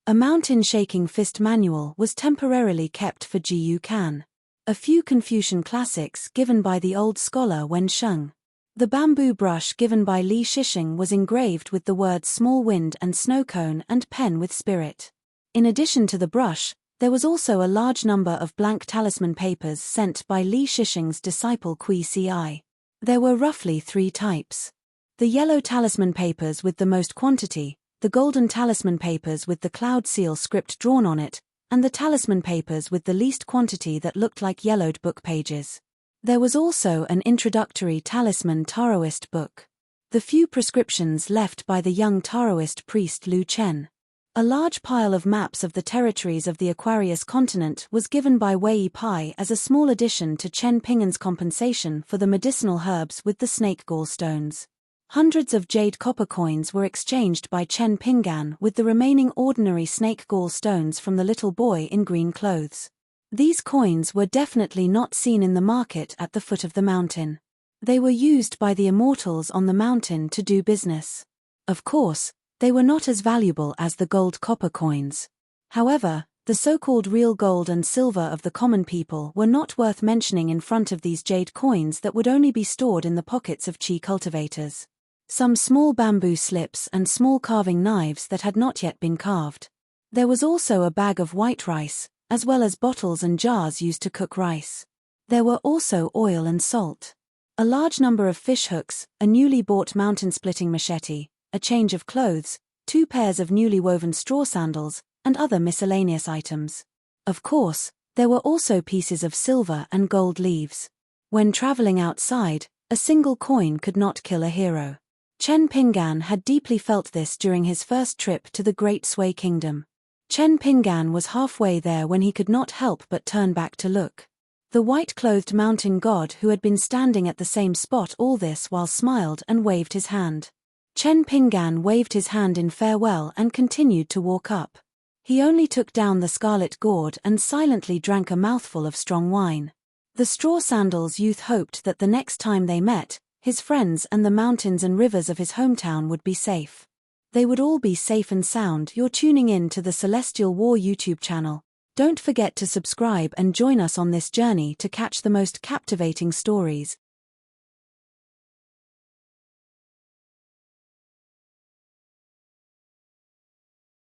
Speaker 1: A mountain-shaking fist manual was temporarily kept for Ji Yu Kan. A few Confucian classics given by the old scholar Wen Sheng. The bamboo brush given by Li Shishing was engraved with the words small wind and snow cone and pen with spirit. In addition to the brush, there was also a large number of blank talisman papers sent by Li Shishing's disciple Kui Ci. There were roughly 3 types. The yellow talisman papers with the most quantity, the golden talisman papers with the cloud seal script drawn on it, and the talisman papers with the least quantity that looked like yellowed book pages. There was also an introductory talisman Taoist book. The few prescriptions left by the young Taoist priest Lu Chen. A large pile of maps of the territories of the Aquarius continent was given by Wei Pai as a small addition to Chen Pingan's compensation for the medicinal herbs with the snake gallstones. Hundreds of jade copper coins were exchanged by Chen Pingan with the remaining ordinary snake gallstones from the little boy in green clothes. These coins were definitely not seen in the market at the foot of the mountain. They were used by the immortals on the mountain to do business. Of course, they were not as valuable as the gold copper coins. However, the so-called real gold and silver of the common people were not worth mentioning in front of these jade coins that would only be stored in the pockets of chi cultivators. Some small bamboo slips and small carving knives that had not yet been carved. There was also a bag of white rice, as well as bottles and jars used to cook rice. There were also oil and salt. A large number of fish hooks, a newly bought mountain-splitting machete, a change of clothes, 2 pairs of newly woven straw sandals, and other miscellaneous items. Of course, there were also pieces of silver and gold leaves. When traveling outside, a single coin could not kill a hero. Chen Pingan had deeply felt this during his first trip to the Great Sui Kingdom. Chen Pingan was halfway there when he could not help but turn back to look. The white-clothed mountain god who had been standing at the same spot all this while smiled and waved his hand. Chen Pingan waved his hand in farewell and continued to walk up. He only took down the scarlet gourd and silently drank a mouthful of strong wine. The straw sandals youth hoped that the next time they met, his friends and the mountains and rivers of his hometown would be safe. They would all be safe and sound. You're tuning in to the Celestial War YouTube channel. Don't forget to subscribe and join us on this journey to catch the most captivating stories.